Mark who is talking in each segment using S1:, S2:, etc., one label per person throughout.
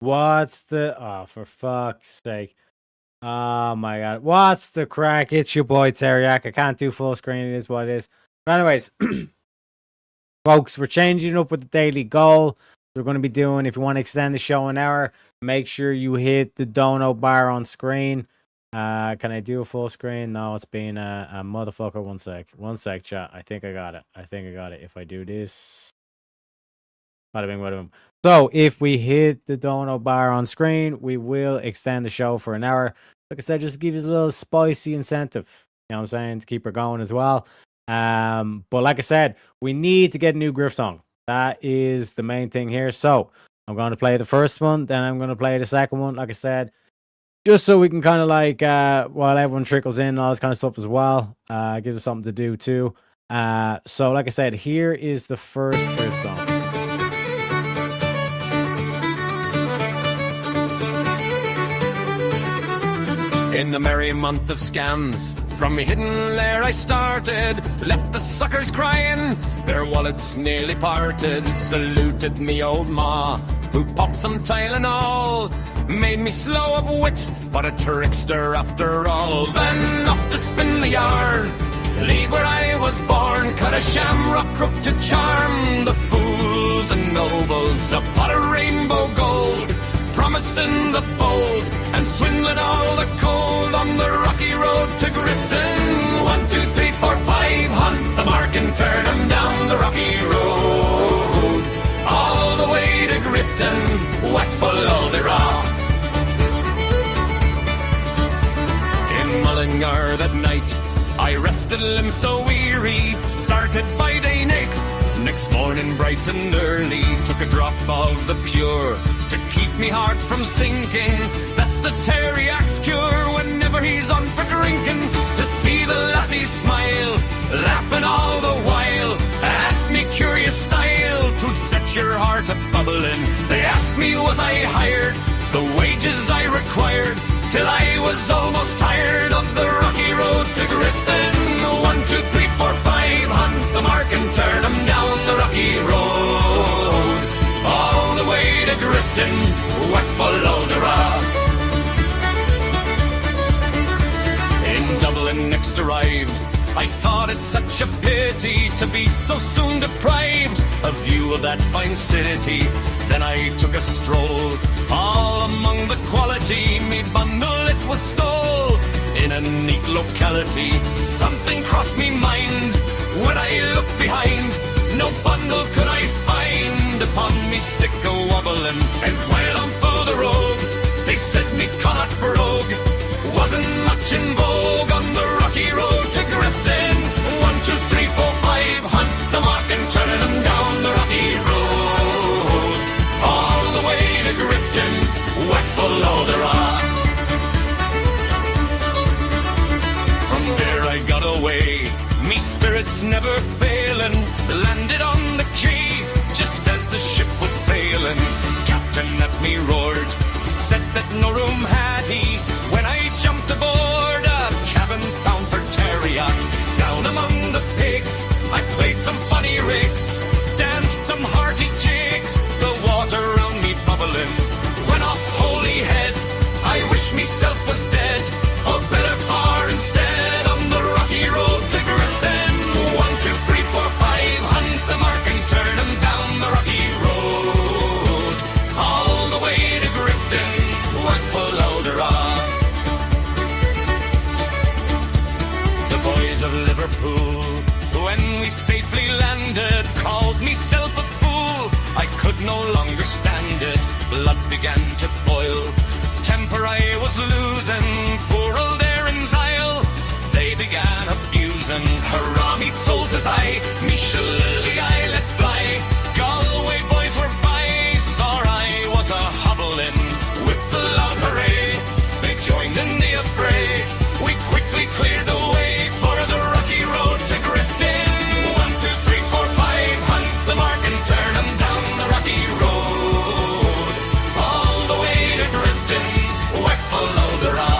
S1: What's the... Oh, for fuck's sake. Oh, my God. What's the crack? It's your boy, Teriak. I can't do full screen. It is what it is. But anyways, folks, we're changing up with the daily goal. We're going to be doing, if you want to extend the show an hour, make sure you hit the dono bar on screen. Can I do a full screen? No, it's been a motherfucker. One sec, chat. I think I got it. If I do this... Bada bing, bada boom. So, if we hit the dono bar on screen, we will extend the show for an hour. Like I said, just to give you a little spicy incentive, you know what I'm saying, to keep her going as well. But like I said, we need to get a new Griff song. That is the main thing here. So, I'm going to play the first one, then I'm going to play the second one, like I said, just so we can kind of like, while everyone trickles in, all this kind of stuff as well, gives us something to do too. So, like I said, here is the first Griff song.
S2: In the merry month of scams, from me hidden lair I started, left the suckers crying, their wallets nearly parted, saluted me old ma, who popped some Tylenol, made me slow of wit, but a trickster after all. Then off to spin the yarn, leave where I was born, cut a shamrock crook to charm the fools and nobles, a pot of rainbow gold, promising the bold, and swindling all the cold on the rocky road to Grifton. 1, 2, 3, 4, 5, hunt the mark and turn 'em down the rocky road, all the way to Grifton, whack full all the raw. In Mullingar that night, I rested limbs so weary, started by day next morning bright and early, took a drop of the pure to keep me heart from sinking. That's the Teriak's cure whenever he's on for drinking. To see the lassies smile, laughing all the while at me curious style, 'twould set your heart a bubbling. They asked me was I hired, the wages I required, till I was almost tired of the rocky road to Grifton. 1, 2, 3, 4, 5, hunt the mark and turn 'em down the rocky road, all the way to Grifton, whack full Aldera. In Dublin next arrived, I thought it such a pity to be so soon deprived of view of that fine city. Then I took a stroll, all among the quality, me bundle it was stole in a neat locality. Something crossed me mind when I looked behind, no bundle could I find upon me stick a wobbling, and while I'm for the road, they said me Connacht brogue wasn't much in vogue on the rocky road to Grifton. 1, 2, 3, 4, 5, hunt the mark and turn 'em down the rocky road, all the way to Grifton, whack full Aldera. From there I got away, me spirits never failing, landed on the quay just as the ship was sailing. Captain at me roared, said that no room had he. When I jumped aboard, a cabin found for Teriak. Down among the pigs, I played some funny rigs, danced some hearty jigs, the water round me bubbling. When off Holy Head, I wish myself was dead, or better far instead, on the rocky road to Grifton. 1, 2, 3, 4, 5, hunt the mark and turn 'em down the rocky road, all the way to Grifton, whack full Aldera. The boys of Liverpool, when we safely landed, called myself a fool. I could no longer stand it, blood began to boil, temper I was losing, poor old Aaron's Isle, they began abusing. Hurrah me souls as I, me shillelagh I let fly, Galway boys were by, saw I was a hobbling, with the loud hooray, they joined in the affray, we quickly cleared the way for the rocky road to Grifton. 1, 2, 3, 4, 5, hunt the mark and turn 'em down the rocky road, all the way to Grifton, whack full Aldera.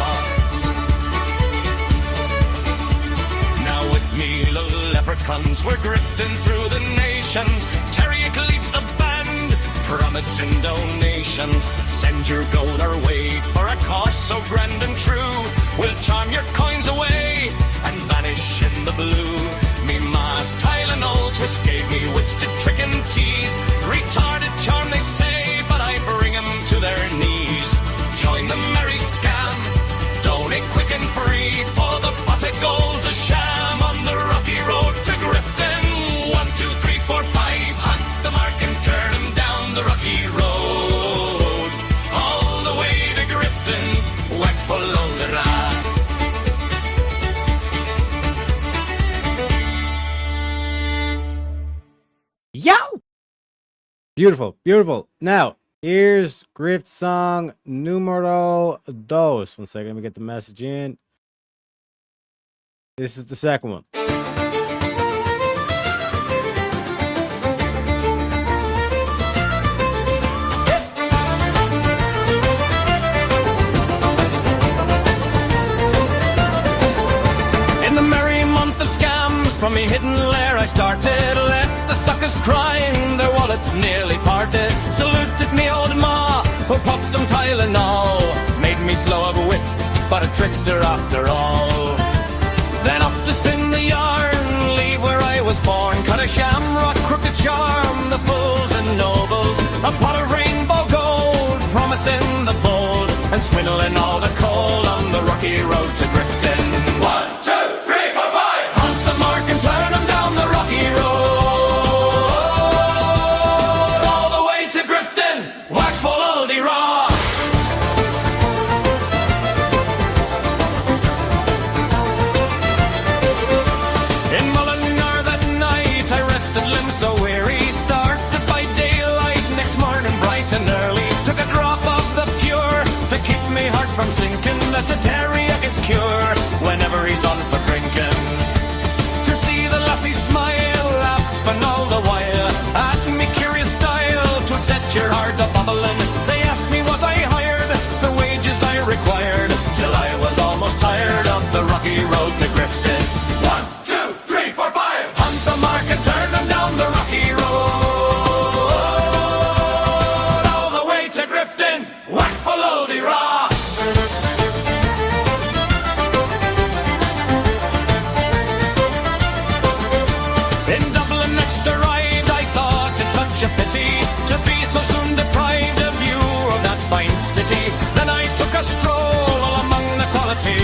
S2: Now with me the leprechauns, we're grifting through the nations, Teriak leads the band, promising donations. Send your gold our way for a cause so grand and true. We'll charm your coins away and vanish in the blue. Me ma's Tylenol twist gave me wits to trick and tease. Retarded charm they say, but I bring 'em to their knees. Join the merry scam, donate quick and free, for the pot of gold's a sham on the rocky road to Grifton. 1, 2, 3, 4, 5, hunt the mark and turn 'em down the rocky road. All the way to Grifton, whack for Lolera.
S1: Yo! Beautiful, beautiful. Now, here's Grift song numero dos. 1 second, let me get the message in. This is the second one.
S2: In the merry month of scams, from me hidden lair I started. Let the suckers crying, their wallets nearly parted. Saluted me old ma, who popped some Tylenol. Made me slow of wit, but a trickster after all. Then off to spin the yarn, leave where I was born. Cut a shamrock, crooked charm, the fools and nobles. A pot of rainbow gold, promising the bold, and swindling all the coal on the rocky road to Grifton. 1, 2, 3, 4, 5. Hunt the mark and turn 'em down the rocky road. All the way to Grifton, whack full oldie raw. In Mullingar that night I rested limbs so weary. Started by daylight, next morning bright and early. Took a drop of the pure to keep me heart from sinking. That's a teriyak's cure whenever he's on for drinking. To see the lassie smile, laughing all the while at me curious style, to set your heart a bubbling. They asked me was I hired, the wages I required, till I was almost tired of the rocky road to Grifton. 1, 2, 3, 4, 5. Hunt the mark and turn 'em down the rocky road. All the way to Grifton, whack full oldie raw. In Dublin next arrived, I thought it such a pity to be so soon deprived of view of that fine city. Then I took a stroll all among the quality.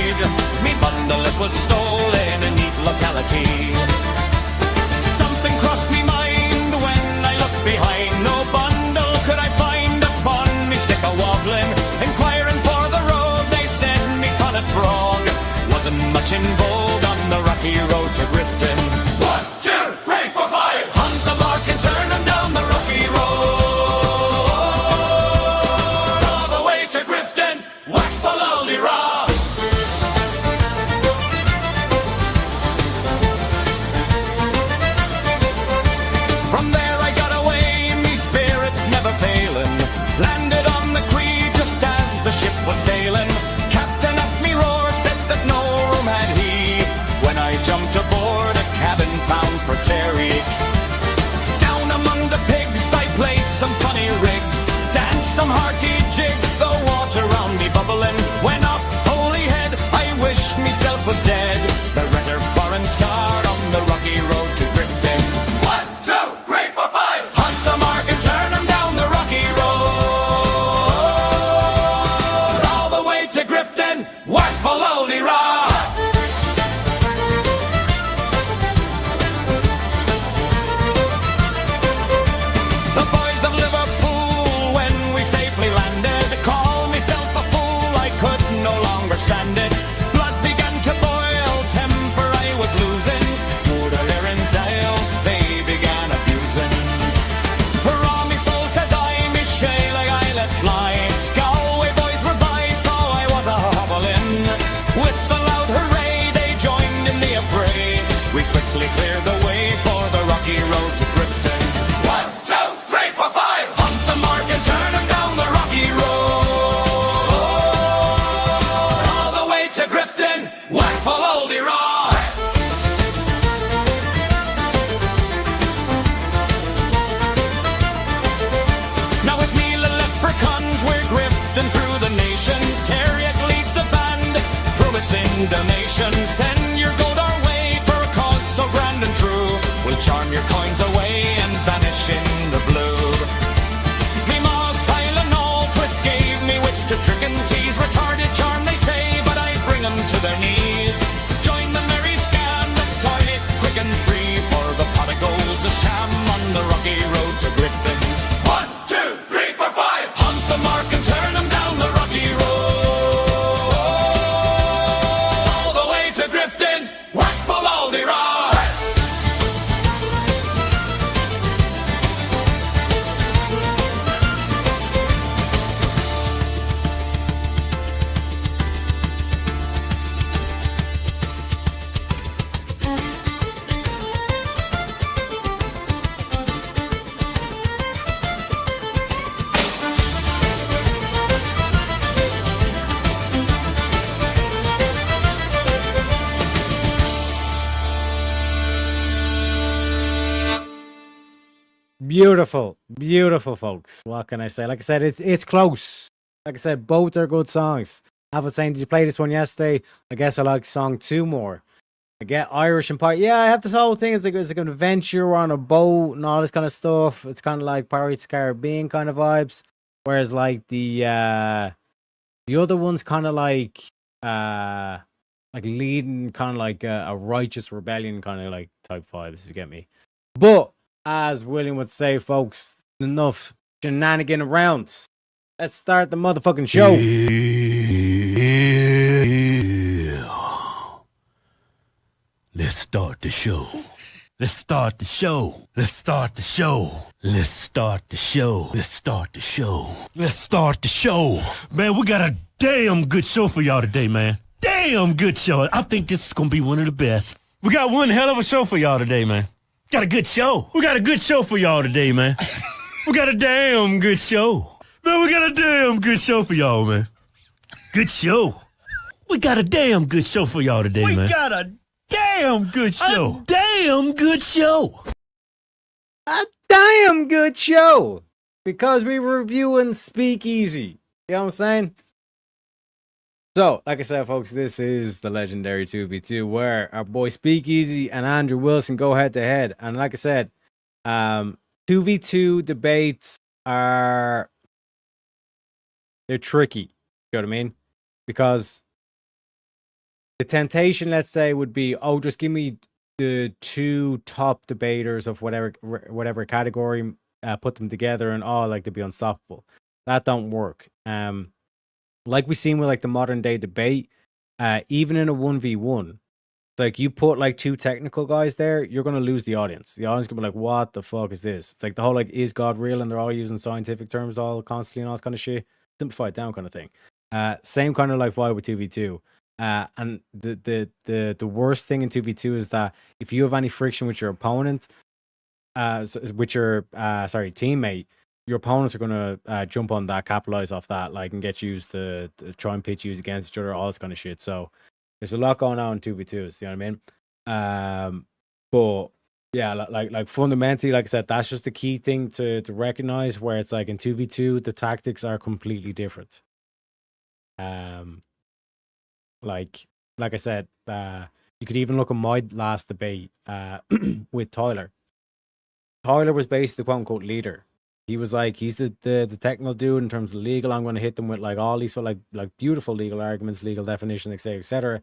S2: Me bundle it was stolen in a neat locality. Something crossed me mind when I looked behind. No bundle could I find upon me stick a wobbling. Inquiring for the road, they said me Connaught Brogue wasn't much in vogue on the rocky road to Grifton. 1, 2, 3, 4, 5. Hunt the mark and turn 'em down the rocky road. All the way to Grifton, whack full oldie raw. From there I got away, me spirits never failing. Landed on the quay just as the ship was sailing. Captain up me roared, said that no room had he. When I jumped aboard, a cabin found for Terry. Down among the pigs I played some funny rigs, danced some hearty jigs, the water round me bubbling. When off Holyhead I wish myself was dead. The redder foreign scarred on the rocky road to Grifton. 1, 2, 3, 4, 5. Hunt the mark and turn 'em down the rocky road. All the way to Grifton, whack full oldie raw. The boys of Liverpool, when we safely landed, called myself a fool, I could no longer stand it. Blood began to boil, temper I was losing. Moodle in tail, they began abusing. Hurrah, me soul, says I, me shale I let fly. Galway boys were by, so I was a hobbling. With the loud hooray, they joined in the affray. We quickly cleared the way for the rocky road to Grifton. 1, 2, 3, 4, 5. Hunt the mark and turn 'em down the rocky road. All the way to Grifton, whack full oldie raw. fortune, send your gold our way for a cause so grand and true. We'll charm your coins away and vanish in the blue. Me ma's Tylenol twist gave me wits to trick and tease. Retarded charm they say, but I bring them to their knees. Join the merry scam, the toilet quick and free, for the pot of gold's a sham on the rocky road to Griffin. 1, 2, 3, 4, 5. Hunt the mark and turn them down the rocky road, all the way to Grifton. Whack full Aldi Raw.
S1: Beautiful, beautiful, folks. What can I say? Like I said, it's close. Like I said, both are good songs. I was saying, did you play this one yesterday? I guess I like song 2 more. I get Irish and Pirate. Yeah, I have this whole thing. It's like an adventure on a boat and all this kind of stuff. It's kind of like Pirates of the Caribbean kind of vibes. Whereas like the other one's kind of like leading kind of like a righteous rebellion kind of like type vibes, if you get me. But as William would say, folks, enough shenanigan around. Let's start the motherfucking show.
S3: Let's start the show. Let's start the show. Let's start the show. Let's start the show. Let's start the show. Let's start the show. Man, we got a damn good show for y'all today, man. Damn good show. I think this is going to be one of the best. We got one hell of a show for y'all today, man. Got a good show. We got a good show for y'all today, man. We got a damn good show. Man, we got a damn good show for y'all, man. Good show. We got a damn good show for y'all today, man. We got a damn good show. A damn good show.
S1: A damn good show. Because we're reviewing Speakeasy. You know what I'm saying? So, like I said, folks, this is the legendary 2v2 where our boy Speakeasy and Andrew Wilson go head to head. And like I said, 2v2 debates they're tricky. You know what I mean? Because the temptation, let's say, would be, oh, just give me the 2 top debaters of whatever category, put them together and like they'd be unstoppable. That don't work. Like we seen with like the modern day debate, even in a 1v1, it's like you put like 2 technical guys there, you're gonna lose the audience. The audience gonna be like, what the fuck is this? It's like the whole like, is God real? And they're all using scientific terms all constantly and all this kind of shit. Simplify it down kind of thing. Same kind of like vibe with 2v2. And the worst thing in 2v2 is that if you have any friction with your opponent, with your teammate, your opponents are going to jump on that, capitalize off that, like, and get used to try and pitch you against each other, all this kind of shit. So there's a lot going on in 2v2s, you know what I mean? But yeah, like fundamentally, like I said, that's just the key thing to recognize, where it's like in 2v2, the tactics are completely different. Like I said, you could even look at my last debate with Tyler. Tyler was basically the quote unquote leader. He was like, he's the technical dude in terms of legal. I'm going to hit them with like all these like beautiful legal arguments, legal definitions, etc., etc.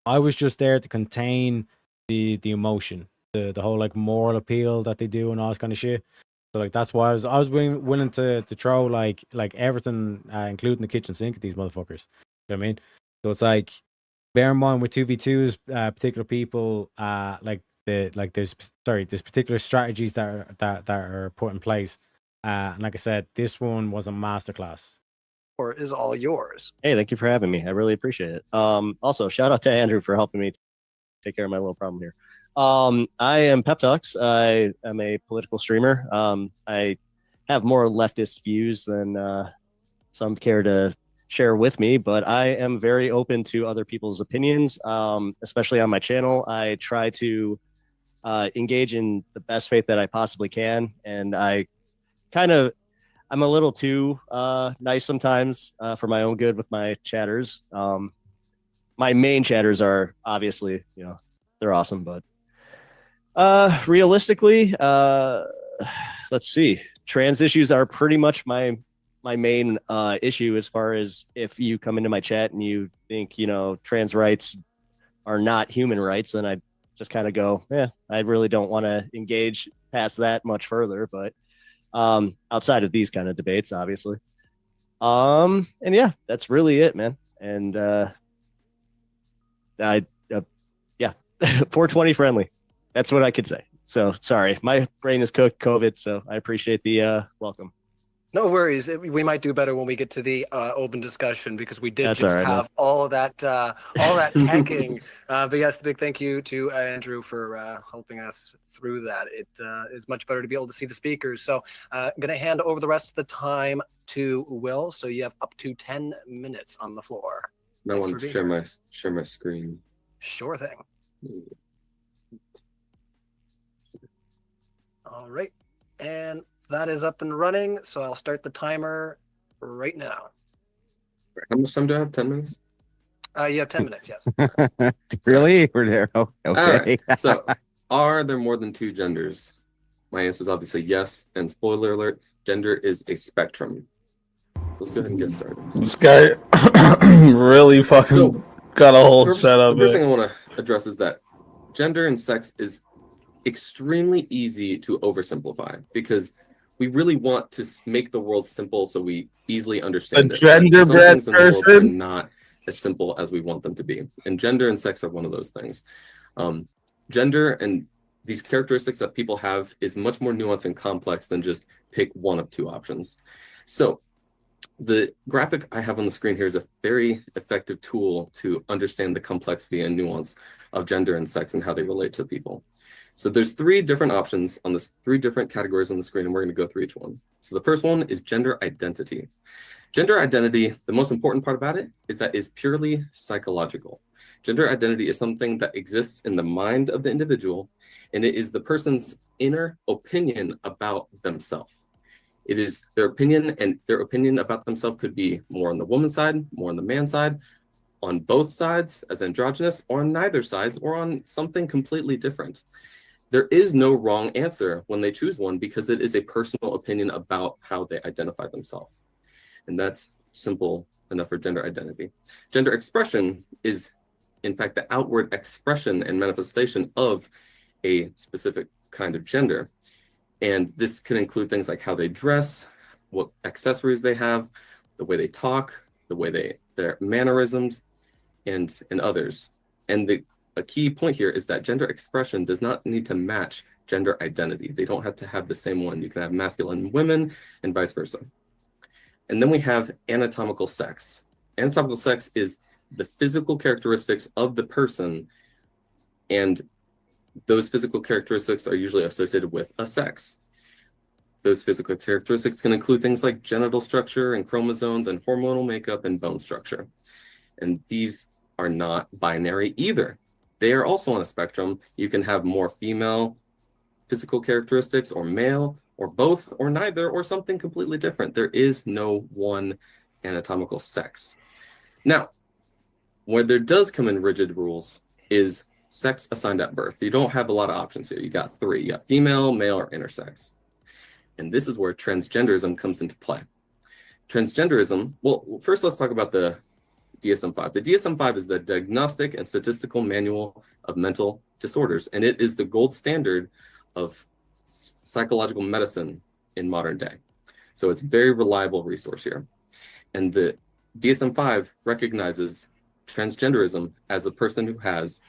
S1: I was just there to contain the emotion, the whole like moral appeal that they do and all this kind of shit. So like that's why I was willing to throw like everything, including the kitchen sink at these motherfuckers. You know what I mean? So it's like, bear in mind with 2v2s, particular people, there's particular strategies that are put in place. And like I said, this one was a masterclass.
S4: Or is all yours.
S5: Hey, thank you for having me. I really appreciate it. Also, shout out to Andrew for helping me take care of my little problem here. I am PepTalks. I am a political streamer. I have more leftist views than some care to share with me, but I am very open to other people's opinions, especially on my channel. I try to engage in the best faith that I possibly can, and I'm a little too nice sometimes for my own good with my chatters. My my main chatters are obviously, they're awesome, but realistically, let's see. Trans issues are pretty much my main issue, as far as if you come into my chat and you think, trans rights are not human rights, then I just kind of go, yeah, I really don't want to engage past that much further. But outside of these kind of debates, obviously. And yeah, that's really it, man. And yeah, 420 friendly. That's what I could say. So sorry, my brain is cooked COVID. So I appreciate the welcome.
S4: No worries. We might do better when we get to the open discussion, because we did
S5: That's
S4: just
S5: all right, man.
S4: have all that tanking. But yes, big thank you to Andrew for helping us through that. It is much better to be able to see the speakers. So I'm going to hand over the rest of the time to Will. So you have up to 10 minutes on the floor.
S6: I
S4: Thanks
S6: want
S4: for
S6: to
S4: being
S6: share my screen.
S4: Sure thing. All right. And that is up and running. So I'll start the timer right now.
S6: How much time do I have? 10 minutes?
S4: You have 10 minutes, yes.
S7: Really? We're there. Oh, okay.
S6: All right. So, are there more than two genders? My answer is obviously yes. And spoiler alert, gender is a spectrum. Let's go ahead and get started.
S8: This guy really fucking
S6: So,
S8: got a whole
S6: The
S8: setup.
S6: first thing I want to address is that gender and sex is extremely easy to oversimplify, because we really want to make the world simple so we easily understand
S8: A
S6: it. Some
S8: genderbred
S6: things in the world are
S8: person?
S6: not as simple as we want them to be, and gender and sex are one of those things. Gender and these characteristics that people have is much more nuanced and complex than just pick one of two options. So the graphic I have on the screen here is a very effective tool to understand the complexity and nuance of gender and sex and how they relate to people. So there's three different options on this, three different categories on the screen, and we're going to go through each one. So the first one is gender identity. Gender identity, the most important part about it is that it's purely psychological. Gender identity is something that exists in the mind of the individual, and it is the person's inner opinion about themselves. It is their opinion, and their opinion about themselves could be more on the woman's side, more on the man's side, on both sides as androgynous, or on neither sides, or on something completely different. There is no wrong answer when they choose one, because it is a personal opinion about how they identify themselves. And that's simple enough for gender identity. Gender expression is, in fact, the outward expression and manifestation of a specific kind of gender. And this can include things like how they dress, what accessories they have, the way they talk, the way their mannerisms, and others. And a key point here is that gender expression does not need to match gender identity. They don't have to have the same one. You can have masculine women and vice versa. And then we have anatomical sex. Anatomical sex is the physical characteristics of the person, and those physical characteristics are usually associated with a sex. Those physical characteristics can include things like genital structure and chromosomes and hormonal makeup and bone structure. And these are not binary either. They are also on a spectrum. You can have more female physical characteristics, or male, or both, or neither, or something completely different. There is no one anatomical sex. Now, where there does come in rigid rules is sex assigned at birth. You don't have a lot of options here. You got three. You got female, male, or intersex. And this is where transgenderism comes into play. Transgenderism, well, first let's talk about the DSM-5. The DSM-5 is the Diagnostic and Statistical Manual of Mental Disorders, and it is the gold standard of psychological medicine in modern day. So it's a very reliable resource here. And the DSM-5 recognizes transgenderism as a person who has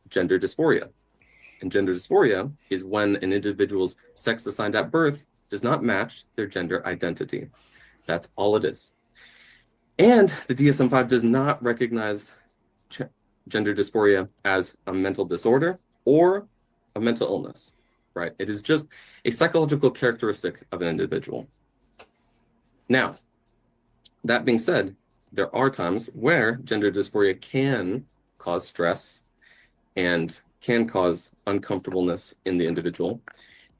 S6: gender dysphoria. And gender dysphoria is when an individual's sex assigned at birth does not match their gender identity. That's all it is. And the DSM-5 does not recognize gender dysphoria as a mental disorder or a mental illness, right? It is just a psychological characteristic of an individual. Now, that being said, there are times where gender dysphoria can cause stress and can cause uncomfortableness in the individual.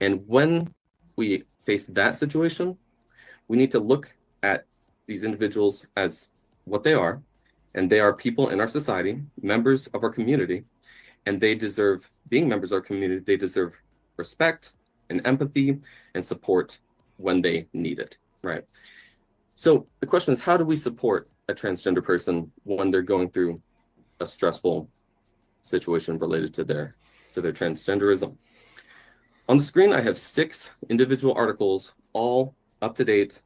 S6: And when we face that situation, we need to look at these individuals as what they are and they are people in our society, members of our community, and they deserve, being members of our community, they deserve respect and empathy and support when they need it, right? So the question is, how do we support a transgender person when they're going through a stressful situation related to their transgenderism? On the screen, I have 6 individual articles, all up-to-date,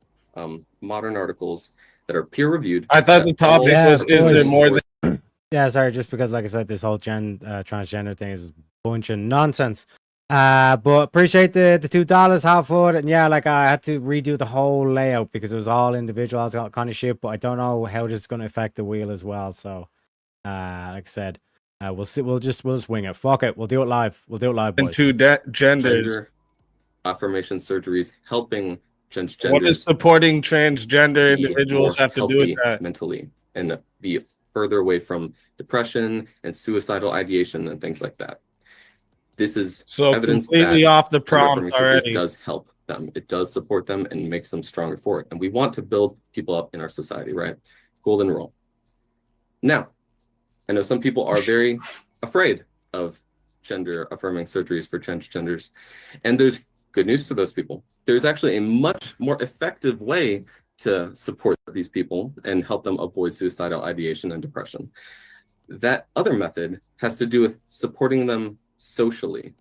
S6: modern articles that are peer-reviewed.
S8: I thought the topic was, is there more than...
S1: Yeah, sorry, just because, like I said, this whole transgender thing is a bunch of nonsense. But appreciate the $2, have fun. And yeah, like I had to redo the whole layout because it was all individual kind of shit, but I don't know how this is going to affect the wheel as well. So, like I said, we'll see. We'll just wing it. Fuck it. We'll do it live. We'll do it live, boys.
S8: And 2 genders.
S6: Gender affirmation surgeries helping transgender.
S8: What does supporting transgender individuals have to do with that?
S6: Mentally, and be further away from depression and suicidal ideation and things like that. This is
S8: so
S6: evidence
S8: completely
S6: that
S8: off the prompt already.
S6: It does help them. It does support them and makes them stronger for it. And we want to build people up in our society, right? Golden rule. Now, I know some people are very afraid of gender affirming surgeries for transgenders, and there's good news for those people. There's actually a much more effective way to support these people and help them avoid suicidal ideation and depression. That other method has to do with supporting them socially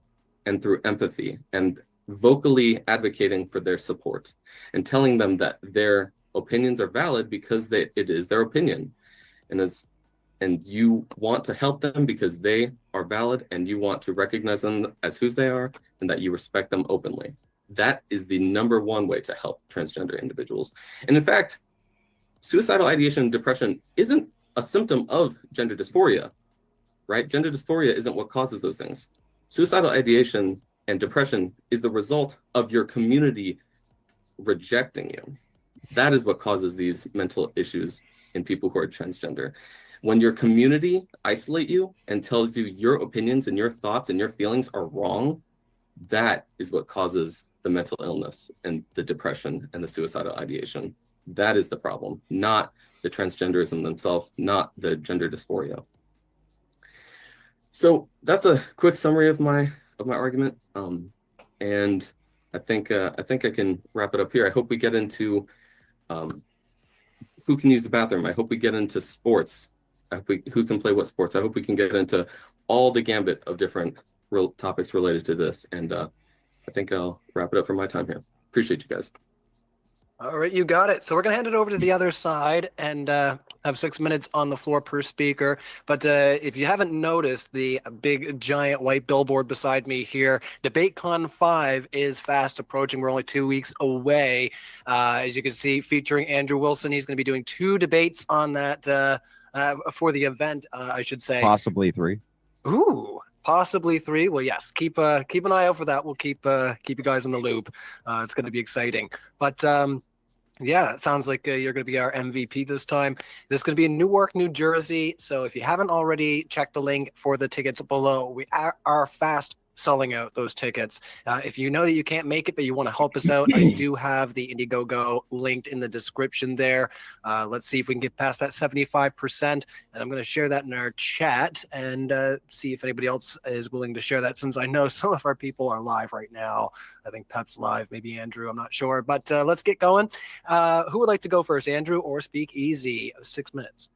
S6: and through empathy and vocally advocating for their support and telling them that their opinions are valid because it is their opinion, and you want to help them because they are valid, and you want to recognize them as who they are and that you respect them openly. That is the #1 way to help transgender individuals. And in fact, suicidal ideation and depression isn't a symptom of gender dysphoria, right? Gender dysphoria isn't what causes those things. Suicidal ideation and depression is the result of your community rejecting you. That is what causes these mental issues in people who are transgender. When your community isolate you and tells you your opinions and your thoughts and your feelings are wrong, that is what causes the mental illness and the depression and the suicidal ideation. That is the problem, not the transgenderism themselves, not the gender dysphoria. So that's a quick summary of my argument, and I think I can wrap it up here. I hope we get into who can use the bathroom. I hope we get into sports. Who can play what sports. I hope we can get into all the gambit of different topics related to this, and I think I'll wrap it up for my time here. Appreciate you guys.
S4: All right, you got it. So we're going to hand it over to the other side and have 6 minutes on the floor per speaker. But if you haven't noticed the big, giant white billboard beside me here, DebateCon 5 is fast approaching. We're only 2 weeks away. As you can see, featuring Andrew Wilson. He's going to be doing 2 debates on that for the event, I should say.
S7: Possibly 3.
S4: Ooh. Possibly 3. Well, yes. Keep an eye out for that. We'll keep you guys in the loop. It's going to be exciting. But yeah, it sounds like you're going to be our MVP this time. This is going to be in Newark, New Jersey. So if you haven't already, check the link for the tickets below. We are fast selling out those tickets. If you know that you can't make it, but you want to help us out, I do have the Indiegogo linked in the description there. Let's see if we can get past that 75%. And I'm going to share that in our chat and see if anybody else is willing to share that, since I know some of our people are live right now. I think Pep's live, maybe Andrew, I'm not sure. But let's get going. Who would like to go first, Andrew or Speak Easy? 6 minutes.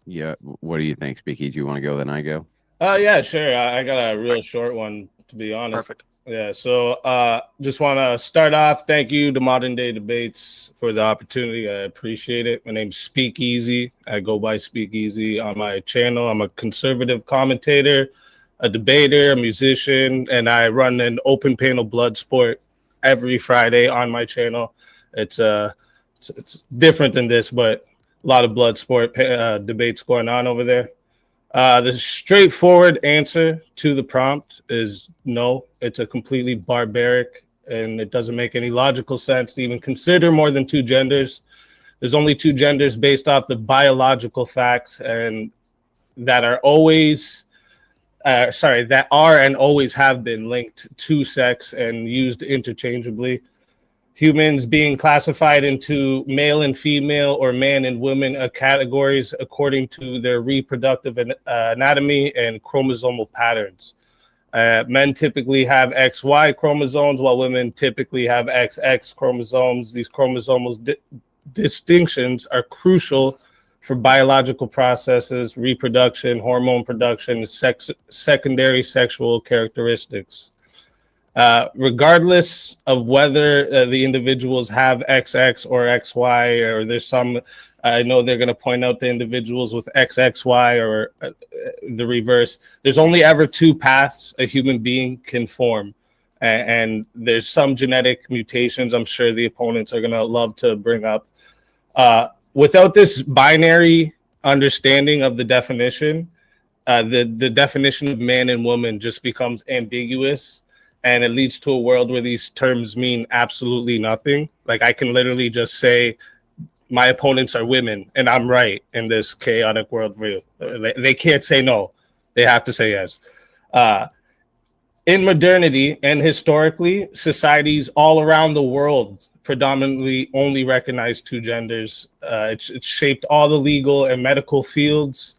S7: Yeah. What do you think, Speaky? Do you want to go? Then I go.
S8: Yeah, sure. I got a real short one, to be honest.
S4: Perfect.
S8: Yeah, so just want to start off. Thank you to Modern Day Debates for the opportunity. I appreciate it. My name's Speak Easy. I go by Speak Easy on my channel. I'm a conservative commentator, a debater, a musician, and I run an open panel blood sport every Friday on my channel. It's different than this, but a lot of blood sport debates going on over there. The straightforward answer to the prompt is no. It's a completely barbaric, and it doesn't make any logical sense to even consider more than 2 genders. There's only 2 genders based off the biological facts, and that are always, that are and always have been linked to sex and used interchangeably. humans being classified into male and female or man and women categories according to their reproductive anatomy and chromosomal patterns. Men typically have XY chromosomes, while women typically have XX chromosomes. These chromosomal distinctions are crucial for biological processes, reproduction, hormone production, and secondary sexual characteristics. Regardless of whether the individuals have XX or XY, or there's some, I know they're going to point out the individuals with XXY or the reverse. There's only ever two paths a human being can form. And there's some genetic mutations I'm sure the opponents are going to love to bring up. Without this binary understanding of the definition, the definition of man and woman just becomes ambiguous. And it leads to a world where these terms mean absolutely nothing. Like I can literally just say my opponents are women and I'm right in this chaotic worldview. They can't say no. They have to say yes. In modernity and historically, societies all around the world predominantly only recognize two genders. It's shaped all the legal and medical fields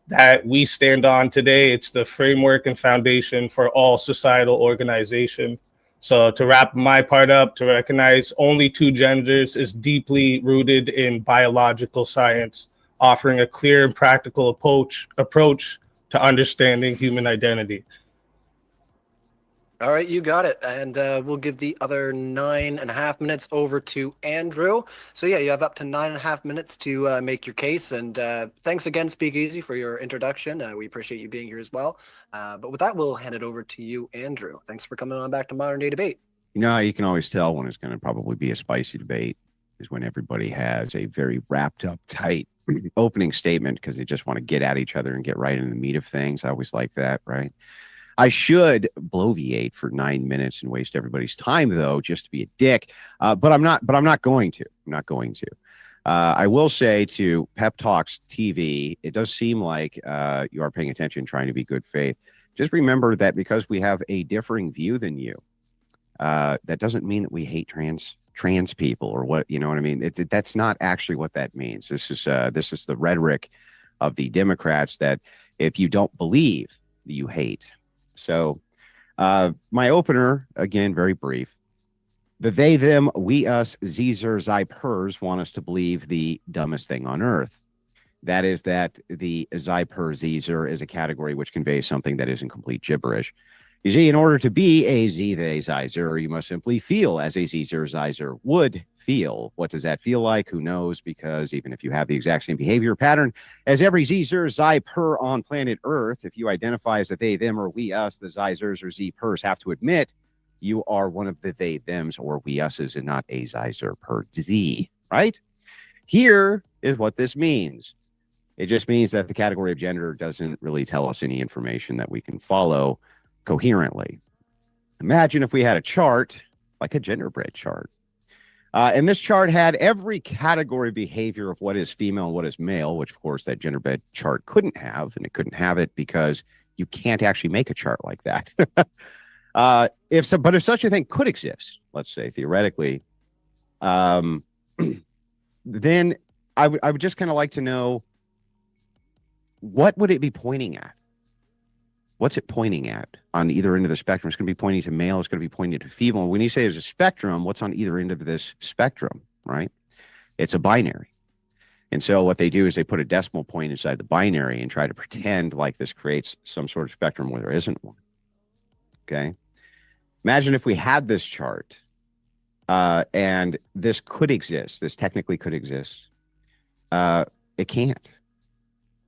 S8: that we stand on today. It's the framework and foundation for all societal organization. So to wrap my part up, to recognize only two genders is deeply rooted in biological science, offering a clear and practical approach to understanding human identity.
S4: All right, you got it. And we'll give the other 9.5 minutes over to Andrew. So yeah, you have up to 9.5 minutes to make your case. And thanks again, Speakeasy, for your introduction. We appreciate you being here as well. But with that, we'll hand it over to you, Andrew. Thanks for coming on back to Modern Day Debate.
S7: You know, you can always tell when it's going to probably be a spicy debate is when everybody has a very wrapped up, tight opening statement because they just want to get at each other and get right in the meat of things. I always like that, right? I should bloviate for 9 minutes and waste everybody's time, though, just to be a dick. But I'm not going to. I'm not going to. I will say to Pep Talks TV, it does seem like you are paying attention, trying to be good faith. Just remember that because we have a differing view than you, that doesn't mean that we hate trans people or what, you know what I mean? That's not actually what that means. This is the rhetoric of the Democrats that if you don't believe, you hate. So my opener, again, very brief. The they, them, we, us, Zer, Zy, Pers want us to believe the dumbest thing on earth. That is that the Zy, Per, Zer is a category which conveys something that isn't complete gibberish. You see, in order to be a Z, they, Zy, Zer, you must simply feel as a Zer, Zy, Zer would feel. What does that feel like? Who knows? Because even if you have the exact same behavior pattern as every Zer, Zy, Per on planet Earth, if you identify as a they, them, or we, us, the Zy, Zers, or Z, Pers have to admit you are one of the they, thems, or we, us's, and not a Zy, Zer, Per, Z, right? Here is what this means. It just means that the category of gender doesn't really tell us any information that we can follow coherently. Imagine if we had a chart, like a genderbread chart. And this chart had every category behavior of what is female and what is male, which of course that genderbread chart couldn't have, and it couldn't have it because you can't actually make a chart like that. If such a thing could exist, let's say theoretically, then I would just kind of like to know, what would it be pointing at? What's it pointing at on either end of the spectrum? It's going to be pointing to male. It's going to be pointing to female. When you say there's a spectrum, what's on either end of this spectrum, right? It's a binary. And so what they do is they put a decimal point inside the binary and try to pretend like this creates some sort of spectrum where there isn't one. Okay. Imagine if we had this chart and this could exist. This technically could exist. It can't.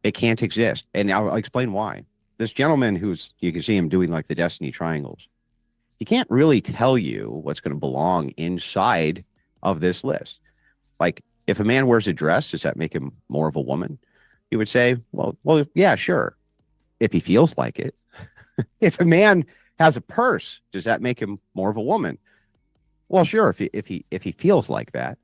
S7: It can't exist. And I'll explain why. This gentleman you can see him doing like the Destiny triangles. He can't really tell you what's going to belong inside of this list. Like if a man wears a dress, does that make him more of a woman? You would say, well, yeah, sure. If he feels like it. If a man has a purse, does that make him more of a woman? Well, sure. If he feels like that.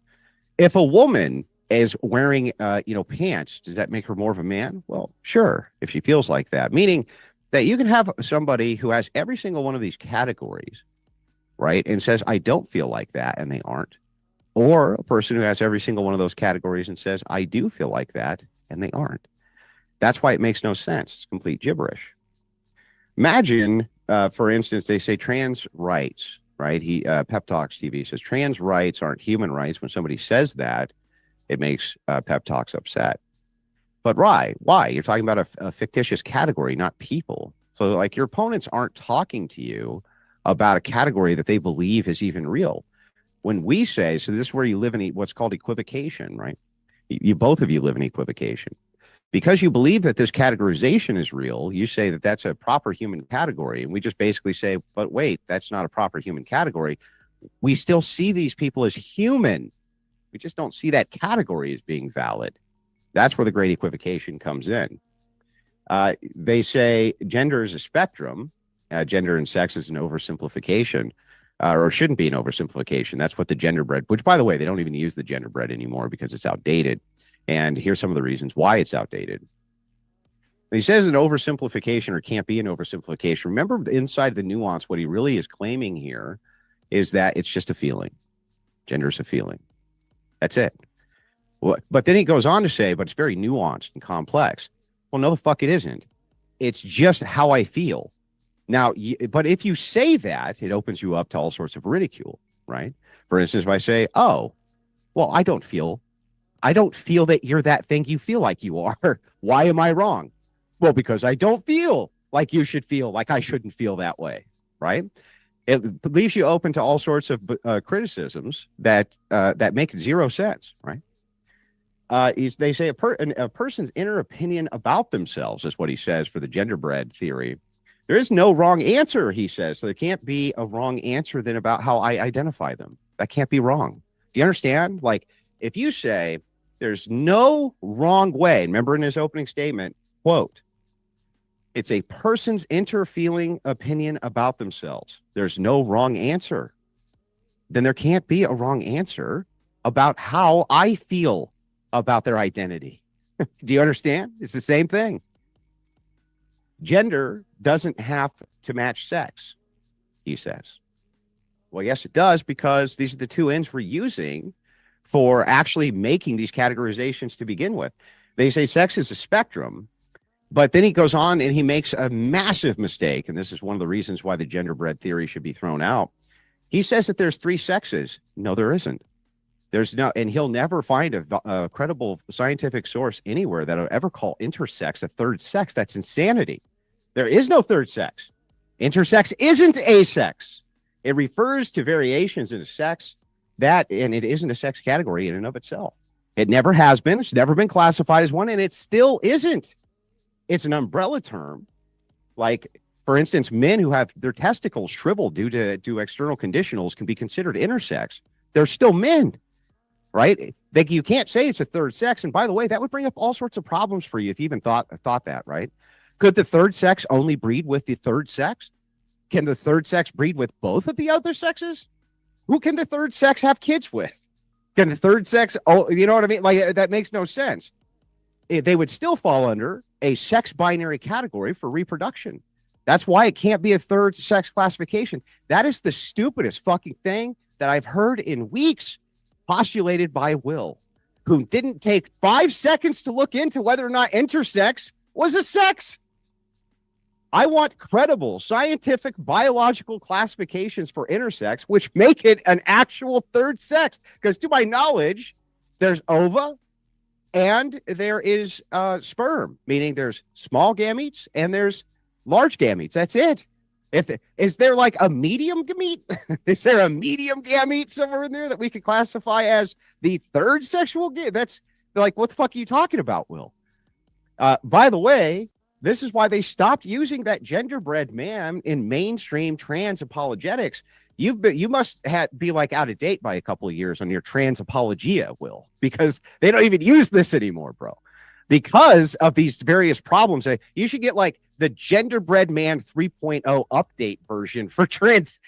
S7: If a woman is wearing, pants, does that make her more of a man? Well, sure, if she feels like that. Meaning that you can have somebody who has every single one of these categories right, and says, I don't feel like that, and they aren't. Or a person who has every single one of those categories and says, I do feel like that, and they aren't. That's why it makes no sense. It's complete gibberish. Imagine, for instance, they say trans rights, right? Pep Talks TV says trans rights aren't human rights. When somebody says that, it makes Pep Talks upset. But why? You're talking about a fictitious category, not people. So, like, your opponents aren't talking to you about a category that they believe is even real. When we say, so this is where you live in what's called equivocation, right? You both of you live in equivocation. Because you believe that this categorization is real, you say that that's a proper human category. And we just basically say, but wait, that's not a proper human category. We still see these people as human. We just don't see that category as being valid. That's where the great equivocation comes in. They say gender is a spectrum. Gender and sex is an oversimplification, or shouldn't be an oversimplification. That's what the genderbread, which, by the way, they don't even use the genderbread anymore because it's outdated. And here's some of the reasons why it's outdated. He says an oversimplification or can't be an oversimplification. Remember, inside the nuance, what he really is claiming here is that it's just a feeling. Gender is a feeling. That's it. Well, but then he goes on to say, but it's very nuanced and complex. Well, no, the fuck it isn't. It's just how I feel. Now, but if you say that, it opens you up to all sorts of ridicule, right? For instance, if I say, oh, well, I don't feel that you're that thing you feel like you are. Why am I wrong? Well, because I don't feel like you should feel like I shouldn't feel that way, right? It leaves you open to all sorts of criticisms that make zero sense, right? They say a person's inner opinion about themselves is what he says for the genderbread theory. There is no wrong answer, he says. So there can't be a wrong answer then about how I identify them. That can't be wrong. Do you understand? Like, if you say there's no wrong way, remember in his opening statement, quote, it's a person's inner-feeling opinion about themselves. There's no wrong answer. Then there can't be a wrong answer about how I feel about their identity. Do you understand? It's the same thing. Gender doesn't have to match sex, he says. Well, yes, it does, because these are the two ends we're using for actually making these categorizations to begin with. They say sex is a spectrum, but then he goes on and he makes a massive mistake, and this is one of the reasons why the genderbread theory should be thrown out. He says that there's three sexes. No, there isn't. There's no, and he'll never find a credible scientific source anywhere that'll ever call intersex a third sex. That's insanity. There is no third sex. Intersex isn't a sex. It refers to variations in a sex and it isn't a sex category in and of itself. It never has been. It's never been classified as one, and it still isn't. It's an umbrella term. Like, for instance, men who have their testicles shriveled due to external conditionals can be considered intersex. They're still men, right? You can't say it's a third sex. And by the way, that would bring up all sorts of problems for you if you even thought that, right? Could the third sex only breed with the third sex? Can the third sex breed with both of the other sexes? Who can the third sex have kids with? Can the third sex, you know what I mean? Like, that makes no sense. They would still fall under a sex binary category for reproduction. That's why it can't be a third sex classification. That is the stupidest fucking thing that I've heard in weeks, postulated by Will, who didn't take 5 seconds to look into whether or not intersex was a sex. I want credible scientific biological classifications for intersex, which make it an actual third sex. Because to my knowledge, there's ova and there is sperm, meaning there's small gametes and there's large gametes. That's it. Is there like a medium gamete? Is there a medium gamete somewhere in there that we could classify as the third sexual gamete? That's like, what the fuck are you talking about, Will? By the way, this is why they stopped using that genderbread man in mainstream trans apologetics. You must be like out of date by a couple of years on your trans apologia, Will, because they don't even use this anymore, bro. Because of these various problems, you should get like the genderbread man 3.0 update version for trans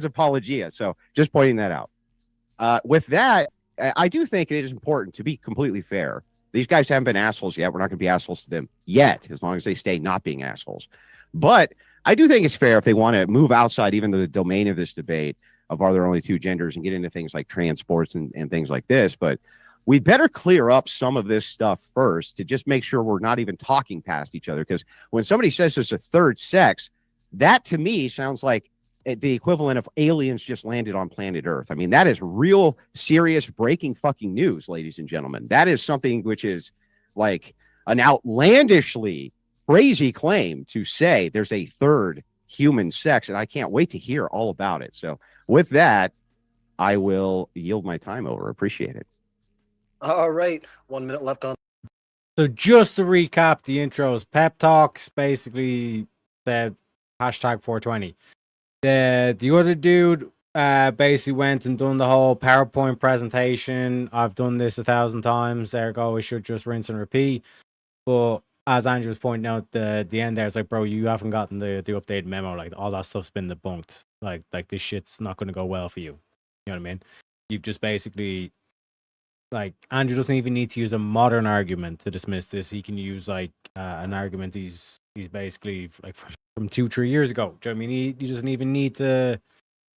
S7: apologia. So just pointing that out. With that, I do think it is important to be completely fair. These guys haven't been assholes yet. We're not going to be assholes to them yet, as long as they stay not being assholes. But I do think it's fair if they want to move outside even the domain of this debate. are there only two genders and get into things like transports and things like this. But we better clear up some of this stuff first to just make sure we're not even talking past each other. Because when somebody says there's a third sex, that to me sounds like the equivalent of aliens just landed on planet Earth. I mean, that is real serious breaking fucking news, ladies and gentlemen. That is something which is like an outlandishly crazy claim to say there's a third human sex, and I can't wait to hear all about it. So with that, I will yield my time over. Appreciate it.
S4: All right, 1 minute left on.
S1: So just to recap the intros, Pep Talks basically said hashtag 420. The other dude basically went and done the whole PowerPoint presentation. I've done this 1,000 times. Ergo, we should just rinse and repeat. But as Andrew was pointing out, the end there is like, bro, you haven't gotten the updated memo. Like all that stuff's been debunked. Like this shit's not going to go well for you. You know what I mean? You've just basically, like, Andrew doesn't even need to use a modern argument to dismiss this. He can use like an argument he's basically like from 2-3 years ago. Do you know what I mean? He doesn't even need to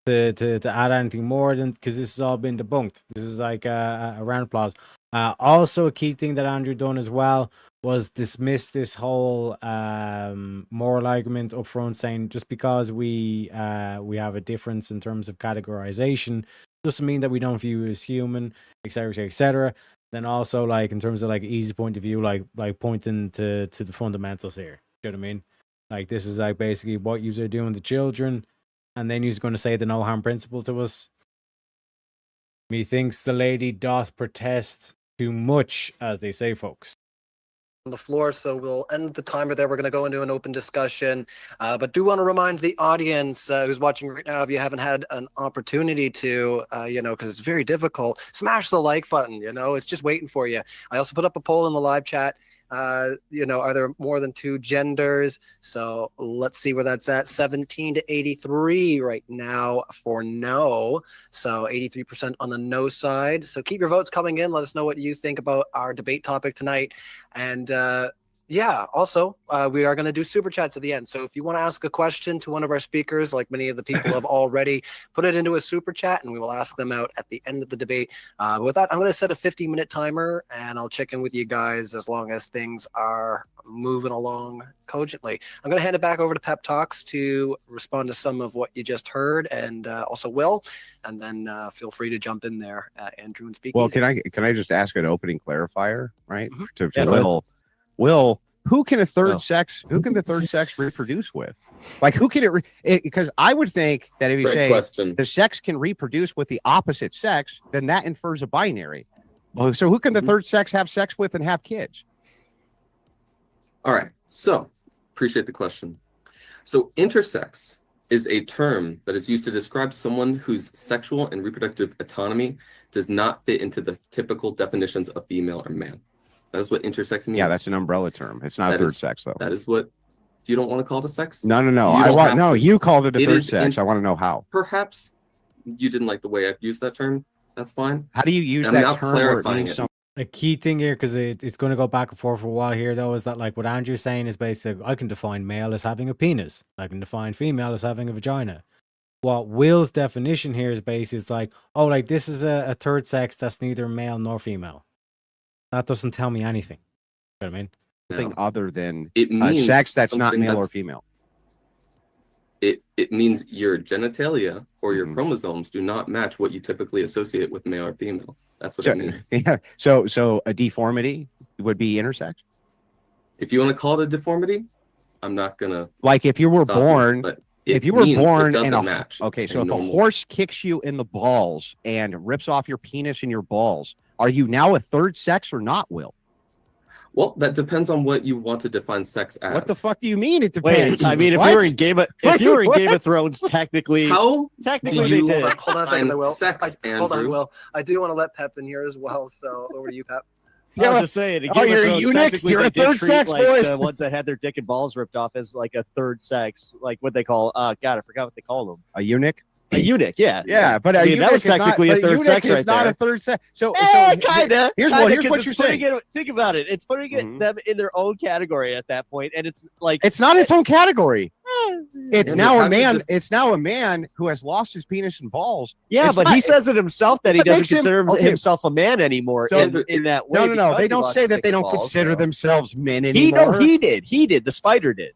S1: add anything more than, because this has all been debunked. This is like a round of applause. Also, a key thing that Andrew done as well was dismiss this whole moral argument up front, saying just because we have a difference in terms of categorization doesn't mean that we don't view you as human, etc., etc. Then also, like, in terms of like easy point of view, like pointing to the fundamentals here. Do you know what I mean? Like, this is like basically what you are doing to children, and then you're going to say the no harm principle to us. Methinks the lady doth protest too much, as they say, folks.
S4: On the floor, so we'll end the timer there. We're going to go into an open discussion, but do want to remind the audience who's watching right now, if you haven't had an opportunity to, because it's very difficult, smash the like button. It's just waiting for you. I also put up a poll in the live chat. Are there more than two genders? So let's see where that's at. 17 to 83 right now for no. So 83% on the no side. So keep your votes coming in. Let us know what you think about our debate topic tonight. And also, we are going to do super chats at the end. So if you want to ask a question to one of our speakers, like many of the people have already, put it into a super chat and we will ask them out at the end of the debate. With that, I'm going to set a 15-minute timer and I'll check in with you guys as long as things are moving along cogently. I'm going to hand it back over to Pep Talks to respond to some of what you just heard, and also Will, and then feel free to jump in there, Andrew, and speak.
S7: Well, can I just ask an opening clarifier, right?
S4: Mhm.
S7: To
S5: Yeah,
S7: Will, who can the third sex reproduce with? Like, who can because I would think that if you
S6: Great
S7: say
S6: question.
S7: the sex can reproduce with the opposite sex, then that infers a binary. Well, so who can the third sex have sex with and have kids?
S6: All right, so appreciate the question. So intersex is a term that is used to describe someone whose sexual and reproductive autonomy does not fit into the typical definitions of female or man. That is what intersex means.
S7: Yeah, that's an umbrella term. It's not third sex, though.
S6: That is what. You don't want to call it a sex?
S7: No.
S6: You don't have to.
S7: You called it a
S6: It
S7: third
S6: is
S7: sex. I want to know how.
S6: Perhaps you didn't like the way I used that term. That's fine.
S7: How do you use
S6: I'm
S7: that
S6: now
S7: term where it
S6: clarifying
S7: means
S6: it.
S7: something?
S1: A key thing here, because it's going to go back and forth for a while here, though, is that like what Andrew's saying is basically, I can define male as having a penis. I can define female as having a vagina. What Will's definition here is basically is like, oh, like this is a third sex that's neither male nor female. That doesn't tell me anything. You know what I mean?
S7: Something other than
S6: It
S7: a
S6: means
S7: sex that's not
S6: something
S7: male or
S6: that's-
S7: female.
S6: It means your genitalia or your
S7: Mhm.
S6: chromosomes do not match what you typically associate with male or female. That's what
S7: So,
S6: it means.
S7: yeah. So a deformity would be intersex.
S6: If you want to call it a deformity, I'm not gonna.
S7: Like if you were
S6: stop you,
S7: born,
S6: but
S7: if
S6: it
S7: you were
S6: means it
S7: born
S6: doesn't
S7: and
S6: match.
S7: okay, so
S6: a
S7: if a
S6: normal-
S7: horse kicks you in the balls and rips off your penis and your balls, are you now a third sex or not, Will?
S6: Well, that depends on what you want to define sex as.
S7: What the fuck do you mean? It depends.
S5: Wait, I mean, if
S7: What?
S5: you were in Game of Thrones, technically,
S6: How
S5: technically
S6: do you-
S5: they did.
S4: Hold on a second,
S6: Define
S4: Will.
S6: sex,
S4: Hold on,
S6: Andrew.
S4: Will. I do want to let Pep in here as well. So over to you, Pep.
S5: I was just saying. In
S7: Oh,
S5: Game
S7: you're a
S5: of Thrones,
S7: eunuch?
S5: technically
S7: You're
S5: they
S7: a
S5: did
S7: third
S5: treat,
S7: sex,
S5: like,
S7: boys?
S5: the ones that had their dick and balls ripped off as like a third sex, like what they call. God, I forgot what they call them.
S7: A eunuch?
S5: A eunuch, yeah.
S7: Yeah, but
S5: I mean, that was
S7: eunuch is not-
S5: technically a
S7: but
S5: third
S7: eunuch
S5: sex
S7: is
S5: right
S7: not
S5: there.
S7: a third sex. So
S5: Kinda.
S7: Here's
S5: kinda,
S7: what
S5: 'cause
S7: you're
S5: it's putting
S7: saying.
S5: think about it. It's putting
S7: Mhm.
S5: them in their own category at that point, and it's like
S7: It's not its own category. It's
S6: Yeah,
S7: now
S6: but
S7: a
S6: how do you
S7: man.
S6: def-
S7: It's now a man who has lost his penis and balls.
S5: yeah,
S7: It's
S5: but
S7: not-
S5: he says it himself that he
S7: What
S5: doesn't
S7: makes him-
S5: consider
S7: okay.
S5: himself a man anymore
S7: So
S5: in that way.
S7: No.
S5: because
S7: They
S5: he
S7: don't
S5: lost
S7: say
S5: his
S7: that
S5: dick
S7: they
S5: and
S7: don't
S5: balls,
S7: consider
S5: so.
S7: themselves men
S5: He
S7: anymore.
S5: he did. He did. The spider did.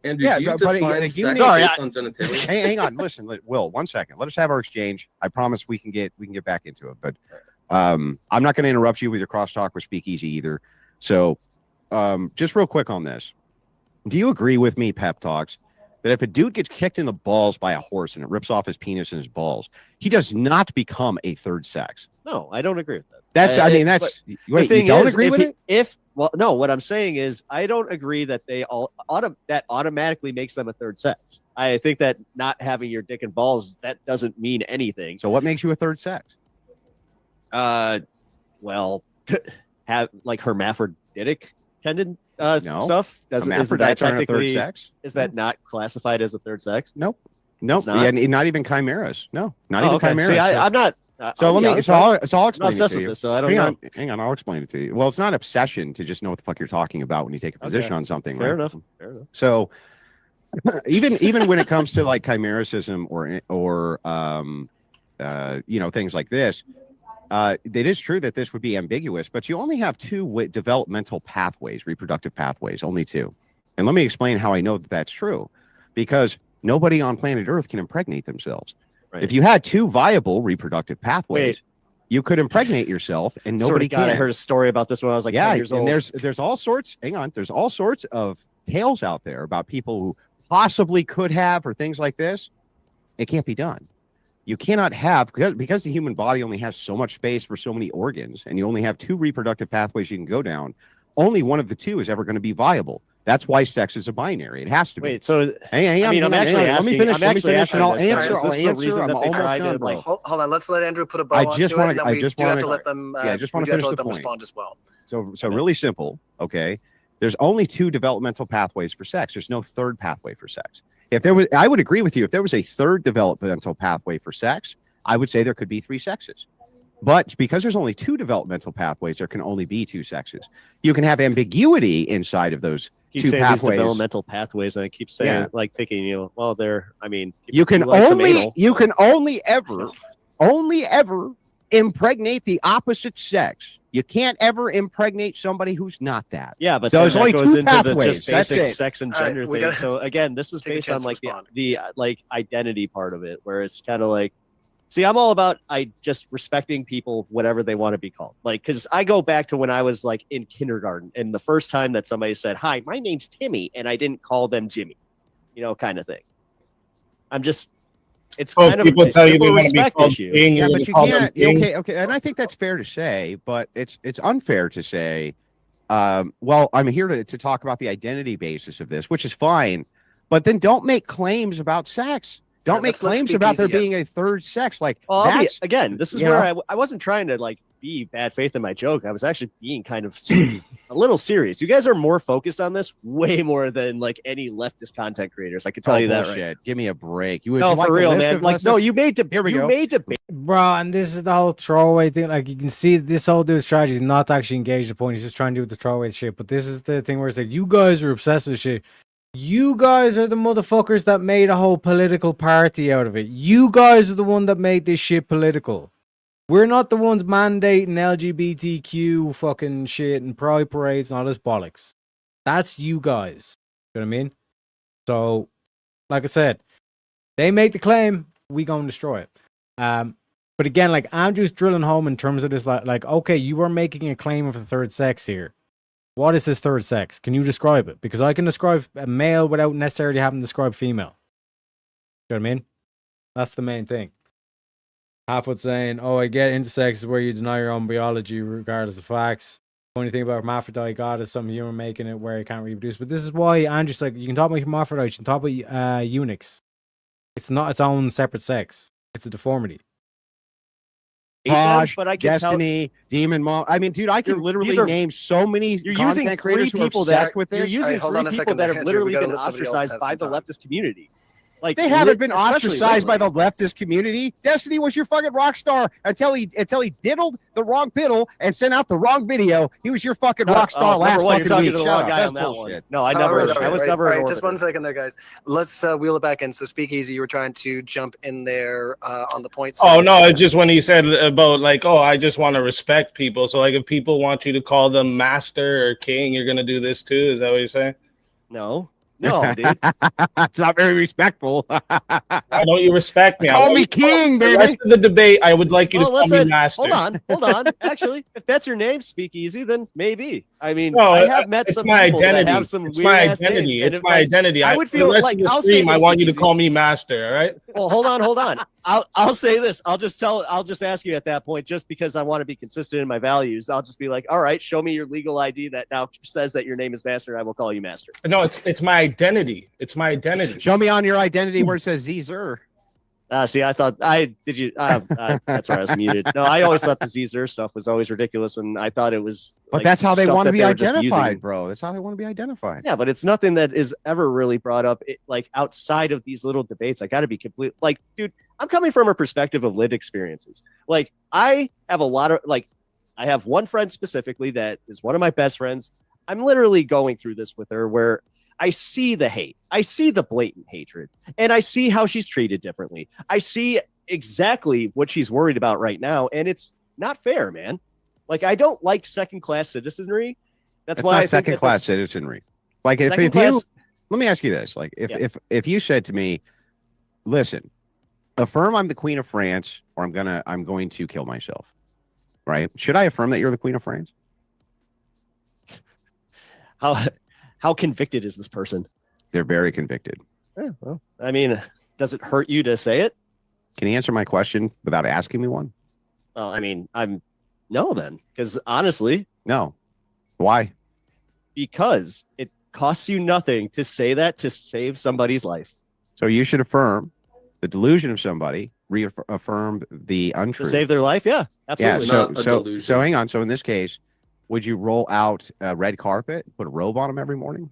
S6: Andrew,
S7: Yeah,
S6: do you
S7: but
S6: define
S7: the
S6: sex
S7: eunuch-
S5: Sorry,
S6: based on genitalia?
S7: Hang on, listen, Will. 1 second. Let us have our exchange. I promise we can get back into it. But I'm not going to interrupt you with your crosstalk or speakeasy either. So, just real quick on this. Do you agree with me, Pep Talks, that if a dude gets kicked in the balls by a horse and it rips off his penis and his balls, he does not become a third sex?
S5: No, I don't agree with that.
S7: That's. I mean, that's.
S5: The
S7: Wait, you
S5: thing
S7: don't
S5: is,
S7: agree with it?
S5: Well, no, what I'm saying is I don't agree that they all that automatically makes them a third sex. I think that not having your dick and balls, that doesn't mean anything.
S7: So, what makes you a third sex?
S5: Well, have like hermaphroditic tendon
S7: No.
S5: stuff. Isn't that
S7: Hermaphrodites aren't a third
S5: technically
S7: sex.
S5: is that not classified as a third sex?
S7: Nope.
S5: It's not?
S7: Yeah, not even chimeras. No, not
S5: Oh,
S7: even
S5: okay.
S7: chimeras.
S5: See,
S7: So-
S5: I'm not.
S7: So
S5: I'll
S7: let
S5: be
S7: me.
S5: honest,
S7: So
S5: I'm
S7: I'll
S5: not
S7: explain it
S5: obsessed
S7: to
S5: with
S7: you.
S5: this, so I don't
S7: Hang
S5: know.
S7: on, hang on. I'll explain it to you. Well, it's not obsession to just know what the fuck you're talking about when you take a position on something.
S5: Fair
S7: right?
S5: enough. Fair enough.
S7: So even when it comes to like chimericism or things like this, it is true that this would be ambiguous, but you only have two developmental pathways, reproductive pathways, only two. And let me explain how I know that that's true, because nobody on planet Earth can impregnate themselves.
S5: Right.
S7: If you had two viable reproductive pathways,
S5: Wait.
S7: you could impregnate yourself, and
S5: Swear to
S7: nobody
S5: God,
S7: can.
S5: I heard a story about this when I was like 10 years old.
S7: And there's all sorts. Hang on, there's all sorts of tales out there about people who possibly could have or things like this. It can't be done. You cannot have because the human body only has so much space for so many organs, and you only have two reproductive pathways you can go down. Only one of the two is ever going to be viable. That's why sex is a binary. It has to be.
S5: Wait, so
S7: Hang on,
S5: I mean, I'm
S7: hang on,
S5: actually
S7: hang on.
S5: asking.
S7: Let me
S5: I'm actually
S7: finish, and
S5: asking
S7: I'll
S5: this, guys.
S7: answer.
S5: Is
S7: I'll
S5: this the
S7: answer.
S5: reason
S7: I'm
S5: that they
S7: almost
S5: tried
S7: done,
S5: to,
S7: bro.
S5: like,
S4: Hold on, let's let Andrew put a bow
S7: I
S4: onto
S7: just
S4: it,
S7: wanna-
S4: and then
S7: I
S4: we
S7: just
S4: do have
S7: wanna-
S4: to let them.
S7: yeah, I just wanna
S4: we do have
S7: finish
S4: to let
S7: the
S4: them
S7: point.
S4: respond as well.
S7: So really simple. Okay, there's only two developmental pathways for sex. There's no third pathway for sex. If there was, I would agree with you. If there was a third developmental pathway for sex, I would say there could be three sexes. But because there's only two developmental pathways, there can only be two sexes. You can have ambiguity inside of those
S5: keep
S7: two
S5: saying these
S7: pathways.
S5: developmental pathways, and I keep saying,
S7: Yeah.
S5: like, thinking, well, they're. I mean,
S7: You can
S5: like some
S7: only
S5: anal.
S7: only ever impregnate the opposite sex. You can't ever impregnate somebody who's not that.
S5: Yeah, but
S7: So
S5: then
S7: there's
S5: that
S7: only
S5: goes
S7: two
S5: into
S7: pathways.
S5: the just
S7: That's
S5: basic
S7: it.
S5: sex and
S4: All right,
S5: gender
S4: we
S5: thing.
S4: gotta
S5: So again, this is
S4: take a
S5: based on
S4: chance to
S5: like
S4: respond.
S5: the like identity part of it, where it's kind of like, see, I'm all about just respecting people, whatever they want to be called. Like, because I go back to when I was like in kindergarten, and the first time that somebody said, "Hi, my name's Timmy," and I didn't call them Jimmy, kind of thing. I'm just. It's
S8: Oh,
S5: kind of
S8: people
S5: a
S8: tell you they
S5: simple
S8: want to be
S5: respect
S8: called
S5: issue.
S8: king.
S7: Yeah,
S8: you're
S7: but
S8: gonna
S7: you
S8: call them
S7: can't.
S8: king.
S7: Okay, and I think that's fair to say, but it's unfair to say. Well, I'm here to talk about the identity basis of this, which is fine, but then don't make claims about sex. Don't
S4: Yeah,
S7: make
S4: let's
S7: claims
S4: speak
S7: about there
S4: easy, yeah.
S7: being a third sex. Like
S5: Well,
S7: that's
S5: again, this is
S7: you
S5: where I wasn't trying to like be bad faith in my joke. I was actually being kind of a little serious. You guys are more focused on this, way more than like any leftist content creators. I can tell you that.
S7: bullshit.
S5: Right?
S7: Give me a break.
S5: No,
S7: you like
S5: for
S7: the
S5: real,
S7: list
S5: man.
S7: of
S5: Like,
S7: lists?
S5: no, you made
S7: Here we
S5: you
S7: go.
S5: made debate.
S1: Bro, and this is the whole throwaway thing. Like, you can see this whole dude's strategy is not to actually engage the point. He's just trying to do the throwaway shit. But this is the thing where it's like, you guys are obsessed with shit. You guys are the motherfuckers that made a whole political party out of it. You guys are the one that made this shit political. We're not the ones mandating LGBTQ fucking shit and pride parades and all this bollocks. That's you guys. You know what I mean? So, like I said, they make the claim, we go and destroy it. But again, like, Andrew's drilling home in terms of this, like, okay, you are making a claim of the third sex here. What is this third sex? Can you describe it? Because I can describe a male without necessarily having to describe female. You know what I mean? That's the main thing. Halfwood saying, oh, I get intersex is where you deny your own biology regardless of facts. The only thing about hermaphrodite God is some human making it where it can't reproduce. But this is why Andrew's like, you can talk about hermaphrodites, you can talk about eunuchs. It's not its own separate sex. It's a deformity.
S7: Posh,
S5: but I can tell
S7: Destiny, Demon Mom. I mean, dude, I can
S5: These
S7: literally
S5: are-
S7: name so many
S5: you're
S7: content
S5: using
S7: creators
S5: three
S7: who are
S5: people
S7: obsessed
S5: that
S7: with
S5: you're
S7: this.
S5: using
S4: Alright, hold
S5: three
S4: on a
S5: people
S4: second
S5: that
S4: there,
S5: have
S4: Andrew. We
S5: literally
S4: gotta
S5: been
S4: let somebody else
S5: ostracized
S4: have
S5: by
S4: some
S5: the
S4: time.
S5: leftist community. Like
S7: They haven't been
S5: especially
S7: ostracized by
S5: lately.
S7: the leftist community. Destiny was your fucking rock star until he diddled the wrong piddle and sent out the wrong video. He was your fucking rock star
S5: number
S7: last
S5: one, you're
S7: fucking
S5: talking
S7: week.
S5: to the
S7: Shut
S5: wrong
S7: up.
S5: guy
S7: That's
S5: on that one.
S7: bullshit.
S5: No, I never. I was never.
S4: All
S5: an
S4: right, just one
S5: orbiter.
S4: second there, guys. Let's wheel it back in. So, Speakeasy, you were trying to jump in there on the point.
S8: Oh no, it's just when he said about like, oh, I just want to respect people. So like, if people want you to call them master or king, you're gonna do this too. Is that what you're saying?
S5: No, dude.
S7: It's not very respectful.
S8: Why don't you respect me? I
S7: Call
S8: want
S7: me
S8: you to call-
S7: king,
S8: The
S7: baby.
S8: rest of the debate, I would like you to
S5: Oh,
S8: call me
S5: listen,
S8: master.
S5: hold on. Actually, if that's your name, Speakeasy, then maybe. I mean,
S8: No,
S5: I have met
S8: it's
S5: some
S8: my
S5: people
S8: identity.
S5: that have some
S8: It's
S5: weird
S8: my
S5: ass
S8: identity.
S5: names, and
S8: It's
S5: if,
S8: my
S5: like,
S8: identity.
S5: I would
S8: for
S5: feel
S8: the rest
S5: like
S8: of the
S5: I'll say
S8: stream, I
S5: this,
S8: want you to
S5: Speakeasy.
S8: call me master. All right.
S5: Well, hold on. I'll say this. I'll just ask you at that point, just because I want to be consistent in my values. I'll just be like, all right, show me your legal ID that now says that your name is Master. I will call you Master.
S8: No, it's my identity. It's my identity.
S7: Show me on your identity where it says Zer.
S5: See, I thought did you. That's where I was muted. No, I always thought the Zer stuff was always ridiculous, and I thought it was.
S7: But
S5: like,
S7: that's how they
S5: stuff
S7: want to
S5: that
S7: be
S5: they were just
S7: identified,
S5: using.
S7: bro. That's how they want to be identified.
S5: Yeah, but it's nothing that is ever really brought up, like outside of these little debates. I got to be complete. Like, dude, I'm coming from a perspective of lived experiences. Like, I have a lot of I have one friend specifically that is one of my best friends. I'm literally going through this with her, where I see the hate, I see the blatant hatred, and I see how she's treated differently. I see exactly what she's worried about right now, and it's not fair, man. Like, I don't like second-class citizenry. That's
S7: It's
S5: why
S7: not
S5: I think
S7: second
S5: that
S7: class
S5: this-
S7: citizenry. Like if
S5: second
S7: you
S5: class-
S7: let me ask you this. Like
S5: Yeah.
S7: if you said to me, listen, affirm I'm the Queen of France or I'm going to kill myself. Right? Should I affirm that you're the Queen of France?
S5: how convicted is this person?
S7: They're very convicted.
S5: Yeah, well, I mean, does it hurt you to say it?
S7: Can you answer my question without asking me one?
S5: Well, I mean, no then, because honestly,
S7: No. Why?
S5: because it costs you nothing to say that to save somebody's life.
S7: So you should affirm the delusion of somebody, reaffirm the
S5: To
S7: untruth.
S5: save their life, yeah,
S7: Yeah.
S5: absolutely.
S6: Not a
S7: So
S6: delusion.
S7: hang on. So in this case, would you roll out a red carpet, put a robe on them every morning?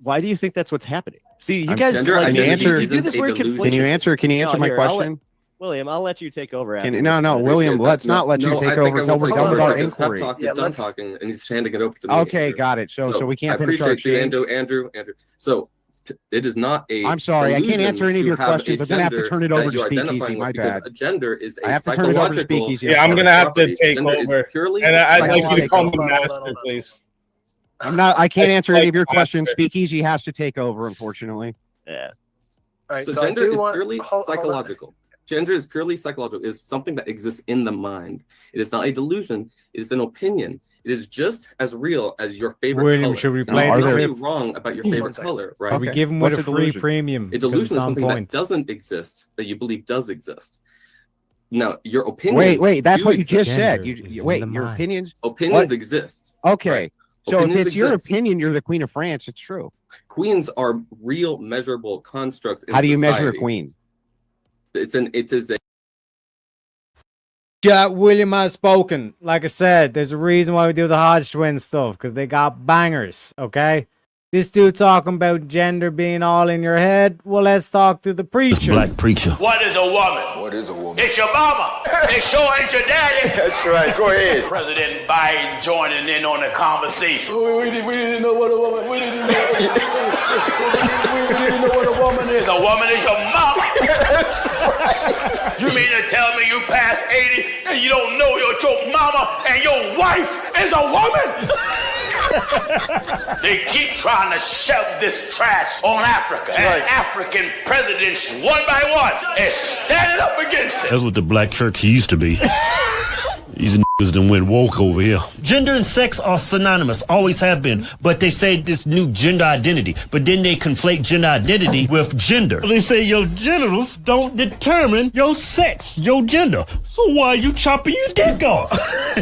S5: Why do you think that's what's happening? See, you
S7: I'm-
S5: guys
S6: Gender
S5: like,
S7: identity
S5: you do
S6: isn't
S5: this
S6: a
S5: weird
S6: delusion.
S7: Can you
S5: conflation.
S7: answer? Can you answer my
S5: here, I'll
S7: question?
S5: William, I'll let you take over. After
S7: Can,
S5: this,
S7: no,
S5: but-
S7: William.
S6: No,
S7: Let's not let you
S6: no,
S7: take
S6: I think
S7: over
S6: I
S7: until
S6: will
S7: we're
S6: take
S7: done with
S6: over
S7: our
S6: because Pep
S7: inquiry.
S6: Talk is
S4: Yeah,
S6: done
S4: let's-
S6: talking, and he's handing it over to me.
S7: Okay,
S6: Andrew.
S7: got it. So we can't
S6: I
S7: finish our
S6: appreciate you,
S7: exchange.
S6: Andrew. So it is not a.
S7: I'm sorry, I can't
S6: delusion
S7: answer any of
S6: to
S7: your
S6: have a
S7: questions. I'm gonna have to
S6: gender
S7: turn it over
S6: that
S7: to
S6: you're
S7: Speakeasy,
S6: identifying
S7: my
S6: with, because
S7: bad.
S6: a gender is a
S7: I have to turn it over to
S6: psychological.
S7: Speakeasy.
S8: Yeah, I'm
S7: sorry.
S8: gonna have to
S6: property.
S8: take
S6: Gender is
S8: over.
S6: purely
S8: And I'd like you to call me
S4: Hold on,
S8: master,
S4: hold on.
S8: please.
S7: I can't answer any of your
S8: Like,
S7: questions.
S8: after.
S7: Speakeasy has to take over, unfortunately.
S5: Yeah.
S4: All right,
S6: So,
S4: so I
S6: gender
S4: do
S6: is
S4: want-
S6: purely
S4: hold on.
S6: psychological. Gender is purely psychological. It is something that exists in the mind. It is not a delusion. It is an opinion. It is just as real as your favorite
S1: William,
S6: color.
S1: should we
S6: And
S1: play
S6: you
S7: the
S6: cannot be
S1: clip?
S6: wrong about your
S4: One
S6: favorite
S4: second.
S6: color, right?
S1: We
S7: Okay.
S1: give him with
S7: What's
S1: a
S7: a
S1: free
S7: delusion?
S1: premium.
S6: A
S1: because
S6: delusion
S1: it's
S6: is
S1: on
S6: something
S1: point.
S6: that doesn't exist that you believe does exist. Now, your opinions.
S7: Wait. That's
S6: do
S7: what you
S6: exist.
S7: just said.
S1: Gender is in
S7: Wait.
S1: the
S7: Your
S1: mind.
S7: opinions.
S6: Opinions
S7: What?
S6: exist.
S7: Okay.
S6: Right.
S7: So if
S6: Opinions
S7: it's your
S6: exist.
S7: opinion, you're the Queen of France. It's true.
S6: Queens are real, measurable constructs. In
S7: How do you measure a
S6: society.
S7: queen?
S6: It is a
S1: Yeah, William has spoken. Like I said, there's a reason why we do the Hodge twins stuff, because they got bangers, okay? This dude talking about gender being all in your head. Well, let's talk to the
S3: This
S1: preacher.
S3: black preacher.
S2: What is a woman?
S9: What is a woman?
S2: It's your mama. It sure ain't your daddy.
S9: That's right. Go ahead.
S2: President Biden joining in on the conversation.
S9: We didn't know what a woman. We didn't know what a woman is.
S2: A woman is your mama.
S9: That's right.
S2: You mean to tell me you past 80 and you don't know your mama and your wife is a woman? They keep trying to shove this trash on Africa. And
S9: Right.
S2: African presidents, one by one, is standing up against it.
S3: That's what the black church used to be. These niggas done went woke over here. Gender and sex are synonymous, always have been. But they say this new gender identity. But then they conflate gender identity with gender. They say your genitals don't determine your sex, your gender. So why are you chopping your dick off?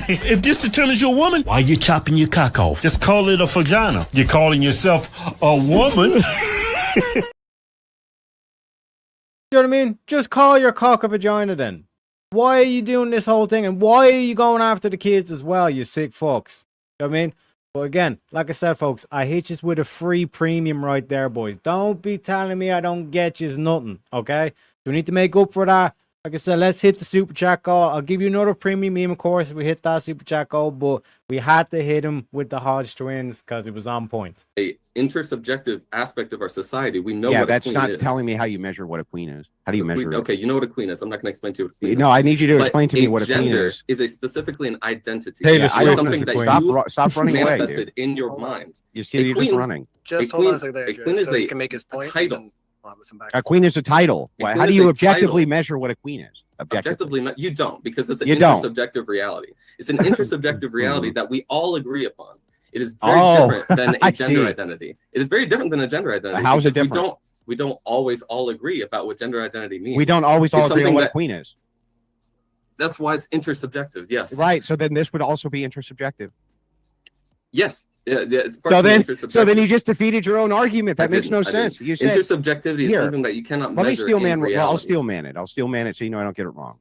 S3: If this determines your woman, why are you chopping your cock off? Just call it a vagina. You're calling yourself a woman.
S1: You know what I mean? Just call your cock a vagina then. Why are you doing this whole thing? And why are you going after the kids as well, you sick fucks? You know what I mean? But again, like I said, folks, I hit you with a free premium right there, boys. Don't be telling me I don't get you nothing, okay? So we need to make up for that. Like I said, let's hit the super chat goal. I'll give you another premium meme, of course, if we hit that super chat goal, but we had to hit him with the Hodge twins because it was on point.
S6: A intersubjective aspect of our society. We know
S7: Yeah,
S6: what a
S7: that's
S6: queen
S7: not
S6: is.
S7: telling me how you measure what a queen is. How do you
S6: A queen-
S7: measure it?
S6: Okay, you know what a queen is. I'm not going to explain to you what a queen
S7: No,
S6: is.
S7: I need you to
S6: But
S7: explain to me what a queen
S6: gender
S7: is.
S6: a specifically an identity.
S1: Taylor
S6: It's
S1: Swift is
S6: something
S1: a
S6: that
S1: queen.
S6: you
S7: Stop running away,
S6: manifested
S7: dude.
S6: in your mind.
S7: You see,
S6: A
S7: you're just
S6: queen-
S7: running.
S4: Just
S6: A
S4: hold on
S6: queen-
S4: a second there,
S6: a
S4: Drew,
S6: queen is
S4: so he
S6: a
S4: can make his point. and
S6: title.
S4: then we'll have some back
S7: A
S4: and
S7: queen is a title.
S6: A
S7: Why-
S6: queen
S7: How do
S6: is
S7: you
S6: a
S7: objectively
S6: title.
S7: measure what a queen is?
S6: Objectively, you don't, because it's an
S7: You don't.
S6: intersubjective reality. It's an intersubjective reality that we all agree upon. It is very
S7: Oh,
S6: different than
S7: I
S6: a gender
S7: see.
S6: identity. It is very different than a gender identity.
S7: How is it
S6: because
S7: different?
S6: We don't always all agree about what gender identity means.
S7: We don't always all
S6: It's
S7: agree on
S6: something
S7: what a
S6: that-
S7: queen is.
S6: That's why it's intersubjective. Yes.
S7: Right. So then this would also be intersubjective.
S6: Yes. Yeah, it's
S7: So
S6: partially
S7: then,
S6: intersubjective.
S7: so then you just defeated your own argument.
S6: I
S7: That makes no
S6: didn't, I didn't.
S7: sense. You said,
S6: intersubjectivity is
S7: Here,
S6: something that you cannot
S7: let me
S6: measure
S7: steel
S6: in
S7: man. Well, I'll
S6: reality.
S7: steel man it. I'll steel man it so you know I don't get it wrong.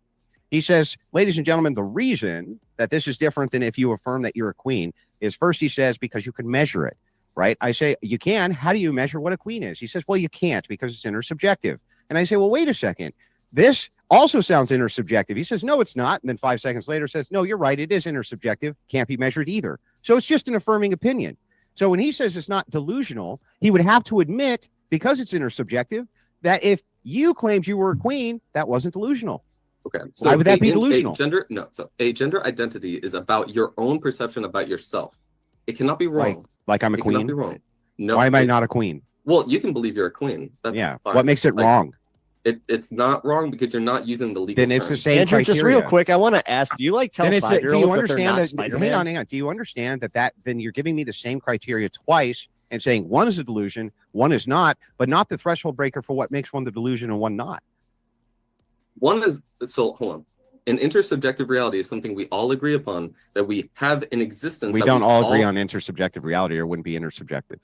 S7: He says, ladies and gentlemen, the reason that this is different than if you affirm that you're a queen is first he says, because you can measure it, right? I say, you can. How do you measure what a queen is? He says, well, you can't because it's intersubjective. And I say, well, wait a second. This also sounds intersubjective. He says, no, it's not. And then 5 seconds later says, no, you're right. It is intersubjective. Can't be measured either. So it's just an affirming opinion. So when he says it's not delusional, he would have to admit, because it's intersubjective, that if you claimed you were a queen, that wasn't delusional.
S6: Okay.
S7: Why would that be
S6: a
S7: delusional?
S6: A gender identity is about your own perception about yourself. It cannot be wrong.
S7: Like I'm a
S6: It cannot
S7: queen.
S6: be wrong. No.
S7: Why am I not a queen?
S6: Well, you can believe you're a queen. That's
S7: Yeah.
S6: fine.
S7: What makes it
S6: Like,
S7: wrong?
S6: It's not wrong because you're not using the legal
S7: Then it's
S6: term.
S7: the same
S5: Andrew,
S7: criteria.
S5: just real quick, I want to ask: do you like tell
S7: Then it's, do
S5: 5-year-olds
S7: you
S5: that they're
S7: understand
S5: not
S7: that?
S5: Spider-Man?
S7: Hang on. Do you understand that then you're giving me the same criteria twice and saying one is a delusion, one is not, but not the threshold breaker for what makes one the delusion and one not.
S6: One is so hold on. An intersubjective reality is something we all agree upon that we have in existence.
S7: We
S6: that
S7: don't all agree on intersubjective reality, or it wouldn't be intersubjective.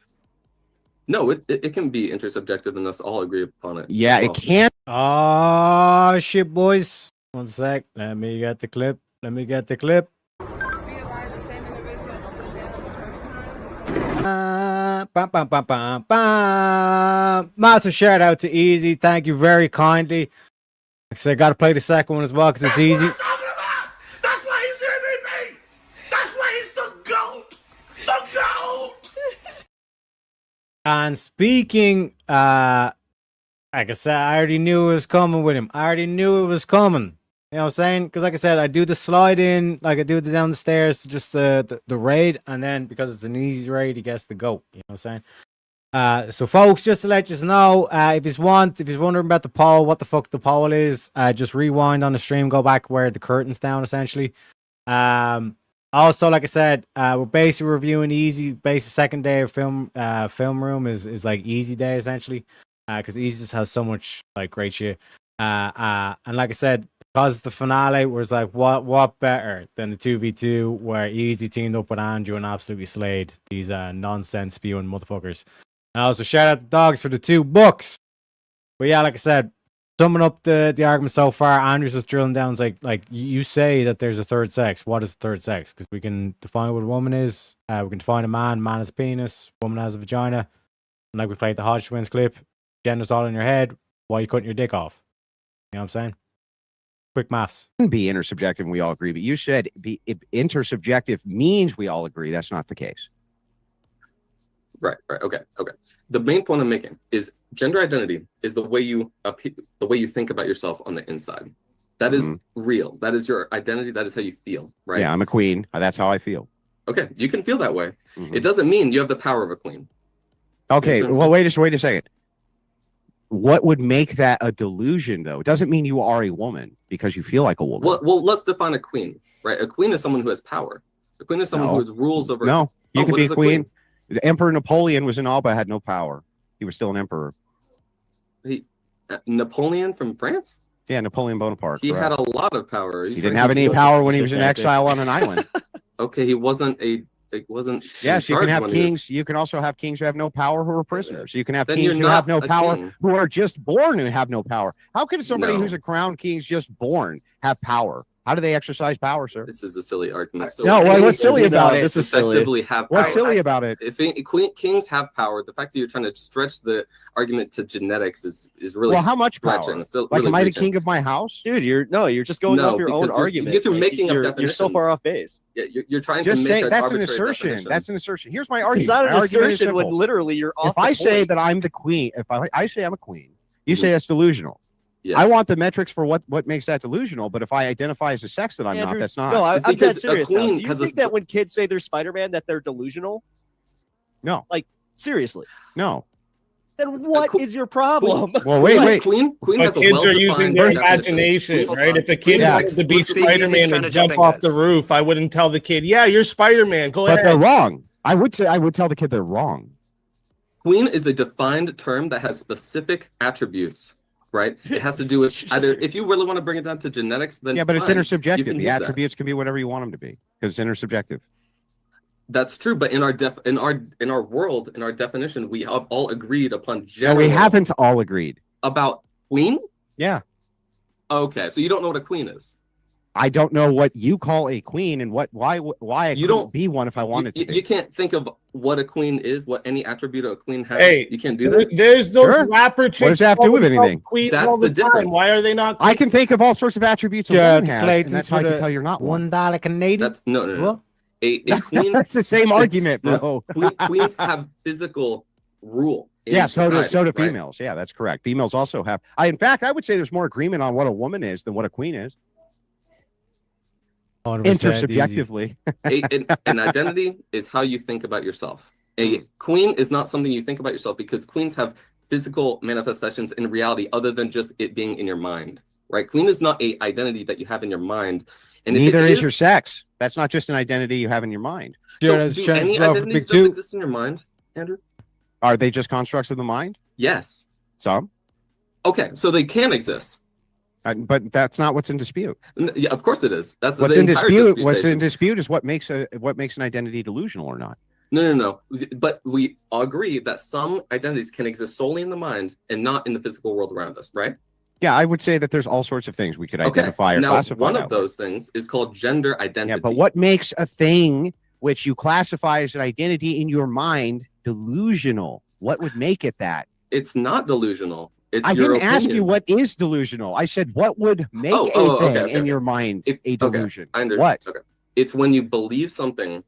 S6: No, it can be intersubjective and us all agree upon it.
S7: Yeah,
S6: Well,
S7: it can.
S1: Oh, shit, boys. 1 sec. Let me get the clip. Bam, bam, bam, bam, bam. Massive shout out to Easy. Thank you very kindly. Like I said, got to play the second one as well because it's easy.
S9: That's why he's the MVP. That's why he's the GOAT. The GOAT.
S1: And speaking, like I said, I already knew it was coming with him. You know what I'm saying? Because like I said, I do the slide in, like I do the down the stairs, just the raid, and then because it's an easy raid, he gets the goat. You know what I'm saying? So folks, just to let you know, if you're wondering about the poll, what the fuck the poll is, just rewind on the stream, go back where the curtain's down, essentially. Also, like I said, we're basically reviewing Easy. Basic second day of film room is like Easy day essentially, because Easy just has so much like great shit. And like I said, because the finale was like, what better than the 2v2 where Easy teamed up with Andrew and absolutely slayed these nonsense spewing motherfuckers. And also shout out the dogs for the 2 books. But yeah, like I said, summing up the argument so far, Andrew's just drilling down. It's like you say that there's a third sex. What is the third sex? Because we can define what a woman is. We can define a man. Man has a penis. Woman has a vagina. And like we played the Hodge twins clip, gender's all in your head. Why are you cutting your dick off? You know what I'm saying? Quick maths.
S7: Can be intersubjective and we all agree, but you said if intersubjective means we all agree. That's not the case.
S6: Right. Okay. The main point I'm making is gender identity is the way you think about yourself on the inside. That is real. That is your identity. That is how you feel. Right.
S7: Yeah, I'm a queen. That's how I feel.
S6: Okay. You can feel that way.
S7: Mhm.
S6: It doesn't mean you have the power of a queen.
S7: Okay.
S6: You know what I'm
S7: Well, wait a second. What would make that a delusion, though? It doesn't mean you are a woman because you feel like a woman.
S6: Well, let's define a queen. Right. A queen is someone who has power. A queen is someone
S7: No.
S6: who has rules over.
S7: No, you
S6: Oh,
S7: can
S6: what
S7: be
S6: is
S7: a queen. The Emperor Napoleon was in all, but had no power. He was still an emperor.
S6: Napoleon from France.
S7: Yeah, Napoleon Bonaparte.
S6: He
S7: correct.
S6: had a lot of power.
S7: He didn't have any power when he was in
S5: Tactic.
S7: exile on an island.
S6: Okay, he wasn't a. It wasn't. in
S7: Yes, you can
S6: charge
S7: have
S6: when he was-
S7: kings. You can also have kings who have no power who are prisoners. You can have
S6: Then
S7: kings
S6: you're
S7: who
S6: not
S7: have no
S6: a
S7: power
S6: king.
S7: who are just born and have no power. How can somebody
S6: No.
S7: who's a crowned king is just born have power? How do they exercise power, sir?
S6: This is a silly argument. So
S7: No,
S6: kings
S7: what's silly about it?
S5: This is silly.
S6: effectively have
S7: What's
S6: power.
S7: silly about it?
S6: If kings have power, the fact that you're trying to stretch the argument to genetics is really
S7: Well, how much power?
S6: stretching. It's still
S7: Like,
S6: really
S7: am I the
S6: reaching.
S7: king of my house?
S5: Dude, you're just going
S6: No,
S5: off your own
S6: because you're-
S5: argument.
S6: because you're
S5: Like,
S6: making up
S5: you're so
S6: definitions.
S5: far off base.
S6: Yeah, you're trying
S7: Just
S6: to make
S7: say
S6: an
S7: that's an
S6: arbitrary
S7: assertion.
S6: definition.
S7: That's an assertion. Here's my
S5: It's
S7: argument.
S5: not
S7: My
S5: an
S7: argument is
S5: assertion when
S7: simple.
S5: literally you're off.
S7: If I
S5: the
S7: say
S5: point.
S7: that I'm the queen, if I say I'm a queen, you
S6: Mhm.
S7: say that's delusional.
S6: Yes.
S7: I want the metrics for what makes that delusional. But if I identify as a sex that I'm
S5: Andrew,
S7: not, that's not.
S5: No,
S6: It's
S5: I'm dead
S6: because a
S5: serious. Now.
S6: queen
S5: Do you
S6: has a-
S5: think that when kids say they're Spider-Man that they're delusional?
S7: No.
S5: Like seriously.
S7: No.
S5: Then what
S6: que-
S5: is your problem?
S7: Well, wait.
S6: Queen
S8: But
S6: has a
S8: kids are
S6: well-defined
S8: using their
S6: definition.
S8: imagination,
S6: Hold
S8: right?
S6: on.
S8: If a
S6: Queen
S8: kid
S6: is
S8: wanted to be
S6: explicitly-
S8: Spider-Man
S4: trying to
S8: and
S4: jump
S8: jump
S4: in,
S8: off
S4: guys.
S8: the roof, I wouldn't tell the kid, "Yeah, you're Spider-Man. Go
S7: But
S8: ahead."
S7: they're wrong. I would tell the kid they're wrong.
S6: Queen is a defined term that has specific attributes, right? It has to do with either, if you really want to bring it down to genetics, then
S7: Yeah, but it's
S6: fine, you
S7: intersubjective.
S6: can
S7: The
S6: use that.
S7: attributes can be whatever you want them to be because it's intersubjective.
S6: That's true, but in our world, in our definition, we have all agreed upon
S7: No,
S6: general
S7: we haven't all agreed.
S6: about queen.
S7: Yeah.
S6: Okay, so you don't know what a queen is.
S7: I don't know what you call a queen and why I
S6: You
S7: couldn't
S6: don't-
S7: be one if I wanted to.
S6: You can't think of what a queen is, what any attribute of a queen has.
S8: Hey,
S6: you can't do that.
S8: There's those
S7: Sure.
S8: rapper chicks.
S7: does that have to do with anything?
S8: Queens
S6: That's
S8: all
S6: the
S8: time.
S6: difference.
S8: Why are they not?
S7: I can think of all sorts of attributes a
S1: Yeah,
S7: woman
S1: the
S7: has,
S1: Claytons
S7: and that's
S1: for
S7: how I can
S1: the
S7: tell you're not one.
S1: $1 Canadian.
S6: That's no.
S1: What?
S6: A queen.
S7: That's the same argument,
S6: No,
S7: bro.
S6: queens have physical rule. in
S7: Yeah, so do
S6: society, right?
S7: females. Yeah, that's correct. Females also have. In fact, I would say there's more agreement on what a woman is than what a queen is.
S1: 100% easy.
S7: Intersubjectively.
S6: An identity is how you think about yourself. A queen is not something you think about yourself because queens have physical manifestations in reality other than just it being in your mind, right? Queen is not a identity that you have in your mind. And if it
S7: Neither is your sex. That's not just an identity you have in your mind.
S6: So
S1: Jared's
S6: do
S1: trying to
S6: any
S1: throw for
S6: identities
S1: big
S6: just
S1: two.
S6: exist in your mind, Andrew?
S7: Are they just constructs of the mind?
S6: Yes.
S7: Some.
S6: Okay, so they can exist.
S7: But that's not what's in dispute.
S6: Yeah, of course it is. That's
S7: What's
S6: the
S7: in
S6: entire
S7: dispute? What's
S6: disputation.
S7: in dispute is what makes an identity delusional or not.
S6: No. But we agree that some identities can exist solely in the mind and not in the physical world around us, right?
S7: Yeah, I would say that there's all sorts of things we could identify or
S6: now,
S7: classify.
S6: one
S7: that
S6: of
S7: way.
S6: those things is called gender identity.
S7: Yeah, but what makes a thing which you classify as an identity in your mind delusional? What would make it that?
S6: It's not delusional. It's
S7: I
S6: your
S7: didn't ask you
S6: opinion.
S7: what is delusional. I said what would make
S6: Oh,
S7: a
S6: okay,
S7: thing
S6: okay,
S7: in
S6: okay.
S7: your mind
S6: If-
S7: a
S6: okay,
S7: delusion.
S6: I under-
S7: What?
S6: Okay. It's when you believe something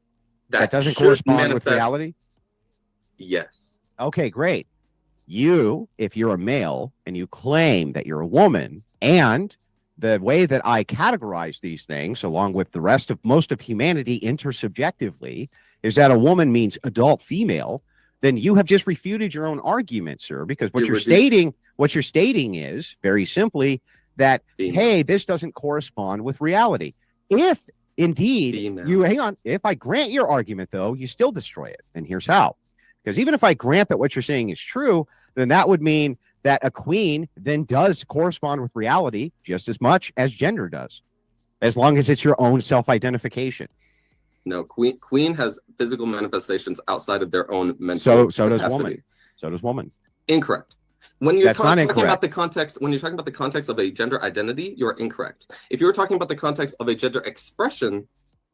S7: That doesn't
S6: should
S7: correspond with
S6: manifest-
S7: reality?
S6: Yes.
S7: Okay, great. You, if you're a male and you claim that you're a woman, and the way that I categorize these things, along with the rest of most of humanity intersubjectively, is that a woman means adult female, then you have just refuted your own argument, sir, because what
S6: You're
S7: you're stating is very simply that,
S6: Female.
S7: hey, this doesn't correspond with reality. If indeed
S6: Female.
S7: hang on, if I grant your argument, though, you still destroy it. And here's how. Because even if I grant that what you're saying is true, then that would mean that a queen then does correspond with reality just as much as gender does, as long as it's your own self-identification.
S6: No, queen has physical manifestations outside of their own mental
S7: So does
S6: capacity.
S7: woman. So does woman.
S6: Incorrect. When you're
S7: That's not
S6: talking about
S7: incorrect.
S6: the context, when you're talking about the context of a gender identity, you're incorrect. If you're talking about the context of a gender expression,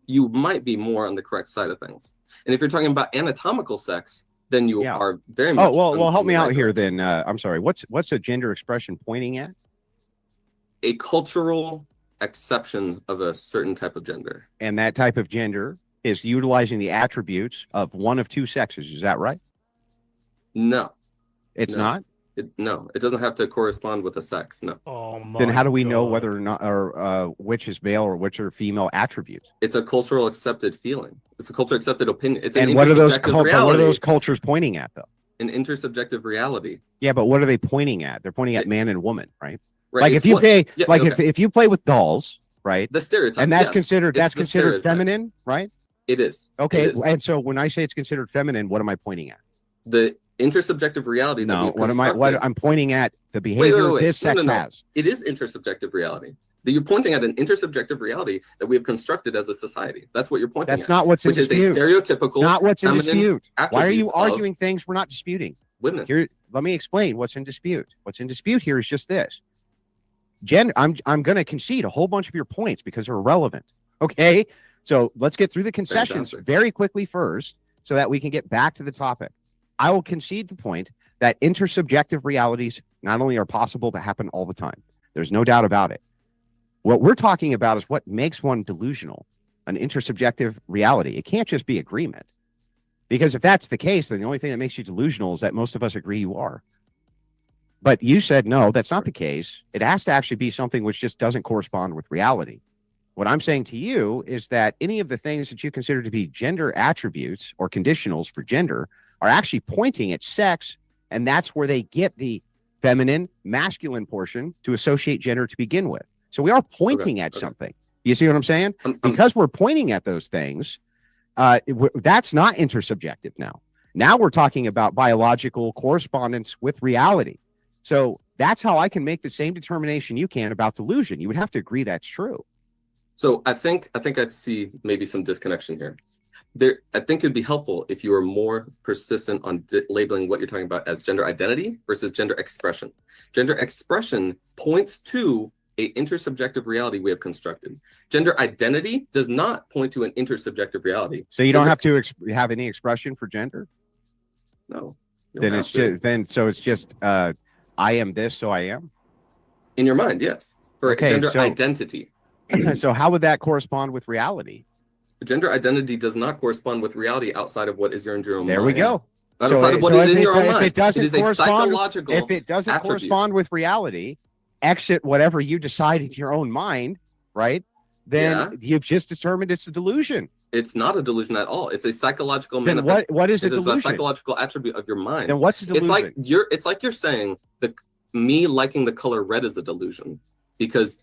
S6: you might be more on the correct side of things. And if you're talking about anatomical sex, then you
S7: Yeah.
S6: are very much.
S7: Oh, well,
S6: on
S7: help
S6: the
S7: me out
S6: right
S7: here
S6: direction.
S7: then. I'm sorry. What's a gender expression pointing at?
S6: A cultural exception of a certain type of gender.
S7: And that type of gender is utilizing the attributes of one of two sexes. Is that right?
S6: No,
S7: It's
S6: No.
S7: not.
S6: no, it doesn't have to correspond with a sex. No,
S1: Oh my
S7: Then how do we know
S1: God.
S7: whether or not, or which is male or which are female attributes?
S6: it's a cultural accepted feeling. It's a cultural accepted opinion. It's an
S7: And what are those?
S6: intersubjective
S7: But what are
S6: reality.
S7: those cultures pointing at, though?
S6: An intersubjective reality.
S7: Yeah, but what are they pointing at? They're pointing at
S6: It-
S7: man and woman, right?
S6: Right?
S7: Like
S6: It's
S7: if you
S6: what-
S7: play,
S6: Yeah,
S7: like
S6: okay.
S7: if you play with dolls, right?
S6: the stereotype,
S7: And that's
S6: yes,
S7: considered
S6: it's the stereotype.
S7: feminine, right?
S6: It is.
S7: Okay,
S6: It is.
S7: and so when I say it's considered feminine, what am I pointing at?
S6: The intersubjective reality that
S7: No,
S6: we've
S7: what
S6: constructed,
S7: I'm pointing at the behavior
S6: wait.
S7: this sex
S6: No.
S7: has.
S6: it is intersubjective reality. That you're pointing at an intersubjective reality that we have constructed as a society. That's what you're pointing
S7: That's
S6: at.
S7: not what's in
S6: which is a
S7: dispute.
S6: stereotypical
S7: It's not what's in
S6: feminine
S7: dispute. Why are you
S6: attributes of
S7: arguing things we're not disputing?
S6: women.
S7: Here, let me explain what's in dispute. What's in dispute here is just this. I'm going to concede a whole bunch of your points because they're irrelevant. Okay, so let's get through the concessions
S6: Fantastic.
S7: very quickly first, so that we can get back to the topic. I will concede the point that intersubjective realities not only are possible but happen all the time. There's no doubt about it. What we're talking about is what makes one delusional, an intersubjective reality. It can't just be agreement, because if that's the case, then the only thing that makes you delusional is that most of us agree you are. But you said, no, that's not the case. It has to actually be something which just doesn't correspond with reality. What I'm saying to you is that any of the things that you consider to be gender attributes or conditionals for gender are actually pointing at sex, and that's where they get the feminine, masculine portion to associate gender to begin with. So we are pointing at something. You see what I'm saying? Because we're pointing at those things, that's not intersubjective now. Now we're talking about biological correspondence with reality. So that's how I can make the same determination you can about delusion. You would have to agree that's true.
S6: So I think I see maybe some disconnection here. I think it'd be helpful if you were more persistent on labeling what you're talking about as gender identity versus gender expression. Gender expression points to a intersubjective reality we have constructed. Gender identity does not point to an intersubjective reality.
S7: So you don't have to have any expression for gender?
S6: No.
S7: Then it's just I am this, so I am.
S6: In your mind, yes. For gender identity.
S7: So how would that correspond with reality?
S6: Gender identity does not correspond with reality outside of what is in your own mind.
S7: There we go.
S6: Not outside of what is in your own mind.
S7: If it doesn't
S6: it is a
S7: correspond,
S6: psychological
S7: if it doesn't
S6: attribute.
S7: correspond with reality, exit whatever you decide in your own mind, right? Then you've just determined it's a delusion.
S6: It's not a delusion at all. It's a psychological
S7: Then
S6: manifestation.
S7: what is a
S6: It is
S7: delusion?
S6: a psychological attribute of your mind.
S7: Then what's a delusion?
S6: It's like you're saying me liking the color red is a delusion because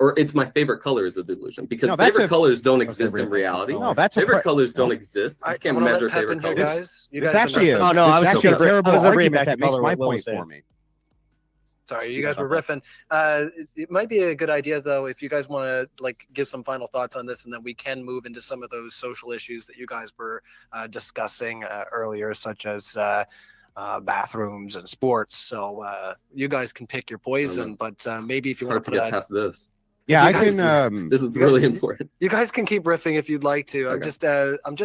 S6: or it's my favorite color is a delusion because favorite colors don't exist in reality.
S7: No, that's
S6: favorite colors don't exist. You can't measure favorite colors.
S4: Guys. You
S7: It's
S4: guys
S7: actually
S4: been
S7: a,
S4: riffing.
S7: this is actually a terrible argument that makes
S5: color
S7: my
S5: what Will
S7: point
S5: was saying.
S7: for me.
S4: Sorry, you guys were riffing. It might be a good idea though if you guys want to give some final thoughts on this, and then we can move into some of those social issues that you guys were discussing earlier, such as bathrooms and sports. So you guys can pick your poison, but maybe if you want to put
S6: past this.
S7: Yeah, I can.
S6: This is really important.
S4: You guys can keep riffing if you'd like to.
S6: Okay.
S4: I'm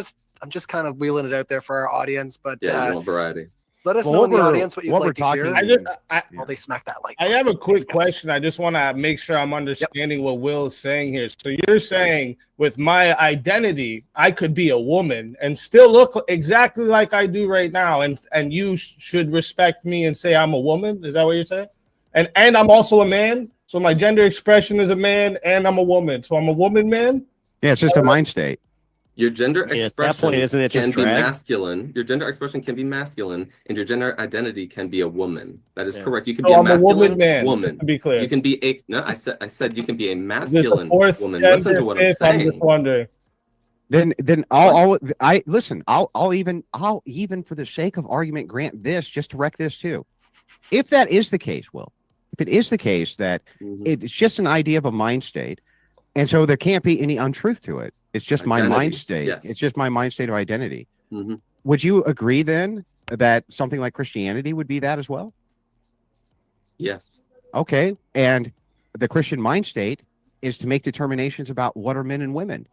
S4: just kind of wheeling it out there for our audience, but
S6: Yeah, you want variety.
S4: let us
S7: Well,
S4: know
S7: what
S4: in the
S7: we're-
S4: audience what you'd
S7: what
S4: like
S7: we're
S4: to
S7: talking-
S4: hear.
S8: Well,
S4: they smack that like.
S8: I have a quick
S4: Thanks, guys.
S8: question. I just want to make sure I'm understanding what Will is saying here. So you're saying with my identity, I could be a woman and still look exactly like I do right now, and you should respect me and say I'm a woman. Is that what you're saying? And I'm also a man. So my gender expression is a man, and I'm a woman. So I'm a woman man.
S7: Yeah, it's just a mind state.
S6: Your gender
S5: I mean, at
S6: expression
S5: that point, isn't it
S6: can
S5: just
S6: be
S5: drag?
S6: masculine. Your gender expression can be masculine, and your gender identity can be a woman. That is
S5: Yeah.
S6: correct. You can
S8: So
S6: be a
S8: I'm a
S6: masculine
S8: woman man.
S6: woman.
S8: To be clear,
S6: You can be a no. I said you can be a
S8: is this a
S6: masculine
S8: fourth
S6: woman.
S8: gender,
S6: Listen to what I'm
S8: fifth? I'm
S6: saying.
S8: just wondering.
S7: Then I'll even for the sake of argument grant this just to wreck this too. If that is the case, Will, if it is the case that
S6: Mhm.
S7: it's just an idea of a mind state, and so there can't be any untruth to it. It's just my
S6: Identity,
S7: mind state.
S6: yes.
S7: It's just my mind state of identity.
S6: Mhm.
S7: Would you agree then that something like Christianity would be that as well?
S6: Yes.
S7: Okay. And the Christian mind state is to make determinations about what are men and women.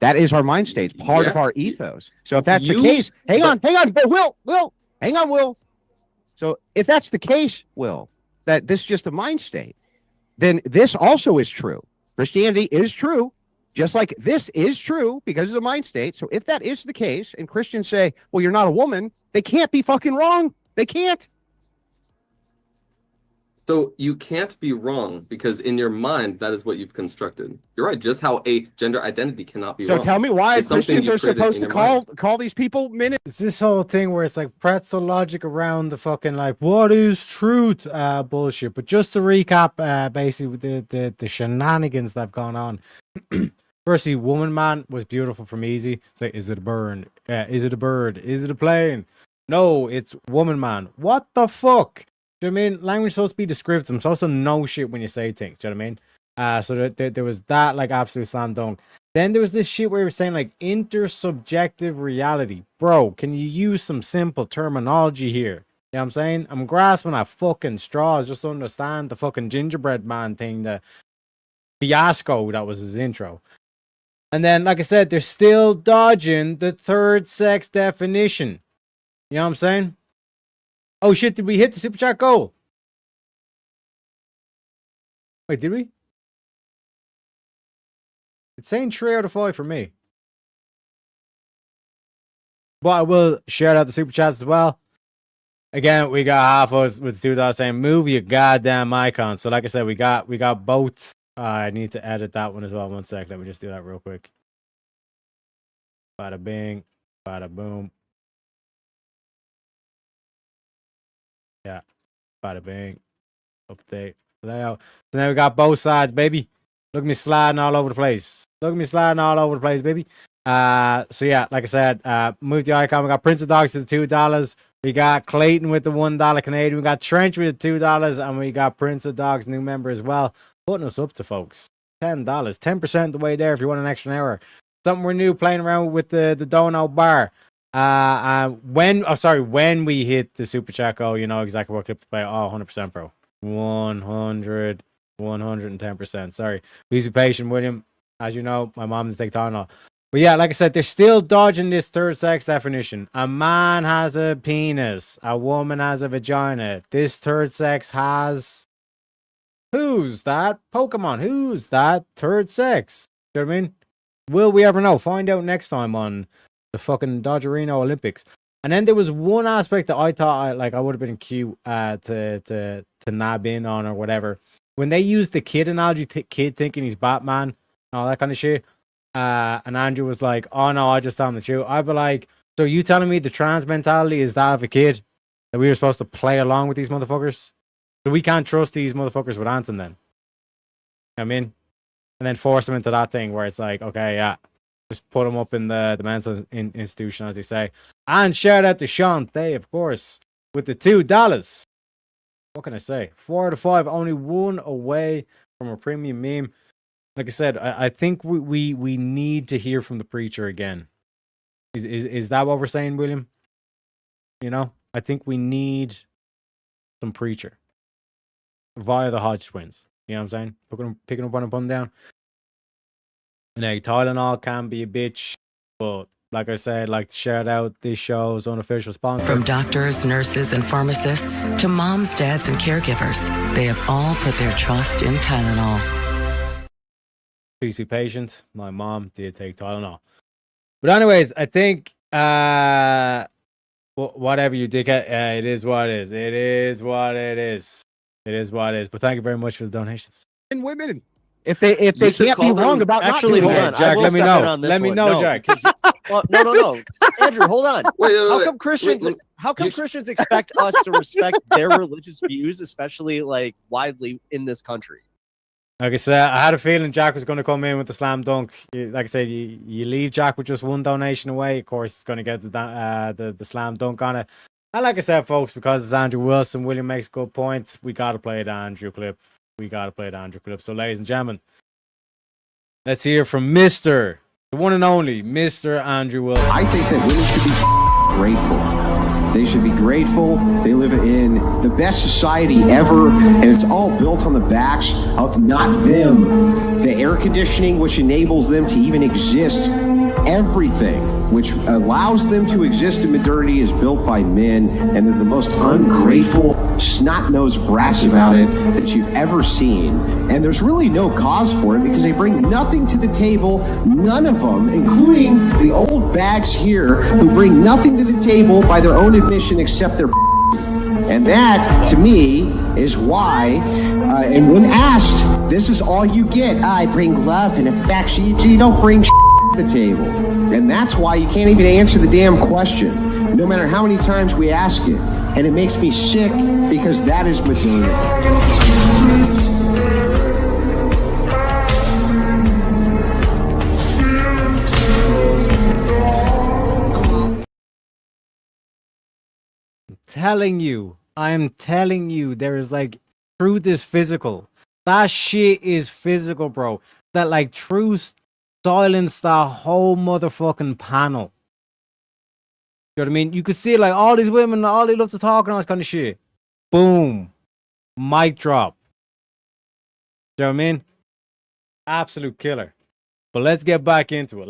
S7: That is our mind state, it's part of
S6: Yeah.
S7: our ethos. So if that's the
S6: You-
S7: case, hang on, but Will, hang on, Will. So if that's the case, Will, that this is just a mind state, then this also is true. Christianity is true, just like this is true because of the mind state. So if that is the case, and Christians say, well, you're not a woman, they can't be fucking wrong. They can't.
S6: So you can't be wrong because in your mind that is what you've constructed. You're right. Just how a gender identity cannot be
S7: So
S6: wrong.
S7: tell me why
S6: It's something
S7: Christians
S6: you
S7: are
S6: created
S7: supposed
S6: in
S7: to
S6: your
S7: call these people men.
S1: It's this whole thing where it's like pretzel logic around the fucking what is truth bullshit. But just to recap, basically the shenanigans that have gone on. Firstly, woman man was beautiful from Easy. It's like, is it a bird? Is it a bird? Is it a plane? No, it's woman man. What the fuck? Do you know what I mean? Language is supposed to be descriptive. I'm supposed to know shit when you say things. Do you know what I mean? So there was that absolute slam dunk. Then there was this shit where you were saying intersubjective reality. Bro, can you use some simple terminology here? You know what I'm saying? I'm grasping at fucking straws just to understand the fucking gingerbread man thing, the fiasco that was his intro. And then, like I said, they're still dodging the third sex definition. You know what I'm saying? Oh shit, did we hit the super chat goal? Wait, did we? It's saying 3 out of 5 for me. But I will shout out the super chats as well. Again, we got half of us with $2 saying move your goddamn icon. So like I said, we got both. I need to edit that one as well. 1 sec. Let me just do that real quick. Bada bing, bada boom. Yeah, bada bing. Update layout. So now we got both sides, baby. Look at me sliding all over the place. Look at me sliding all over the place, baby. So yeah, like I said, move the icon. We got Prince of Dogs to the $2. We got Clayton with the $1 Canadian. We got Trench with the $2, and we got Prince of Dogs new member as well, putting us up to folks $10, 10% the way there if you want an extra hour. Something we're new playing around with the Dono bar. When we hit the super chat goal, you know exactly what clip to play. Oh, 100%, bro. 110%. Sorry. Please be patient, William. As you know, my mom didn't take Tylenol. But yeah, like I said, they're still dodging this third sex definition. A man has a penis. A woman has a vagina. This third sex has... Who's that? Pokemon. Who's that third sex? You know what I mean? Will we ever know? Find out next time on the fucking Dodgerino Olympics. And then there was one aspect that I thought I would have been cute to nab in on or whatever. When they used the kid analogy, kid thinking he's Batman and all that kind of shit. And Andrew was like, oh no, I just found the truth. I'd be like, so you telling me the trans mentality is that of a kid? That we were supposed to play along with these motherfuckers? So we can't trust these motherfuckers with Anton then? I mean, and then force them into that thing where it's like, okay, yeah, just put them up in the mental institution, as they say. And shout out to Sean Thay, of course, with the $2. What can I say? 4 out of 5, only one away from a premium meme. Like I said, I think we need to hear from the preacher again. Is that what we're saying, William? You know, I think we need some preacher via the Hodge twins. You know what I'm saying? Picking up on a bun down. And Tylenol can be a bitch, but like I said, like to shout out this show's unofficial sponsor.
S10: From doctors, nurses, and pharmacists to moms, dads, and caregivers, they have all put their trust in Tylenol.
S1: Please be patient. My mom did take Tylenol. But anyways, I think whatever you did get, it is what it is. It is what it is. It is what it is. But thank you very much for the donations.
S7: And women, if they can't be wrong about
S5: Actually,
S7: not
S5: hold
S7: doing
S5: on.
S1: Jack,
S5: I will
S1: let me
S5: step in
S1: know.
S5: on this
S1: Let me
S5: one.
S1: know,
S5: No.
S1: Jack.
S5: Well, no. Andrew, hold on. How come Christians?
S6: wait.
S5: How come
S6: You sh-
S5: Christians expect us to respect their religious views, especially like widely in this country?
S1: Like I said, I had a feeling Jack was going to come in with the slam dunk. Like I said, you leave Jack with just one donation away. Of course, he's going to get the slam dunk on it. And like I said, folks, because it's Andrew Wilson, William makes good points. We got to play the Andrew clip. So, ladies and gentlemen, let's hear from Mr. the one and only Mr. Andrew Wilson.
S11: I think that women should be grateful. They should be grateful. They live in the best society ever, and it's all built on the backs of not them. The air conditioning, which enables them to even exist, everything which allows them to exist in modernity is built by men, and they're the most ungrateful, snot-nosed brats about it that you've ever seen. And there's really no cause for it because they bring nothing to the table, none of them, including the old bags here who bring nothing to the table by their own admission except their and that, to me, is why, and when asked, this is all you get. I bring love and affection. You don't bring to the table. And that's why you can't even answer the damn question, no matter how many times we ask it. And it makes me sick because that is modernity.
S1: I'm telling you, there is like truth is physical. That shit is physical, bro. That like truth silenced the whole motherfucking panel. You know what I mean? You could see like all these women, all they love to talk and all this kind of shit. Boom. Mic drop. You know what I mean? Absolute killer. But let's get back into it.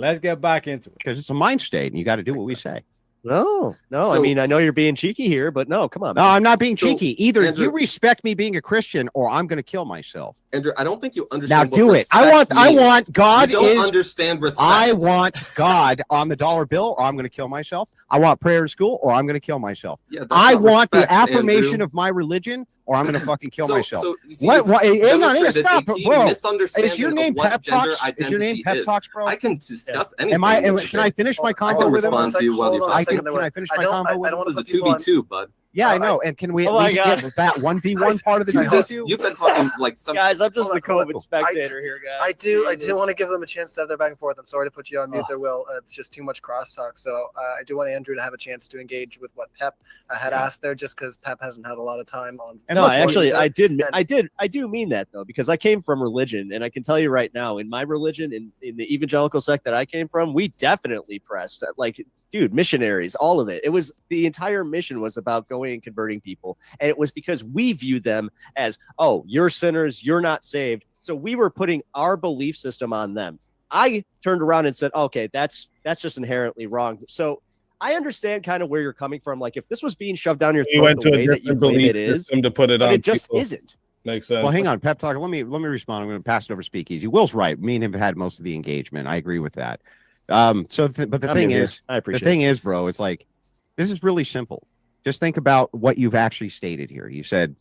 S7: Because it's a mind state, and you got to do what we say.
S5: No. I
S6: So-
S5: mean, I know you're being cheeky here, but no, come on.
S7: No,
S5: man.
S7: I'm not being
S6: So,
S7: cheeky. Either
S6: Andrew-
S7: you respect me being a Christian, or I'm going to kill myself.
S6: Andrew, I don't think you
S7: Now
S6: understand.
S7: do
S6: what
S7: it. I want
S6: respect
S7: God
S6: means. You don't
S7: is.
S6: understand respect.
S7: I want God on the dollar bill, or I'm going to kill myself. I want prayer in school, or I'm going to kill myself.
S6: Yeah, that's
S7: I
S6: not
S7: want
S6: respect,
S7: the affirmation
S6: Andrew.
S7: of my religion, or I'm going to fucking kill myself.
S6: So, you see,
S7: What?
S6: you've
S7: Hang on,
S6: demonstrated
S7: stop,
S6: a keen
S7: bro.
S6: misunderstanding
S7: Is your
S6: of
S7: name
S6: what
S7: Pep
S6: gender
S7: Talks? Is your name
S6: identity
S7: Pep
S6: is.
S7: Talks, bro?
S6: I can discuss anything.
S7: Am I?
S6: with
S7: Can
S6: you.
S7: I finish my
S6: I
S7: convo
S6: can
S7: with him?
S6: respond to you while you're
S7: I
S6: talking.
S7: can I finish my
S4: I
S7: convo with
S4: don't
S7: him?
S4: wanna
S6: This is a
S4: put people on-
S6: 2v2, bud.
S7: Yeah, I know. And can we at
S5: Oh my
S7: least
S5: God.
S7: get that 1v1 part of the
S6: You've
S7: 2v2?
S6: been talking like some.
S5: Guys, I'm just
S4: Hold
S5: the
S4: on.
S5: COVID spectator here, guys.
S4: I do
S5: Jesus.
S4: want to give them a chance to have their back and forth. I'm sorry to put you on mute there, Will. It's just too much crosstalk. So I do want Andrew to have a chance to engage with what Pep had asked there, just because Pep hasn't had a lot of time on.
S7: And
S5: No,
S7: look,
S5: actually,
S4: there.
S5: I do mean that though, because I came from religion, and I can tell you right now, in my religion, in the evangelical sect that I came from, we definitely pressed like, dude, missionaries, all of it. It was the entire mission was about going and converting people, and it was because we viewed them as, oh, you're sinners, you're not saved, so we were putting our belief system on them. I turned around and said, okay, that's just inherently wrong. So I understand kind of where you're coming from. Like if this was being shoved down your
S8: You
S5: throat
S8: went
S5: the
S8: to a
S5: way that you
S8: different
S5: claim
S8: belief
S5: it is,
S8: system to put it
S5: but
S8: on
S5: it just
S8: people.
S5: isn't.
S8: Makes sense.
S7: Well, hang on, Pep Talk. Let me respond. I'm going to pass it over to Speakeasy. Will's right. Me and him have had most of the engagement. I agree with that. But the
S5: I'm
S7: thing
S5: in here.
S7: is,
S5: I appreciate
S7: the thing is, bro, it's like this is really simple. Just think about what you've actually stated here. You said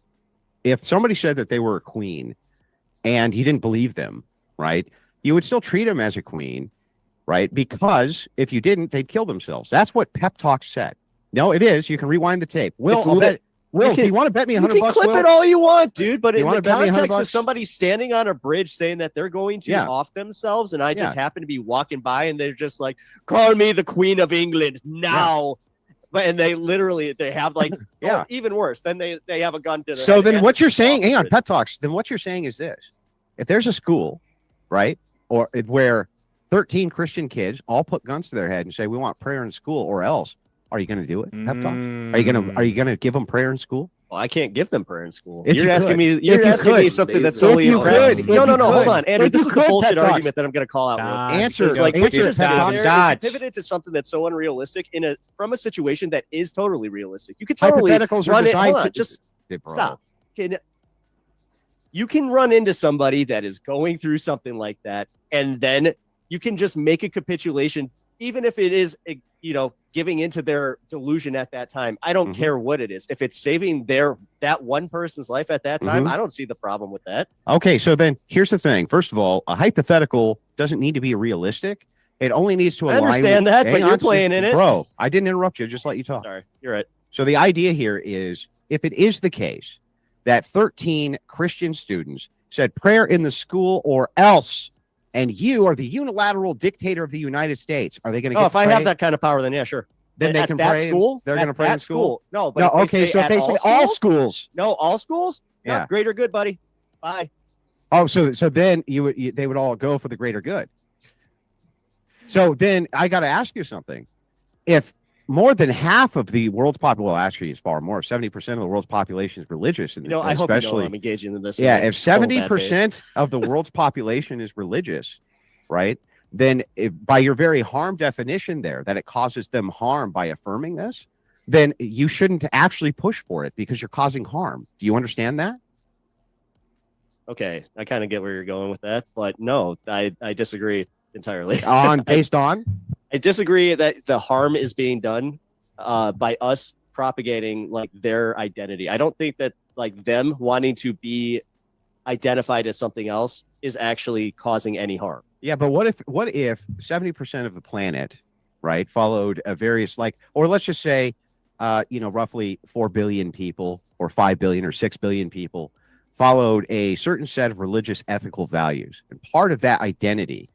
S7: if somebody said that they were a queen and you didn't believe them, right? You would still treat them as a queen, right? Because if you didn't, they'd kill themselves. That's what Pep Talk said. No, it is. You can rewind the tape. Will,
S5: It's
S7: I'll bet. Will,
S5: you
S7: do
S5: can-
S7: you want to bet me
S5: You
S7: $100
S5: can
S7: bucks?
S5: clip
S7: Will?
S5: it all you want, dude, but
S7: You
S5: in
S7: wanna
S5: the
S7: bet me $100
S5: context of
S7: bucks?
S5: somebody standing on a bridge saying that they're going to
S7: Yeah.
S5: off themselves, and I just
S7: Yeah.
S5: happen to be walking by and they're just like, call me the Queen of England now. But and they literally they have like
S7: Yeah.
S5: oh, even worse. Then they have a gun to their
S7: So
S5: head
S7: then
S5: and
S7: what you're
S5: off
S7: saying,
S5: the
S7: hang on,
S5: bridge.
S7: Pep Talks, then what you're saying is this. If there's a school, right, or where 13 Christian kids all put guns to their head and say, we want prayer in school, or else, are you going to do it, Pep Talks? Are you gonna give them prayer in school?
S5: Well, I can't give them prayer in school.
S7: If
S5: you're
S7: you
S5: asking
S7: could.
S5: me.
S7: If
S5: You're
S7: you
S5: asking me
S7: could.
S5: something that's
S6: If
S5: solely
S7: you
S5: impressive.
S7: could.
S5: No,
S7: If
S5: no,
S7: you
S5: no. Hold
S7: could.
S5: on, Andrew.
S7: If
S5: This
S7: you
S5: is
S7: could,
S5: the bullshit
S7: Pep Talks.
S5: argument that I'm going to call out. Will.
S7: Answer.
S5: It's like
S7: Answer,
S5: what you're
S7: Pep
S5: saying
S7: Talks.
S5: there is
S1: Dodge.
S5: you pivoted to something that's so unrealistic from a situation that is totally realistic. You could totally
S7: Hypotheticals are
S5: run it.
S7: designed
S5: Hold on,
S7: to
S5: just
S7: Hey, bro.
S5: stop. You can run into somebody that is going through something like that, and then you can just make a capitulation, even if it is, giving into their delusion at that time. I don't
S7: Mhm.
S5: care what it is. If it's saving that one person's life at that time,
S7: Mhm.
S5: I don't see the problem with that.
S7: Okay, so then here's the thing. First of all, a hypothetical doesn't need to be realistic. It only needs to
S5: I
S7: align.
S5: understand that,
S7: Hang
S5: but you're
S7: on,
S5: playing in it.
S7: Bro, I didn't interrupt you. Just let you talk.
S5: Sorry, you're right.
S7: So the idea here is if it is the case that 13 Christian students said prayer in the school or else, and you are the unilateral dictator of the United States, are they going to get
S5: Oh, if
S7: to
S5: I
S7: pray?
S5: have that kind of power, then yeah, sure.
S7: Then they
S5: At
S7: can
S5: that
S7: pray.
S5: school,
S7: They're
S5: at
S7: going to pray in
S5: that
S7: school.
S5: No, but
S7: No,
S5: if
S7: okay. So if
S5: at
S7: they say all schools,
S5: no, all schools,
S7: Yeah.
S5: no, greater good, buddy. Bye.
S7: oh, so then they would all go for the greater good. So then I got to ask you something. If more than half of the world's population, well, actually, it's far more. 70% of the world's population is religious, and
S5: I hope
S7: especially
S5: I'm engaging in this.
S7: yeah,
S5: in a
S7: if
S5: full bad faith.
S7: 70% of the world's population is religious, right? Then by your very harm definition there, that it causes them harm by affirming this, then you shouldn't actually push for it because you're causing harm. Do you understand that?
S5: Okay, I kind of get where you're going with that, but no, I disagree entirely.
S7: Based on?
S5: I disagree that the harm is being done by us propagating like their identity. I don't think that like them wanting to be identified as something else is actually causing any harm.
S7: Yeah, but what if 70% of the planet, right, followed a various or let's just say, roughly 4 billion people or 5 billion or 6 billion people followed a certain set of religious ethical values. And part of that identity,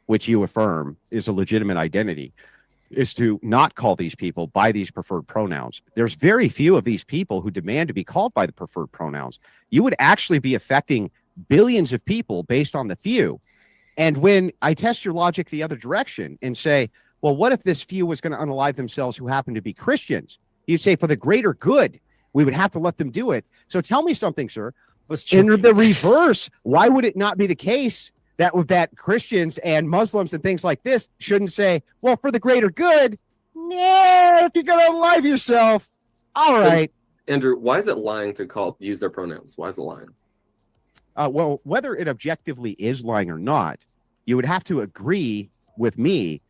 S7: which you affirm is a legitimate identity, is to not call these people by these preferred pronouns. There's very few of these people who demand to be called by the preferred pronouns. You would actually be affecting billions of people based on the few. And when I test your logic the other direction and say, well, what if this few was going to unalive themselves who happen to be Christians? You'd say for the greater good, we would have to let them do it. So tell me something, sir. In the reverse, why would it not be the case that Christians and Muslims and things like this shouldn't say, well, for the greater good, yeah, if you're going to unalive yourself, all right.
S6: Andrew, why is it lying to use their pronouns? Why is it lying?
S7: Well, whether it objectively is lying or not, you would have to agree with me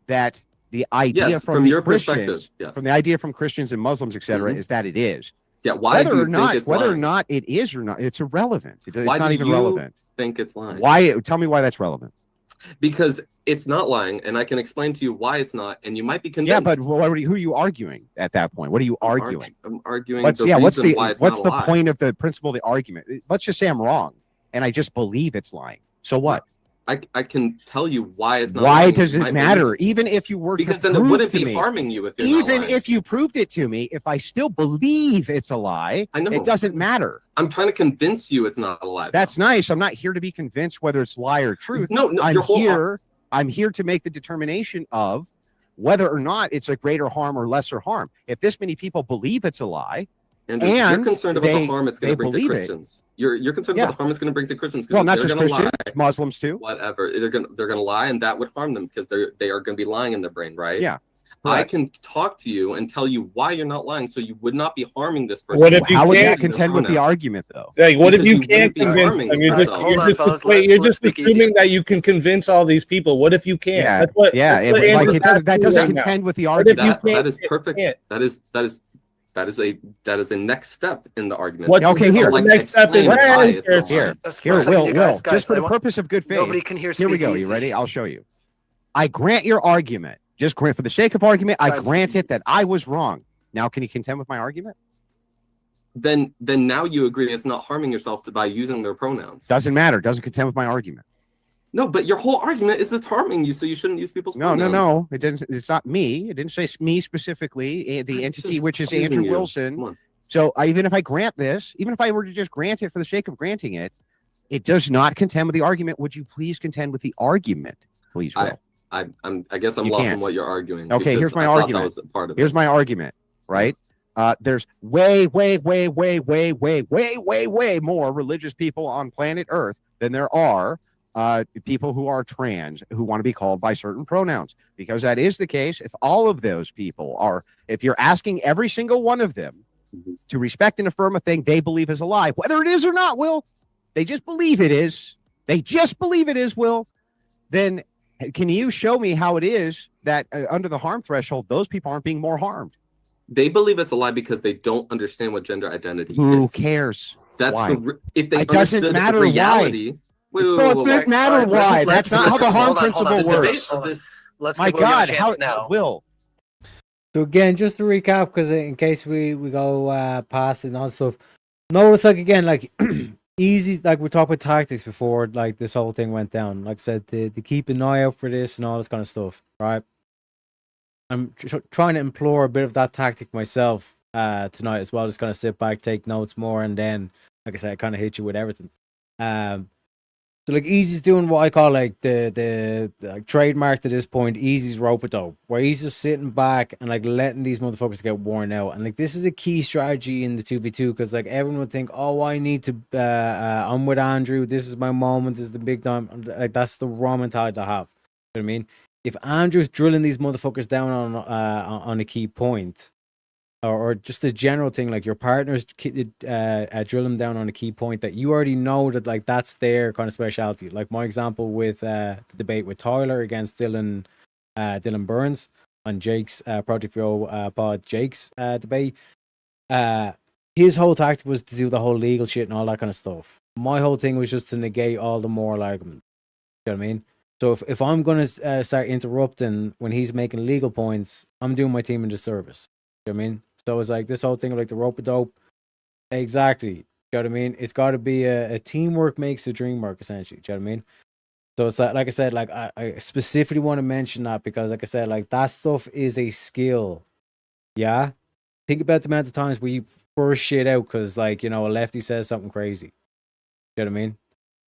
S7: that the idea
S6: Yes,
S7: from
S6: from
S7: the
S6: your
S7: Christians,
S6: perspective, yes.
S7: from the idea from Christians and Muslims, etc.,
S6: Mhm.
S7: is that it is.
S6: Yeah, why do
S7: Whether
S6: you
S7: or
S6: think
S7: not,
S6: it's
S7: whether or
S6: lying?
S7: not it is or not, it's irrelevant. It's
S6: Why
S7: not
S6: do
S7: even
S6: you
S7: relevant.
S6: think it's lying?
S7: Why? Tell me why that's relevant.
S6: Because it's not lying, and I can explain to you why it's not, and you might be convinced.
S7: Yeah, but who are you arguing at that point? What are you arguing?
S6: I'm arguing
S7: What's
S6: the
S7: what's
S6: reason
S7: the
S6: why it's
S7: what's
S6: not
S7: the
S6: a lie.
S7: point of the principle of the argument? Let's just say I'm wrong, and I just believe it's lying. So what?
S6: I can tell you why it's not
S7: Why
S6: lying.
S7: does
S6: You
S7: it
S6: might
S7: matter?
S6: believe it.
S7: Even if you were
S6: Because
S7: to
S6: then it
S7: prove
S6: wouldn't
S7: to
S6: be
S7: me,
S6: harming you if you're not
S7: even
S6: lying.
S7: if you proved it to me, if I still believe it's a lie,
S6: I know.
S7: it doesn't matter.
S6: I'm trying to convince you it's not a lie.
S7: That's nice. I'm not here to be convinced whether it's lie or truth.
S6: No, your whole
S7: I'm here to make the determination of whether or not it's a greater harm or lesser harm. If this many people believe it's a lie,
S6: Andrew,
S7: and
S6: you're concerned about the harm it's going
S7: they
S6: to bring to
S7: believe it.
S6: Christians. You're concerned
S7: Yeah.
S6: about the harm it's going to bring to Christians.
S7: Well, not
S6: they're
S7: just
S6: gonna
S7: Christians,
S6: lie,
S7: Muslims too.
S6: whatever. They're gonna lie, and that would harm them because they are going to be lying in their brain, right?
S7: Yeah.
S6: I
S7: correct.
S6: can talk to you and tell you why you're not lying, so you would not be harming this person.
S8: What if you
S7: How would that
S8: can't-
S7: contend with the argument, though?
S8: Like, what if
S6: Because
S8: you
S6: you
S8: can't
S6: wouldn't be
S8: convince
S6: harming
S8: them? You're just,
S6: yourself.
S8: you're
S4: Hold on,
S8: just,
S4: fellas,
S8: wait,
S4: let's-
S8: you're
S4: let's
S8: just
S4: speak easy.
S8: assuming that you can convince all these people. What if you can't?
S7: Yeah,
S8: That's what,
S7: yeah.
S8: that's what
S7: Like
S8: Andrew's
S7: it doesn't. That
S8: asking
S7: doesn't
S8: right now.
S7: contend with the
S8: What if
S7: argument.
S8: you
S6: That is
S8: can't-
S6: perfect.
S8: can't?
S6: That is a next step in the argument.
S8: What's
S7: Okay,
S8: the
S7: here.
S8: next step
S6: Explain
S8: is
S6: why it's not
S7: Here,
S6: lying.
S4: Let's-
S7: here,
S4: let's second
S7: Will,
S4: you
S7: Will,
S4: guys,
S7: just for
S4: I
S7: the
S4: want-
S7: purpose of good faith.
S4: Nobody can hear
S7: Here we go.
S4: speak
S7: You
S4: easy.
S7: ready? I'll show you. I grant your argument. Just grant, for the sake of argument, I
S4: Try to
S7: grant
S4: speak.
S7: it that I was wrong. Now, can you contend with my argument?
S6: Then now you agree it's not harming yourself by using their pronouns.
S7: Doesn't matter. Doesn't contend with my argument.
S6: No, but your whole argument is it's harming you, so you shouldn't use people's
S7: No,
S6: pronouns.
S7: no. It didn't. It's not me. It didn't say me specifically. The
S6: I'm
S7: entity,
S6: just
S7: which is
S6: accusing
S7: Andrew
S6: you.
S7: Wilson.
S6: Come on.
S7: So even if I grant this, even if I were to just grant it for the sake of granting it, it does not contend with the argument. Would you please contend with the argument, please, Will?
S6: I guess I'm
S7: You
S6: lost
S7: can't.
S6: on what you're arguing.
S7: Okay,
S6: because
S7: here's my
S6: I thought
S7: argument.
S6: That was a part of
S7: Here's
S6: it.
S7: my argument, right? There's way more religious people on planet Earth than there are people who are trans who want to be called by certain pronouns. Because that is the case. If all of those people are, if you're asking every single one of them to respect and affirm a thing they believe is a lie, whether it is or not, Will, they just believe it is. They just believe it is, Will. Then can you show me how it is that under the harm threshold, those people aren't being more harmed?
S6: They believe it's a lie because they don't understand what gender identity
S7: Who
S6: is.
S7: cares?
S6: That's
S7: Why?
S6: if they
S7: It doesn't
S6: understood
S7: matter
S6: the
S7: why.
S6: reality. Wait,
S7: It
S6: wait,
S7: doesn't
S6: wait, wait.
S7: matter
S4: All right,
S7: why.
S4: let's-
S7: That's not how the
S4: let's-
S7: harm
S4: hold on, hold
S7: principle
S4: on.
S6: The
S7: works.
S6: debate
S4: Hold
S6: of
S4: on.
S6: this.
S4: Let's
S7: My
S4: give William a
S7: God,
S4: chance
S7: how
S4: now.
S7: Will?
S1: So again, just to recap, because in case we go past it and all that stuff, notice like again, like easy, like we talked about tactics before, like this whole thing went down. Like I said, to keep an eye out for this and all this kind of stuff, right? I'm trying to implore a bit of that tactic myself tonight as well. Just kind of sit back, take notes more, and then, like I said, I kind of hit you with everything. So like Easy's doing what I call like the like, trademark to this point, Easy's rope-a-dope, where he's just sitting back and like letting these motherfuckers get worn out. And like this is a key strategy in the 2v2 because like everyone would think, oh, I need to I'm with Andrew, this is my moment, this is the big time. Like that's the wrong mentality to have. You know what I mean? If Andrew's drilling these motherfuckers down on a key point, or just a general thing, like your partner's drill them down on a key point that you already know that like that's their kind of specialty. Like my example with the debate with Tyler against Dylan Burns on Jake's Project VO pod Jake's debate. His whole tactic was to do the whole legal shit and all that kind of stuff. My whole thing was just to negate all the moral argument. You know what I mean? So if I'm gonna start interrupting when he's making legal points, I'm doing my team a disservice. You know what I mean? So it's like this whole thing of like the rope-a-dope. Exactly. You know what I mean? It's got to be a teamwork makes the dream work, essentially. Do you know what I mean? So it's like I said, like I specifically want to mention that because, like I said, like that stuff is a skill. Yeah. Think about the amount of times where you burst shit out because, like, you know, a lefty says something crazy. You know what I mean?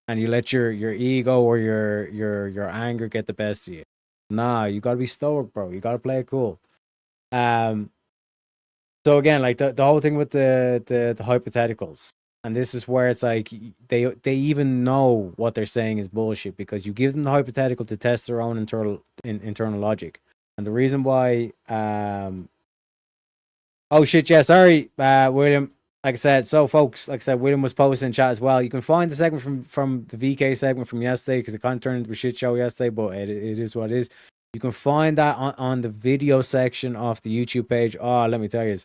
S1: And you let your ego or your anger get the best of you. Nah, you gotta be stoic, bro. You gotta play it cool. So again, like the whole thing with the hypotheticals, and this is where it's like they even know what they're saying is bullshit because you give them the hypothetical to test their own internal logic. And the reason why oh shit, yeah, sorry, William. Like I said, so folks, like I said, William was posting in chat as well. You can find the segment from the VK segment from yesterday because it kind of turned into a shit show yesterday, but it is what it is. You can find that on the video section of the YouTube page. Oh, let me tell you.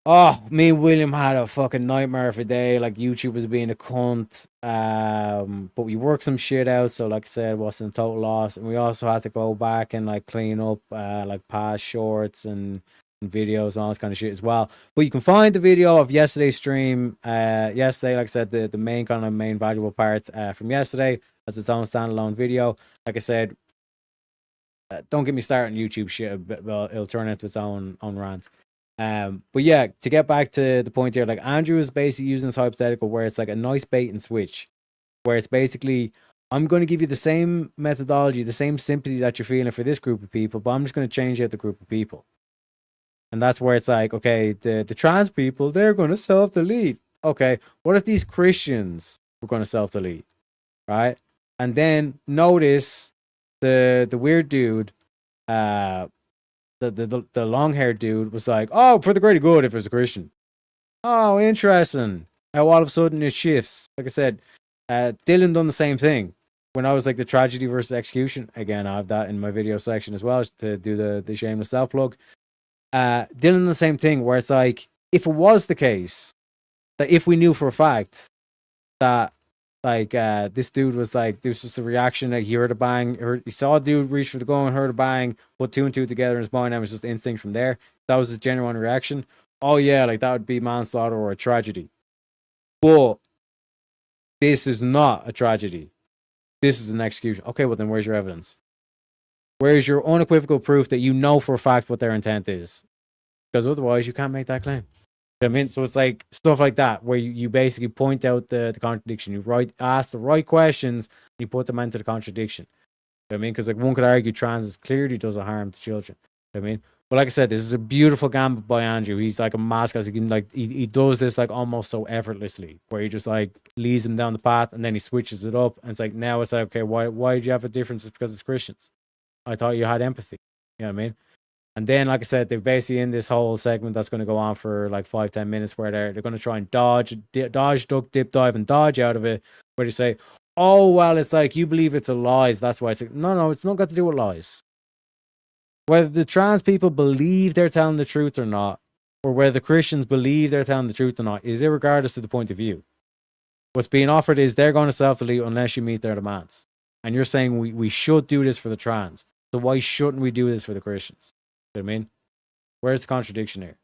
S1: Oh, me and William had a fucking nightmare of a day. Like, YouTube was being a cunt. But we worked some shit out. So, like I said, it wasn't a total loss. And we also had to go back and, like, clean up, like, past shorts and videos and all this kind of shit as well. But you can find the video of yesterday's stream. Yesterday, like I said, the main kind of main valuable part from yesterday as its own standalone video. Like I said, don't get me started on YouTube shit. Well, it'll turn into its own rant. But yeah, to get back to the point here, like Andrew is basically using this hypothetical where it's like a nice bait and switch, where it's basically, I'm going to give you the same methodology, the same sympathy that you're feeling for this group of people, but I'm just going to change out the group of people. And that's where it's like, okay, the trans people, they're going to self-delete. Okay, what if these Christians were going to self-delete, right? And then notice the weird dude, the long-haired dude was like, oh, for the greater good if it's a Christian. Oh, interesting. How all of a sudden it shifts. Like I said, Dylan done the same thing. When I was like the tragedy versus execution, again, I have that in my video section as well to do the shameless self-plug. Dylan the same thing where it's like, if it was the case that if we knew for a fact that like this dude was like, this was just a reaction, like he heard a bang, he saw a dude reach for the gun, heard a bang, put two and two together in his mind, and it was just instinct from there. That was his genuine reaction. Oh yeah, like that would be manslaughter or a tragedy. But this is not a tragedy. This is an execution. Okay, well then where's your evidence? Where's your unequivocal proof that you know for a fact what their intent is? Because otherwise you can't make that claim. I mean, so it's like stuff like that where you basically point out the contradiction. You ask the right questions, and you put them into the contradiction. You know what I mean, because like one could argue trans clearly does a harm to children. You know what I mean, but like I said, this is a beautiful gambit by Andrew. He's like a mask as he can, like he does this like almost so effortlessly, where he just like leads him down the path and then he switches it up, and it's like now it's like, okay, why do you have a difference? It's because it's Christians. I thought you had empathy. You know what I mean? And then, like I said, they're basically in this whole segment that's going to go on for like 5-10 minutes where they're going to try and dodge, duck, dip, dive, and dodge out of it. Where they say, oh, well, it's like you believe it's a lies. That's why it's like, no, it's not got to do with lies. Whether the trans people believe they're telling the truth or not, or whether the Christians believe they're telling the truth or not, is irregardless of the point of view. What's being offered is they're going to self-delete unless you meet their demands. And you're saying we should do this for the trans. So why shouldn't we do this for the Christians? You know what I mean? Where's the contradiction here?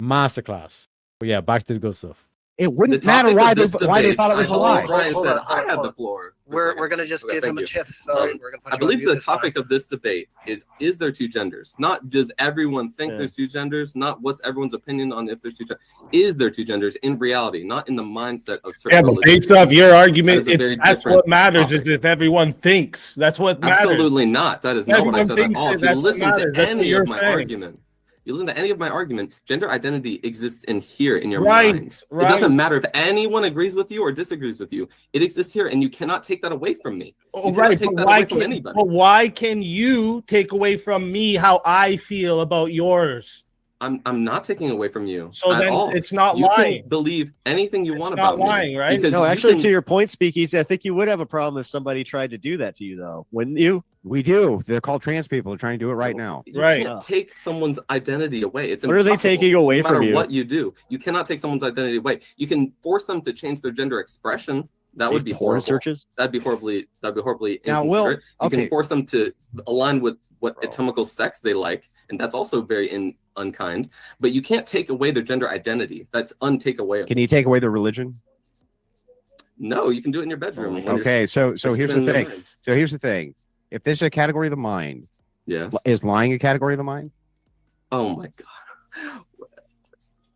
S1: Masterclass. But yeah, back to the good stuff.
S7: It wouldn't matter why they thought it was a lie.
S6: Brian said I had the floor.
S4: We're going to just give him a chance. Sorry, we're going to.
S6: I believe the topic of this debate is there two genders? Not does everyone think there's two genders? Not what's everyone's opinion on if there's two genders? Is there two genders in reality? Not in the mindset of certain.
S8: Yeah, but based off your argument, that's what matters. Is if everyone thinks that's what matters.
S6: Absolutely not. That is not what I said at all. If you listen to any of my argument. You listen to any of my argument, gender identity exists in here in your mind. It doesn't matter if anyone agrees with you or disagrees with you. It exists here, and you cannot take that away from me. You cannot take that away from anybody.
S8: But why can you take away from me how I feel about yours?
S6: I'm not taking away from you.
S8: So then
S6: all.
S8: It's not
S6: you
S8: lying.
S6: Can believe anything you want
S8: not
S6: about
S8: lying,
S6: me.
S8: Right?
S5: No, actually, to your point, Speakeasy, I think you would have a problem if somebody tried to do that to you, though, wouldn't you?
S7: We do. They're called trans people. They're trying to do it right now.
S6: You can't take someone's identity away. It's
S5: what are they taking away from you?
S6: No matter what you do, you cannot take someone's identity away. You can force them to change their gender expression. That would be horrible.
S5: Searches?
S6: That'd be horribly
S7: now, Will,
S6: you can force them to align with what chemical sex they like, and that's also very unkind. But you can't take away their gender identity. That's untakeaway.
S7: Can you take away their religion?
S6: No, you can do it in your bedroom.
S7: Okay, so here's the thing. So here's the thing. If this is a category of the mind,
S6: yes,
S7: is lying a category of the mind?
S6: Oh my God.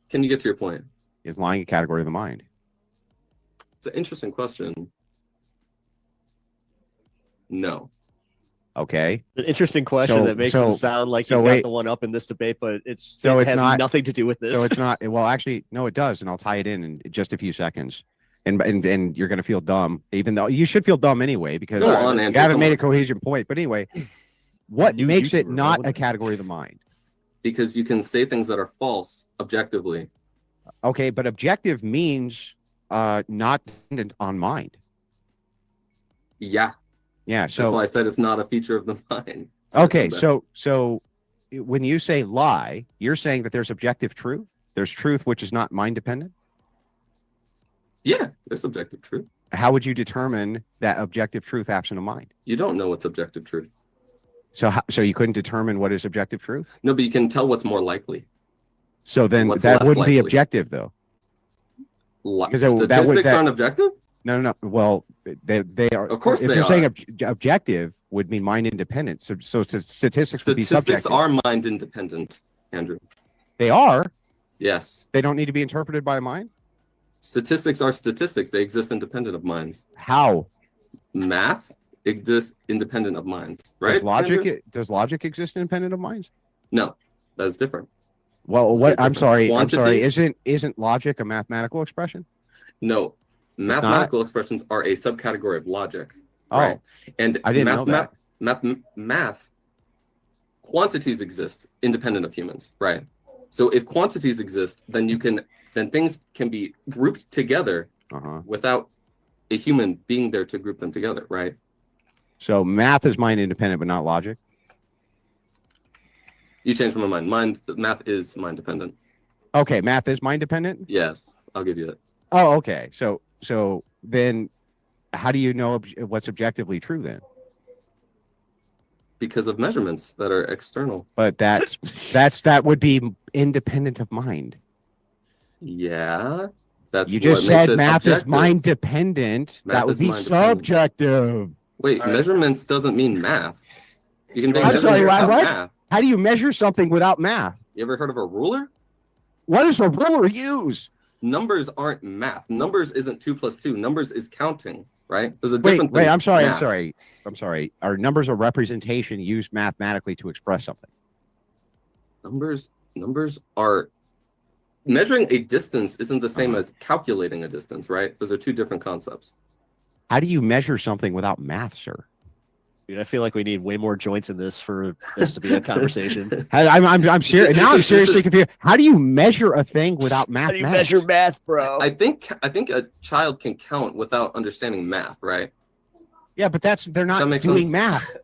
S6: Can you get to your point?
S7: Is lying a category of the mind?
S6: It's an interesting question. No.
S7: Okay.
S5: An interesting question
S7: So-
S5: that makes
S7: so-
S5: him sound like
S7: so
S5: he's
S7: wait.
S5: got the one up in this debate, but it
S7: It's
S5: has
S7: not
S5: nothing to do with this.
S7: So it's not. Well, actually, no, it does, and I'll tie it in just a few seconds. And you're gonna feel dumb, even though you should feel dumb anyway, because
S6: Go on,
S7: you
S6: Andrew,
S7: haven't
S6: come
S7: made
S6: on.
S7: a cohesion point. But anyway, what
S5: New
S7: makes it
S5: YouTuber,
S7: not
S5: what?
S7: a category of the mind?
S6: Because you can say things that are false objectively.
S7: Okay, but objective means not dependent on mind.
S6: Yeah.
S7: Yeah.
S6: That's
S7: So
S6: why I said it's not a feature of the mind.
S7: okay,
S6: it's a-
S7: so when you say lie, you're saying that there's objective truth. There's truth which is not mind dependent.
S6: yeah, there's subjective truth.
S7: How would you determine that objective truth absent of mind?
S6: You don't know what's objective truth.
S7: So you couldn't determine what is objective truth.
S6: No, but you can tell what's more likely.
S7: So then
S6: What's
S7: that
S6: less
S7: wouldn't be
S6: likely?
S7: objective, though. Because that would-
S6: Statistics
S7: that-
S6: aren't objective?
S7: No. Well, they are.
S6: Of course
S7: if
S6: they
S7: you're saying
S6: are.
S7: objective would mean mind independent. So statistics would be
S6: Statistics
S7: subjective.
S6: are mind independent, Andrew.
S7: They are.
S6: Yes.
S7: They don't need to be interpreted by the mind.
S6: Statistics are statistics. They exist independent of minds.
S7: How?
S6: Math exists independent of minds, right? Andrew?
S7: Does logic exist independent of minds?
S6: No, that's different.
S7: Well, what? I'm
S6: different.
S7: sorry. I'm sorry.
S6: Quantities?
S7: Isn't logic a mathematical expression?
S6: No,
S7: not?
S6: mathematical expressions are a subcategory of logic.
S7: Oh,
S6: right? And
S7: I didn't know that.
S6: Math quantities exist independent of humans, right? So if quantities exist, then things can be grouped together
S7: Uh-huh.
S6: without a human being there to group them together, right?
S7: So math is mind independent, but not logic.
S6: You changed my mind. Math is mind dependent.
S7: Okay, math is mind dependent.
S6: Yes, I'll give you that.
S7: Oh, okay. So then, how do you know what's objectively true then?
S6: Because of measurements that are external.
S7: But that would be independent of mind.
S6: Yeah, that's
S7: You just
S6: what makes
S7: said
S6: it
S7: math is
S6: objective.
S7: mind dependent.
S6: Math
S7: That would
S6: is
S7: be
S6: mind dependent.
S7: subjective.
S6: Wait,
S4: All right.
S6: measurements doesn't mean math. You can make
S7: I'm sorry,
S6: measurements without
S7: what?
S6: math.
S7: How do you measure something without math?
S6: You ever heard of a ruler?
S7: What does a ruler use?
S6: Numbers aren't math. Numbers isn't 2 + 2. Numbers is counting, right? There's a
S7: Wait,
S6: different
S7: wait.
S6: thing.
S7: I'm sorry.
S6: Math.
S7: I'm sorry. Are numbers a representation used mathematically to express something?
S6: Numbers are measuring a distance isn't the same
S7: Uh-huh.
S6: as calculating a distance, right? Those are two different concepts.
S7: How do you measure something without math, sir?
S5: Dude, I feel like we need way more joints in this for this to be a conversation.
S7: I'm serious. Now I'm
S6: This
S7: seriously
S6: is-
S7: confused. How do you measure a thing without
S5: How do you
S7: mathematics?
S5: measure math, bro?
S6: I think a child can count without understanding math, right?
S7: Yeah, but they're not
S6: that make
S7: doing
S6: sense?
S7: math.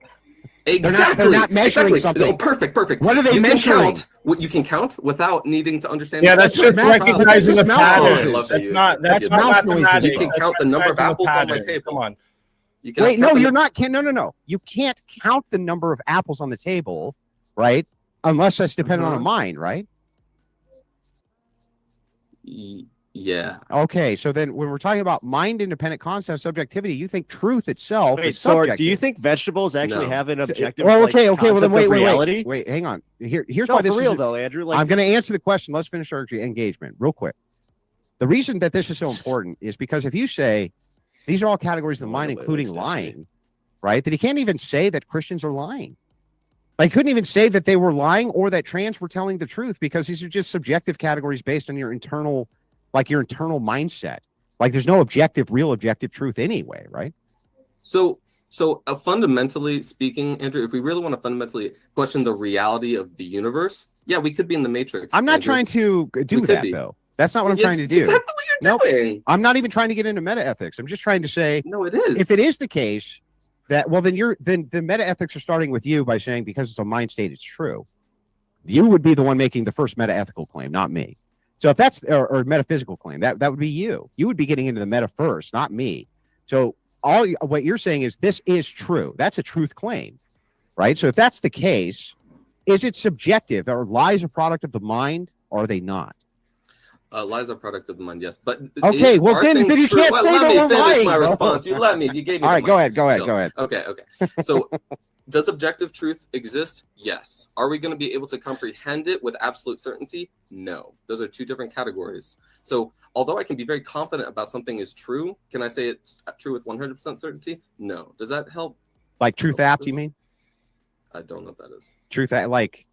S6: Exactly.
S7: not measuring something.
S6: Oh, perfect.
S7: What are they
S6: you
S7: measuring?
S6: Can count. You can count without needing to understand.
S8: Yeah,
S6: math.
S8: that's just
S7: math-
S8: recognizing the
S7: that's
S6: Oh, I
S8: patterns.
S6: love
S8: That's
S6: you.
S8: not
S7: That's
S8: not
S7: mouth noises.
S8: mathematics.
S6: You can
S8: That's
S6: count the number of
S8: recognizing
S6: apples on my
S8: pattern.
S6: table.
S8: Come on.
S6: You cannot
S7: Wait, no,
S6: count the
S7: you're not. No. You can't count the number of apples on the table, right? Unless that's dependent on a
S6: Uh-huh.
S7: mind, right?
S6: Yeah.
S7: Okay, so then when we're talking about mind-independent concept subjectivity, you think truth itself
S5: Wait,
S7: is
S5: so
S7: subjective.
S5: do you think vegetables actually
S6: No.
S5: have an objective?
S7: Well,
S5: like,
S7: okay. Well, then
S5: concept
S7: wait,
S5: of reality?
S7: wait. Hang on. Here's
S5: No,
S7: why this
S5: for real
S7: is.
S5: though, Andrew. Like,
S7: I'm going to answer the question. Let's finish our engagement real quick. The reason that this is so important is because if you say these are all categories of the mind, including lying, right? That he can't even say that Christians are lying. Like, couldn't even say that they were lying or that trans were telling the truth because these are just subjective categories based on your internal mindset. Like, there's no real objective truth anyway, right?
S6: So fundamentally speaking, Andrew, if we really want to fundamentally question the reality of the universe, yeah, we could be in the Matrix.
S7: I'm not
S6: Andrew.
S7: trying to do
S6: We could
S7: that
S6: be.
S7: though. That's not what I'm
S6: Yes,
S7: trying to do.
S6: That's what you're
S7: Nope.
S6: doing.
S7: I'm not even trying to get into meta ethics. I'm just trying to say,
S6: No, it is.
S7: if it is the case that, well, then the meta ethics are starting with you by saying because it's a mind state, it's true. You would be the one making the first meta ethical claim, not me. So if that's or metaphysical claim, that would be you. You would be getting into the meta first, not me. So what you're saying is this is true. That's a truth claim, right? So if that's the case, is it subjective? Are lies a product of the mind? Or are they not?
S6: Lies are product of the mind, yes. But
S7: Okay, well,
S6: are
S7: then
S6: things
S7: you
S6: true?
S7: can't
S6: Well,
S7: say
S6: let
S7: that
S6: me
S7: we're
S6: finish
S7: lying,
S6: my
S7: bro.
S6: response. You gave me.
S7: All
S6: the
S7: right, go
S6: mic.
S7: ahead.
S6: Chill.
S7: Go ahead.
S6: Okay. So, does objective truth exist? Yes. Are we going to be able to comprehend it with absolute certainty? No. Those are two different categories. So, although I can be very confident about something is true, can I say it's true with 100% certainty? No. Does that help
S7: Like Truth App, you mean?
S6: I don't know what that is.
S7: Truth App, like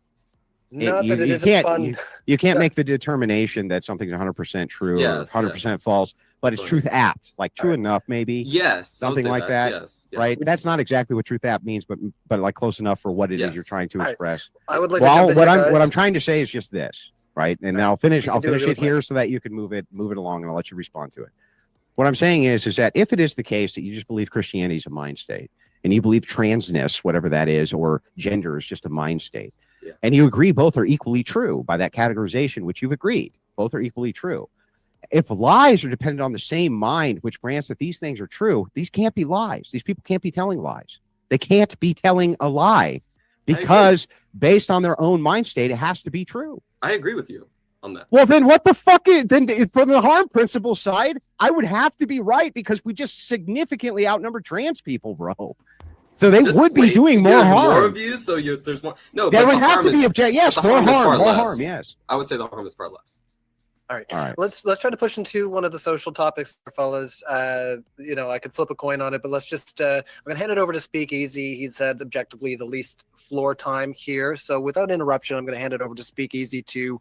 S4: Not
S7: you,
S4: that it
S7: you
S4: isn't
S7: can't
S4: fun.
S7: you can't make the determination that something's 100% true
S6: Yes,
S7: or 100% false, but it's
S6: Fine.
S7: truth apt, like true enough, maybe.
S6: Yes, I would
S7: Something
S6: say
S7: like that,
S6: Yes, yes.
S7: right? That's not exactly what truth app means, but like close enough for what it is
S6: Yes.
S7: you're trying to
S4: All right.
S7: express.
S4: I would like to
S7: Well,
S4: jump in
S7: what
S4: here,
S7: I'm
S4: guys.
S7: trying to say is just this, right? And then
S4: All
S7: I'll finish
S4: You can do it really
S7: it here so that you can move it along, and I'll let you respond to it. What I'm saying is that if it is the case that you just believe Christianity is a mind state, and you believe transness, whatever that is, or gender is just a mind state, and you agree both are equally true by that categorization, which you've agreed, both are equally true. If lies are dependent on the same mind, which grants that these things are true, these can't be lies. These people can't be telling lies. They can't be telling a lie because based on their own mind state, it has to be true.
S6: I agree with you on that.
S7: Well, then what the fuck is, then from the harm principle side, I would have to be right because we just significantly outnumber trans people, bro. So they would be doing more harm.
S6: More of you, so there's more. No,
S7: there
S6: but
S7: would
S6: the
S7: have
S6: harm
S7: to be
S6: is-
S7: object. Yes,
S6: but the
S7: more
S6: harm is far
S7: harm, more
S6: less.
S7: harm. Yes.
S6: I would say the harm is far less.
S4: All right.
S7: All right.
S4: Let's try to push into one of the social topics, fellas. You know, I could flip a coin on it, but let's just I'm gonna hand it over to Speakeasy. He said objectively the least floor time here. So without interruption, I'm gonna hand it over to Speakeasy to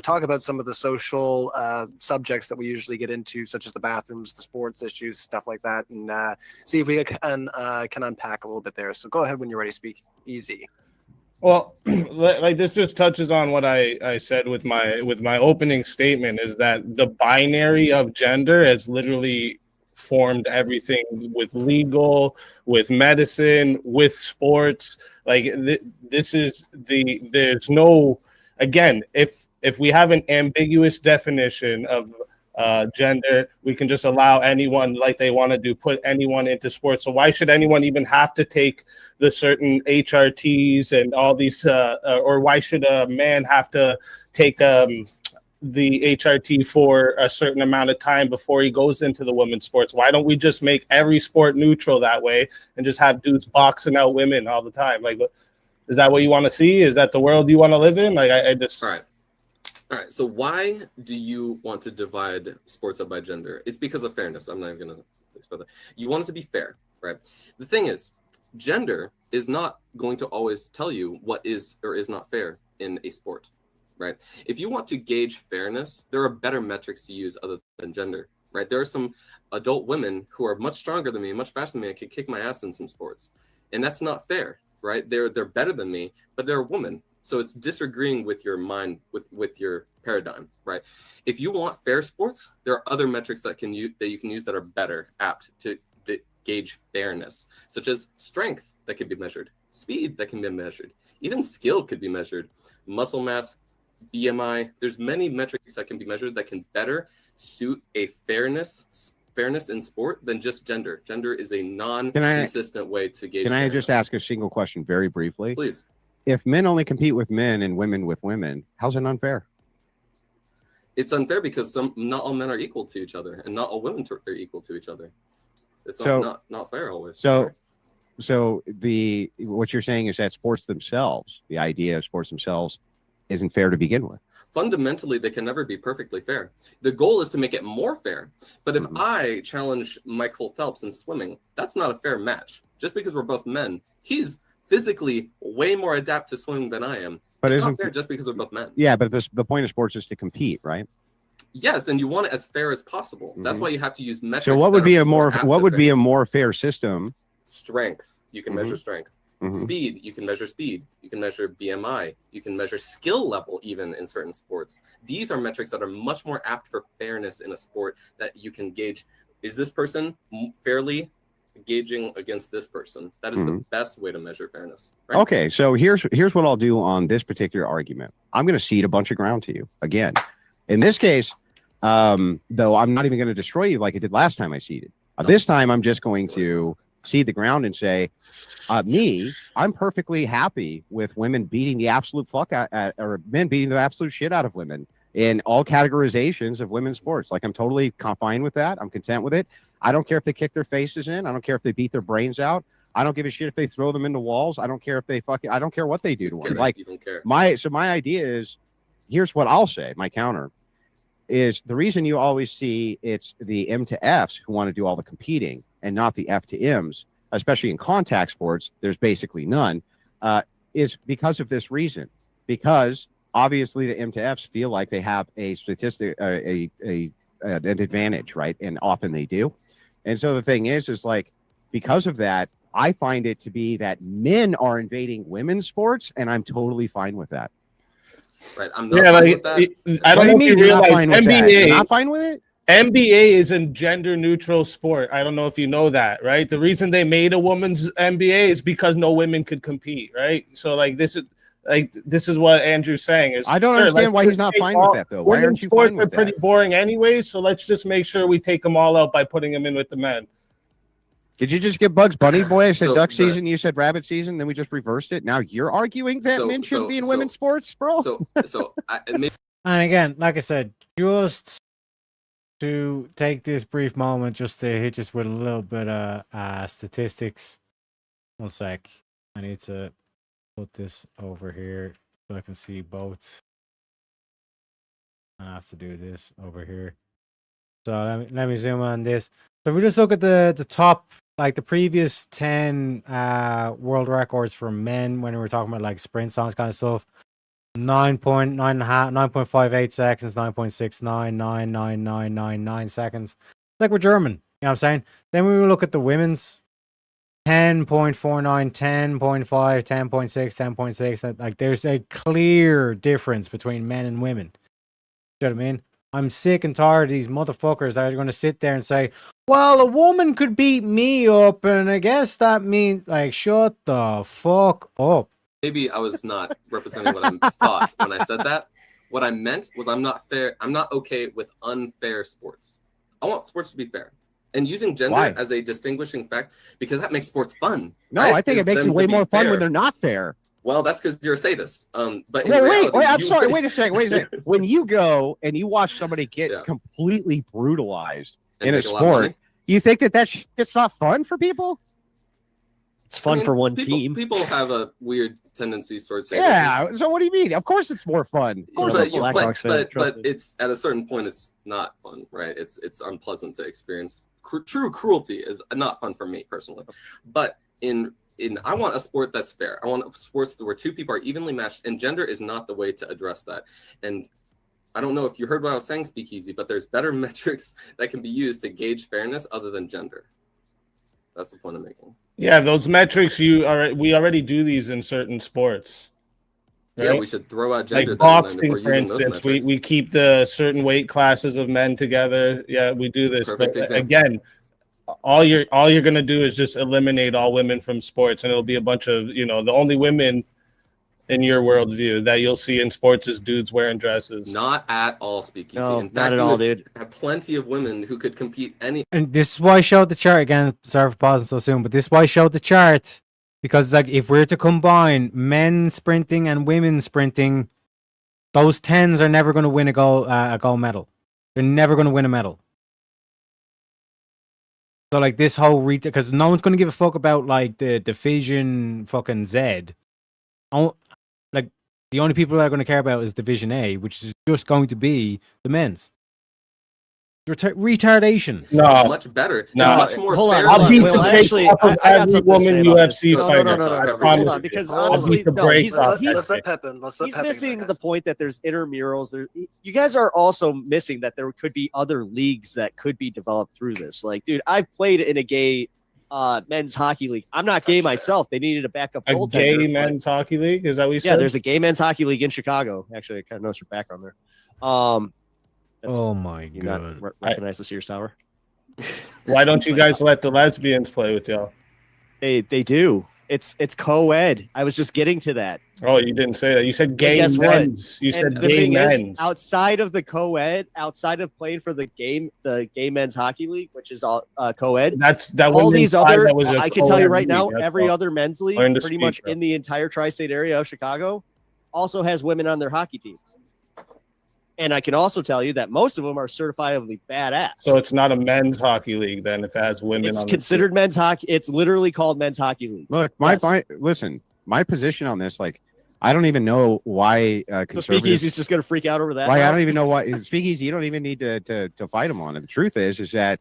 S4: talk about some of the social subjects that we usually get into, such as the bathrooms, the sports issues, stuff like that, and see if we can unpack a little bit there. So go ahead when you're ready, Speakeasy.
S8: Well, like this just touches on what I said with my opening statement, is that the binary of gender has literally formed everything with legal, with medicine, with sports. Like this is there's no, again, if we have an ambiguous definition of gender, we can just allow anyone, like they want to do, put anyone into sports. So why should anyone even have to take the certain HRTs and all these, or why should a man have to take the HRT for a certain amount of time before he goes into the women's sports? Why don't we just make every sport neutral that way and just have dudes boxing out women all the time? Like, is that what you want to see? Is that the world you want to live in? Like, I just...
S6: All right. So why do you want to divide sports up by gender? It's because of fairness. I'm not even going to explain that. You want it to be fair, right? The thing is, gender is not going to always tell you what is or is not fair in a sport, right? If you want to gauge fairness, there are better metrics to use other than gender, right? There are some adult women who are much stronger than me, much faster than me, and can kick my ass in some sports. And that's not fair, right? They're better than me, but they're a woman. So it's disagreeing with your mind, with your paradigm, right? If you want fair sports, there are other metrics that you can use that are better, apt to gauge fairness, such as strength that can be measured, speed that can be measured, even skill could be measured, muscle mass, BMI. There's many metrics that can be measured that can better suit a fairness in sport than just gender. Gender is a non-consistent way to gauge.
S7: Can I
S6: fairness.
S7: just ask a single question very briefly?
S6: Please.
S7: If men only compete with men and women with women, how's it unfair?
S6: It's unfair because not all men are equal to each other, and not all women are equal to each other. It's not fair always.
S7: So what you're saying is that sports themselves, the idea of sports themselves, isn't fair to begin with.
S6: Fundamentally, they can never be perfectly fair. The goal is to make it more fair. But if I challenge Michael Phelps in swimming, that's not a fair match. Just because we're both men, he's physically way more adept to swimming than I am.
S7: But
S6: it's
S7: isn't
S6: not fair just because we're both men.
S7: Yeah, but the point of sports is to compete, right?
S6: Yes, and you want it as fair as possible. That's why you have to use metrics.
S7: So what would
S6: that
S7: be
S6: are
S7: a more
S6: apt
S7: what
S6: to
S7: would be a
S6: fairness.
S7: more fair system?
S6: Strength. You can measure strength. Speed. You can measure speed. You can measure BMI. You can measure skill level even in certain sports. These are metrics that are much more apt for fairness in a sport that you can gauge. Is this person fairly gauging against this person? That is the best way to measure fairness. Right?
S7: Okay, so here's what I'll do on this particular argument. I'm going to cede a bunch of ground to you again. In this case, though, I'm not even going to destroy you like I did last time I ceded. This time, I'm just going to cede the ground and say, I'm perfectly happy with women beating the absolute fuck out, or men beating the absolute shit out of women in all categorizations of women's sports. Like, I'm totally fine with that. I'm content with it. I don't care if they kick their faces in. I don't care if they beat their brains out. I don't give a shit if they throw them into walls. I don't care if they I don't care what they do to them. Like, my idea is, here's what I'll say. My counter is, the reason you always see it's the M to Fs who want to do all the competing and not the F to Ms especially in contact sports, there's basically none, is because of this reason. Because obviously the MTFs feel like they have a statistic, an advantage, right? And often they do. And so the thing is like, because of that, I find it to be that men are invading women's sports, and I'm totally fine with that.
S6: Right. I'm not fine with that.
S8: I don't know if you realize NBA.
S7: You're not fine with it?
S8: NBA is a gender neutral sport. I don't know if you know that, right? The reason they made a women's NBA is because no women could compete, right? So like this is what Andrew's saying is.
S7: I don't understand why he's not fine with that though. Why aren't you fine with that?
S8: Pretty boring anyway, so let's just make sure we take them all out by putting them in with the men.
S7: Did you just get Bugs Bunny, boy? I said
S6: So
S7: duck
S6: the-
S7: season, you said rabbit season, then we just reversed it. Now you're arguing that men shouldn't be in women's sports, bro?
S6: So maybe
S1: And again, like I said, just to take this brief moment just to hit us with a little bit of statistics. 1 sec. I need to put this over here so I can see both. I have to do this over here. So let me zoom on this. So if we just look at the top, like the previous 10 world records for men when we were talking about like sprints and all this kind of stuff. 9.58 seconds, 9.69, 9.9999 seconds. Like we're German, you know what I'm saying? Then we will look at the women's 10.49, 10.5, 10.6, 10.6. That like there's a clear difference between men and women. You know what I mean? I'm sick and tired of these motherfuckers that are going to sit there and say, well, a woman could beat me up, and I guess that means like shut the fuck up.
S6: maybe I was not representing what I thought when I said that. What I meant was I'm not okay with unfair sports. I want sports to be fair. And using gender
S7: Why?
S6: as a distinguishing fact, because that makes sports fun.
S7: No,
S6: right?
S7: I think
S6: Is
S7: it makes
S6: them
S7: it way
S6: to be
S7: more fun
S6: fair.
S7: when they're not fair.
S6: Well, that's because you're a sadist. But in
S7: Wait,
S6: reality,
S7: I'm
S6: you-
S7: sorry. Wait a second. When you go and you watch somebody get completely brutalized
S6: And
S7: in a
S6: make a lot of
S7: sport,
S6: money.
S7: you think that it's not fun for people?
S5: It's fun
S6: I mean,
S5: for one
S6: people,
S5: team.
S6: People have a weird tendencies towards sadism.
S7: Yeah. So what do you mean? Of course, it's more fun. Of course,
S6: But,
S7: it's more fun.
S6: but it's at a certain point, it's not fun, right? It's unpleasant to experience. True cruelty is not fun for me personally. But in I want a sport that's fair. I want sports where two people are evenly matched, and gender is not the way to address that. And I don't know if you heard what I was saying, Speakeasy, but there's better metrics that can be used to gauge fairness other than gender. That's the point I'm making.
S8: Yeah, those metrics we already do these in certain sports.
S6: Yeah,
S8: right?
S6: we should throw out gender.
S8: Like
S6: then, if
S8: boxing,
S6: we're
S8: for
S6: using those
S8: instance,
S6: metrics.
S8: we keep the certain weight classes of men together. Yeah, we do this.
S6: Perfect
S8: But
S6: example.
S8: again, all you're gonna do is just eliminate all women from sports, and it'll be a bunch of the only women in your worldview that you'll see in sports is dudes wearing dresses.
S6: Not at all, Speakeasy.
S5: No,
S6: in fact,
S5: not at
S6: you
S5: all,
S6: would
S5: dude.
S6: have plenty of women who could compete any.
S1: And this is why I showed the chart again. Sorry for pausing so soon, but this is why I showed the chart because like if we're to combine men sprinting and women sprinting, those 10s are never going to win a gold medal. They're never going to win a medal. So like this whole because no one's going to give a fuck about like the Division fucking Z. Like the only people that are going to care about is Division A, which is just going to be the men's. Retardation.
S8: No,
S6: much better.
S8: No.
S6: much more
S5: Hold on,
S6: fair.
S5: hold on.
S8: beat
S5: Well,
S8: the brakes
S5: actually,
S8: off of
S5: I got
S8: every
S5: something to
S8: woman
S5: say about this.
S8: UFC
S5: No,
S8: fighter.
S5: no,
S8: I
S5: hold
S8: promise
S5: on,
S8: you.
S5: because
S8: I'll
S5: honestly,
S8: beat the
S5: no,
S8: brakes
S5: he's-
S8: off
S5: he's-
S8: that
S4: Let's let
S8: shit.
S4: Pepin. Let's let
S5: He's
S4: Pepin
S5: missing
S4: go,
S5: the
S4: guys.
S5: point that there's intramurals. You guys are also missing that there could be other leagues that could be developed through this. Like, dude, I've played in a gay men's hockey league. I'm not gay myself. They needed a backup
S8: A
S5: goaltender.
S8: gay
S5: but-
S8: men's hockey league? Is that what you said?
S5: Yeah, there's a gay men's hockey league in Chicago. Actually, I kind of noticed your background there. That's-
S1: Oh my
S5: you not
S1: god.
S5: recognize the Sears Tower?
S8: Why don't you guys let the lesbians play with y'all?
S5: They do. It's co-ed. I was just getting to that.
S8: Oh, you didn't say that. You said gay
S5: guess what?
S8: men's. You
S5: And
S8: said
S5: the
S8: gay
S5: thing is,
S8: men's.
S5: outside of the co-ed, outside of playing for the gay men's hockey league, which is all co-ed,
S8: That
S5: all
S8: wouldn't
S5: these
S8: imply
S5: other,
S8: that was a
S5: I can tell you
S8: co-ed
S5: right now,
S8: league, that's
S5: every
S8: all.
S5: other men's league,
S8: Learn to
S5: pretty
S8: speak,
S5: much
S8: bro.
S5: in the entire tri-state area of Chicago, also has women on their hockey teams. And I can also tell you that most of them are certifiably badass.
S8: So it's not a men's hockey league then if it has women
S5: It's
S8: on
S5: considered men's hockey. It's literally called men's hockey league.
S7: Look, listen, my position on this, like, I don't even know why
S5: So
S7: conservatives.
S5: Speakeasy's just going to freak out over that.
S7: Why
S5: now?
S7: I don't even know why Speakeasy. You don't even need to fight them on it. The truth is that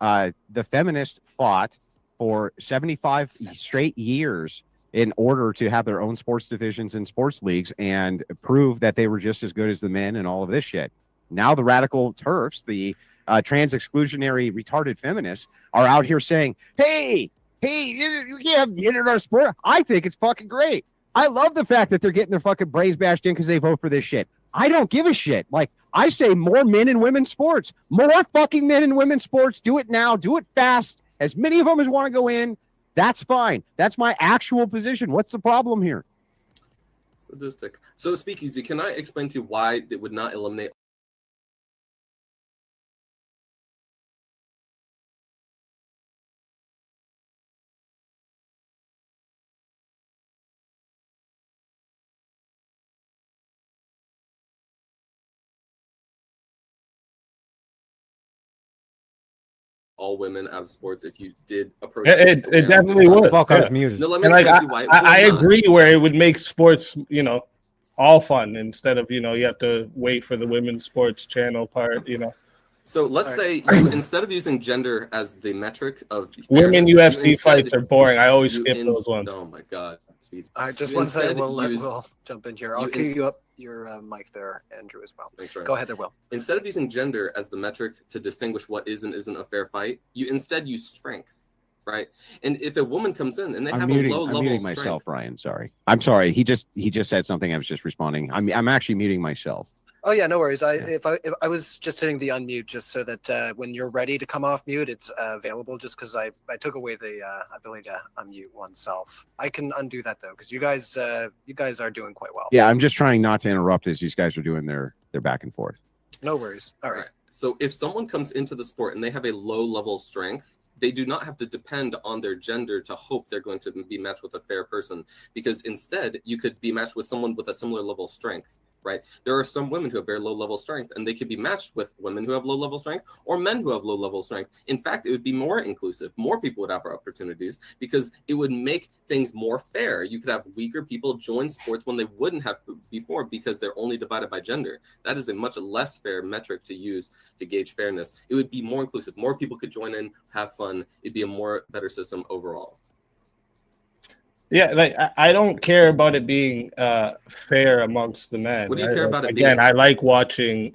S7: the feminists fought for 75 straight years in order to have their own sports divisions and sports leagues and prove that they were just as good as the men and all of this shit. Now the radical TERFs, the trans exclusionary retarded feminists, are out here saying, hey, you can't have the internet sport. I think it's fucking great. I love the fact that they're getting their fucking brains bashed in because they vote for this shit. I don't give a shit. Like, I say more men and women sports. More fucking men and women sports. Do it now. Do it fast. As many of them as want to go in, that's fine. That's my actual position. What's the problem here?
S6: Sadistic. So, Speakeasy, can I explain to you why it would not eliminate all women out of sports if you did approach
S8: it definitely would.
S1: Volko's muted.
S6: No, let me
S8: And like,
S6: explain to you why.
S8: I agree where it would make sports, you know, all fun instead of, you know, you have to wait for the women's sports channel part, you know.
S6: So let's say you, instead of using gender as the metric of
S8: women
S6: fairness,
S8: UFC fights are boring. I always skip those ones.
S6: Oh my god.
S4: All right, just
S6: You
S4: one second.
S6: instead
S4: We'll
S6: use-
S4: jump in here. I'll
S6: you
S4: cue
S6: ins-
S4: you up your mic there, Andrew, as well.
S6: Thanks, Ryan.
S4: Go ahead there, Will.
S6: Instead of using gender as the metric to distinguish what is and isn't a fair fight, you instead use strength, right? And if a woman comes in and they have a low
S7: I'm
S6: level
S7: muting
S6: of strength,
S7: myself, Ryan. Sorry. I'm sorry. He just said something. I was just responding. I'm actually muting myself.
S4: Oh yeah, no worries. If I was just hitting the unmute just so that when you're ready to come off mute, it's available. Just because I took away the ability to unmute oneself. I can undo that though, because you guys are doing quite well.
S7: Yeah, I'm just trying not to interrupt as these guys are doing their back and forth.
S4: No worries. All right.
S6: Right. So if someone comes into the sport and they have a low level strength, they do not have to depend on their gender to hope they're going to be matched with a fair person, because instead you could be matched with someone with a similar level of strength. Right. There are some women who have very low level strength, and they could be matched with women who have low level strength or men who have low level strength. In fact, it would be more inclusive. More people would have opportunities because it would make things more fair. You could have weaker people join sports when they wouldn't have before because they're only divided by gender. That is a much less fair metric to use to gauge fairness. It would be more inclusive. More people could join in, have fun. It'd be a more better system overall.
S8: Yeah, like I don't care about it being fair amongst the men.
S6: What do you
S8: right?
S6: care about it
S8: Again,
S6: being?
S8: I like watching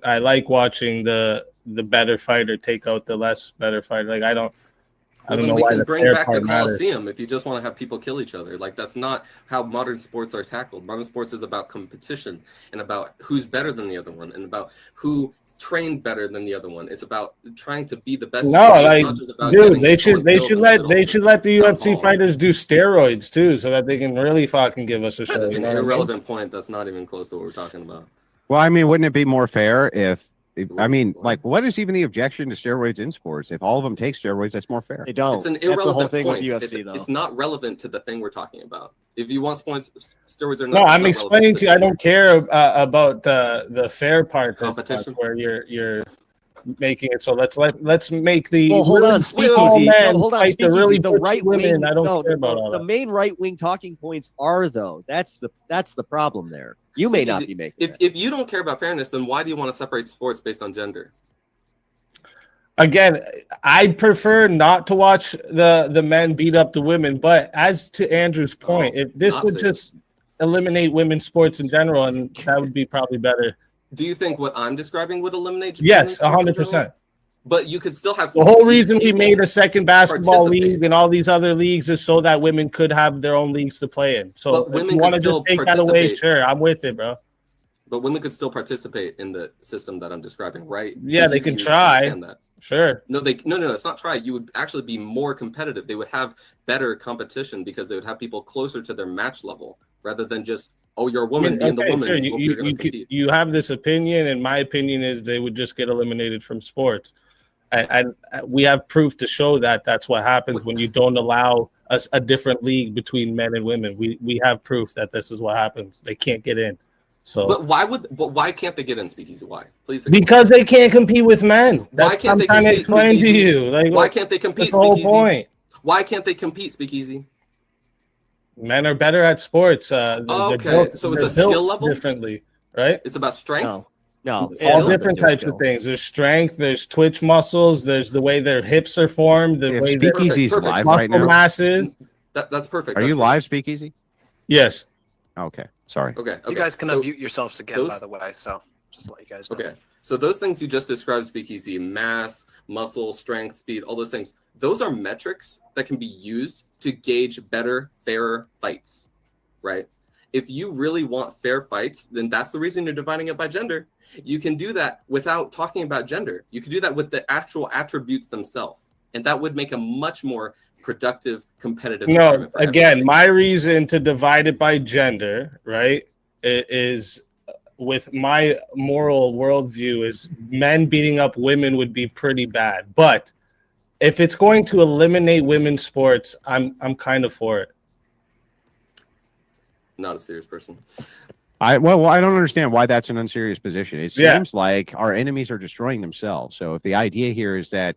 S8: the better fighter take out the less better fighter. Like I don't
S6: Then
S8: know
S6: we
S8: why
S6: can
S8: the
S6: bring
S8: fair
S6: back the
S8: part matters.
S6: Coliseum if you just want to have people kill each other. Like, that's not how modern sports are tackled. Modern sports is about competition and about who's better than the other one and about who trained better than the other one. It's about trying to be the best.
S8: No,
S6: It's
S8: like,
S6: not just about
S8: dude,
S6: getting
S8: they should
S6: someone killed in the middle.
S8: let the
S6: Town
S8: UFC
S6: hall.
S8: fighters do steroids too, so that they can really fucking give us a show.
S6: That is
S8: You
S6: an
S8: know what I mean?
S6: irrelevant point. That's not even close to what we're talking about.
S7: Well, I mean, wouldn't it be more fair if I mean, like, what is even the objection to steroids in sports? If all of them take steroids, that's more fair.
S5: They don't.
S6: It's an
S5: That's the whole
S6: irrelevant
S5: thing
S6: point.
S5: with UFC,
S6: it's,
S5: though.
S6: it's not relevant to the thing we're talking about. If you want points, steroids are not.
S8: No,
S6: it's
S8: I'm
S6: not
S8: explaining
S6: relevant
S8: to you. I don't care about the fair part. That's
S6: Competition?
S8: where you're making it. So let's make the
S5: Well, hold
S8: really
S5: on,
S8: small
S5: Speakeasy.
S8: men
S5: No, hold on,
S8: fight the
S5: Speakeasy.
S8: really
S5: The
S8: butch
S5: right
S8: women.
S5: wing.
S8: I don't
S5: No,
S8: care about all
S5: the
S8: that.
S5: main right wing talking points are though. That's the problem there. You may not be making.
S6: If you don't care about fairness, then why do you want to separate sports based on gender?
S8: Again, I prefer not to watch the men beat up the women. But as to Andrew's point, if this
S6: not
S8: would
S6: safe.
S8: just eliminate women's sports in general, and that would be probably better.
S6: Do you think what I'm describing would eliminate?
S8: Yes,
S6: women's sports in
S8: 100%.
S6: general? But you could still have
S8: The whole reason we
S6: people
S8: made a second basketball
S6: participate.
S8: league and all these other leagues is so that women could have their own leagues to play in. So
S6: But
S8: if
S6: women
S8: you
S6: could
S8: want to
S6: still
S8: just take that away,
S6: participate.
S8: sure, I'm with it, bro.
S6: But women could still participate in the system that I'm describing, right?
S8: Yeah, they
S6: Because
S8: can
S6: you
S8: try.
S6: understand that.
S8: Sure.
S6: No, it's not try. You would actually be more competitive. They would have better competition because they would have people closer to their match level rather than just, oh, you're a woman being the woman.
S8: Sure.
S6: Hope you're gonna compete.
S8: You have this opinion, and my opinion is they would just get eliminated from sports. And we have proof to show that that's what happens when you don't allow a different league between men and women. We have proof that this is what happens. They can't get in. So,
S6: But why can't they get in, Speakeasy? Why? Please explain.
S8: because they can't compete with men.
S6: Why
S8: That's
S6: can't
S8: what I'm
S6: they
S8: trying to
S6: compete,
S8: explain to
S6: Speakeasy?
S8: you. Like,
S6: Why can't they compete,
S8: that's the whole
S6: Speakeasy?
S8: point.
S6: Why can't they compete, Speakeasy?
S8: Men are better at sports. They're
S6: Okay,
S8: built-
S6: so it's
S8: they're
S6: a skill
S8: built
S6: level?
S8: differently, right?
S6: It's about strength.
S5: No,
S8: all different types of things. There's strength, there's twitch muscles, there's the way their hips are formed, the
S7: If
S8: way their
S7: Speakeasy's
S6: Perfect.
S7: live
S8: muscle
S7: right now,
S8: mass is.
S6: That's perfect.
S7: are
S6: That's
S7: you
S6: perfect.
S7: live, Speakeasy?
S8: Yes.
S7: Okay, sorry.
S6: Okay.
S4: You guys can
S6: so
S4: unmute yourselves again, by the way. So just to let you guys know.
S6: Okay. So those things you just described, Speakeasy, mass, muscle, strength, speed, all those things, those are metrics that can be used to gauge better, fairer fights, right? If you really want fair fights, then that's the reason you're dividing it by gender. You can do that without talking about gender. You can do that with the actual attributes themselves. And that would make a much more productive, competitive
S8: No,
S6: environment for
S8: again,
S6: everybody.
S8: my reason to divide it by gender, right, is with my moral worldview is men beating up women would be pretty bad. But if it's going to eliminate women's sports, I'm kind of for it.
S6: Not a serious person.
S7: Well, I don't understand why that's an unserious position. It
S8: Yeah.
S7: seems like our enemies are destroying themselves. So if the idea here is that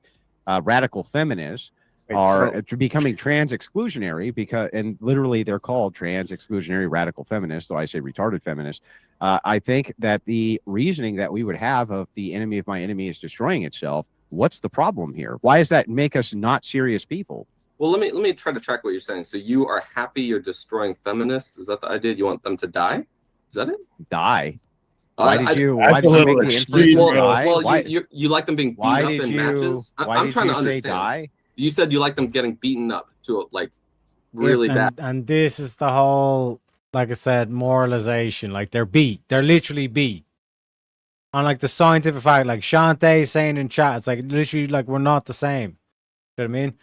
S7: radical feminists are becoming trans exclusionary, and literally they're called trans exclusionary radical feminists, so I say retarded feminists. I think that the reasoning that we would have of the enemy of my enemy is destroying itself. What's the problem here? Why does that make us not serious people?
S6: Well, let me try to track what you're saying. So you are happy you're destroying feminists? Is that the idea? You want them to die? Is that it?
S7: Die? Why did you make
S8: that's a
S7: the
S8: little
S7: inference
S8: extreme,
S7: of
S8: bro.
S7: die?
S6: Well,
S7: Why,
S6: you like them being beaten
S7: why
S6: up
S7: did
S6: in
S7: you?
S6: matches?
S7: Why
S6: I'm
S7: did
S6: trying
S7: you
S6: to
S7: say
S6: understand.
S7: die?
S6: You said you like them getting beaten up to like really bad.
S1: And this is the whole, like I said, moralization. Like they're literally beat. On like the scientific fact, like Shantae saying in chat, it's like literally like we're not the same. You know what I mean?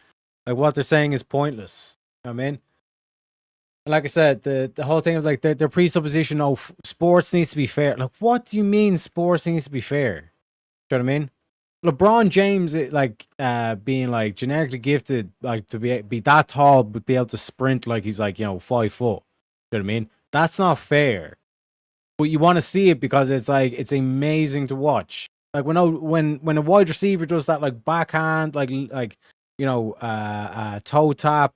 S1: Like what they're saying is pointless. You know what I mean? And like I said, the whole thing of like their presupposition, sports needs to be fair. Like, what do you mean sports needs to be fair? You know what I mean? LeBron James, like being like genetically gifted, like to be that tall, but be able to sprint like he's like 5 foot. You know what I mean? That's not fair. But you want to see it because it's like it's amazing to watch. Like when a wide receiver does that like backhand, toe tap,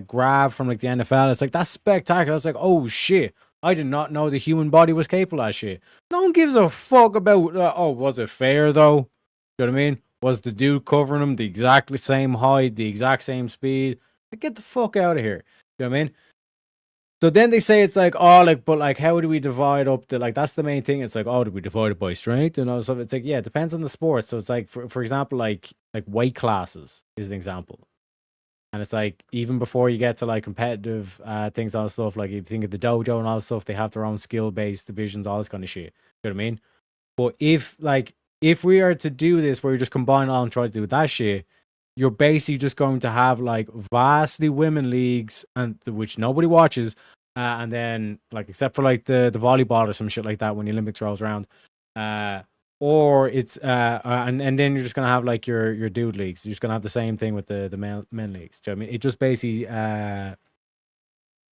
S1: grab from like the NFL, it's like that's spectacular. It's like, oh shit, I did not know the human body was capable of that shit. No one gives a fuck about. Was it fair though? You know what I mean? Was the dude covering him the exactly same height, the exact same speed? Like, get the fuck out of here. You know what I mean? So then they say it's like, but how do we divide up that's the main thing. It's like, do we divide it by strength and all stuff? It's like, yeah, it depends on the sport. So it's like, for example, like weight classes is an example. And it's like, even before you get to like competitive things, all stuff, like if you think of the dojo and all this stuff, they have their own skill-based divisions, all this kind of shit. You know what I mean? But if we are to do this where you just combine all and try to do that shit, you're basically just going to have like vastly women leagues and which nobody watches, and then like except for like the volleyball or some shit like that when the Olympics rolls around, or it's and then you're just gonna have like your dude leagues. You're just gonna have the same thing with the men leagues. Do you know what I mean? It just basically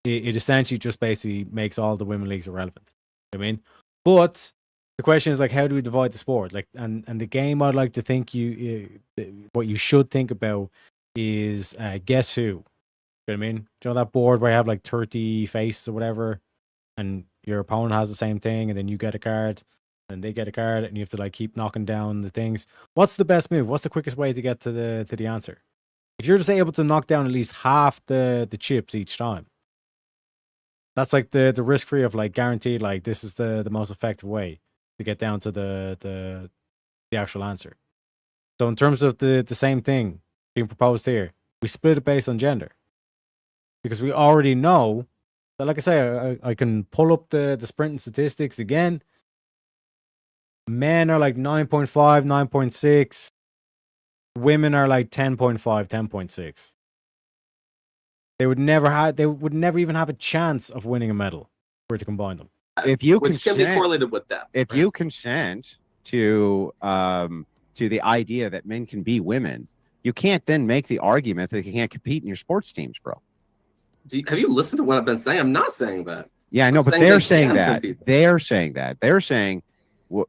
S1: it essentially just basically makes all the women leagues irrelevant. You know what I mean? But the question is like, how do we divide the sport? Like, and the game I'd like to think what you should think about is guess who. You know what I mean? Do you know that board where you have like 30 faces or whatever, and your opponent has the same thing, and then you get a card, and they get a card, and you have to like keep knocking down the things. What's the best move? What's the quickest way to get to the answer? If you're just able to knock down at least half the chips each time, that's like the risk free of like guaranteed like this is the most effective way to get down to the actual answer. So in terms of the same thing being proposed here, we split it based on gender. Because we already know that, like I say, I can pull up the sprinting statistics again. Men are like 9.5, 9.6. Women are like 10.5, 10.6. They would never even have a chance of winning a medal were to combine them.
S7: If you
S6: Which can be correlated with depth.
S7: If you consent to the idea that men can be women, you can't then make the argument that you can't compete in your sports teams, bro.
S6: Have you listened to what I've been saying? I'm not saying that.
S7: Yeah, I know, but they're saying that. They're saying that. They're saying,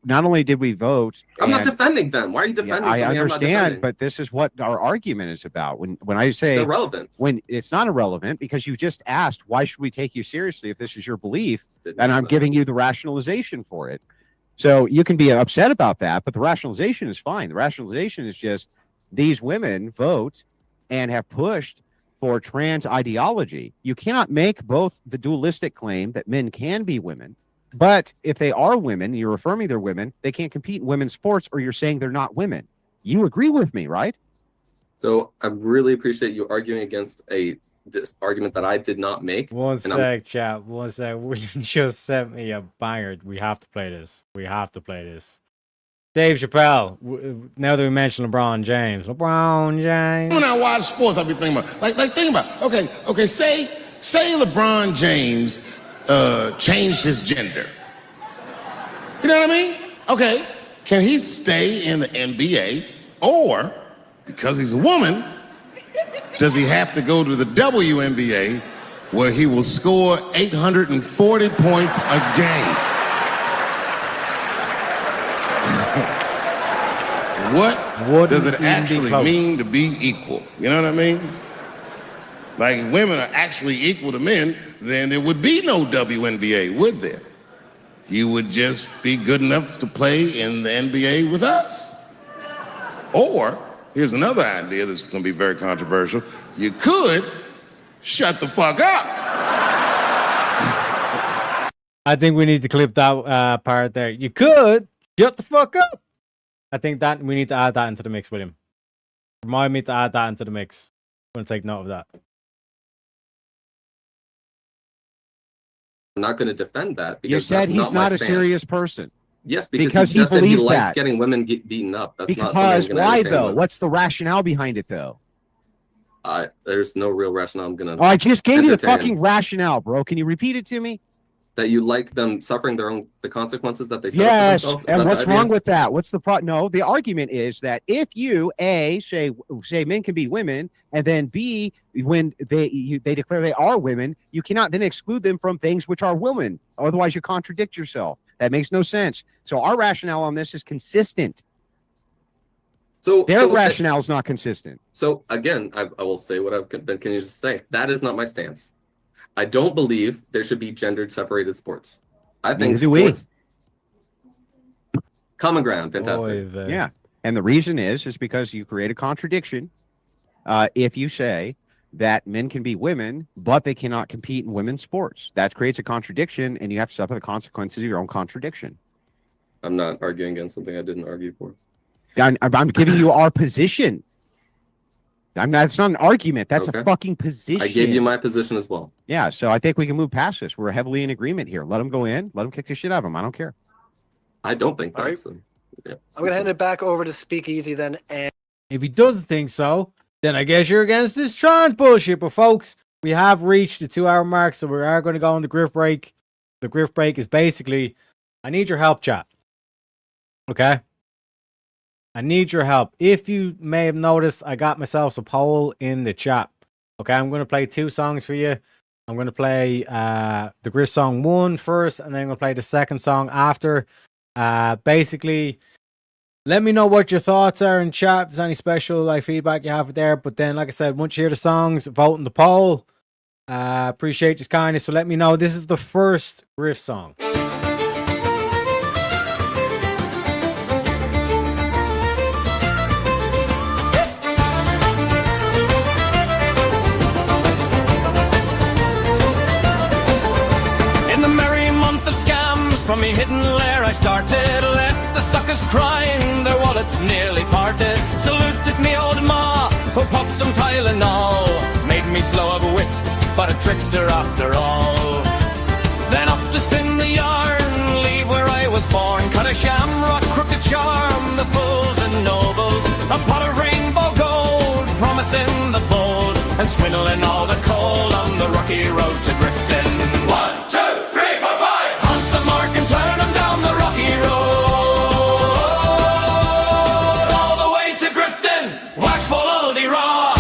S7: not only did we vote,
S6: I'm not defending them. Why are you defending?
S7: I understand, but this is what our argument is about. When I say
S6: it's irrelevant,
S7: when it's not irrelevant, because you just asked, why should we take you seriously if this is your belief? And I'm giving you the rationalization for it. So you can be upset about that, but the rationalization is fine. The rationalization is just these women vote and have pushed for trans ideology. You cannot make both the dualistic claim that men can be women, but if they are women, you're affirming they're women, they can't compete in women's sports, or you're saying they're not women. You agree with me, right?
S6: So I really appreciate you arguing against this argument that I did not make.
S1: One
S6: And
S1: sec, chat. One sec. We just sent me a banger. We have to play this. We have to play this. Dave Chappelle. Now that we mentioned LeBron James. LeBron James.
S9: When I watch sports, I be thinking about, like think about, okay, say LeBron James changed his gender. You know what I mean? Okay, can he stay in the NBA, or because he's a woman, does he have to go to the WNBA where he will score 840 points a game? What does it actually mean to be equal? You know what I mean? Like, if women are actually equal to men, then there would be no WNBA, would there? You would just be good enough to play in the NBA with us. Or, here's another idea that's going to be very controversial. You could shut the fuck up.
S1: I think we need to clip that part there. You could shut the fuck up. I think that we need to add that into the mix with him. Remind me to add that into the mix. I'm going to take note of that.
S6: I'm not going to defend that because
S7: You said
S6: that's
S7: he's
S6: my
S7: not a
S6: stance.
S7: serious person.
S6: Yes,
S7: Because
S6: because
S7: he
S6: he just said he
S7: believes
S6: likes
S7: that.
S6: getting women beaten up. That's not
S7: Because
S6: something I'm
S7: why
S6: gonna entertain
S7: though?
S6: with.
S7: What's the rationale behind it though?
S6: There's no real rationale I'm gonna.
S7: Oh, I just gave you the
S6: entertain.
S7: fucking rationale, bro. Can you repeat it to me?
S6: That you like them suffering the consequences that they set
S7: Yes,
S6: up for themselves? Is
S7: and
S6: that
S7: what's
S6: the idea?
S7: wrong with that? What's the No, the argument is that if you say men can be women, and then B, when they declare they are women, you cannot then exclude them from things which are women. Otherwise, you contradict yourself. That makes no sense. So our rationale on this is consistent.
S6: So
S7: Their rationale is not consistent.
S6: So again, I will say what I've been continuing to say. That is not my stance. I don't believe there should be gendered separated sports. I think
S7: Neither do we.
S6: sports. Common ground, fantastic.
S7: Yeah, and the reason is because you create a contradiction if you say that men can be women, but they cannot compete in women's sports. That creates a contradiction, and you have to suffer the consequences of your own contradiction.
S6: I'm not arguing against something I didn't argue for.
S7: I'm giving you our position. It's not an argument. That's
S6: Okay.
S7: a fucking position.
S6: I gave you my position as well.
S7: Yeah, so I think we can move past this. We're heavily in agreement here. Let them go in. Let them kick the shit out of them. I don't care.
S6: I don't think
S4: All right.
S6: that's. Yeah.
S4: I'm gonna hand it back over to Speakeasy then, and
S1: If he doesn't think so, then I guess you're against this trans bullshit. But folks, we have reached the 2-hour mark, so we are going to go on the grift break. The grift break is basically, I need your help, chat. Okay? I need your help. If you may have noticed, I got myself a poll in the chat. Okay, I'm going to play 2 songs for you. I'm going to play the grift song 1 first, and then I'm going to play the second song after. Basically, let me know what your thoughts are in chat. If there's any special feedback you have there. But then, like I said, once you hear the songs, vote in the poll. Appreciate your kindness. So let me know. This is the first grift song.
S2: In the merry month of scams, from me hidden lair I started. Left the suckers crying, their wallets nearly parted. Saluted me old ma, who popped some Tylenol. Made me slow of wit, but a trickster after all. Then off to spin the yarn, leave where I was born. Cut a shamrock, crooked charm, the fools and nobles. A pot of rainbow gold, promising the bold. And swindling all the coal on the rocky road to Grifton. 1, 2, 3, 4, 5. Hunt the mark and turn them down the rocky road. All the way to Grifton, whack full oldie raw.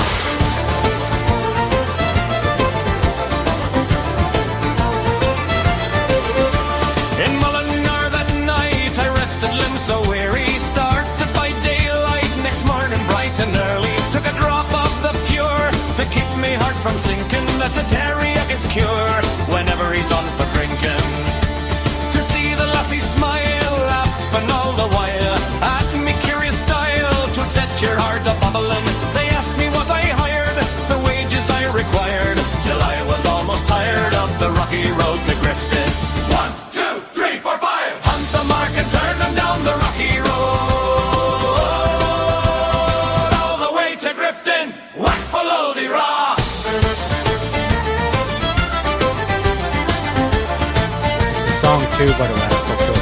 S2: In Mullingar that night I rested limbs so weary. Started by daylight next morning bright and early. Took a drop of the pure to keep me heart from sinking. That's a teriyak's cure. When
S1: 2, by the way. I fucked up.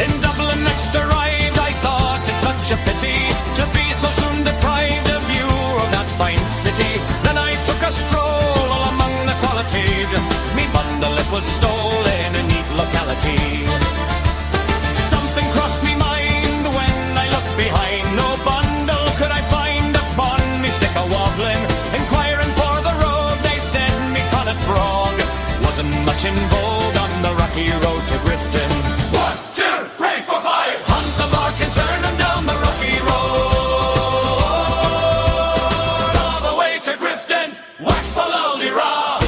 S2: In Dublin next arrived, I thought it such a pity to be so soon deprived of view of that fine city. Then I took a stroll all among the quality. Me bundle it was stolen in a neat locality. Something crossed me mind when I looked behind. No bundle could I find upon me stick a wobbling. Inquiring for the road, they said me call it Brog. Wasn't much in vogue on the rocky road to Grifton. 1, 2, 3, 4, 5. Hunt the mark and turn them down the rocky road. All the way to Grifton, whack for Lolly Raw.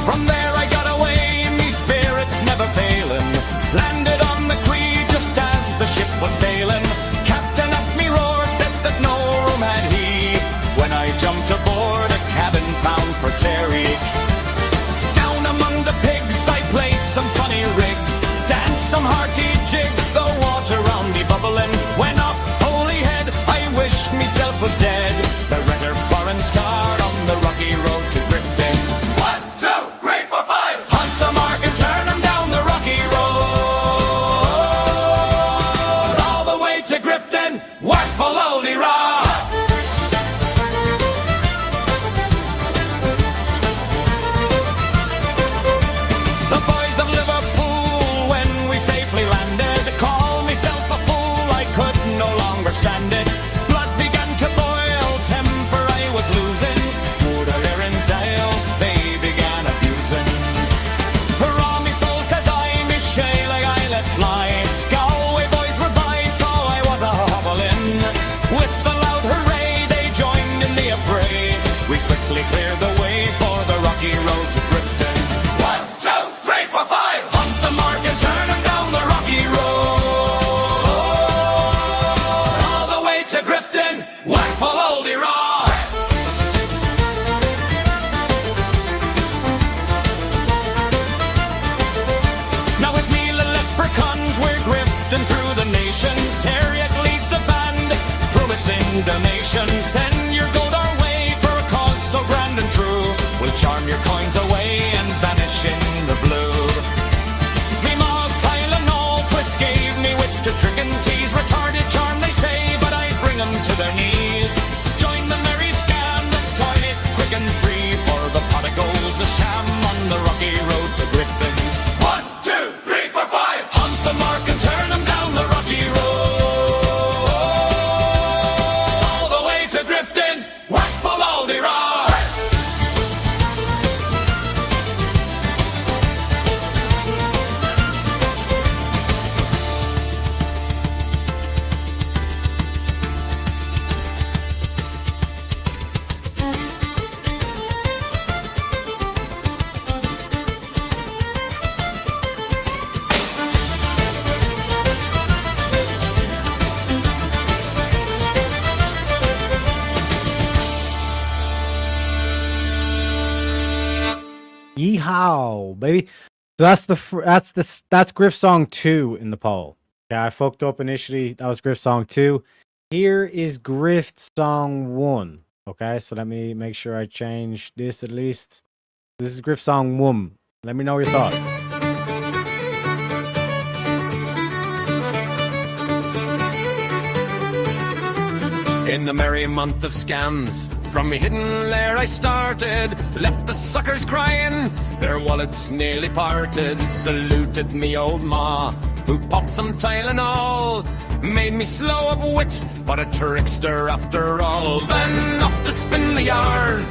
S2: From there I got away, me spirits never failing. Landed on the quay just as the ship was sailing. Captain at me roared, said that no room had he. When I jumped aboard, a cabin found for Terry. Down among the pigs, I played some funny rigs, danced some hearty jigs, the water round me bubbling. When off Holyhead, I wish myself was dead. The redder foreign star on the rocky road to Grifton. 1, 2, 3, 4, 5. Hunt the mark and turn them down the rocky road. All the way to Grifton, whack for Lolly Raw. The boys of Liverpool, when we safely landed, called myself a fool, I could no longer stand it. Blood began to boil, temper I was losing. Motor Erin's ale, they began abusing. Hurrah, me soul, says I, me shay, like I let fly. Galway boys were by, so I was a hobbling. With the loud hooray, they joined in the affray. We quickly cleared the way for the rocky road to Grifton. 1, 2, 3, 4, 5. Hunt the mark and turn them down the rocky road. All the way to Grifton, whack for Lolly Raw. Now with me, the leprechauns, we're grifting through the nations. Terriac leads the band, promising donations. Send your gold our way for a cause so grand and true. We'll charm your coins away and vanish in the blue. Me ma's Tylenol twist gave me wits to trick and tease. Retarded charm they say, but I bring them to their knees. Join the merry scan, the toilet quick and free. For the pot of gold's a sham on the rocky road to Grifton. 1, 2, 3, 4, 5. Hunt the mark and turn them down the rocky road. All the way to Grifton, whack for Lolly Raw.
S1: Yeehaw, baby. So that's Griff Song 2 in the poll. Yeah, I fucked up initially. That was Griff Song 2. Here is Griff Song 1. Okay, so let me make sure I change this at least. This is Griff Song 1. Let me know your thoughts.
S2: In the merry month of scams, from me hidden lair I started, left the suckers crying, their wallets nearly parted, saluted me old ma, who popped some Tylenol, made me slow of wit, but a trickster after all. Then off to spin the yarn,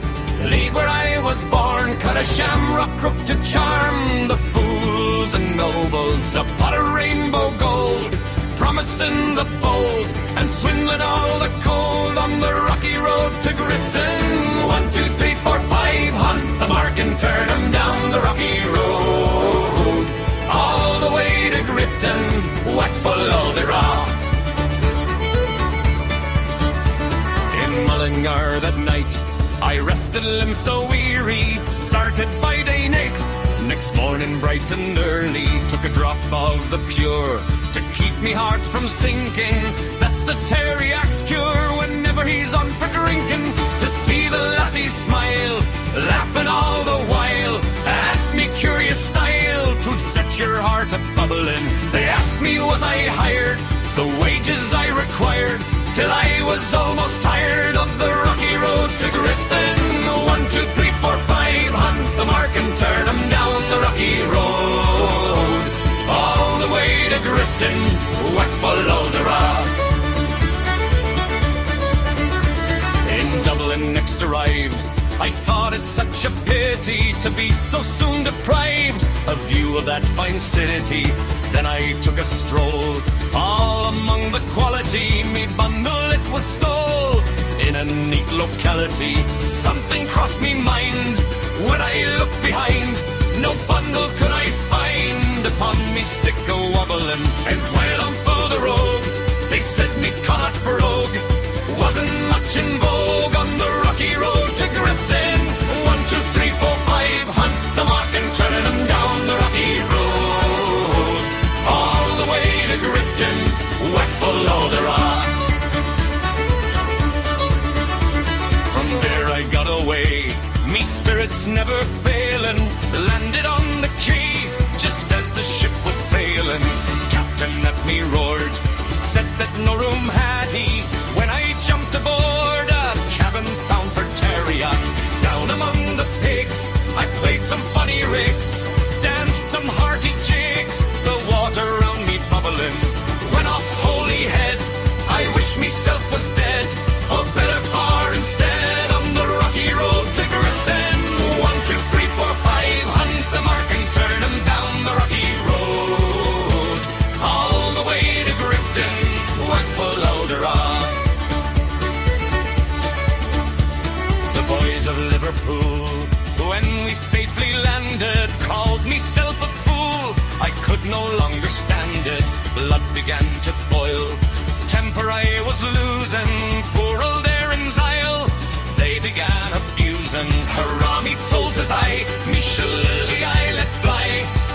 S2: leave where I was born, cut a shamrock crook to charm the fools and nobles, a pot of rainbow gold, promising the bold, and swindling all the cold on the rocky road to Grifton. 1, 2, 3, 4, 5, hunt the mark and turn them down the rocky road. All the way to Grifton, whack for Lolly Raw. In Mullingar that night, I rested limbs so weary, started by day next morning bright and early, took a drop of the pure to keep me heart from sinking. That's the Terriac's cure whenever he's on for drinking. To see the lassies smile, laughing all the while at me curious style. 'Twould set your heart a bubbling. They asked me was I hired, the wages I required, till I was almost tired of the rocky road to Grifton. 1, 2, 3, 4, 5, hunt the mark and turn 'em down the rocky road, all the way to Grifton, whack follow the rock. In Dublin next arrived, I thought it such a pity to be so soon deprived of view of that fine city. Then I took a stroll all among the quality. Me bundle it was stole in a neat locality. Something crossed me mind when I looked behind. No bundle could I find upon me stick a wobbling. And while I'm for the road, they said me Connaught brogue wasn't much in vogue on the rocky road to Grifton. 1, 2, 3, 4, 5, hunt the mark and turn 'em down the rocky road, all the way to Grifton, whack follow the rock. From there I got away, me spirits never failing, landed on the quay just as the ship was sailing. Captain at me roared, said that no room had he. When I jumped aboard, a cabin found for Terrier. Down among the pigs, I played some funny rigs, danced some hearty jigs, the water round me bubbling. Went off holy head, I wish myself was dead, or better far instead, on the rocky road to Grifton. 1, 2, 3, 4, 5, hunt the mark and turn 'em down the rocky road, all the way to Grifton, whack follow the rock. The boys of Liverpool, when we safely landed, called myself a fool. I could no longer stand it, blood began to boil, temper I was losing, poor old Aaron's Isle they began abusing. Hurrah me soul, says I, me shillelagh I let fly.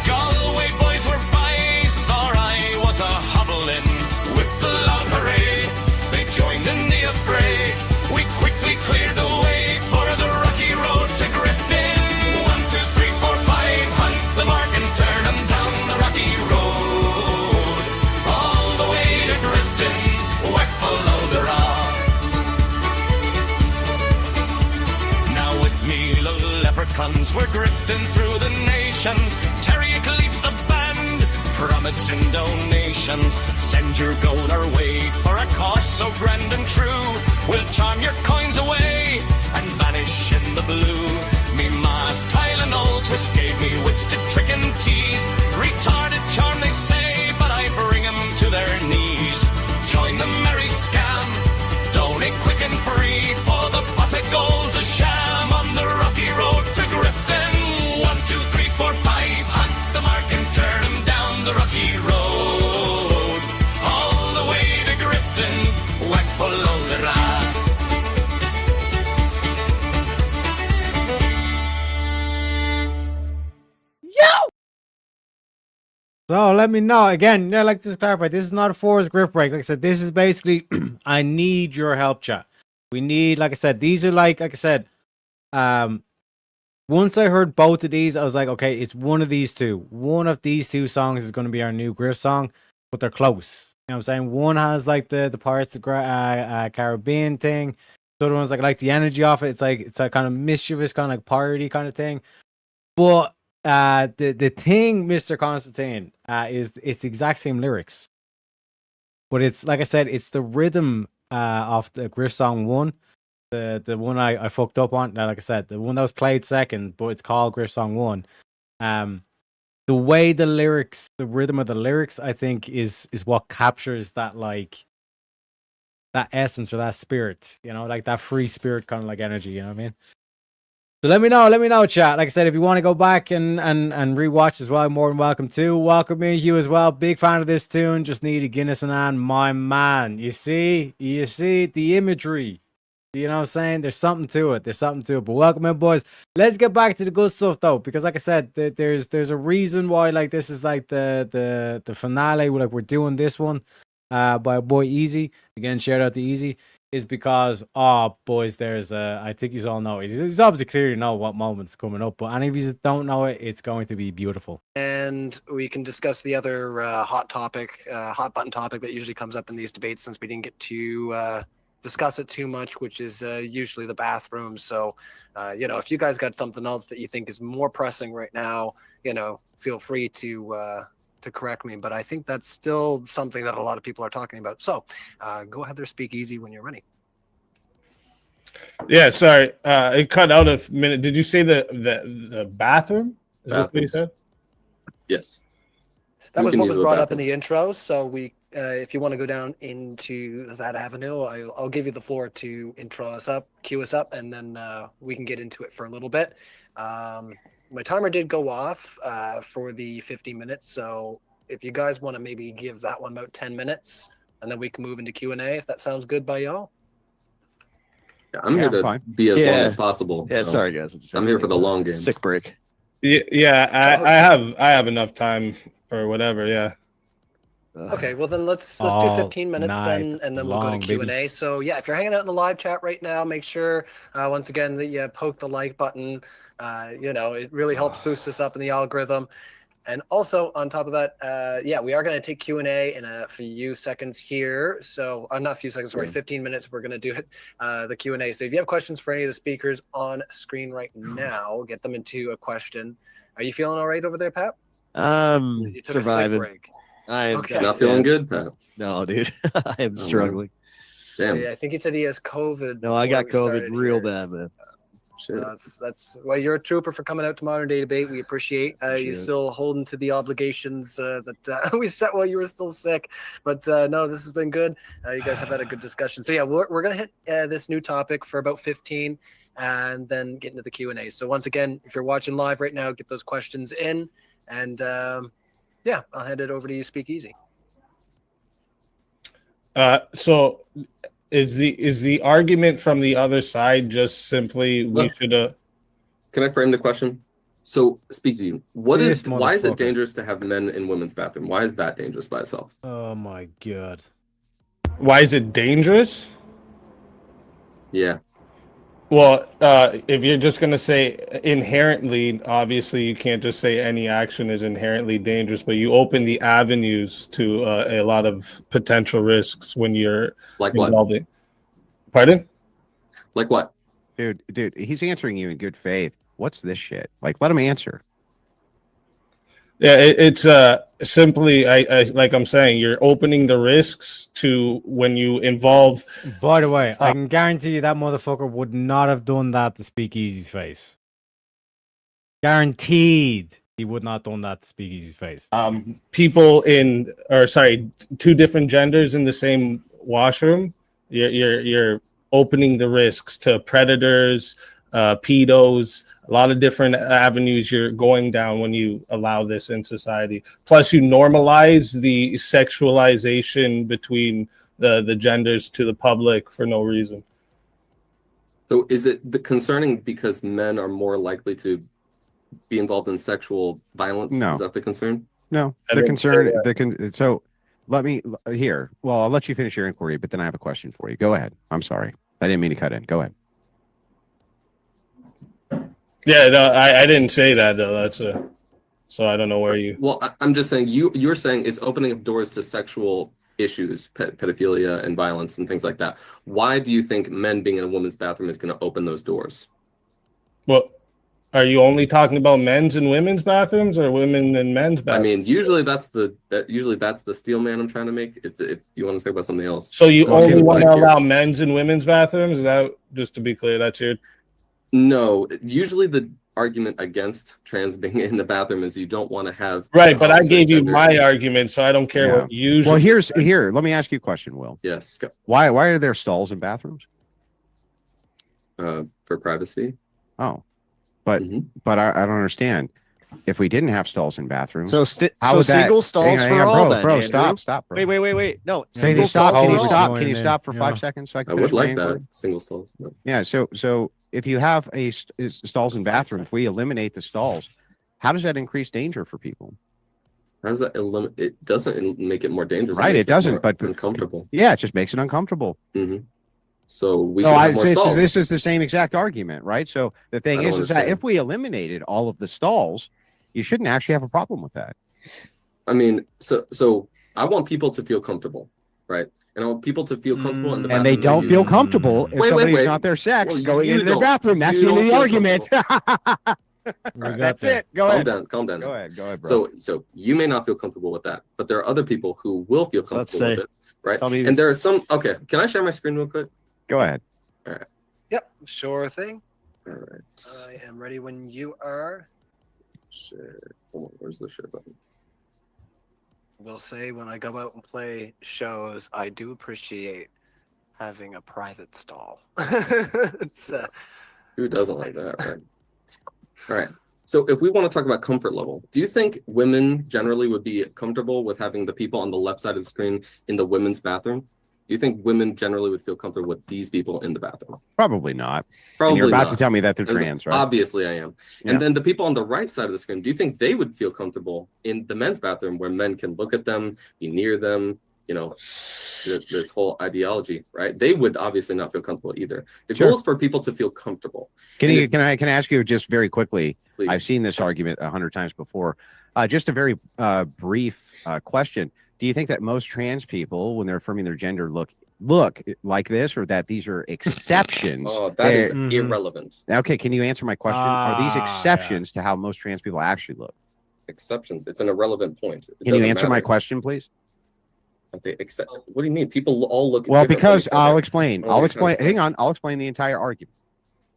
S2: Galway boys were by, saw I was a hobbling, with the loud hooray, they joined in the affray. We quickly cleared the way for the rocky road to Grifton. 1, 2, 3, 4, 5, hunt the mark and turn 'em down the rocky road, all the way to Grifton, whack follow the rock. Now with me little leprechauns, we're grifting through the nations. Terrier leads the band, promising donations. Send your gold our way for a cause so grand and true. We'll charm your coins away and vanish in the blue. Me ma's Tylenol twist gave me wits to trick and tease. Retarded charm they say, but I bring 'em to their knees. Join the merry scam, donate quick and free, for the pot of gold's a sham on the rocky road to Grifton. 1, 2, 3, 4, 5, hunt the mark and turn 'em down the rocky road, all the way to Grifton, whack follow the rock.
S1: So let me know again. Yeah, like just clarify. This is not a forced grift break. Like I said, this is basically I need your help, chat. We need, like I said, these are like I said. Once I heard both of these, I was like, okay, it's one of these two. One of these two songs is going to be our new grift song, but they're close. You know what I'm saying? One has like the Pirates of Caribbean thing. The other one's like the energy off it. It's like kind of mischievous, kind of like piratey kind of thing. But the thing, Mr. Constantine, is it's the exact same lyrics. But it's like I said, it's the rhythm of the grift song one. The one I fucked up on, like I said, the one that was played second, but it's called Griff Song 1. The way the lyrics, the rhythm of the lyrics, I think is what captures that like that essence or that spirit, you know, like that free spirit kind of like energy, you know what I mean? So let me know, chat. Like I said, if you want to go back and rewatch as well, more than welcome to. Welcome me, Hugh, as well. Big fan of this tune. Just needed Guinness and Ann, my man. You see the imagery. You know what I'm saying? There's something to it. But welcome in, boys. Let's get back to the good stuff though, because like I said, there's a reason why like this is like the finale. Like we're doing this one by our boy Easy. Again, shout out to Easy. is because, oh, boys, I think you all know it. He's obviously clearly know what moment's coming up, but any of you that don't know it, it's going to be beautiful.
S4: And we can discuss the other hot button topic that usually comes up in these debates, since we didn't get to discuss it too much, which is usually the bathroom. So, if you guys got something else that you think is more pressing right now, feel free to correct me. But I think that's still something that a lot of people are talking about. So go ahead there, speak easy when you're ready.
S8: Yeah, sorry. It cut out a minute. Did you say the bathroom? Is that what you said?
S6: Yes.
S4: That
S6: We
S4: was
S6: can
S4: what
S6: use
S4: was
S6: the
S4: brought up in the
S6: bathrooms.
S4: intro. So we, if you want to go down into that avenue, I'll give you the floor to intro us up, cue us up, and then we can get into it for a little bit. My timer did go off for the 50 minutes. So if you guys want to maybe give that one about 10 minutes, and then we can move into Q&A, if that sounds good by y'all.
S6: Yeah, I'm here to
S7: fine.
S6: be as long
S5: Yeah.
S6: as possible.
S5: Yeah,
S6: so
S5: sorry guys.
S6: I'm here for the long game.
S5: Sick break.
S8: Yeah, I have enough time or whatever. Yeah.
S4: Okay, well then let's do
S1: All
S4: 15 minutes then,
S1: night
S4: and then we'll go to
S1: long,
S4: Q&A.
S1: baby.
S4: So yeah, if you're hanging out in the live chat right now, make sure once again that you poke the like button. It really helps boost us up in the algorithm. And also on top of that, we are going to take Q&A in a few seconds here. So not a few seconds, sorry, 15 minutes. We're going to do it, the Q&A. So if you have questions for any of the speakers on screen right now, get them into a question. Are you feeling all right over there, Pat? You took a sick
S5: Surviving.
S4: break.
S5: I'm
S4: Okay.
S6: Not feeling good, Pat.
S5: No, dude. I am struggling.
S6: Damn.
S4: Yeah, I think he said he has COVID.
S5: No, I
S4: before
S5: got
S4: we
S5: COVID
S4: started
S5: real
S4: here.
S5: bad, man.
S6: Shit.
S4: That's well, you're a trooper for coming out to Modern Day Debate. We appreciate you
S5: Appreciate it.
S4: still holding to the obligations that we set while you were still sick. But no, this has been good. You guys have had a good discussion. So yeah, we're gonna hit this new topic for about 15, and then get into the Q&A. So once again, if you're watching live right now, get those questions in, and I'll hand it over to you. Speak easy.
S8: So is the argument from the other side just simply we
S6: Look.
S8: should
S6: Can I frame the question? So, Speaksy, why is it
S1: motherfucker.
S6: dangerous to have men in women's bathroom? Why is that dangerous by itself?
S1: Oh my god.
S8: why is it dangerous?
S6: Yeah.
S8: Well, if you're just going to say inherently, obviously you can't just say any action is inherently dangerous, but you open the avenues to a lot of potential risks when you're
S6: Like what?
S8: involving. Pardon?
S6: Like what?
S7: Dude, he's answering you in good faith. What's this shit? Like, let him answer.
S8: Yeah, it's simply, I like I'm saying, you're opening the risks to when you involve.
S1: By the way, I can guarantee you that motherfucker would not have done that to Speakeasy's face. Guaranteed he would not have done that to Speakeasy's face.
S8: People two different genders in the same washroom. You're opening the risks to predators, pedos, a lot of different avenues you're going down when you allow this in society. Plus, you normalize the sexualization between the genders to the public for no reason.
S6: So is it concerning because men are more likely to be involved in sexual violence?
S7: No.
S6: Is that the concern?
S7: No,
S8: I
S7: the
S8: didn't say
S7: concern. So let me here. Well, I'll let you finish your inquiry, but then I have a question for you. Go ahead. I'm sorry. I didn't mean to cut in. Go ahead.
S8: Yeah, no, I didn't say that though. So I don't know where you.
S6: Well, I'm just saying you're saying it's opening up doors to sexual issues, pedophilia and violence and things like that. Why do you think men being in a woman's bathroom is going to open those doors?
S8: Well, are you only talking about men's and women's bathrooms, or women and men's
S6: I
S8: bathrooms?
S6: mean, usually that's the steel man I'm trying to make. If you want to talk about something else.
S8: So you
S6: Let's
S8: only
S6: get
S8: want to
S6: back here.
S8: allow men's and women's bathrooms? Is that, just to be clear, that's your.
S6: No, usually the argument against trans being in the bathroom is you don't want to have
S8: Right, but I
S6: opposite
S8: gave you
S6: gender.
S8: my argument, so I don't care
S7: Yeah.
S8: what you.
S7: Well, here. Let me ask you a question, Will.
S6: Yes,
S7: Why are there stalls in bathrooms?
S6: for privacy.
S7: Oh, but
S6: Mhm.
S7: I don't understand. If we didn't have stalls in bathrooms,
S5: So,
S7: how would that-
S5: single stalls
S7: hang
S5: for
S7: on,
S5: all
S7: bro,
S5: then,
S7: bro,
S5: Andrew.
S7: stop, bro.
S5: Wait. No,
S7: Can
S5: single
S7: you stop?
S5: stalls
S7: Can you
S5: for all.
S7: stop?
S1: Join
S7: Can you
S1: in,
S7: stop for
S1: yeah.
S7: 5 seconds so I can
S6: I
S7: finish
S6: would
S7: my
S6: like
S7: inquiry?
S6: that single stalls. No.
S7: Yeah. So if you have stalls in bathrooms, if we eliminate the stalls, how does that increase danger for people?
S6: How does that it doesn't make it more dangerous.
S7: Right,
S6: makes
S7: it doesn't,
S6: more
S7: but-
S6: uncomfortable.
S7: Yeah, it just makes it uncomfortable.
S6: hmm So we
S7: No,
S6: should have more stalls.
S7: this is the same exact argument, right? So the thing
S6: I don't
S7: is that
S6: understand.
S7: if we eliminated all of the stalls, you shouldn't actually have a problem with that.
S6: I mean, so I want people to feel comfortable, right? And I want people to feel comfortable in the bathroom.
S7: And they
S6: they're
S7: don't feel
S6: using.
S7: comfortable if
S6: Wait,
S7: somebody's
S6: wait.
S7: not their sex
S6: Well,
S7: going
S6: you
S7: into their
S6: don't.
S7: bathroom. That's
S6: You
S7: the end of the
S6: don't feel
S7: argument.
S1: We got
S7: That's
S1: there.
S7: it. Go ahead.
S6: Calm down.
S7: Go ahead, bro.
S6: So you may not feel comfortable with that, but there are other people who will feel
S5: So let's
S6: comfortable with
S5: say-
S6: it, right?
S5: tell me-
S6: And there are some. Okay, can I share my screen real quick?
S7: Go ahead.
S4: Yep, sure thing.
S6: All right.
S4: I am ready when you are.
S6: Share. Hold on, where's the share button?
S4: Will say when I go out and play shows, I do appreciate having a private stall. It's
S6: Who doesn't like that, right? All right. So if we want to talk about comfort level, do you think women generally would be comfortable with having the people on the left side of the screen in the women's bathroom? Do you think women generally would feel comfortable with these people in the bathroom?
S7: Probably not.
S6: Probably
S7: And you're about
S6: not.
S7: to tell me that they're
S6: Because
S7: trans, right?
S6: Obviously, I am.
S7: Yeah.
S6: And then the people on the right side of the screen, do you think they would feel comfortable in the men's bathroom where men can look at them, be near them, you know, this whole ideology, right? They would obviously not feel comfortable either. The
S7: Sure.
S6: goal is for people to feel comfortable.
S7: Can
S6: And
S7: you
S6: if-
S7: can I ask you just very quickly?
S6: Please.
S7: I've seen this argument 100 times before. Just a very brief question. Do you think that most trans people, when they're affirming their gender, look like this, or that these are exceptions?
S6: Oh, that is
S1: Mhm.
S6: irrelevant.
S7: Okay, can you answer my question? Are these
S1: Ah,
S7: exceptions to how most trans people actually look?
S6: Exceptions. It's an irrelevant point. It
S7: Can you
S6: doesn't
S7: answer my
S6: matter.
S7: question, please?
S6: What do you mean? People all look.
S7: Well,
S6: different
S7: because
S6: from each
S7: I'll
S6: other.
S7: explain.
S6: What are
S7: I'll
S6: you
S7: explain.
S6: trying to say?
S7: Hang on. I'll explain the entire argument.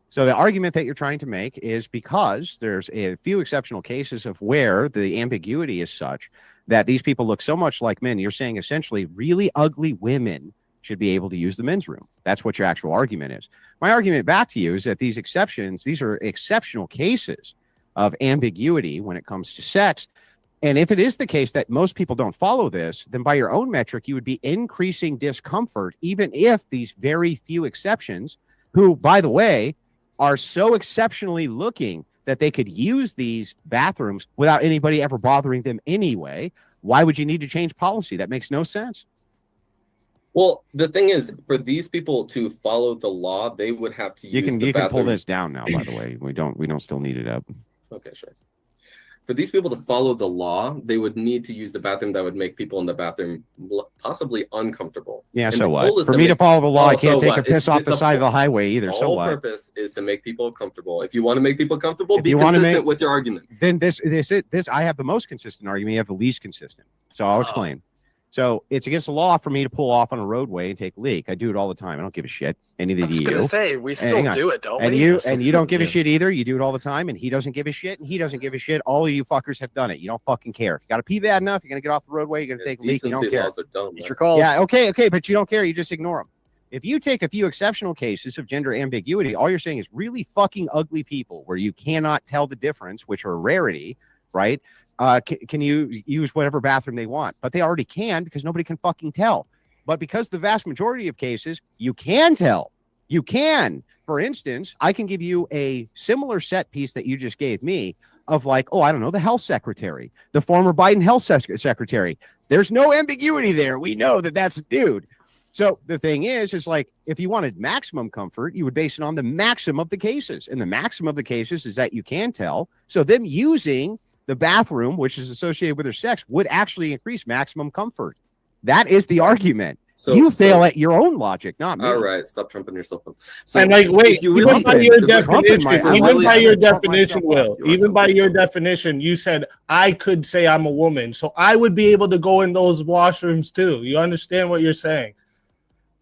S7: So the argument that you're trying to make is because there's a few exceptional cases of where the ambiguity is such that these people look so much like men. You're saying essentially really ugly women should be able to use the men's room. That's what your actual argument is. My argument back to you is that these exceptions, these are exceptional cases of ambiguity when it comes to sex. And if it is the case that most people don't follow this, then by your own metric, you would be increasing discomfort, even if these very few exceptions, who, by the way, are so exceptionally looking that they could use these bathrooms without anybody ever bothering them anyway. Why would you need to change policy? That makes no sense.
S6: Well, the thing is, for these people to follow the law, they would have to use
S7: You can
S6: the
S7: you can pull
S6: bathroom.
S7: this down now, by the way. We don't still need it up.
S6: Okay, sure. For these people to follow the law, they would need to use the bathroom that would make people in the bathroom possibly uncomfortable.
S7: Yeah,
S6: And
S7: so
S6: the
S7: what?
S6: goal is
S7: For
S6: to
S7: me to
S6: make-
S7: follow the law, I
S6: Oh,
S7: can't
S6: so
S7: take
S6: what?
S7: a piss off the side of the highway either.
S6: The
S7: So
S6: whole
S7: what?
S6: purpose is to make people comfortable. If you want to make people comfortable,
S7: If
S6: be
S7: you wanna
S6: consistent
S7: make-
S6: with your argument.
S7: Then this I have the most consistent argument. You have the least consistent. So I'll explain. So it's against the law for me to pull off on a roadway and take a leak. I do it all the time. I don't give a shit. And neither
S4: I
S7: do
S4: was
S7: you.
S4: gonna say we
S7: Hang
S4: still
S7: on.
S4: do it, don't
S7: And
S4: we?
S7: you don't give a
S8: Yeah.
S7: shit either. You do it all the time, and he doesn't give a shit, and he doesn't give a shit. All of you fuckers have done it. You don't fucking care. If you got to pee bad enough, you're gonna get off the roadway. You're gonna take a leak. You don't
S6: Decency
S7: care.
S6: laws are dumb.
S5: It's
S6: man.
S5: your call.
S7: Yeah, okay, but you don't care. You just ignore them. If you take a few exceptional cases of gender ambiguity, all you're saying is really fucking ugly people where you cannot tell the difference, which are a rarity, right? Can you use whatever bathroom they want? But they already can because nobody can fucking tell. But because the vast majority of cases, you can tell. You can. For instance, I can give you a similar set piece that you just gave me of like, oh, I don't know, the health secretary, the former Biden health secretary. There's no ambiguity there. We know that that's a dude. So the thing is like, if you wanted maximum comfort, you would base it on the maximum of the cases. And the maximum of the cases is that you can tell. So them using the bathroom, which is associated with their sex, would actually increase maximum comfort. That is the argument.
S6: So
S7: You fail at your own logic, not me.
S6: All right, stop trumping yourself up. So
S8: And like, wait,
S6: if you
S8: even
S6: really
S8: by
S6: think-
S8: your
S6: if you're trumping
S8: definition,
S6: my- if you're
S8: even
S6: really-
S8: by your
S7: Trump
S8: definition,
S7: myself
S8: Will,
S7: up.
S6: You are
S8: even by
S6: trumping
S8: your
S6: yourself.
S8: definition, you said I could say I'm a woman, so I would be able to go in those washrooms too. You understand what you're saying?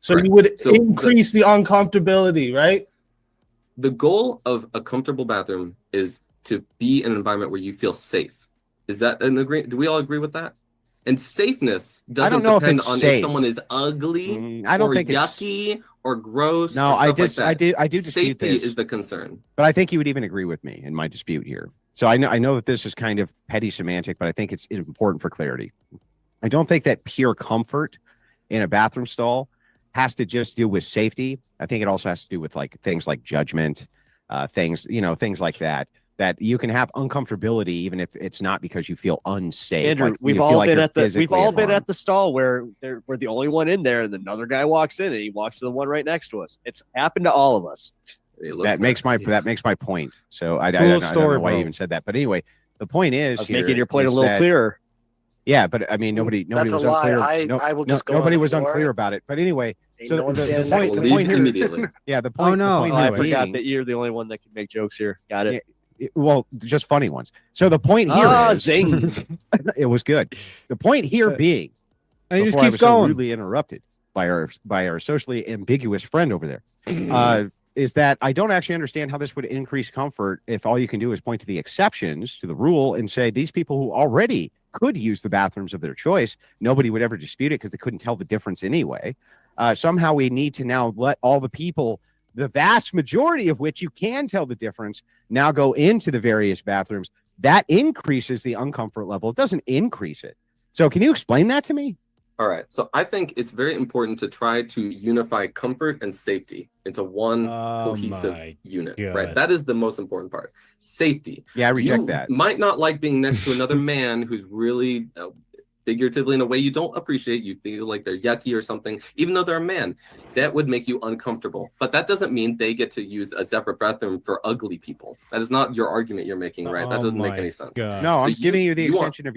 S8: So
S6: Right.
S8: you would
S6: So the-
S8: increase the uncomfortability, right?
S6: The goal of a comfortable bathroom is to be in an environment where you feel safe. Is that an agree? Do we all agree with that? And safeness doesn't
S7: know if
S6: depend
S7: it's
S6: on
S7: safe.
S6: if someone is ugly
S7: I don't
S6: or
S7: think it's.
S6: yucky or gross.
S7: No,
S6: or
S7: I
S6: stuff like
S7: just,
S6: that.
S7: I do dispute
S6: Safety
S7: this.
S6: is the concern.
S7: But I think you would even agree with me in my dispute here. So I know that this is kind of petty semantic, but I think it's important for clarity. I don't think that pure comfort in a bathroom stall has to just do with safety. I think it also has to do with like things like judgment, things like that. that you can have uncomfortability even if it's not because you feel unsafe.
S5: Andrew,
S7: Like,
S5: we've
S7: you feel
S5: all
S7: like
S5: been
S7: you're
S5: at the
S7: physically harmed.
S5: stall where we're the only one in there, and another guy walks in and he walks to the one right next to us. It's happened to all of us.
S7: That makes my point. So I
S1: Cool
S7: don't
S1: story,
S7: know why
S1: bro.
S7: you even said that. But anyway, the point is
S5: I was
S7: here
S5: making your point a
S7: is
S5: little
S7: that-
S5: clearer.
S7: Yeah, but I mean, nobody
S4: That's
S7: was
S4: a lie.
S7: unclear.
S4: I will just go on
S7: nobody
S4: the
S7: was
S4: floor.
S7: unclear about it. But anyway,
S4: Ain't
S7: so
S4: no one
S7: the
S4: standing next
S7: point,
S4: to
S7: the
S4: me.
S7: point here,
S6: immediately.
S7: yeah, the point.
S1: no.
S7: The point
S5: Oh, I
S7: here
S5: forgot
S7: being-
S5: that you're the only one that can make jokes here. Got it.
S7: well, just funny ones. So the point here is,
S5: zing.
S7: it was good. The point here being,
S1: And he just
S7: before I
S1: keeps
S7: was so
S1: going.
S7: rudely interrupted by our socially ambiguous friend over there, is that I don't actually understand how this would increase comfort if all you can do is point to the exceptions to the rule and say these people who already could use the bathrooms of their choice, nobody would ever dispute it because they couldn't tell the difference anyway. Somehow we need to now let all the people, the vast majority of which you can tell the difference, now go into the various bathrooms. That increases the uncomfort level. It doesn't increase it. So can you explain that to me?
S6: All right. So I think it's very important to try to unify comfort and safety into one cohesive
S1: my
S6: unit,
S1: God.
S6: right? That is the most important part. Safety.
S7: Yeah, I reject
S6: You
S7: that.
S6: might not like being next to another man who's really figuratively in a way you don't appreciate. You feel like they're yucky or something, even though they're a man. That would make you uncomfortable. But that doesn't mean they get to use a separate bathroom for ugly people. That is not your argument you're making, right? That
S1: Oh
S6: doesn't make
S1: my
S6: any sense.
S1: God.
S7: No,
S6: So
S7: I'm giving you the
S6: you want-
S7: extension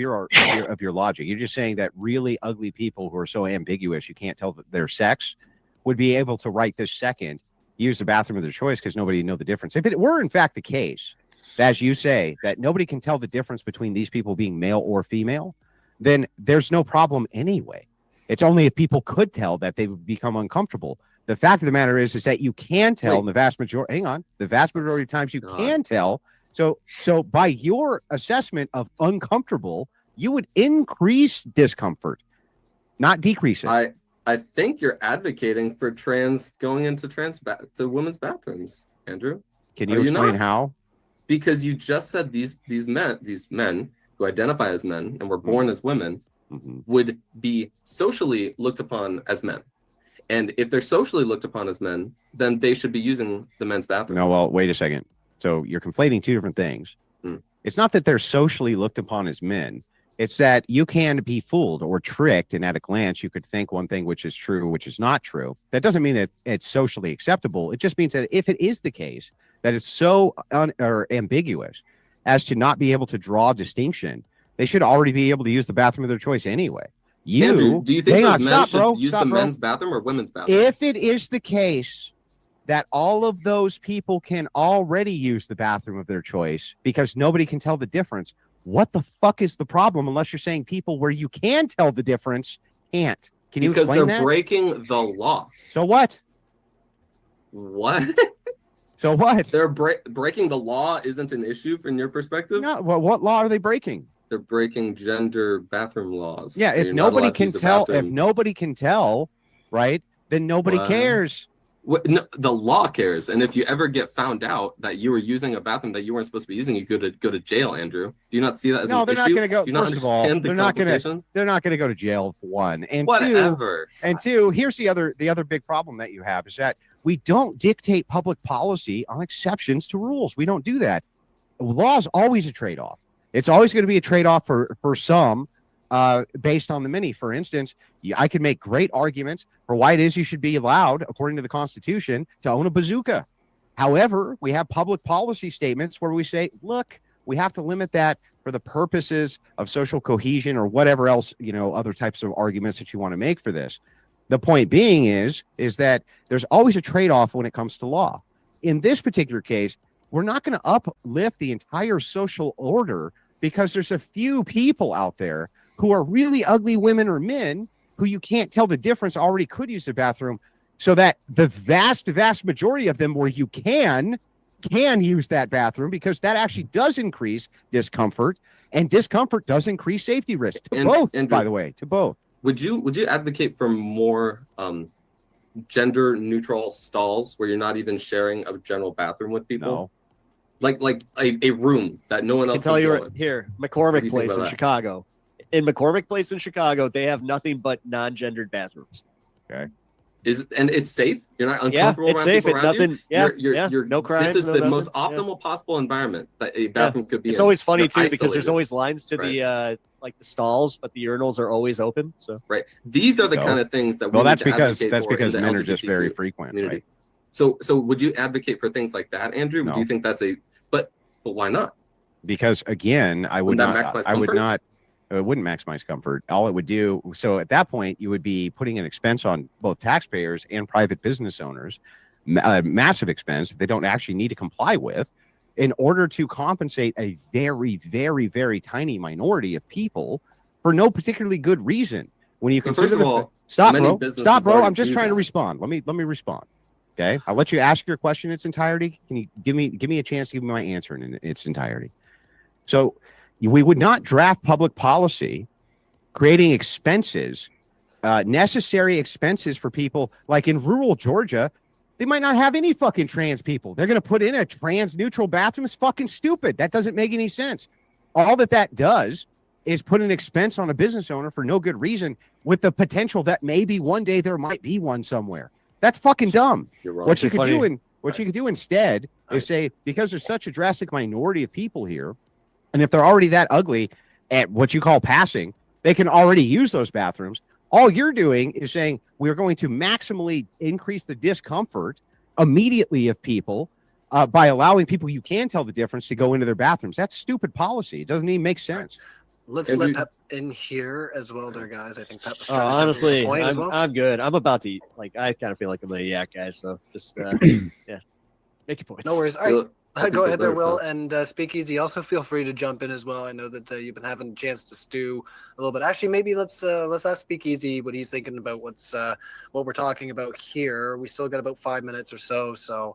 S7: of your logic. You're just saying that really ugly people who are so ambiguous you can't tell their sex would be able to right this second use the bathroom of their choice because nobody would know the difference. If it were in fact the case, as you say, that nobody can tell the difference between these people being male or female, then there's no problem anyway. It's only if people could tell that they would become uncomfortable. The fact of the matter is that you can tell in the vast majority. Hang on, the vast majority of times you can tell. So by your assessment of uncomfortable, you would increase discomfort, not decrease it.
S6: I think you're advocating for going into to women's bathrooms, Andrew.
S7: Can
S6: Are
S7: you explain
S6: not?
S7: how?
S6: Because you just said these men who identify as men and were born as women would be socially looked upon as men. And if they're socially looked upon as men, then they should be using the men's bathroom.
S7: No, well, wait a second. So you're conflating two different things. It's not that they're socially looked upon as men. It's that you can be fooled or tricked, and at a glance, you could think one thing which is true, which is not true. That doesn't mean that it's socially acceptable. It just means that if it is the case that it's so ambiguous as to not be able to draw distinction, they should already be able to use the bathroom of their choice anyway.
S6: Andrew, do you think
S7: hang
S6: those
S7: on,
S6: men
S7: stop,
S6: should
S7: bro,
S6: use
S7: stop,
S6: the
S7: bro.
S6: men's bathroom or women's bathroom?
S7: If it is the case that all of those people can already use the bathroom of their choice because nobody can tell the difference, what the fuck is the problem? Unless you're saying people where you can tell the difference can't. Can you
S6: Because
S7: explain
S6: they're
S7: that?
S6: breaking the law.
S7: So what?
S6: What?
S7: So what?
S6: They're breaking the law isn't an issue from your perspective?
S7: No, well, what law are they breaking?
S6: They're breaking gender bathroom laws.
S7: Yeah,
S6: where
S7: if
S6: you're not
S7: nobody
S6: allowed to
S7: can
S6: use the
S7: tell,
S6: bathroom.
S7: right, then nobody
S6: What?
S7: cares.
S6: No, the law cares, and if you ever get found out that you were using a bathroom that you weren't supposed to be using, you go to jail, Andrew. Do you not see that as
S7: No,
S6: an
S7: they're not
S6: issue?
S7: going to go.
S6: Do you not
S7: First of all,
S6: understand the
S7: they're not going
S6: complication?
S7: to. They're not going to go to jail. For one, and
S6: Whatever.
S7: two. Here's the other big problem that you have is that we don't dictate public policy on exceptions to rules. We don't do that. Law is always a trade-off. It's always going to be a trade-off for some based on the many. For instance, I could make great arguments for why it is you should be allowed, according to the Constitution, to own a bazooka. However, we have public policy statements where we say, look, we have to limit that for the purposes of social cohesion or whatever else, other types of arguments that you want to make for this. The point being is that there's always a trade-off when it comes to law. In this particular case, we're not going to uplift the entire social order because there's a few people out there who are really ugly women or men who you can't tell the difference already could use the bathroom, so that the vast majority of them where you can use that bathroom, because that actually does increase discomfort, and discomfort does increase safety risk to both,
S6: Andrew,
S7: by the way, to both.
S6: Would you advocate for more gender neutral stalls where you're not even sharing a general bathroom with people?
S7: No.
S6: Like a room that no one
S5: I
S6: else
S5: can tell
S6: can
S5: you
S6: go
S5: right
S6: in.
S5: here,
S6: What do
S5: McCormick
S6: you think
S5: Place
S6: about
S5: in
S6: that?
S5: Chicago. In McCormick Place in Chicago, they have nothing but non-gendered bathrooms.
S7: Okay.
S6: And it's safe. You're not
S5: Yeah,
S6: uncomfortable
S5: it's
S6: around
S5: safe.
S6: people
S5: It's
S6: around
S5: nothing.
S6: you.
S5: Yeah,
S6: You're
S5: no crimes.
S6: This is
S5: no
S6: the
S5: nothing.
S6: most
S5: Yeah.
S6: optimal possible environment that a bathroom could be
S5: It's
S6: in.
S5: always funny
S6: You're
S5: too because there's
S6: isolated.
S5: always lines to the like the stalls, but the urinals are always open. So
S6: right. These are the
S7: So-
S6: kind of things that we
S7: Well,
S6: need
S7: that's
S6: to
S7: because
S6: advocate for in the
S7: men are just very
S6: LGBTQ
S7: frequent,
S6: community.
S7: right?
S6: So would you advocate for things like that, Andrew?
S7: No.
S6: Do you think that's but why not?
S7: Because again, I would
S6: Wouldn't that
S7: not.
S6: maximize
S7: I would
S6: comfort?
S7: not. It wouldn't maximize comfort. All it would do. So at that point, you would be putting an expense on both taxpayers and private business owners, massive expense that they don't actually need to comply with, in order to compensate a very, very, very tiny minority of people for no particularly good reason. When you
S6: So
S7: consider
S6: first of
S7: the
S6: all,
S7: stop,
S6: many
S7: bro,
S6: businesses
S7: stop, bro.
S6: already
S7: I'm just
S6: do
S7: trying to
S6: that.
S7: respond. Let me respond. Okay, I'll let you ask your question in its entirety. Can you give me a chance to give me my answer in its entirety? So we would not draft public policy creating expenses, necessary expenses for people like in rural Georgia. They might not have any fucking trans people. They're going to put in a trans neutral bathroom. It's fucking stupid. That doesn't make any sense. All that does is put an expense on a business owner for no good reason, with the potential that maybe one day there might be one somewhere. That's fucking dumb.
S6: You're wrong.
S7: What you could
S5: funny.
S7: do what you could do instead is say, because there's such a drastic minority of people here, and if they're already that ugly at what you call passing, they can already use those bathrooms. All you're doing is saying we're going to maximally increase the discomfort immediately of people by allowing people you can tell the difference to go into their bathrooms. That's stupid policy. It doesn't even make sense.
S4: Let's
S6: Andrew-
S4: let Pep in here as well, there, guys. I think Pep was trying to jump in
S5: honestly,
S4: with a point as well.
S5: I'm good. I'm about to eat. Like I kind of feel like I'm a yak guy. So just yeah, make your points.
S4: No worries. All right.
S6: Feel- hope you
S4: Go
S6: feel
S4: ahead there,
S6: better,
S4: Will.
S6: Phil.
S4: And Speakeasy, also feel free to jump in as well. I know that you've been having a chance to stew a little bit. Actually, maybe let's ask Speakeasy what he's thinking about what we're talking about here. We still got about 5 minutes or so. So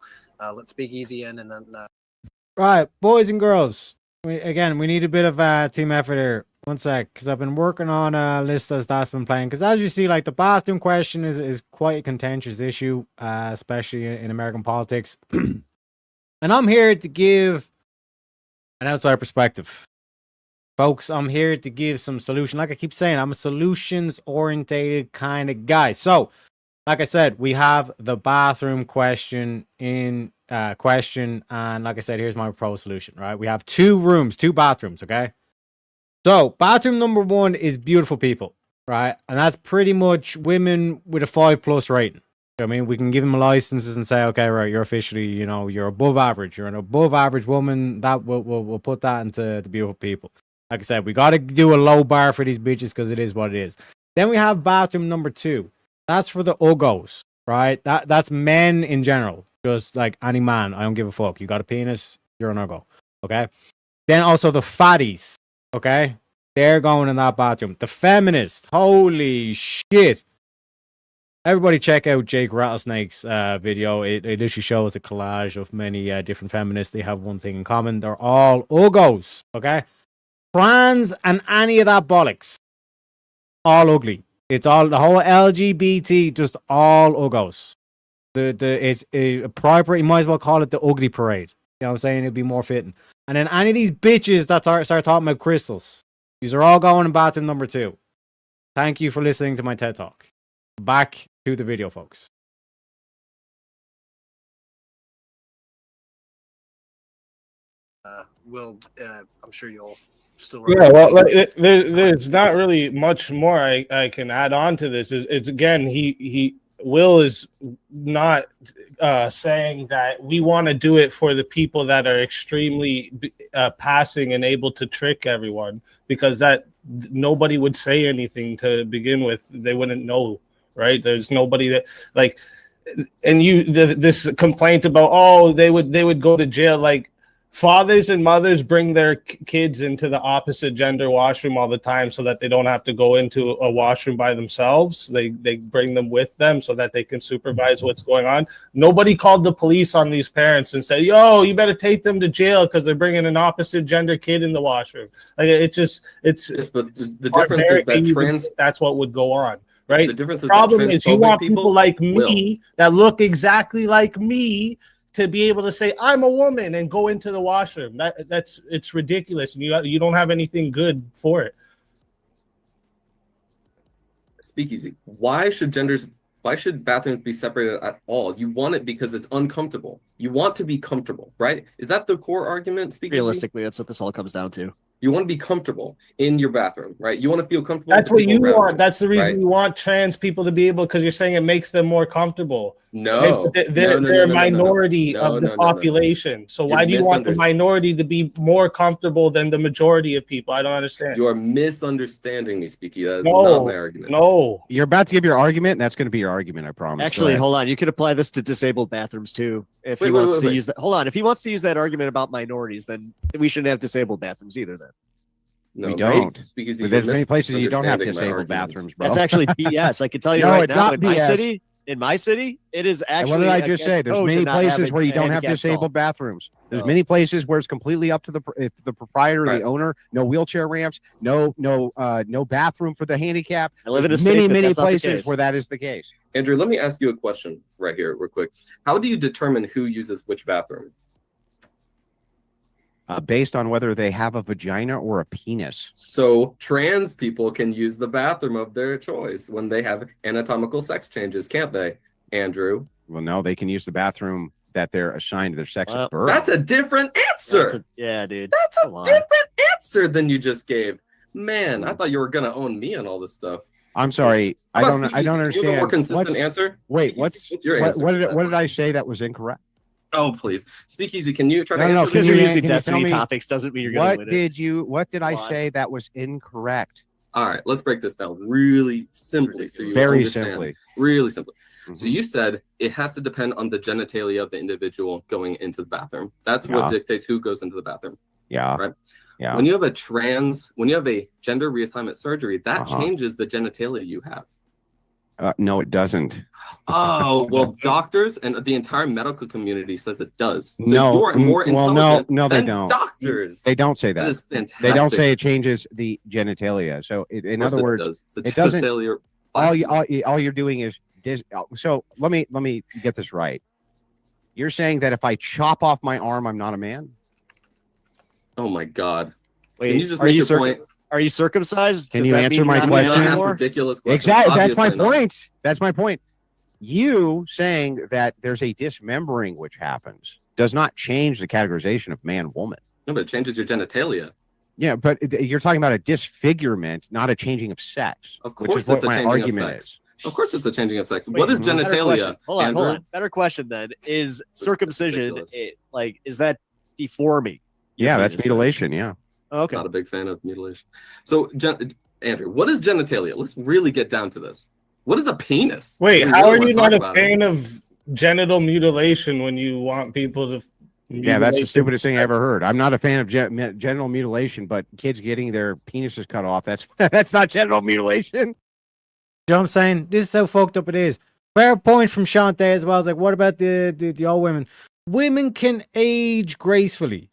S4: let's Speakeasy in and then.
S1: Right, boys and girls. We need a bit of team effort here. One sec, because I've been working on a list that's been playing. Because as you see, like the bathroom question is quite a contentious issue, especially in American politics. And I'm here to give an outside perspective. Folks, I'm here to give some solution. Like I keep saying, I'm a solutions-orientated kind of guy. So, like I said, we have the bathroom question in question. And like I said, here's my proposed solution, right? We have 2 bathrooms, okay? So, bathroom number 1 is beautiful people, right? And that's pretty much women with a 5+ rating. I mean, we can give them licenses and say, okay, right, you're officially, you're above average. You're an above average woman. That we'll put that into the beautiful people. Like I said, we got to do a low bar for these bitches because it is what it is. Then we have bathroom number 2. That's for the uggos, right? That's men in general. Just like any man. I don't give a fuck. You got a penis, you're an uggo. Okay? Then also the fatties. Okay? They're going in that bathroom. The feminists. Holy shit. Everybody check out Jake Rattlesnake's video. It literally shows a collage of many different feminists. They have one thing in common. They're all uggos, okay? Trans and any of that bollocks. All ugly. It's all, the whole LGBT, just all uggos. It's a proper, you might as well call it the ugly parade. You know what I'm saying? It'd be more fitting. And then any of these bitches that start talking about crystals, these are all going in bathroom number 2. Thank you for listening to my TED Talk. Back to the video, folks.
S4: Will, I'm sure you'll still.
S8: Yeah, well, there's not really much more I can add on to this. It's again, Will is not saying that we want to do it for the people that are extremely passing and able to trick everyone, because that nobody would say anything to begin with. They wouldn't know, right? There's nobody that like, and this complaint about they would go to jail. Like, fathers and mothers bring their kids into the opposite gender washroom all the time so that they don't have to go into a washroom by themselves. They bring them with them so that they can supervise what's going on. Nobody called the police on these parents and said, yo, you better take them to jail because they're bringing an opposite gender kid in the washroom. Like, the difference is that that's what would go on. Right.
S6: The difference is
S8: problem is you want people like me
S6: will.
S8: that look exactly like me to be able to say I'm a woman and go into the washroom. It's ridiculous, and you don't have anything good for it.
S6: Speakeasy. Why should genders Why should bathrooms be separated at all? You want it because it's uncomfortable. You want to be comfortable, right? Is that the core argument? Speakeasy?
S5: Realistically, that's what this all comes down to.
S6: You want to be comfortable in your bathroom, right? You want to feel comfortable.
S8: That's
S6: with
S8: what
S6: people
S8: you
S6: around
S8: want. That's the reason
S6: right?
S8: you want trans people to be able, because you're saying it makes them more comfortable.
S6: No,
S8: They're a minority of the population. So why do you want the minority to be more comfortable than the majority of people? I don't understand.
S6: You are misunderstanding me, Speaky. That is
S8: No,
S6: not my argument.
S8: no.
S7: You're about to give your argument, and that's going to be your argument, I promise. Go
S5: Actually,
S7: ahead.
S5: hold on. You could apply this to disabled bathrooms too. If
S6: Wait,
S5: he
S6: wait,
S5: wants
S6: wait,
S5: to
S6: wait.
S5: use that, hold on. If he wants to use that argument about minorities, then we shouldn't have disabled bathrooms either. Then
S6: No,
S7: we don't.
S6: Speakeasy,
S7: But
S6: you're
S7: there's many places you don't have
S6: misunderstanding my
S7: disabled
S6: argument.
S7: bathrooms, bro.
S5: that's actually BS. I can tell you
S7: No,
S5: right
S7: it's
S5: now.
S7: not
S5: In my
S7: BS.
S5: city, it is
S7: And
S5: actually.
S7: what did I just say?
S5: against
S7: There's
S5: code
S7: many
S5: to not
S7: places
S5: have
S7: where you
S5: a
S7: don't have
S5: handicap stall.
S7: disabled bathrooms. There's
S5: No.
S7: many places where it's completely up to the proprietor,
S6: Right.
S7: the owner. No wheelchair ramps. No bathroom for the handicap.
S5: I live in a
S7: There's
S5: state
S7: many
S5: that that's not the
S7: places
S5: case.
S7: where that is the case.
S6: Andrew, let me ask you a question right here, real quick. How do you determine who uses which bathroom?
S7: Based on whether they have a vagina or a penis.
S6: So trans people can use the bathroom of their choice when they have anatomical sex changes, can't they, Andrew?
S7: Well, no, they can use the bathroom that they're assigned to their sex
S5: Well,
S7: at birth.
S6: That's a different answer.
S5: Yeah, dude.
S6: That's a
S5: Come on.
S6: different answer than you just gave. Man, I thought you were gonna own me on all this stuff.
S7: I'm sorry. I
S6: How
S7: don't.
S6: about
S7: I don't
S6: Speakeasy? Can you have a more
S7: understand.
S6: consistent
S7: What's-
S6: answer?
S7: Wait,
S6: Speakeasy,
S7: what's
S6: your
S7: what?
S6: answer
S7: What
S6: to
S7: did,
S6: that
S7: what did
S6: question?
S7: I say that was incorrect?
S6: Oh, please, Speakeasy. Can you try to
S7: No,
S6: answer
S7: no,
S6: this?
S5: Because
S7: Can
S5: you're
S7: you-
S5: using
S7: can you tell
S5: Destiny
S7: me
S5: topics doesn't mean you're going to
S7: What
S5: win it.
S7: did you? What did I
S5: Come on.
S7: say that was incorrect?
S6: All right, let's break this down really simply so you
S7: Very
S6: understand.
S7: simply.
S6: Really simply. So
S7: Mhm.
S6: you said it has to depend on the genitalia of the individual going into the bathroom. That's
S7: Yeah.
S6: what dictates who goes into the bathroom.
S7: Yeah.
S6: Right.
S7: Yeah.
S6: When you have a gender reassignment surgery, that
S7: Uh-huh.
S6: changes the genitalia you have.
S7: No, it doesn't.
S6: Oh, well, doctors and the entire medical community says it does. So
S7: No,
S6: you're more
S7: well,
S6: intelligent
S7: no, they
S6: than
S7: don't.
S6: doctors.
S7: They don't say
S6: That
S7: that.
S6: is fantastic.
S7: They don't say it changes the genitalia. So, in
S6: Of course
S7: other words,
S6: does. It's the
S7: it doesn't.
S6: genitalia
S7: All you're doing is so let me get this right. You're saying that if I chop off my arm, I'm not a man?
S6: Oh my God.
S5: Wait,
S6: Can you just
S5: are
S6: make
S5: you
S6: your point?
S5: Are you circumcised?
S7: Can
S5: Does
S7: you
S5: that
S7: answer
S5: mean
S7: my
S5: you're not a
S7: question?
S5: man
S6: Ask
S5: anymore?
S6: ridiculous questions.
S7: Exactly. That's my
S6: Obviously not.
S7: point. That's my point. You saying that there's a dismembering which happens does not change the categorization of man woman.
S6: No, but it changes your genitalia.
S7: Yeah, but you're talking about a disfigurement, not a changing of sex.
S6: Of
S7: which
S6: course,
S7: is what
S6: it's a
S7: my
S6: changing of
S7: argument
S6: sex.
S7: is.
S6: Of course, it's a changing of sex.
S5: Wait,
S6: What is
S5: better
S6: genitalia?
S5: question. Hold on,
S6: Andrew?
S5: hold on. Better question then. Is circumcision
S6: ridiculous.
S5: is that deforming? your
S7: Yeah, that's
S5: penis then?
S7: mutilation. Yeah.
S5: Oh, okay.
S6: Not a big fan of mutilation. So, Andrew, what is genitalia? Let's really get down to this. What is a penis?
S8: Wait,
S6: We
S8: how
S6: really
S8: are
S6: wanna
S8: you
S6: talk
S8: not a
S6: about it.
S8: fan of genital mutilation when you want people to?
S7: Yeah, that's the
S8: mutilate
S7: stupidest thing I ever heard. I'm not a fan of genital mutilation, but kids getting their penises cut off, that's that's not genital mutilation.
S1: You know what I'm saying? This is how fucked up it is. Fair point from Shantae as well. It's like, what about the old women? Women can age gracefully.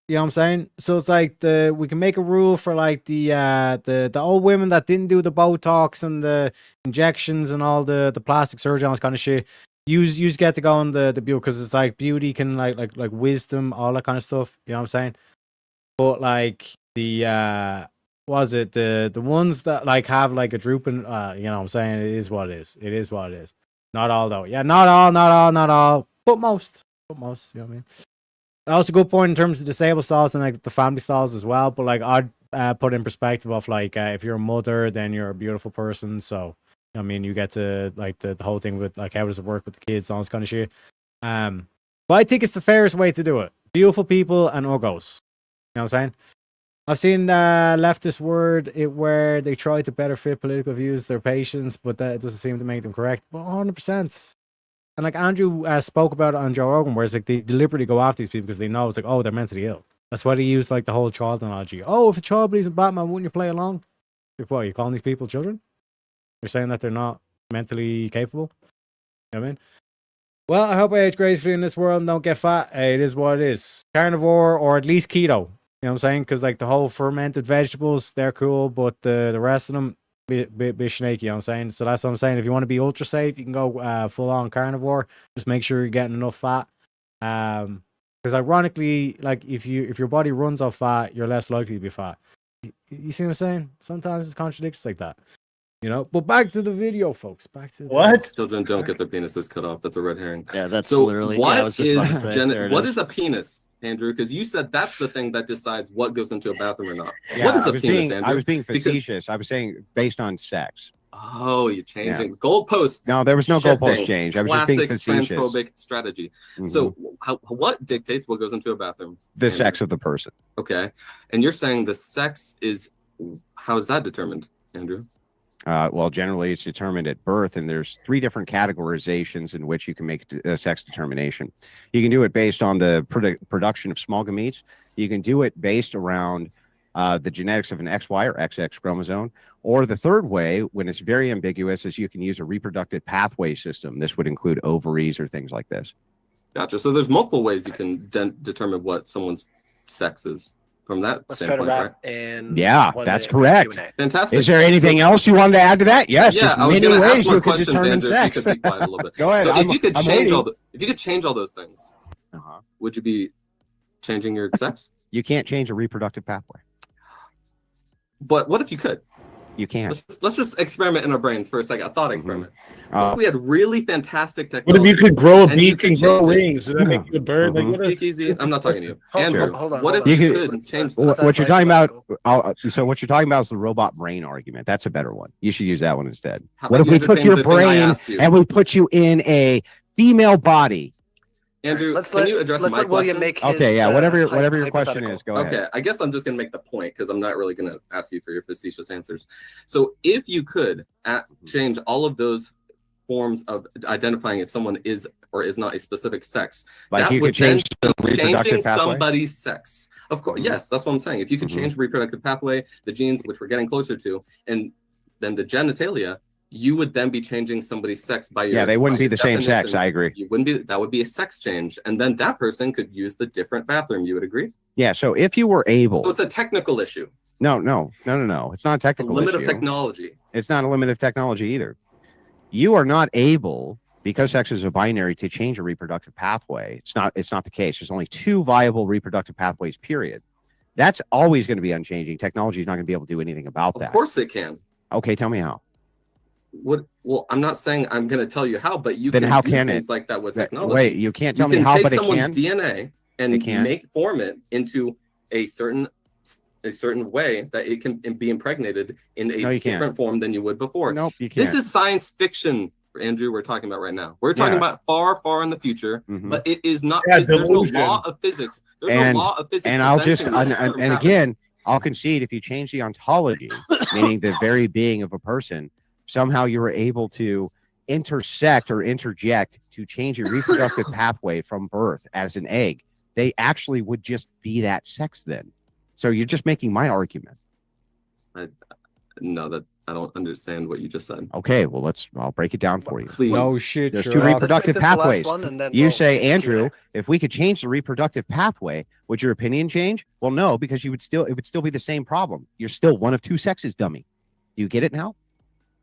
S1: You know what I'm saying? So it's like we can make a rule for like the old women that didn't do the Botox and the injections and all the plastic surgery and all this kind of shit. You get to go on the beauty because it's like beauty can like wisdom, all that kind of stuff. You know what I'm saying? But like the was it the ones that like have like a drooping you know what I'm saying, it is what it is. It is what it is. Not all though. Yeah, not all. But most. You know what I mean? Also a good point in terms of disabled stalls and like the family stalls as well. But like I'd put in perspective of like if you're a mother, then you're a beautiful person. So I mean you get to like the whole thing with like how does it work with the kids, all this kind of shit. But I think it's the fairest way to do it. Beautiful people and uggos. You know what I'm saying? I've seen leftist word it where they try to better fit political views their patients, but that doesn't seem to make them correct. But 100%. And like Andrew spoke about it on Joe Rogan, where it's like they deliberately go after these people because they know it's like, oh, they're mentally ill. That's why they use like the whole child analogy. Oh, if a child believes in Batman, wouldn't you play along? Like, what, are you calling these people children? You're saying that they're not mentally capable? You know what I mean? Well, I hope I age gracefully in this world and don't get fat. Hey, it is what it is. Carnivore or at least keto. You know what I'm saying? Because like the whole fermented vegetables, they're cool, but the rest of them, bit snaky, you know what I'm saying? So that's what I'm saying. If you want to be ultra safe, you can go full on carnivore. Just make sure you're getting enough fat. Because ironically, like if your body runs off fat, you're less likely to be fat. You see what I'm saying? Sometimes it's contradictions like that. You know, but back to the video, folks. Back to the
S8: What?
S6: Children don't get their penises cut off. That's a red herring.
S5: Yeah, that's
S6: So
S5: literally.
S6: what
S5: yeah, I was just about to
S6: is
S5: say, there it
S6: what
S5: is.
S6: is a penis, Andrew? Because you said that's the thing that decides what goes into a bathroom or not.
S7: Yeah,
S6: What is
S7: I
S6: a
S7: was
S6: penis,
S7: being,
S6: Andrew?
S7: I was being
S6: Because-
S7: facetious. I was saying based on sex.
S6: Oh, you're changing goalposts.
S7: No, there was no goalpost
S6: Shifting.
S7: change. I was just being
S6: Classic
S7: facetious.
S6: transphobic strategy.
S7: Mhm.
S6: So, what dictates what goes into a bathroom?
S7: The
S6: Andrew?
S7: sex of the person.
S6: Okay, and you're saying the sex is how is that determined, Andrew?
S7: Well, generally it's determined at birth, and there's 3 different categorizations in which you can make a sex determination. You can do it based on the production of small gametes. You can do it based around the genetics of an XY or XX chromosome. Or the third way, when it's very ambiguous, is you can use a reproductive pathway system. This would include ovaries or things like this.
S6: Gotcha. So there's multiple ways you can determine what someone's sex is from that
S4: Let's try to
S6: standpoint, right?
S4: wrap in.
S7: Yeah,
S4: 1
S7: that's
S4: minute
S7: correct.
S4: Q&A.
S6: Fantastic.
S7: Is there anything else you wanted to add to that? Yes,
S6: Yeah,
S7: there's
S6: I was
S7: many
S6: going to ask
S7: ways
S6: more
S7: you could
S6: questions,
S7: determine
S6: Andrew.
S7: sex.
S6: If you could be quiet a little bit.
S7: Go ahead.
S6: So
S7: I'm-
S6: if you could
S7: I'm
S6: change
S7: waiting.
S6: if you could change all those things,
S7: Uh-huh.
S6: would you be changing your sex?
S7: You can't change a reproductive pathway.
S6: But what if you could?
S7: You can't.
S6: Let's just experiment in our brains for a second. A thought experiment. What
S7: Uh,
S6: if we had really fantastic
S8: What
S6: technology?
S8: if you could grow a
S6: and you
S8: beak
S6: could
S8: and grow
S6: change it?
S8: wings? Does that make you a bird? Like,
S7: Mhm.
S8: what if,
S6: Speak easy. I'm not talking to you.
S4: Hold-
S6: Andrew,
S4: hold on,
S6: what
S4: hold
S6: if
S4: on.
S6: you
S7: You
S6: could change
S4: Let's
S7: what
S4: ask
S7: you're talking about?
S4: Michael.
S7: So what you're talking about is the robot brain argument. That's a better one. You should use that one instead.
S6: How
S7: What
S6: about
S7: if we
S6: you
S7: took
S6: entertain
S7: your
S6: the thing I
S7: brain
S6: asked you?
S7: and we put you in a female body?
S6: Andrew,
S4: Let's
S6: can
S4: let,
S6: you address
S4: let's
S6: my
S4: let William
S6: question?
S4: make his,
S7: Okay, yeah, whatever your question
S4: hypothetical.
S7: is, go ahead.
S6: Okay, I guess I'm just going to make the point because I'm not really going to ask you for your facetious answers. So, if you could change all of those forms of identifying if someone is or is not a specific sex,
S7: Like
S6: that
S7: you
S6: would
S7: could change
S6: then
S7: the
S6: be changing
S7: reproductive pathway?
S6: somebody's sex. Of course,
S7: Mhm.
S6: yes, that's what I'm saying. If you could
S7: Mhm.
S6: change the reproductive pathway, the genes, which we're getting closer to, and then the genitalia, you would then be changing somebody's sex by your.
S7: Yeah, they wouldn't
S6: by
S7: be
S6: your
S7: the same sex.
S6: definition.
S7: I agree.
S6: You wouldn't be. That would be a sex change, and then that person could use the different bathroom. You would agree?
S7: Yeah. So if you were
S6: So
S7: able,
S6: it's a technical issue.
S7: no. It's not a
S6: The
S7: technical
S6: limit
S7: issue.
S6: of technology.
S7: It's not a limit of technology either. You are not able, because sex is a binary, to change a reproductive pathway. It's not the case. There's only 2 viable reproductive pathways, period. That's always going to be unchanging. Technology is not going to be able to do anything about
S6: Of
S7: that.
S6: course it can.
S7: Okay, tell me how.
S6: What? Well, I'm not saying I'm going to tell you how, but you
S7: Then
S6: can
S7: how
S6: do
S7: can
S6: things
S7: it?
S6: like that with
S7: That-
S6: technology.
S7: Wait, you can't tell
S6: You
S7: me
S6: can
S7: how,
S6: take
S7: but it
S6: someone's
S7: can.
S6: DNA and
S7: It can.
S6: form it into a certain way that it can be impregnated in
S7: No,
S6: a
S7: you can't.
S6: different form than you would before.
S7: Nope, you can't.
S6: This is science fiction, Andrew. We're talking about right now. We're talking
S7: Yeah.
S6: about far in the future,
S7: Mhm.
S6: but it is not.
S8: Yeah,
S6: There's no
S8: delusion.
S6: law of physics. There's
S7: And-
S6: no law of physics.
S7: And I'll just
S6: preventing this from
S7: and
S6: happening.
S7: again, I'll concede if you change the ontology, meaning the very being of a person, somehow you were able to intersect or interject to change a reproductive pathway from birth as an egg, they actually would just be that sex then. So you're just making my argument.
S6: No, that I don't understand what you just said.
S7: Okay, well I'll break it down for you.
S6: Please.
S1: No shit,
S7: There's 2
S1: Sherlock.
S7: reproductive
S4: Let's take this last
S7: pathways.
S4: one and then
S7: You
S4: we'll
S7: say,
S4: do
S7: Andrew,
S4: Q&A.
S7: if we could change the reproductive pathway, would your opinion change? Well, no, because it would still be the same problem. You're still one of 2 sexes, dummy. Do you get it now?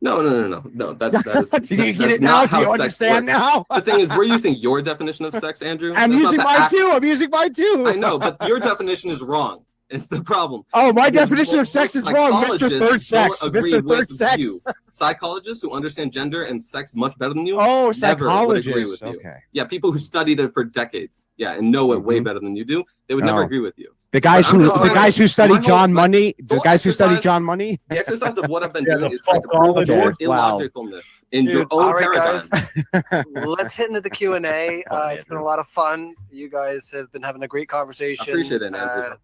S6: No. That is.
S7: Do you get
S6: that's
S7: it now?
S6: not
S7: Do you
S6: how sex
S7: understand
S6: works.
S7: now?
S6: The thing is, we're using your definition of sex, Andrew.
S7: I'm
S6: That's not
S7: using
S6: the
S7: mine
S6: act-
S7: too. I'm using mine too.
S6: I know, but your definition is wrong. It's the problem.
S7: Oh, my
S6: Because
S7: definition of sex is wrong, Mr.
S6: psychologists
S7: Third Sex.
S6: don't agree
S7: Mr.
S6: with
S7: Third Sex.
S6: you. Psychologists who understand gender and sex much better than you.
S7: Oh,
S6: never would agree with
S7: psychologists.
S6: you.
S7: Okay.
S6: Yeah, people who studied it for decades. Yeah, and know it way
S7: Mhm.
S6: better than you do. They would never
S7: Oh.
S6: agree with you.
S7: The guys
S6: But I'm
S7: who
S6: just trying to-
S7: studied
S6: my whole-
S7: John
S6: my
S7: Money, the
S6: whole
S7: guys who studied
S6: exercise-
S7: John Money.
S6: The exercise of what I've been
S8: Yeah,
S6: doing
S8: the
S6: is trying to prove
S8: fuckology.
S6: your
S7: Wow.
S6: illogicalness in your
S4: Dude,
S6: own
S4: all right,
S6: paradigm.
S4: guys. Let's hit into the Q&A. It's been a lot of fun. You guys have been having a great conversation.
S6: Appreciate it, Andrew.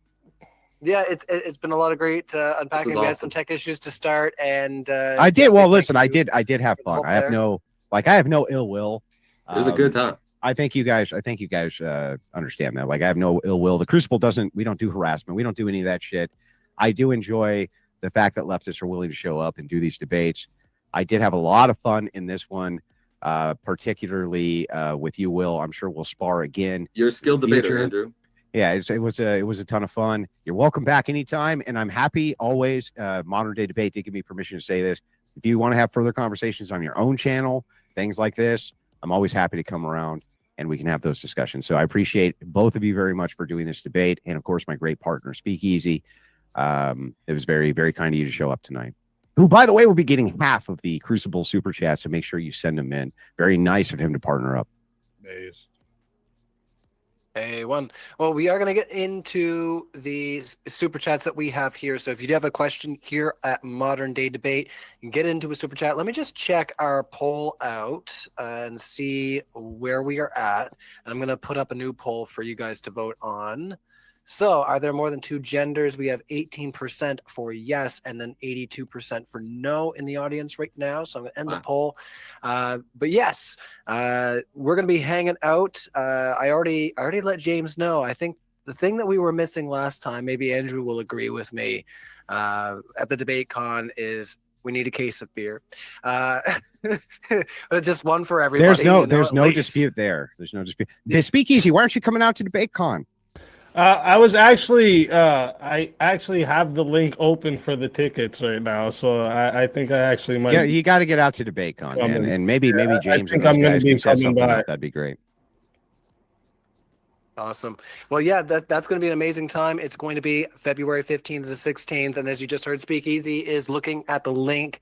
S4: Yeah, it's been a lot of great unpacking.
S6: This is
S4: We had
S6: awesome.
S4: some tech issues to start, and
S7: I did.
S4: yeah,
S7: Well,
S4: thank
S7: listen, I
S4: you.
S7: did have fun.
S4: Hope
S7: I have
S4: there.
S7: no ill will.
S6: It was a good time.
S7: I think you guys understand that. Like, I have no ill will. The Crucible we don't do harassment. We don't do any of that shit. I do enjoy the fact that leftists are willing to show up and do these debates. I did have a lot of fun in this one, particularly with you, Will. I'm sure we'll spar again.
S6: You're a skilled debater,
S7: Future.
S6: Andrew.
S7: Yeah, it was a ton of fun. You're welcome back anytime, and I'm happy always. Modern Day Debate did give me permission to say this. If you want to have further conversations on your own channel, things like this, I'm always happy to come around and we can have those discussions. So I appreciate both of you very much for doing this debate, and of course my great partner Speakeasy. It was very, very kind of you to show up tonight. who, by the way, will be getting half of the Crucible super chats. So make sure you send them in. Very nice of him to partner up.
S4: A1. Well, we are going to get into the super chats that we have here. So if you do have a question here at Modern Day Debate, you can get into a super chat. Let me just check our poll out and see where we are at. And I'm going to put up a new poll for you guys to vote on. So are there more than two genders? We have 18% for yes and then 82% for no in the audience right now. So I'm going to end the poll. But yes, we're going to be hanging out. I already let James know. I think the thing that we were missing last time, maybe Andrew will agree with me, at the debate con is we need a case of beer. Just one for everybody.
S7: There's no dispute there. There's no dispute. The Speakeasy, why aren't you coming out to debate con?
S8: I was actually, I actually have the link open for the tickets right now, so I think I actually might.
S7: Yeah, you got to get out to debate con, and maybe James and those guys can set something up. That'd be great.
S4: Awesome. Well, yeah, that's going to be an amazing time. It's going to be February 15th to 16th. And as you just heard, Speakeasy is looking at the link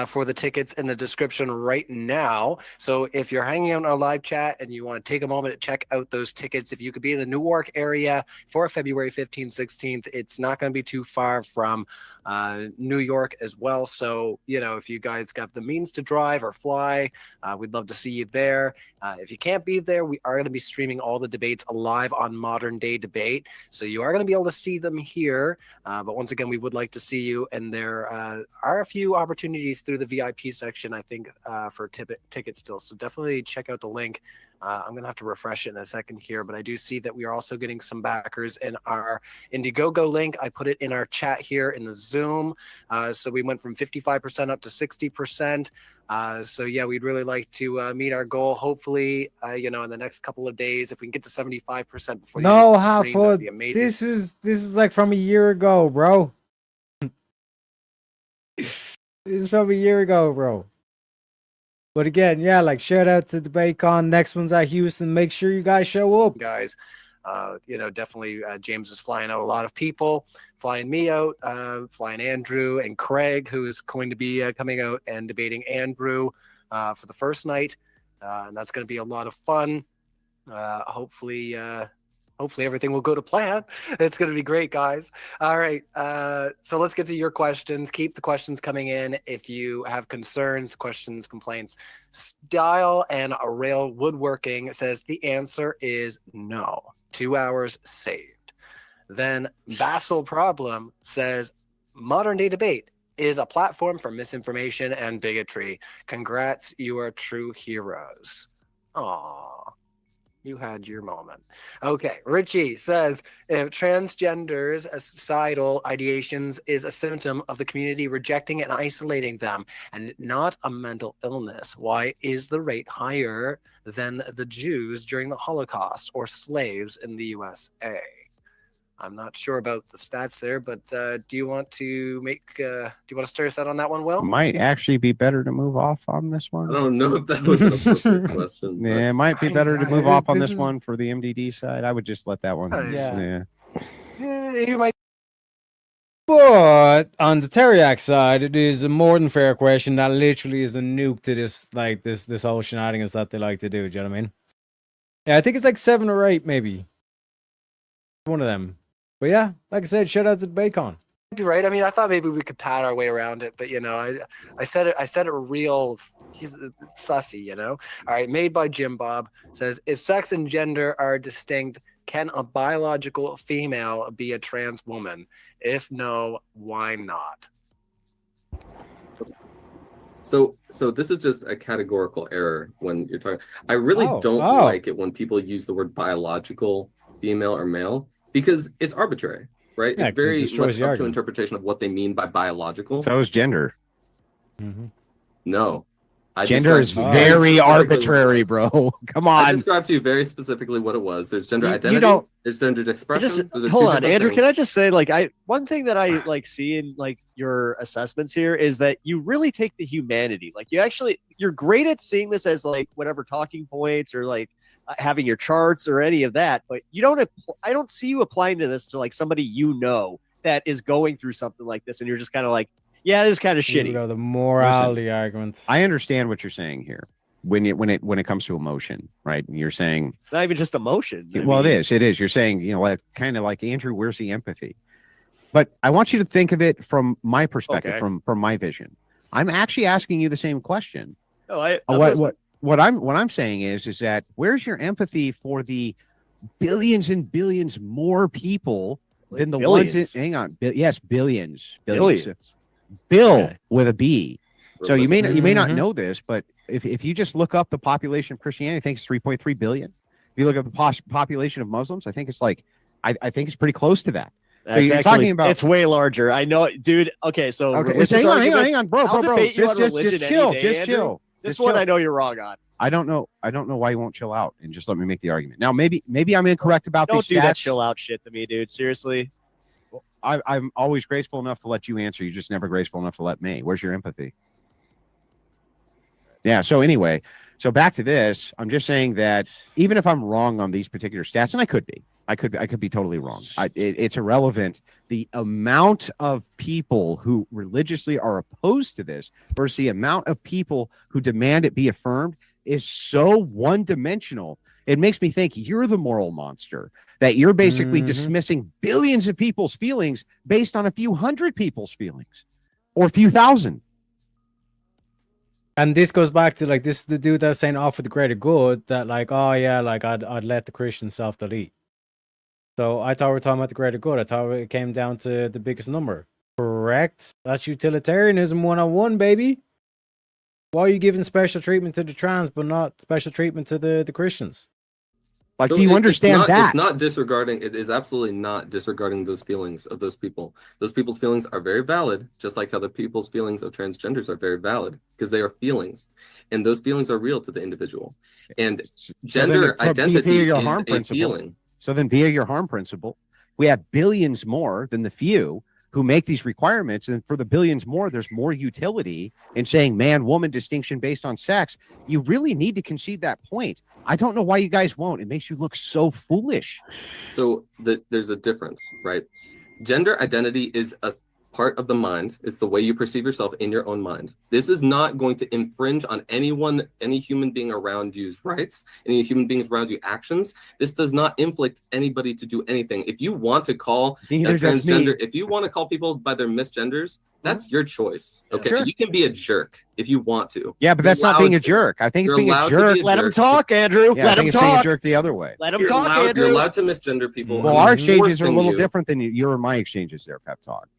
S4: for the tickets in the description right now. So if you're hanging out in our live chat and you want to take a moment to check out those tickets, if you could be in the Newark area for February 15th, 16th, it's not going to be too far from New York as well. So, you know, if you guys got the means to drive or fly, we'd love to see you there. If you can't be there, we are going to be streaming all the debates live on Modern Day Debate. So you are going to be able to see them here. But once again, we would like to see you. And there are a few opportunities through the VIP section, I think, for tickets still. So definitely check out the link. I'm going to have to refresh it in a second here, but I do see that we are also getting some backers in our Indiegogo link. I put it in our chat here in the Zoom. So we went from 55% up to 60%. So yeah, we'd really like to meet our goal. Hopefully, you know, in the next couple of days, if we can get to 75% before the end of the stream, that'd be amazing.
S1: This is like from a year ago, bro. This is from a year ago, bro. But again, yeah, like shout out to DebateCon. Next one's at Houston. Make sure you guys show up.
S4: Guys, you know, definitely James is flying out a lot of people, flying me out, flying Andrew and Craig, who is going to be coming out and debating Andrew for the first night. And that's going to be a lot of fun. Hopefully everything will go to plan. It's going to be great, guys. All right. So let's get to your questions. Keep the questions coming in. If you have concerns, questions, complaints, Style and Rail Woodworking says the answer is no. 2 hours saved. Then Basil Problem says Modern Day Debate is a platform for misinformation and bigotry. Congrats, you are true heroes. Aww. You had your moment. Okay, Richie says, if transgenders as societal ideations is a symptom of the community rejecting and isolating them and not a mental illness, why is the rate higher than the Jews during the Holocaust or slaves in the USA? I'm not sure about the stats there, but do you want to stir us out on that one, Will?
S7: Might actually be better to move off on this one.
S6: I don't know if that was an appropriate question.
S7: Yeah, it might be better to move off on this one for the MDD side. I would just let that one.
S1: Yeah.
S4: You might.
S1: But on the Teriak side, it is a more than fair question. That literally is a nuke to this, like this whole shenanigans that they like to do. Do you know what I mean? Yeah, I think it's like 7 or 8, maybe. One of them. But yeah, like I said, shout out to DebateCon.
S4: You're right. I mean, I thought maybe we could pat our way around it, but you know, I said it real. He's sussy, you know. All right, made by Jim Bob says, if sex and gender are distinct, can a biological female be a trans woman? If no, why not?
S6: So this is just a categorical error when you're talking. I really don't like it when people use the word biological, female or male, because it's arbitrary, right?
S1: Yeah,
S6: it's very
S1: it
S6: much up to interpretation of what they mean by biological.
S7: So is gender.
S1: Mm-hmm.
S6: No.
S7: Gender is very arbitrary, bro. Come on.
S6: I described to you very specifically what it was. There's gender identity. There's gender expression.
S5: Hold on, Andrew. Can I just say, like, one thing that I like see in like your assessments here is that you really take the humanity. Like, you're great at seeing this as like whatever talking points or like having your charts or any of that, but I don't see you applying to this to like somebody you know that is going through something like this, and you're just kind of like, Yeah, it is kind of
S1: Here we
S5: shitty.
S1: go, the morality arguments.
S7: I understand what you're saying here when it comes to emotion, right? You're saying
S5: It's not even just emotion. I
S7: well,
S5: mean,
S7: it is. You're saying, like kind of like Andrew, where's the empathy? But I want you to think of it from my perspective,
S5: Okay.
S7: from my vision. I'm actually asking you the same question.
S5: No, I'm
S7: What
S5: listening.
S7: what I'm saying is that where's your empathy for the billions and billions more people than the ones
S5: Billions.
S7: that, hang on, yes, billions.
S5: Billions.
S7: Bill
S5: Okay.
S7: with a B. So you may not
S1: Mhm.
S7: know this, but if you just look up the population of Christianity, I think it's 3.3 billion. If you look at the population of Muslims, I think it's like I think it's pretty close to that.
S5: That's
S7: you're
S5: actually,
S7: talking about-
S5: it's way larger. I know, dude. Okay, so
S7: Okay,
S5: religious
S7: hang on,
S5: arguments-
S7: bro,
S5: I'll
S7: bro.
S5: debate you on
S7: Just
S5: religion any
S7: chill,
S5: day,
S7: just
S5: Andrew.
S7: chill.
S5: This
S7: Just
S5: one
S7: chill.
S5: I know you're wrong on.
S7: I don't know why you won't chill out and just let me make the argument. Now, maybe I'm incorrect about
S5: Don't
S7: these
S5: do that
S7: stats.
S5: chill out shit to me, dude. Seriously.
S7: I'm always graceful enough to let you answer. You're just never graceful enough to let me. Where's your empathy? Yeah. So anyway, so back to this. I'm just saying that even if I'm wrong on these particular stats, and I could be totally wrong. It's irrelevant. The amount of people who religiously are opposed to this versus the amount of people who demand it be affirmed is so one-dimensional. It makes me think you're the moral monster, that you're basically
S1: Mhm.
S7: dismissing billions of people's feelings based on a few hundred people's feelings or a few thousand.
S1: And this goes back to like this the dude that was saying, "Oh, for the greater good," that like, oh yeah, like I'd let the Christians self-delete. So I thought we were talking about the greater good. I thought it came down to the biggest number. Correct. That's utilitarianism 101, baby. Why are you giving special treatment to the trans but not special treatment to the Christians?
S7: Like,
S6: No,
S7: do you
S6: it's
S7: understand
S6: not,
S7: that?
S6: It's not disregarding. It is absolutely not disregarding those feelings of those people. Those people's feelings are very valid, just like how the people's feelings of transgenders are very valid, because they are feelings, and those feelings are real to the individual. And gender identity is a feeling.
S7: So then, via your harm principle, we have billions more than the few who make these requirements. And for the billions more, there's more utility in saying man-woman distinction based on sex. You really need to concede that point. I don't know why you guys won't. It makes you look so foolish.
S6: So there's a difference, right? Gender identity is a part of the mind. It's the way you perceive yourself in your own mind. This is not going to infringe on any human being around you's rights, any human beings around you actions. This does not inflict anybody to do anything. If you want to call a
S7: Neither does me.
S6: transgender, if you want to call people by their misgenders, that's your choice. Okay,
S7: Sure.
S6: you can be a jerk if you want to.
S7: Yeah, but that's
S6: You're
S7: not being a
S6: allowed to.
S7: jerk. I think it's
S6: You're
S7: being a
S6: allowed to
S7: jerk.
S6: be a
S5: Let him
S6: jerk.
S5: talk, Andrew.
S7: Yeah, I
S5: Let
S7: think
S5: him
S7: it's being a
S5: talk.
S7: jerk the other way.
S5: Let him
S6: You're
S5: talk,
S6: allowed,
S5: Andrew.
S6: you're allowed to misgender people.
S7: Well,
S6: I'm
S7: our exchanges are a
S6: forcing
S7: little
S6: you-
S7: different than your and my exchanges there, Pep Talk.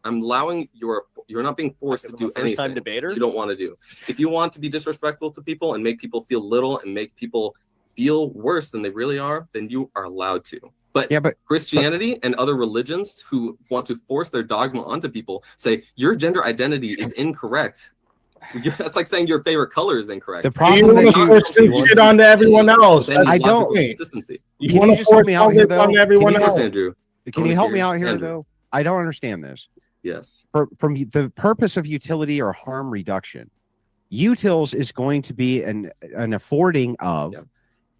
S6: I'm allowing you're not being forced to
S5: Like,
S6: do
S5: I'm a first-time
S6: anything
S5: debater?
S6: you don't want to do. If you want to be disrespectful to people and make people feel little and make people feel worse than they really are, then you are allowed to. But
S7: Yeah, but
S6: Christianity and other religions who want to force their dogma onto people say your gender identity is incorrect. That's like saying your favorite color is incorrect.
S7: the
S8: You
S7: problem
S8: want
S7: that
S8: to
S7: you
S8: force this shit onto everyone else.
S6: With any
S7: I don't-
S6: logical consistency.
S8: You
S7: Can
S8: want
S7: you
S8: to
S7: just help
S8: force
S7: me out
S8: all
S7: here,
S8: this
S7: though?
S8: on everyone
S7: Can you
S6: Yes,
S8: else.
S6: Andrew.
S7: can you help me
S6: Andrew.
S7: out here though? I don't understand this.
S6: Yes.
S7: From the purpose of utility or harm reduction, utils is going to be an affording of
S6: Yeah.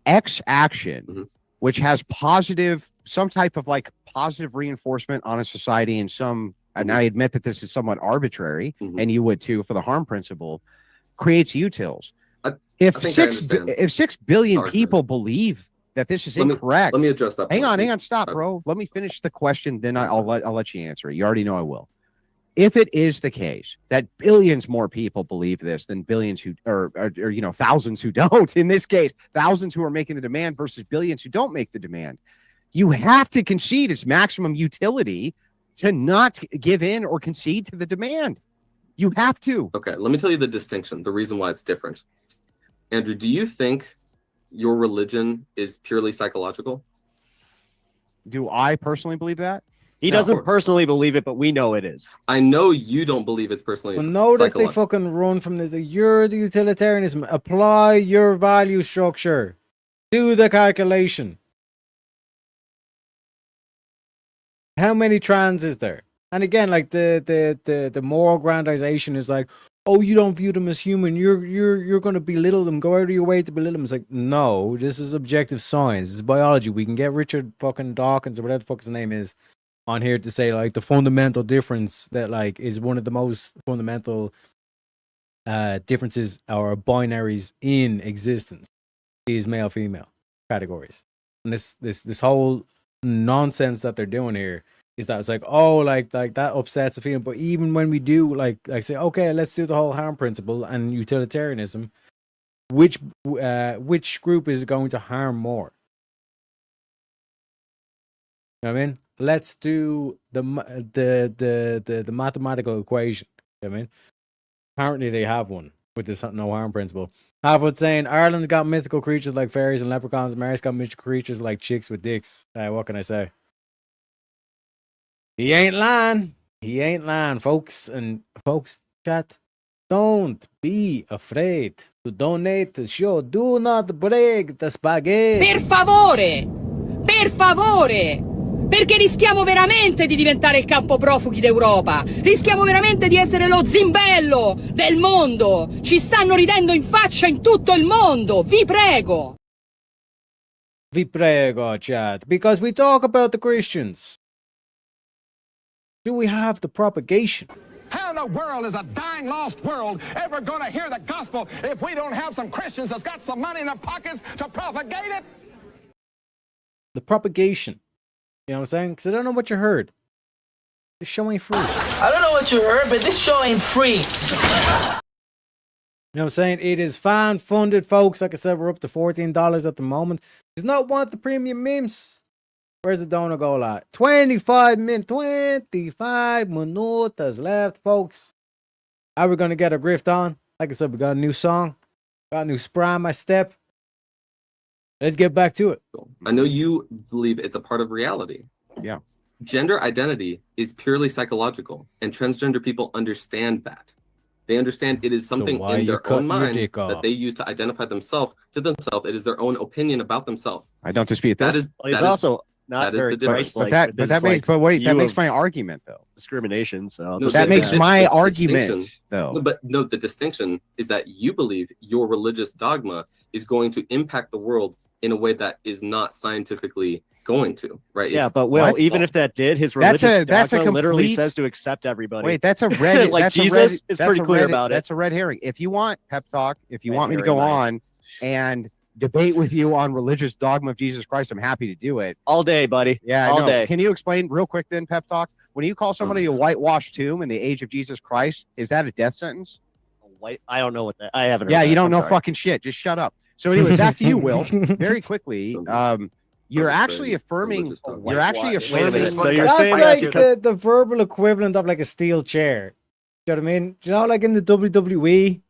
S7: X action,
S6: Mhm.
S7: which has some type of like positive reinforcement on a society and some, and
S6: Mhm.
S7: I admit that this is somewhat arbitrary,
S6: Mhm.
S7: and you would too for the harm principle, creates utils.
S6: I
S7: If
S6: think I
S7: 6
S6: understand.
S7: 6 billion
S6: Argument.
S7: people believe that this is
S6: Let me-
S7: incorrect,
S6: Let me address that.
S7: hang
S6: point.
S7: on, stop,
S6: Uh,
S7: bro. Let me finish the question, then I'll let you answer it. You already know I will. If it is the case that billions more people believe this than billions who or thousands who don't, in this case, thousands who are making the demand versus billions who don't make the demand, you have to concede its maximum utility to not give in or concede to the demand. You have to.
S6: Okay, let me tell you the distinction, the reason why it's different. Andrew, do you think your religion is purely psychological?
S7: Do I personally believe that?
S5: He
S6: Yeah, of
S5: doesn't
S6: course.
S5: personally believe it, but we know it is.
S6: I know you don't believe it's personally
S1: Well, notice they
S6: psychological.
S1: fucking run from this. You're the utilitarianism. Apply your value structure. Do the calculation. How many trans is there? And again, like the moral grandization is like, oh, you don't view them as human. You're going to belittle them. Go out of your way to belittle them. It's like, no, this is objective science. This is biology. We can get Richard fucking Dawkins or whatever the fuck his name is on here to say like the fundamental difference that like is one of the most fundamental differences or binaries in existence is male female categories. And this whole nonsense that they're doing here is that it's like, oh, like that upsets the feeling. But even when we do like say, okay, let's do the whole harm principle and utilitarianism, which group is going to harm more? You know what I mean? Let's do the mathematical equation. You know what I mean? Apparently they have one with this no harm principle. Halfwood saying Ireland's got mythical creatures like fairies and leprechauns. America's got mythical creatures like chicks with dicks. What can I say? He ain't lying. He ain't lying, folks. And folks, chat, don't be afraid to donate to the show. Do not break the spaghetti.
S12: Per favore! Per favore! Perché rischiamo veramente di diventare il campo profughi d'Europa. Rischiamo veramente di essere lo zimbello del mondo. Ci stanno ridendo in faccia in tutto il mondo. Vi prego.
S1: Vi prego, chat. Because we talk about the Christians. Do we have the propagation?
S13: How in the world is a dying, lost world ever going to hear the gospel if we don't have some Christians that's got some money in their pockets to propagate it?
S1: The propagation. You know what I'm saying? Because I don't know what you heard. This show ain't free.
S14: I don't know what you heard, but this show ain't free.
S1: You know what I'm saying? It is fan-funded, folks. Like I said, we're up to $14 at the moment. Does not want the premium memes. Where's the donor goal at? 25 minutes left, folks. How are we going to get a grift on? Like I said, we got a new song. Got a new spray on my step. Let's get back to it.
S6: I know you believe it's a part of reality.
S7: Yeah.
S6: Gender identity is purely psychological, and transgender people understand that. They understand it is something
S1: why
S6: in
S1: you
S6: their
S1: cut
S6: own
S1: your
S6: mind
S1: dick
S6: that
S1: off?
S6: they use to identify themselves to themselves. It is their own opinion about themselves.
S7: I don't dispute this.
S6: That is
S5: Well, he's
S6: that is-
S5: also not
S6: that is
S5: very
S6: the difference.
S5: Christ-like.
S7: but
S5: This
S7: that
S5: is
S7: makes
S5: like
S7: but wait, that
S5: view
S7: makes
S5: of
S7: my argument though.
S5: discrimination. So
S6: No,
S5: just
S7: That
S5: say
S7: makes my
S6: the
S7: argument
S6: distinction-
S7: though.
S6: No, but no, the distinction is that you believe your religious dogma is going to impact the world in a way that is not scientifically going to, right?
S5: Yeah,
S6: It's-
S5: but Will,
S7: What?
S5: even if that did, his
S7: That's
S5: religious
S7: that's a
S5: dogma literally
S7: complete-
S5: says to accept everybody.
S7: Wait, that's a red.
S5: Like
S7: that's a
S5: Jesus
S7: red,
S5: is
S7: that's
S5: pretty
S7: a
S5: clear
S7: red-
S5: about it.
S7: That's a red herring. If you want pep talk, if you
S5: Red
S7: want me to
S5: herring,
S7: go
S5: mate.
S7: on and debate with you on religious dogma of Jesus Christ, I'm happy to do it.
S5: all day, buddy.
S7: Yeah,
S5: all
S7: no.
S5: day.
S7: Can you explain real quick then, pep talk? When you call somebody a whitewashed tomb in the age of Jesus Christ, is that a death sentence?
S5: White. I don't know what that. I haven't. Heard
S7: Yeah,
S5: that.
S7: you don't
S5: I'm
S7: know
S5: sorry.
S7: fucking shit. Just shut up. So anyway, back to you, Will. Very quickly,
S6: So-
S7: you're
S6: Understand
S7: actually affirming.
S6: religious dogma.
S7: You're actually
S5: Wait a
S7: affirming.
S5: minute. So you're
S1: That's
S5: saying
S1: like
S5: that
S1: the verbal equivalent of like a steel chair. You know what I mean? Do you know, like in the WWE,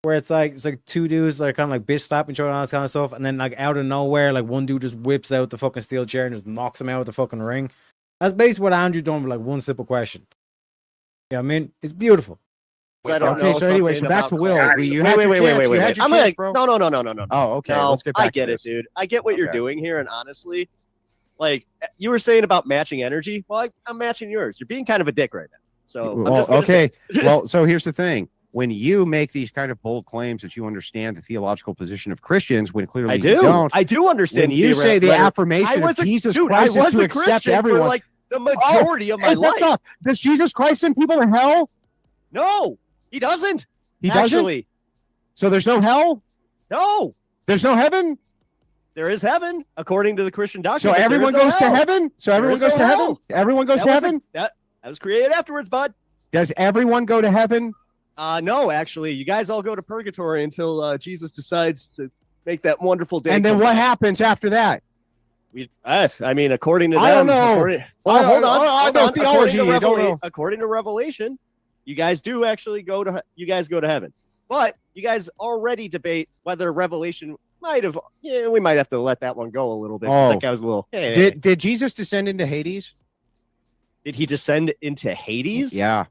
S1: where it's like two dudes that are kind of like bitch slapping each other and all this kind of stuff, and then like out of nowhere, like one dude just whips out the fucking steel chair and just knocks him out of the fucking ring. That's basically what Andrew done with like one simple question. Yeah, I mean, it's beautiful.
S5: I don't
S7: Okay,
S5: know
S7: so anyway, so
S5: something
S7: back
S5: about
S7: to Will.
S5: cults.
S7: You had your chance, you had your
S5: I'm
S7: chance,
S5: like,
S7: bro.
S5: no.
S7: Oh, okay.
S5: No,
S7: Let's get back
S5: I get
S7: to
S5: it,
S7: this.
S5: dude. I get what you're
S7: Okay.
S5: doing here, and honestly, like you were saying about matching energy. Well, I'm matching yours. You're being kind of a dick right now. So I'm
S7: Well,
S5: just gonna
S7: okay.
S5: say-
S7: Well, so here's the thing. When you make these kind of bold claims that you understand the theological position of Christians, when clearly
S5: I
S7: you
S5: do.
S7: don't,
S5: I do understand.
S7: when you say the
S5: letter-
S7: affirmation of Jesus
S5: dude,
S7: Christ
S5: I
S7: is
S5: was
S7: to
S5: a
S7: accept
S5: Christian
S7: everyone,
S5: for like the majority of my
S7: hey, what's
S5: life.
S7: up? Does Jesus Christ send people to hell?
S5: No, he doesn't.
S7: He doesn't.
S5: Actually,
S7: So there's no hell.
S5: no.
S7: There's no heaven.
S5: There is heaven according to the Christian doctrine.
S7: So
S5: but there
S7: everyone
S5: is no
S7: goes to
S5: hell.
S7: heaven. So
S5: There
S7: everyone
S5: is
S7: goes
S5: no
S7: to heaven.
S5: hell.
S7: Everyone goes
S5: That
S7: to
S5: was
S7: heaven.
S5: that was created afterwards, bud.
S7: Does everyone go to heaven?
S5: No, actually, you guys all go to purgatory until Jesus decides to make that wonderful day.
S7: And then
S5: come
S7: what
S5: back.
S7: happens after that?
S5: I mean, according to them,
S7: I don't know.
S5: according-
S7: I-
S5: hold on,
S7: I
S5: hold
S7: know
S5: on.
S7: theology,
S5: According to
S7: I don't know.
S5: according to Revelation, you guys do actually go to heaven, but you guys already debate whether Revelation might have. Yeah, we might have to let that one go a little bit. 'cause
S7: Oh.
S5: that guy was a little.
S7: Did Jesus descend into Hades?
S5: Did he descend into Hades?
S7: Yeah.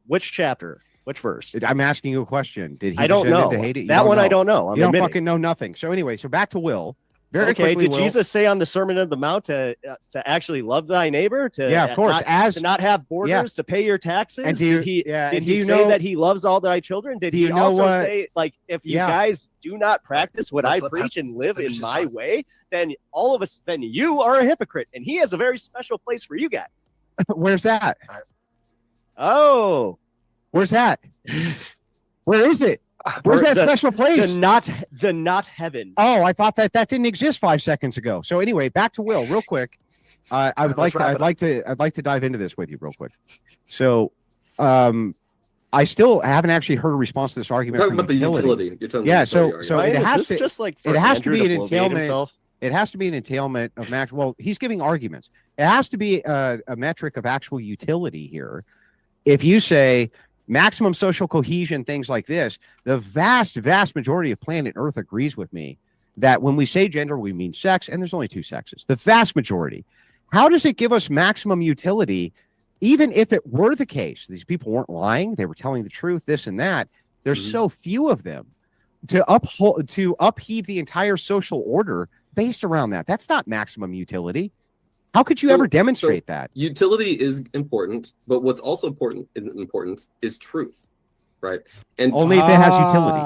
S5: Which chapter? Which verse?
S7: I'm asking you a question. Did he
S5: I don't
S7: descend
S5: know.
S7: into Hades? You
S5: that one I
S7: know.
S5: don't know. I'm
S7: You don't
S5: admitting.
S7: fucking know nothing. So anyway, so back to Will. Very
S5: Okay,
S7: quickly,
S5: did
S7: Will.
S5: Jesus say on the Sermon on the Mount to actually love thy neighbor? To
S7: Yeah, of course.
S5: to not have borders, to pay your taxes.
S7: And do you-
S5: did he?
S7: yeah,
S5: did
S7: and
S5: he
S7: do you
S5: say
S7: know-
S5: that he loves all thy children? Did
S7: do
S5: he
S7: you know
S5: also
S7: what-
S5: say, like, if you
S7: Yeah.
S5: guys do not practice what
S4: Let's
S5: I
S4: let
S5: preach and live
S4: finish
S5: in
S4: his
S5: my
S4: thought.
S5: way, then all of us, then you are a hypocrite, and he has a very special place for you guys.
S7: Where's that?
S5: Oh,
S7: Where's that? Where is it? Where's that
S5: the-
S7: special place?
S5: The not heaven.
S7: Oh, I thought that didn't exist 5 seconds ago. So anyway, back to Will, real quick. I would like to. I'd like to dive into this with you real quick. So, I still haven't actually heard a response to this argument.
S6: Talking
S7: from
S6: about the utility. You're talking
S7: Yeah.
S6: about the
S7: So
S6: utility
S7: so
S5: Ryan,
S7: it
S5: is
S7: has
S5: this
S7: to
S5: just like
S7: it
S5: for
S7: has to
S5: Andrew
S7: be an
S5: bloviate
S7: entailment.
S5: himself?
S7: It has to be an entailment of max. Well, he's giving arguments. It has to be a metric of actual utility here. If you say maximum social cohesion, things like this, the vast majority of planet Earth agrees with me that when we say gender, we mean sex, and there's only 2 sexes. The vast majority. How does it give us maximum utility, even if it were the case? These people weren't lying; they were telling the truth. This and that. There's so few of them to upheave the entire social order based around that. That's not maximum utility. How could you ever demonstrate that?
S6: Utility is important, but what's also important is truth, right? And
S7: Only if it has utility.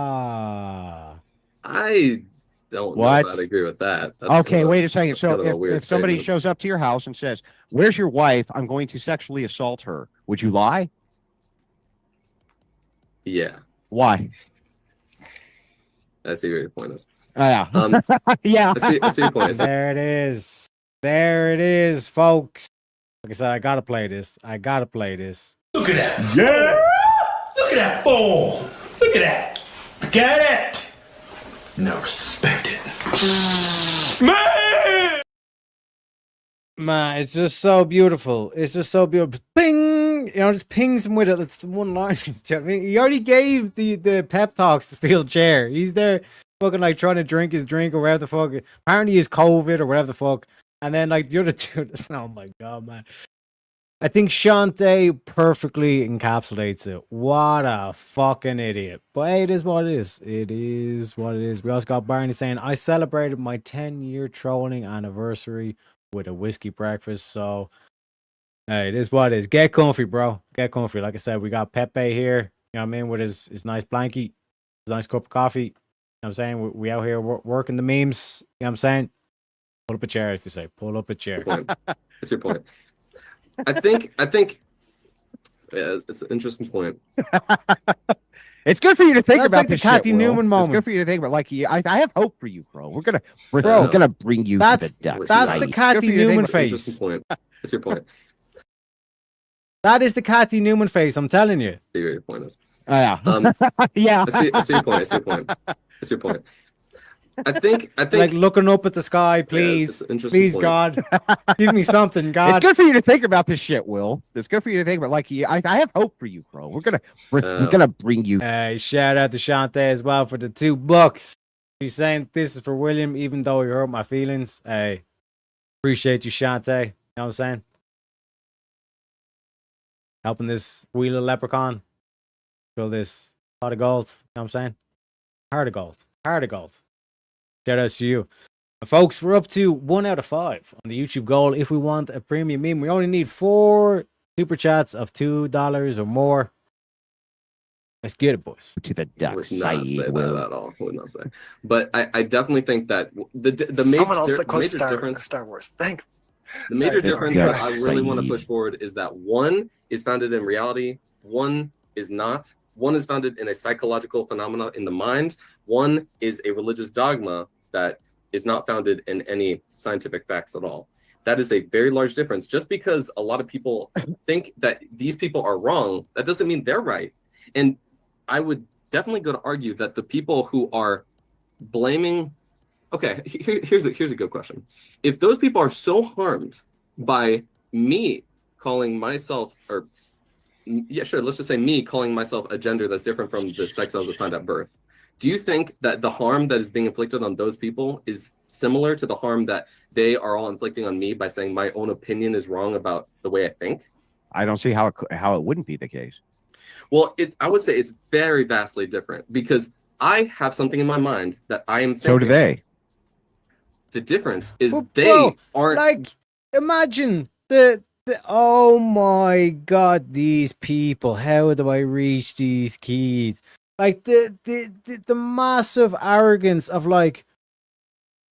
S6: I don't know if I'd agree with that. That's
S7: Okay,
S6: kind of
S7: wait a second.
S6: that's
S7: So
S6: kind of a weird
S7: if somebody
S6: statement.
S7: shows up to your house and says, "Where's your wife? I'm going to sexually assault her," would you lie?
S6: Yeah,
S7: Why?
S6: I see where your point is.
S7: Yeah.
S6: Yeah,
S7: Yeah.
S6: I see your point.
S1: There it is. There it is, folks. Like I said, I gotta play this. I gotta play this.
S3: Look at that. Yeah. Look at that form. Look at that. Get it. Now respect it. Man.
S1: Man, it's just so beautiful. It's just so beautiful. Ping! You know, just pings him with it. It's the one line. You know what I mean? He already gave the pep talks to Steel Chair. He's there fucking like trying to drink his drink or whatever the fuck. Apparently he's COVID or whatever the fuck. And then like the other two, oh my god, man. I think Shantae perfectly encapsulates it. What a fucking idiot. But hey, it is what it is. It is what it is. We also got Barney saying, I celebrated my 10-year trolling anniversary with a whiskey breakfast. So hey, it is what it is. Get comfy, bro. Get comfy. Like I said, we got Pepe here. You know what I mean? With his nice blankie, his nice cup of coffee. You know what I'm saying? We out here working the memes. You know what I'm saying? Pull up a chair, as they say. Pull up a chair.
S6: That's your point. I think yeah, it's an interesting point.
S7: It's good for you to think
S1: That's
S7: about
S1: like the
S7: this shit,
S1: Kathy
S7: Will.
S1: Newman
S7: It's
S1: moment.
S7: good for you to think about. Like, I have hope for you, bro. We're gonna bring you
S1: That's
S7: to the dark
S1: that's
S7: side.
S1: the
S7: It's good for
S1: Kathy
S7: you to think
S1: Newman
S7: about-
S6: Interesting
S1: face.
S6: point. That's your point.
S1: That is the Kathy Newman face. I'm telling you.
S6: I see where your point is.
S7: Yeah.
S1: Yeah.
S6: I see your point. I see your point. I see your point. I think
S1: Like looking up at the sky,
S6: it's
S1: please,
S6: an interesting
S1: please,
S6: point.
S1: God, give me something, God.
S7: It's good for you to think about this shit, Will. It's good for you to think about. Like, I have hope for you, bro. We're gonna bring you.
S1: Hey, shout out to Shantae as well for the $2. She's saying this is for William, even though he hurt my feelings. Hey, appreciate you, Shantae. You know what I'm saying? Helping this wheel of leprechaun fill this pot of gold. You know what I'm saying? Heart of gold. Heart of gold. Shout out to you. Folks, we're up to 1 out of 5 on the YouTube goal. If we want a premium meme, we only need 4 super chats of $2 or more. Let's get it, boys.
S7: To the
S6: I
S7: dark
S6: would not
S7: side,
S6: say that
S7: Will.
S6: at all. I would not say. But I definitely think that the
S4: Someone else
S6: major,
S4: that quotes
S6: major difference.
S4: Star Wars. Thank.
S6: The major
S4: Right,
S6: difference
S4: sorry.
S6: that I really want to
S7: Side.
S6: push forward is that one is founded in reality, one is not. One is founded in a psychological phenomena in the mind. One is a religious dogma that is not founded in any scientific facts at all. That is a very large difference. Just because a lot of people think that these people are wrong, that doesn't mean they're right. And I would definitely go to argue that the people who are blaming, okay, here's a good question. If those people are so harmed by me calling myself, or yeah, sure, let's just say me calling myself a gender that's different from the sex I was assigned at birth, do you think that the harm that is being inflicted on those people is similar to the harm that they are all inflicting on me by saying my own opinion is wrong about the way I think?
S7: I don't see how it wouldn't be the case.
S6: Well, I would say it's very vastly different because I have something in my mind that I am thinking.
S7: So do they.
S6: The difference is
S1: But,
S6: they
S1: bro,
S6: aren't
S1: like, imagine the oh my god, these people, how do I reach these kids? Like the massive arrogance of like,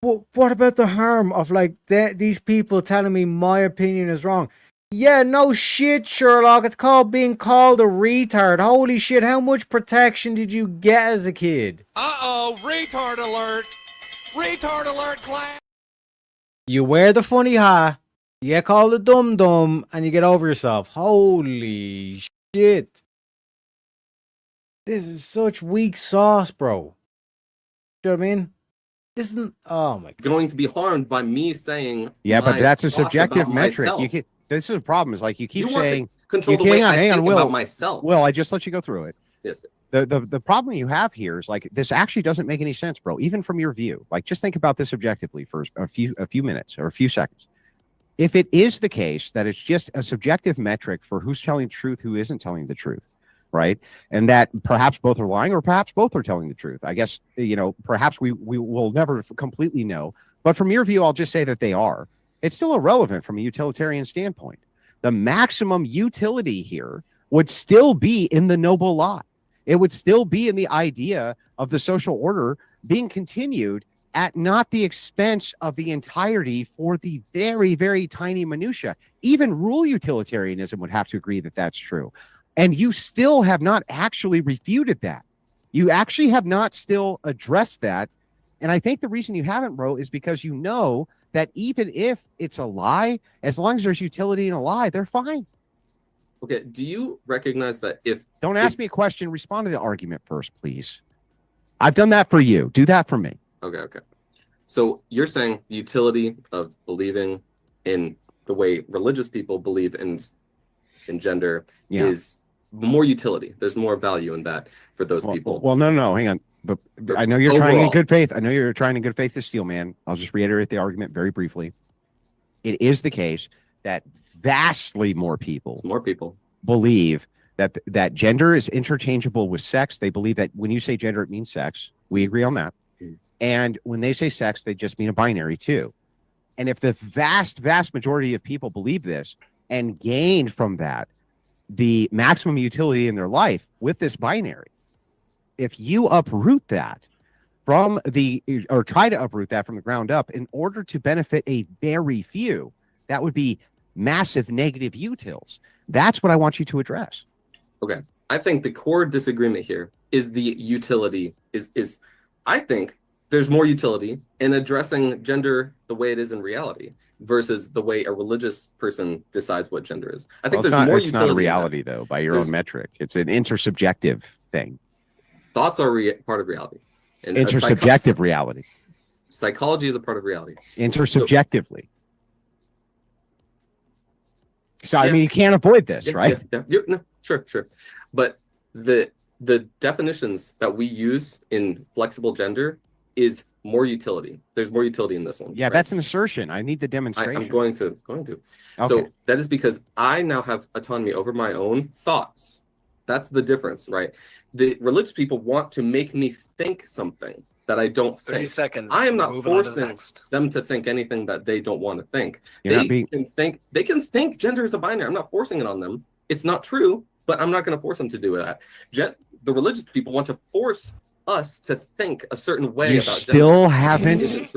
S1: what about the harm of like these people telling me my opinion is wrong? Yeah, no shit, Sherlock. It's called being called a retard. Holy shit, how much protection did you get as a kid?
S2: Uh-oh, retard alert! Retard alert, class!
S1: You wear the funny hat, you get called a dum-dum, and you get over yourself. Holy shit. This is such weak sauce, bro. You know what I mean? This isn't... Oh, my God.
S6: going to be harmed by me saying
S7: Yeah, but
S6: my
S7: that's a
S6: thoughts
S7: subjective
S6: about
S7: metric.
S6: myself.
S7: You can, this is a problem. Is like you keep
S6: You want to
S7: saying,
S6: control the
S7: hang
S6: way
S7: on,
S6: I
S7: hang on,
S6: think
S7: Will.
S6: about myself.
S7: Will, I just let you go through it.
S6: Yes.
S7: The problem you have here is like this actually doesn't make any sense, bro. Even from your view, like just think about this objectively for a few minutes or a few seconds. If it is the case that it's just a subjective metric for who's telling the truth, who isn't telling the truth, right? And that perhaps both are lying or perhaps both are telling the truth. I guess, you know, perhaps we will never completely know. But from your view, I'll just say that they are. It's still irrelevant from a utilitarian standpoint. The maximum utility here would still be in the noble lie. It would still be in the idea of the social order being continued at not the expense of the entirety for the very, very tiny minutia. Even rule utilitarianism would have to agree that that's true. And you still have not actually refuted that. You actually have not still addressed that. And I think the reason you haven't, bro, is because you know that even if it's a lie, as long as there's utility in a lie, they're fine.
S6: Okay, do you recognize that if...
S7: Don't ask me a question, respond to the argument first, please. I've done that for you. Do that for me.
S6: Okay. So you're saying the utility of believing in the way religious people believe in gender is more utility. There's more value in that for those people.
S7: Well, no, hang on. But I know you're trying in good faith. I know you're trying in good faith to steal, man. I'll just reiterate the argument very briefly. It is the case that vastly more people believe that gender is interchangeable with sex. They believe that when you say gender, it means sex. We agree on that. And when they say sex, they just mean a binary too. And if the vast majority of people believe this and gain from that the maximum utility in their life with this binary, if you uproot that from or try to uproot that from the ground up in order to benefit a very few, that would be massive negative utils. That's what I want you to address.
S6: Okay. I think the core disagreement here is the utility is I think there's more utility in addressing gender the way it is in reality versus the way a religious person decides what gender is. I think there's more utility.
S7: It's not a reality, though, by your own metric. It's an intersubjective thing.
S6: Thoughts are part of reality. And
S7: intersubjective reality.
S6: Psychology is a part of reality.
S7: Intersubjectively. So, I mean, you can't avoid this, right?
S6: No, sure. But the definitions that we use in flexible gender is more utility. There's more utility in this one.
S7: Yeah, right? That's an assertion. I need the demonstration.
S6: I'm going to.
S7: Okay.
S6: So that is because I now have autonomy over my own thoughts. That's the difference, right? The religious people want to make me think something that I don't think.
S4: 30 seconds.
S6: I am not
S4: Moving on to the
S6: forcing
S4: next.
S6: them to think anything that they don't want to think.
S7: You're
S6: They can think gender is a binary. I'm not forcing it on them. It's not true, but I'm not going to force them to do that. The religious people want to force us to think a certain way about gender.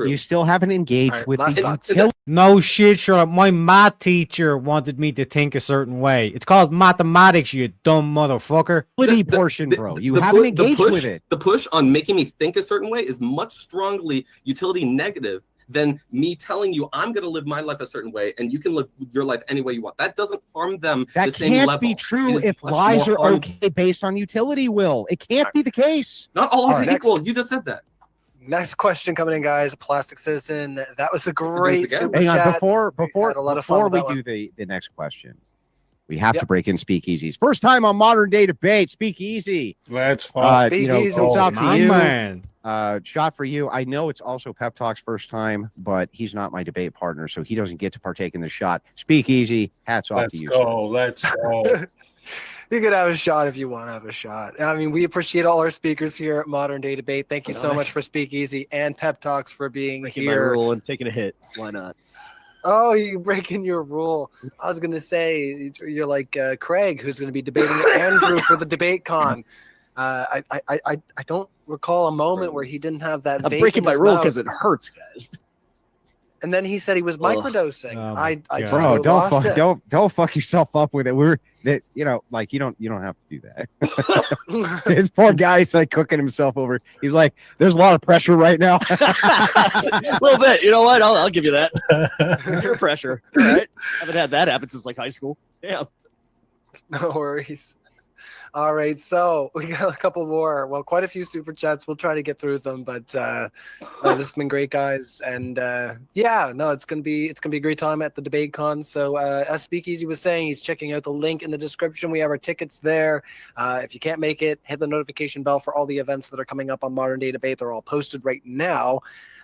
S7: You still haven't engaged with the utility.
S1: No shit, Sherlock. My math teacher wanted me to think a certain way. It's called mathematics, you dumb motherfucker.
S7: Portion, bro. You haven't engaged with it.
S6: The push on making me think a certain way is much strongly utility negative than me telling you I'm going to live my life a certain way and you can live your life any way you want. That doesn't harm them
S7: That
S6: the same
S7: can't
S6: level.
S7: be true
S6: It is
S7: if
S6: much
S7: lies
S6: more
S7: are
S6: harmful.
S7: okay based on utility, Will. It can't be the case.
S6: Not all is
S4: right,
S6: equal. You just said that.
S4: Next question coming in, guys. Plastic Citizen. That was a great super
S7: Hang on,
S4: chat.
S7: before
S4: had a lot of fun
S7: we
S4: with that
S7: do the next question, we have to break in Speakeasies. First time on Modern Day Debate, Speakeasy.
S8: Let's fuck.
S7: Comes out to
S1: my
S7: you.
S1: man.
S7: Shot for you. I know it's also Pep Talk's first time, but he's not my debate partner, so he doesn't get to partake in the shot. Speakeasy, hats off to you.
S8: Let's go.
S4: You can have a shot if you want to have a shot. I mean, we appreciate all our speakers here at Modern Day Debate. Thank you so much for Speakeasy and Pep Talks for being
S5: Breaking my
S4: here.
S5: rule and taking a hit. Why not?
S4: Oh, you breaking your rule. I was going to say, you're like Craig, who's going to be debating Andrew for the debate con. I don't recall a moment where he didn't have that.
S5: I'm
S4: vape
S5: breaking
S4: in
S5: my
S4: his
S5: rule
S4: mouth.
S5: because it hurts, guys.
S4: And then he said he was microdosing. I just
S7: Bro,
S4: lost it.
S7: don't fuck yourself up with it. You don't have to do that. This poor guy, he's like cooking himself over. He's like, there's a lot of pressure right now.
S5: A little bit. You know what? I'll give you that. Peer pressure. All right. Haven't had that happen since like high school. Damn.
S4: No worries. All right, so we got a couple more. Well, quite a few super chats. We'll try to get through them, but this has been great, guys. And it's gonna be a great time at the debate con. So as Speakeasy was saying, he's checking out the link in the description. We have our tickets there. If you can't make it, hit the notification bell for all the events that are coming up on Modern Day Debate. They're all posted right now.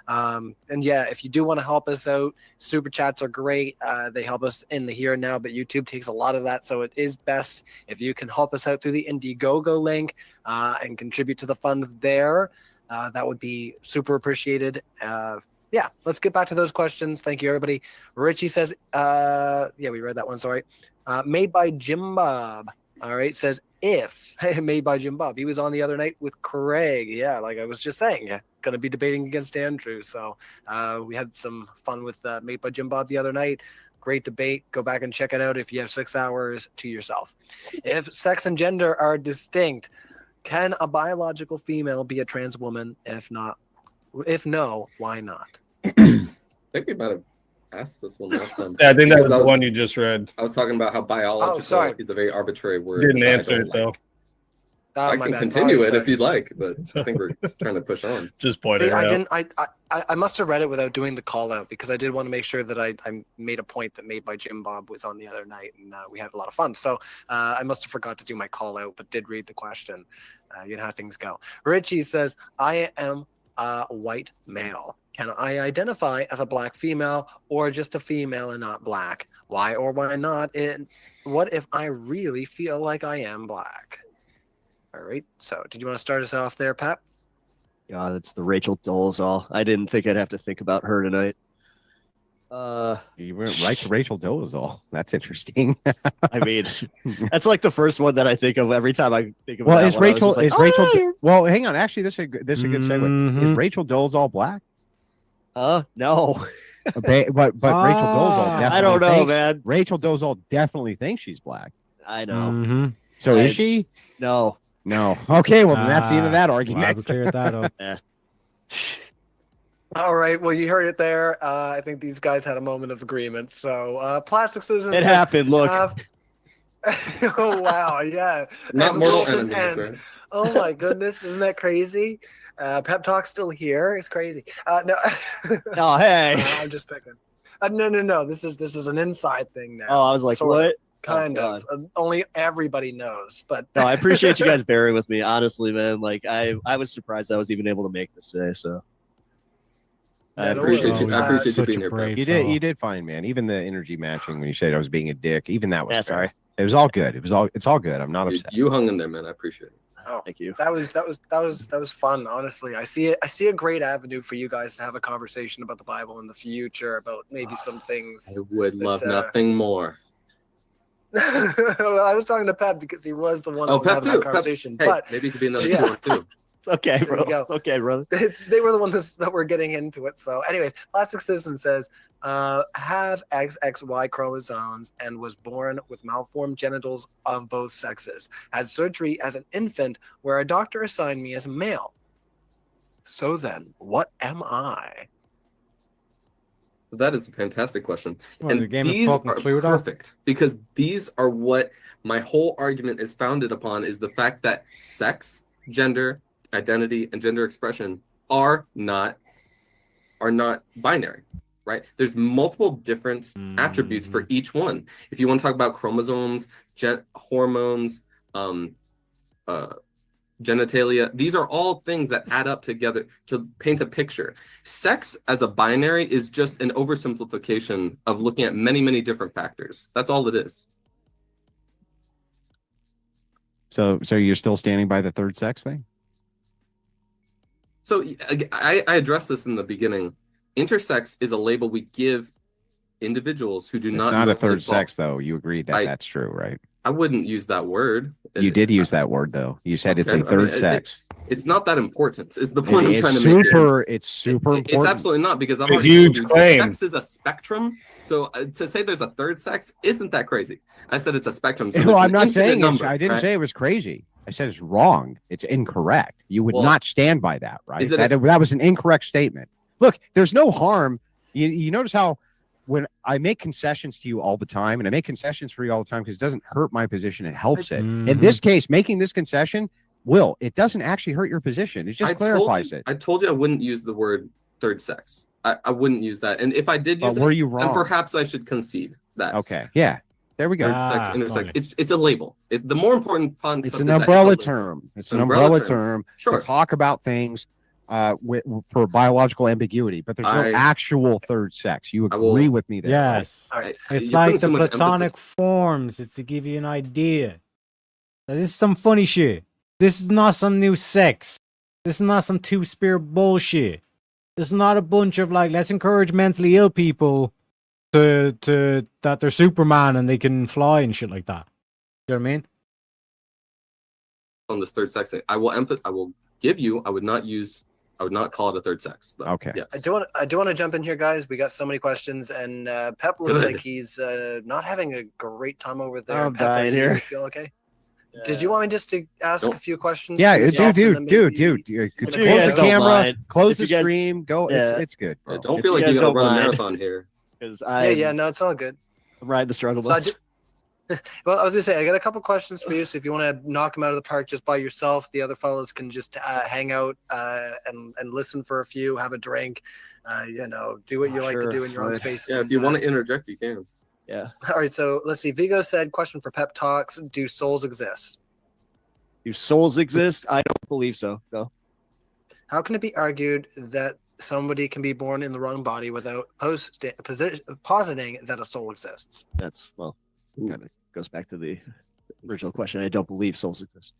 S4: If you do want to help us out, super chats are great. They help us in the here and now, but YouTube takes a lot of that, so it is best if you can help us out through the Indiegogo link and contribute to the fund there. That would be super appreciated. Let's get back to those questions. Thank you, everybody. Richie says, we read that one, sorry. Made by Jim Bob. All right, says if made by Jim Bob. He was on the other night with Craig. Yeah, like I was just saying, going to be debating against Andrew. So we had some fun with Made by Jim Bob the other night. Great debate. Go back and check it out if you have 6 hours to yourself. If sex and gender are distinct, can a biological female be a trans woman? If no, why not?
S6: I think we might have asked this one last time.
S8: Yeah, I think that was the one you just read.
S6: I was talking about how biological is a very arbitrary word.
S8: Didn't answer it though.
S6: I can continue it if you'd like, but I think we're trying to push on.
S8: Just point it out.
S4: I must have read it without doing the call out because I did want to make sure that I made a point that Made by Jim Bob was on the other night and we had a lot of fun. So I must have forgot to do my call out, but did read the question. You know how things go. Richie says, I am a white male. Can I identify as a black female or just a female and not black? Why or why not? And what if I really feel like I am black? All right. So did you want to start us off there, Pat?
S5: God, it's the Rachel Dolezal. I didn't think I'd have to think about her tonight.
S7: You went right to Rachel Dolezal. That's interesting.
S5: I mean, that's like the first one that I think of every time I think of.
S7: Well,
S5: that
S7: is
S5: one.
S7: Rachel?
S5: Like,
S7: Is Rachel? Well, hang on. Actually, this is a good segue.
S1: Mhm.
S7: Is Rachel Dolezal black?
S5: No.
S7: But Rachel Dolezal.
S5: I don't know, man.
S7: Rachel Dolezal definitely thinks she's black.
S5: I know.
S1: Mm-hmm.
S7: So is she?
S5: No.
S7: Okay. Well, then that's the end of that argument.
S1: Glad we cleared that up.
S4: All right. Well, you heard it there. I think these guys had a moment of agreement. So Plastic Citizen.
S5: It happened. Look.
S4: Oh, wow. Yeah.
S6: Not
S4: And
S6: mortal
S4: Wolfen
S6: enemies,
S4: and-
S6: right?
S4: Oh, my goodness. Isn't that crazy? Pep Talk's still here. It's crazy. No.
S5: Oh, hey.
S4: I'm just picking. No. This is an inside thing now.
S5: Oh, I was like,
S4: Sort of.
S5: what?
S4: Kind
S5: Oh,
S4: of. Only everybody knows, but
S5: No, I appreciate you guys bearing with me. Honestly, man. Like, I was surprised I was even able to make this today. So.
S4: Yeah,
S6: I
S4: no
S6: appreciate
S4: worries.
S6: you. I appreciate you
S1: Such
S6: being
S1: a
S6: here,
S1: brave
S6: Pep.
S7: You did fine, man. Even the energy matching when you said I was being a dick, even that was
S5: Yeah,
S7: fair.
S5: sorry.
S7: It was all good. It's all good. I'm not
S6: You,
S7: upset.
S6: you hung in there, man. I appreciate it.
S4: Oh,
S5: Thank you.
S4: that was fun. Honestly, I see a great avenue for you guys to have a conversation about the Bible in the future, about maybe some things.
S6: I would love
S4: that,
S6: nothing more.
S4: Well, I was talking to Pep because he was the one that
S6: Oh,
S4: was
S6: Pep
S4: having
S6: too.
S4: that conversation.
S6: Hey,
S4: but
S6: maybe it could be another
S4: Yeah.
S6: too.
S5: It's okay,
S4: There
S5: bro.
S4: you go.
S5: It's okay, brother.
S4: they were the ones that were getting into it. So, anyways, Plastic Citizen says, have XXY chromosomes and was born with malformed genitals of both sexes. Had surgery as an infant where a doctor assigned me as a male. So then, what am I?
S6: That is a fantastic question.
S1: What, is
S6: and
S1: the game of
S6: these
S1: fucking
S6: are
S1: Cluedo?
S6: perfect because these are what my whole argument is founded upon is the fact that sex, gender, identity, and gender expression are not binary, right? There's multiple different attributes for each one. If you want to talk about chromosomes, hormones, genitalia, these are all things that add up together to paint a picture. Sex as a binary is just an oversimplification of looking at many, many different factors. That's all it is.
S7: So you're still standing by the third sex thing?
S6: So I addressed this in the beginning. Intersex is a label we give individuals who do
S7: It's
S6: not
S7: not a
S6: normally
S7: third
S6: fall-
S7: sex, though. You agreed that that's true, right?
S6: I wouldn't use that word.
S7: You did use that word, though. You said it's
S6: Okay,
S7: a third
S6: I mean,
S7: sex.
S6: It's not that important. Is the point I'm
S7: It's
S6: trying to make here.
S7: It's super important.
S6: It's absolutely not, because I've
S8: A
S6: already
S8: huge
S6: told you
S8: claim.
S6: sex is a spectrum. So to say there's a third sex isn't that crazy. I said it's a spectrum. So
S7: Well,
S6: there's
S7: I'm
S6: an
S7: not
S6: infinite
S7: saying
S6: number,
S7: I didn't
S6: right?
S7: say it was crazy. I said it's wrong. It's incorrect. You would
S6: Well,
S7: not stand by that, right?
S6: is it
S7: That was an incorrect statement. Look, there's no harm. You notice how when I make concessions to you all the time, and I make concessions for you all the time because it doesn't hurt my position, it helps it. In this case, making this concession, it doesn't actually hurt your position. It just clarifies it.
S6: I told you I wouldn't use the word third sex. I wouldn't use that. And if I did use
S7: But were
S6: it,
S7: you
S6: then
S7: wrong?
S6: perhaps I should concede that.
S7: Okay. Yeah. There we go.
S6: Third sex, intersex. It's a label. The more important concept
S7: It's
S6: is
S7: an
S6: that
S7: umbrella
S6: it's a label.
S7: term. It's an umbrella term
S6: Sure.
S7: to talk about things for biological ambiguity, but there's no actual third sex. You agree with me there?
S1: Yes.
S7: right?
S1: It's
S6: You're
S1: like
S6: putting
S1: the
S6: so much
S1: platonic
S6: emphasis-
S1: forms. It's to give you an idea. Now, this is some funny shit. This is not some new sex. This is not some two-spirit bullshit. This is not a bunch of let's encourage mentally ill people to that they're Superman and they can fly and shit like that. You know what I mean?
S6: On this third sex thing, I will give you. I would not call it a third sex. Though.
S7: Okay.
S6: Yes.
S4: I do want to jump in here, guys. We got so many questions, and Pep looks
S6: Good.
S4: like he's not having a great time over there.
S5: I'm
S4: Pep, are
S5: dying
S4: you
S5: here.
S4: feeling okay? Did you want me just to ask a few questions?
S7: Yeah,
S4: to yourself and then
S7: dude.
S4: maybe-
S7: Close
S4: If you guys
S7: the
S4: don't
S7: camera,
S5: mind,
S7: close
S5: if
S7: the
S5: you guys-
S7: stream, go.
S5: Yeah.
S7: It's good.
S6: Yeah,
S7: bro.
S6: don't
S7: It's
S6: feel like
S7: good.
S6: you gotta
S5: don't
S6: run a
S5: mind.
S6: marathon here.
S5: Because I
S4: Yeah, no, it's all good.
S5: I'm riding the struggle
S4: So I
S5: bus.
S4: Well, I was gonna say I got a couple questions for you. So if you want to knock them out of the park just by yourself, the other fellas can just hang out and listen for a few, have a drink, do what you like to do in your own space.
S6: Yeah, if you want to interject, you can.
S5: Yeah.
S4: All right, so let's see. Vigo said, question for Pep Talks: do souls exist?
S5: Do souls exist? I don't believe so. No.
S4: How can it be argued that somebody can be born in the wrong body without positing that a soul exists?
S5: That's kind of goes back to the original question. I don't believe souls exist.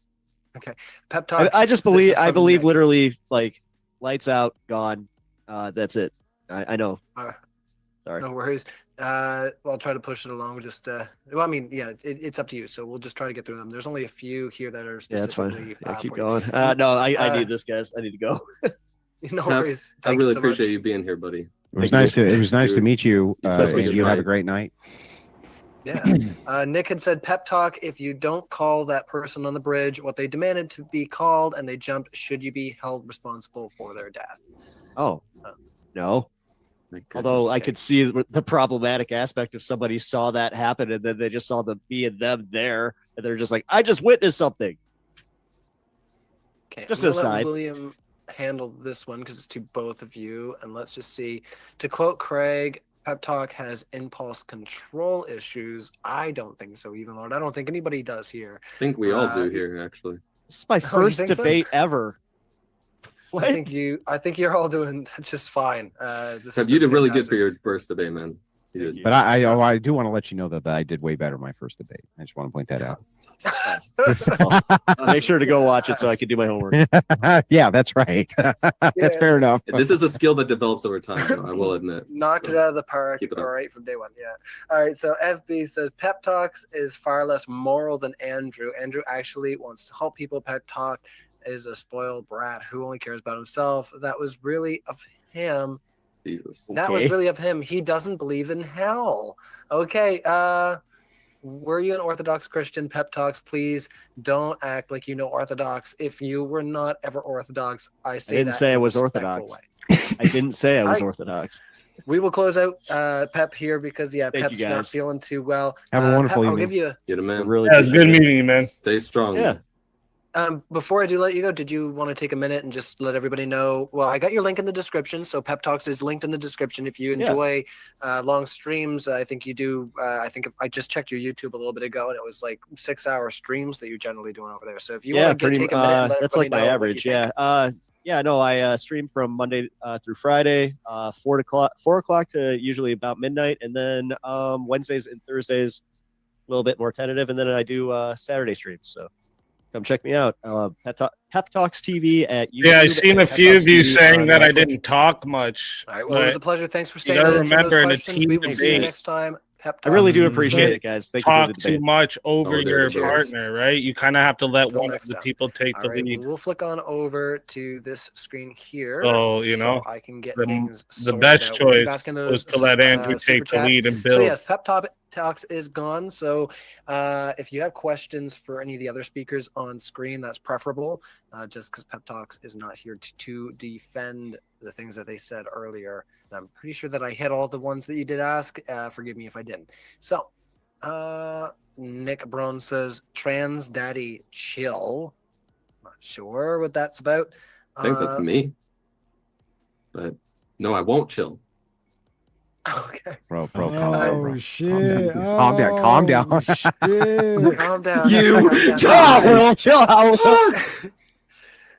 S4: Okay, Pep Talk.
S5: I just
S4: this
S5: believe.
S4: is
S5: I
S4: from
S5: believe
S4: Nick.
S5: literally like lights out, gone. That's it. I know. Sorry.
S4: No worries. I'll try to push it along. Just I mean, yeah, it's up to you. So we'll just try to get through them. There's only a few here that are
S5: Yeah, that's fine.
S4: specifically.
S5: Yeah, keep
S4: for you.
S5: going. No, I need this, guys. I need to go.
S4: No
S6: Pep,
S4: worries.
S6: I
S4: Thank you
S6: really
S4: so much.
S6: appreciate you being here, buddy.
S7: It was nice to meet you.
S6: That's
S7: And
S6: what
S7: you have a
S6: right.
S7: great night.
S4: Yeah. Nick had said, Pep Talk, if you don't call that person on the bridge what they demanded to be called and they jumped, should you be held responsible for their death?
S5: Oh, no. Although I could see the problematic aspect if somebody saw that happen and then they just saw the me and them there and they're just like, I just witnessed something.
S4: Okay.
S5: Just
S4: I'm gonna let
S5: aside.
S4: William handle this one because it's to both of you. And let's just see. To quote Craig, Pep Talk has impulse control issues. I don't think so, even Lord. I don't think anybody does here.
S6: I think we all do here, actually.
S5: This is my
S4: Oh, you
S5: first
S4: think so?
S5: debate ever. What?
S4: I think you're all doing just fine. This
S6: Pep,
S4: has
S6: you
S4: been
S6: did really good
S4: fantastic.
S6: for your first debate, man. You did.
S7: But I do want to let you know that I did way better my first debate. I just want to point that out.
S5: Make sure to go watch it so I can do my homework.
S7: Yeah, that's right. That's fair enough.
S6: This is a skill that develops over time, though, I will admit.
S4: Knocked it out of the park.
S6: Keep it up.
S4: All right, from day one. Yeah. All right. So FB says Pep Talks is far less moral than Andrew. Andrew actually wants to help people. Pep Talk is a spoiled brat who only cares about himself. That was really of him.
S6: Jesus.
S4: That was really of him. He doesn't believe in hell. Okay. Were you an Orthodox Christian? Pep Talks, please don't act like you know Orthodox. If you were not ever Orthodox, I say
S5: didn't
S4: that
S5: say
S4: in
S5: I
S4: a
S5: was
S4: respectful
S5: Orthodox.
S4: way.
S5: I didn't say I was
S4: I-
S5: Orthodox.
S4: We will close out Pep here because
S5: Thank you,
S4: Pep's not
S5: guys.
S4: feeling too well.
S7: Have a wonderful
S4: Pep, I'll
S7: evening.
S4: give you.
S6: Get a man.
S5: Really
S8: Yeah, it's good
S5: appreciate it.
S8: meeting you, man.
S6: Stay strong.
S5: Yeah.
S4: Before I do let you go, did you want to take a minute and just let everybody know? Well, I got your link in the description. So Pep Talks is linked in the description. If you
S5: Yeah.
S4: enjoy long streams, I think you do. I think I just checked your YouTube a little bit ago, and it was like 6-hour streams that you're generally doing over there. So if you
S5: Yeah,
S4: want to take a minute, and let
S5: that's like
S4: everybody
S5: my
S4: know what you
S5: average.
S4: think.
S5: Yeah. No, I stream from Monday through Friday, 4 o'clock to usually about midnight, and then Wednesdays and Thursdays a little bit more tentative, and then I do Saturday streams. So Come check me out. Pep Talks TV at YouTube.
S8: Yeah, I've seen a
S5: and Pep
S8: few
S5: Talks
S8: of you
S5: TV
S8: saying
S5: on
S8: that I
S5: Netflix.
S8: didn't talk much.
S4: All right. Well, it was a
S8: but
S4: pleasure. Thanks for
S8: you
S4: staying.
S8: gotta
S4: and answering those
S8: remember, in a
S4: questions.
S8: team
S4: We will see you
S8: debate,
S4: next time. Pep
S5: I really do
S4: Talks.
S5: appreciate it, guys. Thank you for the
S8: talk too
S5: debate.
S8: much over your
S6: Cheers.
S8: partner, right? You kind of have to let
S4: Till
S8: one of
S4: next
S8: the
S4: time.
S8: people take
S4: All
S8: the
S4: right,
S8: lead.
S4: we'll flick on over to this screen here,
S8: So, you know,
S4: I can get
S8: the-
S4: things
S8: the
S4: sorted
S8: best
S4: out. We'll keep
S8: choice
S4: asking
S8: was
S4: those,
S8: to let Andrew
S4: super
S8: take the
S4: chats.
S8: lead and
S4: So
S8: build.
S4: yes, Pep Talks is gone. So if you have questions for any of the other speakers on screen, that's preferable. Just because Pep Talks is not here to defend the things that they said earlier. And I'm pretty sure that I hit all the ones that you did ask. Forgive me if I didn't. So. Nick Brown says trans daddy chill. Not sure what that's about.
S6: I think that's me. But no, I won't chill.
S4: Okay.
S7: Bro, calm down, bro.
S1: Shit.
S7: Calm down. Calm down.
S1: Oh, shit.
S4: Calm down.
S7: You
S4: Calm down.
S7: chill out.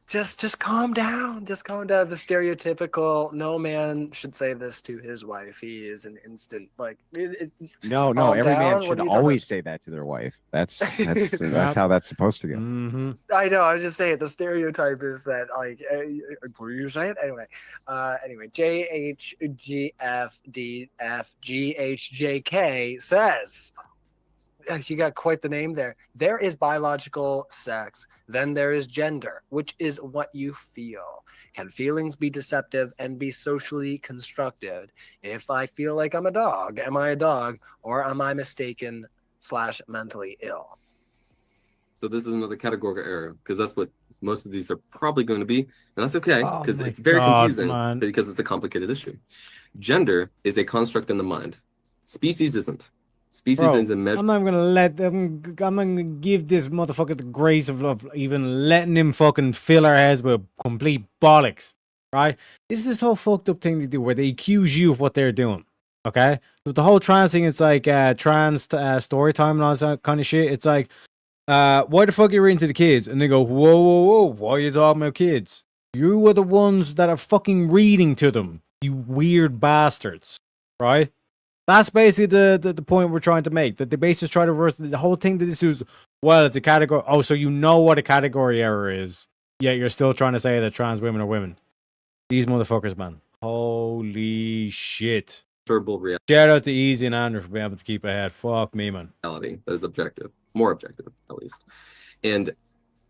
S4: Just calm down. Just calm down. The stereotypical no man should say this to his wife. He is an instant like it's
S7: No,
S4: calm
S7: every
S4: down?
S7: man
S4: What
S7: should
S4: are you talking
S7: always say that to their wife. That's how that's supposed to go.
S1: Mm-hmm.
S4: I know. I was just saying the stereotype is that like what are you saying? Anyway, JHGFDFGHJK says you got quite the name there. There is biological sex, then there is gender, which is what you feel. Can feelings be deceptive and be socially constructed? If I feel like I'm a dog, am I a dog or am I mistaken / mentally ill?
S6: So this is another categorical error because that's what most of these are probably going to be, and that's okay
S1: Oh
S6: because
S1: my
S6: it's very
S1: God,
S6: confusing
S1: man.
S6: because it's a complicated issue. Gender is a construct in the mind. Species isn't. Species
S1: Bro,
S6: is a measure.
S1: I'm not gonna let them. I'm not gonna give this motherfucker the grace of even letting him fucking fill our heads with complete bollocks. Right? This is this whole fucked up thing they do where they accuse you of what they're doing. Okay? But the whole trans thing, it's like trans story time and all that kind of shit. It's like, why the fuck are you into the kids? And they go, whoa, why are you talking about kids? You were the ones that are fucking reading to them, you weird bastards. Right? That's basically the point we're trying to make. That they basically try to reverse the whole thing that this is, well, it's a category. Oh, so you know what a category error is, yet you're still trying to say that trans women are women. These motherfuckers, man. Holy shit.
S6: Reality
S1: Shout out to Easy and Andrew for being able to keep ahead. Fuck me, man.
S6: that is objective, more objective at least. And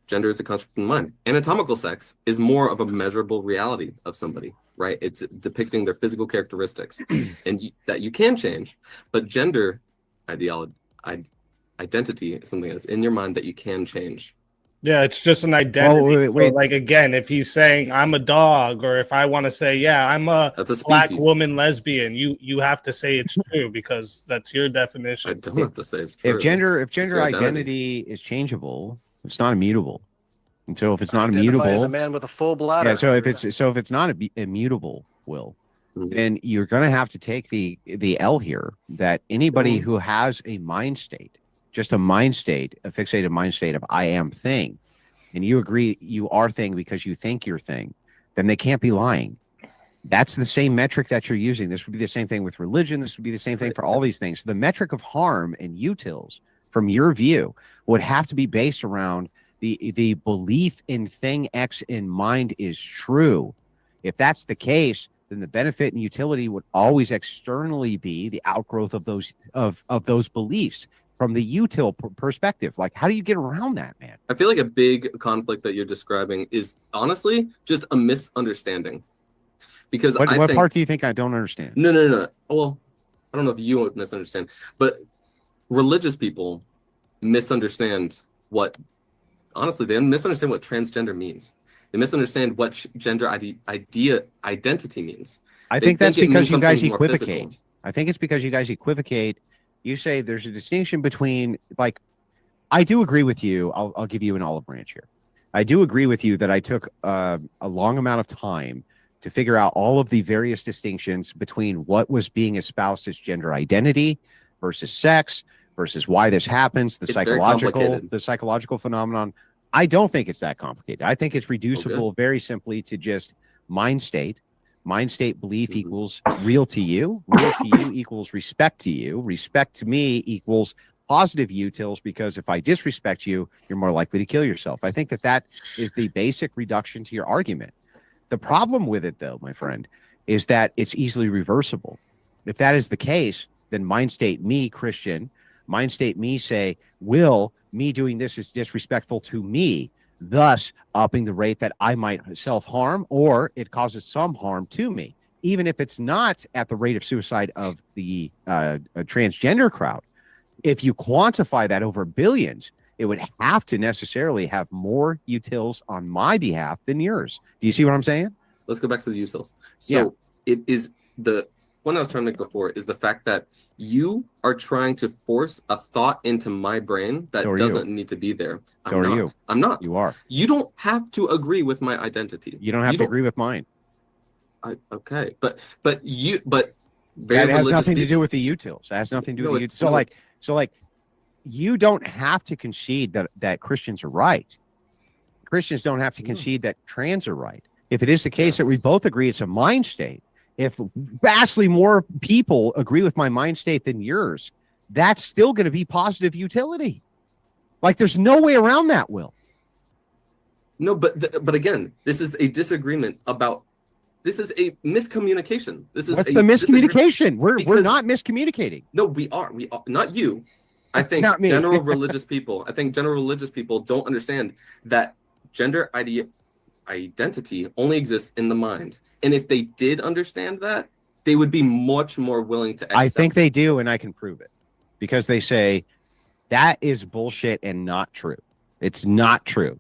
S6: gender is a construct in the mind. Anatomical sex is more of a measurable reality of somebody, right? It's depicting their physical characteristics and that you can change, but gender identity is something that's in your mind that you can change.
S8: Yeah, it's just an identity.
S7: wait.
S8: So, like again, if he's saying I'm a dog, or if I want to say, yeah, I'm a black
S6: species.
S8: woman lesbian, you have to say it's true because that's your definition.
S6: I don't have to say it's true.
S7: If gender
S6: It's your
S7: identity is changeable, it's not immutable. And so if it's not
S4: Identify as a
S7: immutable,
S4: man with a full bladder.
S7: yeah. So if it's not immutable, Will, then you're going to have to take the L here. That anybody who has a mind state, just a mind state, a fixated mind state of I am thing, and you agree you are thing because you think you're thing, then they can't be lying. That's the same metric that you're using. This would be the same thing with religion. This would be the same thing for all these things. So the metric of harm and utils, from your view, would have to be based around the belief in thing X in mind is true. If that's the case, then the benefit and utility would always externally be the outgrowth of those beliefs from the util perspective. Like, how do you get around that, man?
S6: I feel like a big conflict that you're describing is honestly just a misunderstanding. Because
S7: What
S6: I think,
S7: part do you think I don't understand?
S6: No. Well, I don't know if you would misunderstand, but religious people misunderstand what, honestly, they misunderstand what transgender means. They misunderstand what gender identity means.
S7: I
S6: They
S7: think that's
S6: it means
S7: because you guys
S6: something more physical.
S7: equivocate. I think it's because you guys equivocate. You say there's a distinction between, like, I do agree with you. I'll give you an olive branch here. I do agree with you that I took a long amount of time to figure out all of the various distinctions between what was being espoused as gender identity versus sex versus why this happens,
S6: It's very
S7: psychological phenomenon. I don't think it's that complicated. I think it's reducible very simply to just mind state. Mind state belief equals real to you. Real to you equals respect to you. Respect to me equals positive utils because if I disrespect you, you're more likely to kill yourself. I think that that is the basic reduction to your argument. The problem with it, though, my friend, is that it's easily reversible. If that is the case, then mind state me, Christian, mind state me say, Will, me doing this is disrespectful to me, thus upping the rate that I might self-harm or it causes some harm to me, even if it's not at the rate of suicide of the transgender crowd. If you quantify that over billions, it would have to necessarily have more utils on my behalf than yours. Do you see what I'm saying?
S6: Let's go back to the utils. So it is the one I was trying to make before is the fact that you are trying to force a thought into my brain that doesn't need to be there.
S7: So are you.
S6: I'm not.
S7: You are.
S6: You don't have to agree with my identity.
S7: You don't have to agree with mine.
S6: Okay, but very
S7: that has nothing to
S6: people.
S7: do with the utils. That has nothing to do with the utils.
S6: No.
S7: So like, you don't have to concede that Christians are right. Christians don't have to concede that trans are right. If it is the case that we both agree it's a mind state, if vastly more people agree with my mind state than yours, that's still going to be positive utility. Like, there's no way around that, Will.
S6: No, but again, this is a disagreement about. This is a miscommunication. This is
S7: What's the miscommunication? We're not miscommunicating.
S6: No, we are. We are not you. I think
S7: Not me.
S6: general religious people. I think general religious people don't understand that gender identity only exists in the mind. And if they did understand that, they would be much more willing to accept.
S7: I think they do, and I can prove it, because they say that is bullshit and not true. It's not true.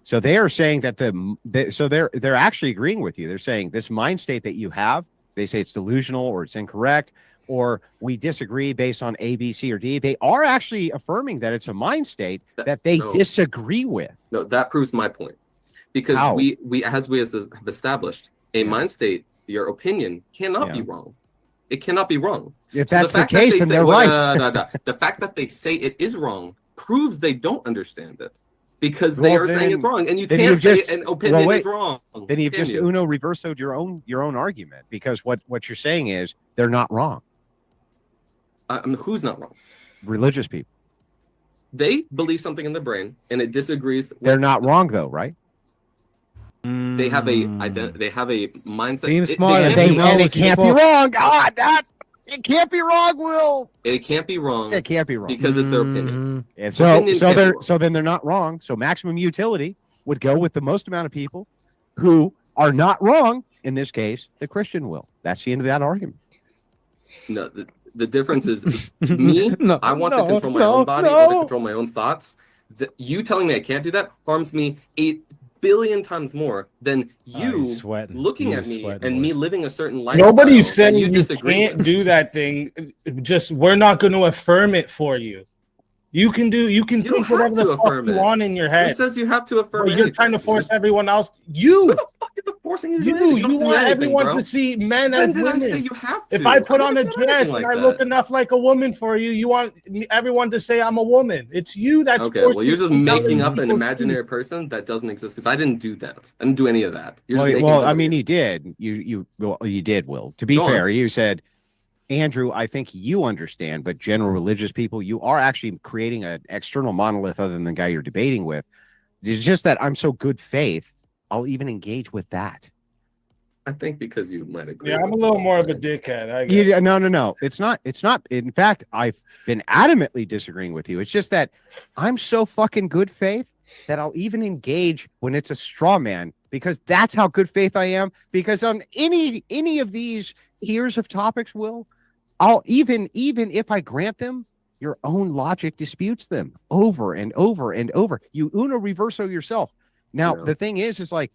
S7: So they are saying that they're actually agreeing with you. They're saying this mind state that you have, they say it's delusional or it's incorrect, or we disagree based on A, B, C, or D. They are actually affirming that it's a mind state that they disagree with.
S6: No, that proves my point. Because
S7: How?
S6: we have established a mind state, your opinion cannot be wrong. It cannot be wrong.
S7: If
S6: So
S7: that's the
S6: fact that
S7: case,
S6: they
S7: then
S6: say-
S7: they're
S6: well,
S7: right.
S6: The fact that they say it is wrong proves they don't understand it. Because they
S7: Well,
S6: are saying it's
S7: then-
S6: wrong, and you
S7: then
S6: can't
S7: you've
S6: say
S7: just-
S6: an opinion
S7: well,
S6: is wrong.
S7: Then you've
S6: can
S7: just
S6: you?
S7: uno reversoed your own argument, because what you're saying is they're not wrong.
S6: Who's not wrong?
S7: Religious people.
S6: They believe something in their brain, and it disagrees.
S7: They're not wrong though, right?
S6: They have a they have a mindset.
S1: Seems
S6: it-
S1: smart.
S6: They,
S7: And
S6: can't be
S7: it can't be wrong. God, it can't be wrong, Will.
S6: It can't be wrong.
S7: It can't be wrong
S6: because it's their opinion.
S7: And
S6: Opinion can't be wrong.
S7: so then they're not wrong. So maximum utility would go with the most amount of people who are not wrong. In this case, the Christian will. That's the end of that argument.
S6: No, the difference is me. I want to control my own body. I want to control my own thoughts. You telling me I can't do that harms me 8 billion times more than you
S1: he's sweating.
S6: looking
S1: He's
S6: at me
S1: sweating,
S6: and me
S1: boys.
S6: living a certain lifestyle.
S8: Nobody's
S6: that
S8: saying you
S6: disagree
S8: can't
S6: with.
S8: do that thing. Just we're not going to affirm it for you. You can
S6: You
S8: think
S6: don't
S8: whatever
S6: have to
S8: the fuck
S6: affirm
S8: you
S6: it.
S8: want in your head.
S6: Who says you have to affirm
S8: But you're trying to
S6: anything?
S8: force everyone else. You
S6: Forcing you to do anything.
S8: you
S6: don't do
S8: want
S6: anything,
S8: everyone
S6: bro.
S8: to see men
S6: When
S8: as
S6: did I
S8: women.
S6: say you have
S8: If
S6: to?
S8: I put
S6: I
S8: on a
S6: never said
S8: dress
S6: anything
S8: and
S6: like
S8: I look
S6: that.
S8: enough like a woman for you, you want everyone to say I'm a woman. It's you that's
S6: Okay, well,
S8: forcing
S6: you're just
S8: telling
S6: making up an
S8: people
S6: imaginary person that doesn't exist because I didn't do that. I didn't do any of that. You're
S7: Well,
S6: just making
S7: well, I
S6: something
S7: mean,
S6: up.
S7: you did. You did, Will. To be
S6: Go on.
S7: fair, you said, Andrew, I think you understand, but general religious people, you are actually creating an external monolith other than the guy you're debating with. It's just that I'm so good faith, I'll even engage with that.
S6: I think because you might agree.
S8: Yeah, I'm a
S6: with
S8: little
S6: what
S8: more
S6: I'm
S8: of a
S6: saying.
S8: dickhead.
S7: No. It's not. In fact, I've been adamantly disagreeing with you. It's just that I'm so fucking good faith that I'll even engage when it's a straw man, because that's how good faith I am. Because on any of these tiers of topics, Will, I'll even if I grant them, your own logic disputes them over and over and over. You uno reverso yourself. Now,
S6: Yeah.
S7: the thing is like,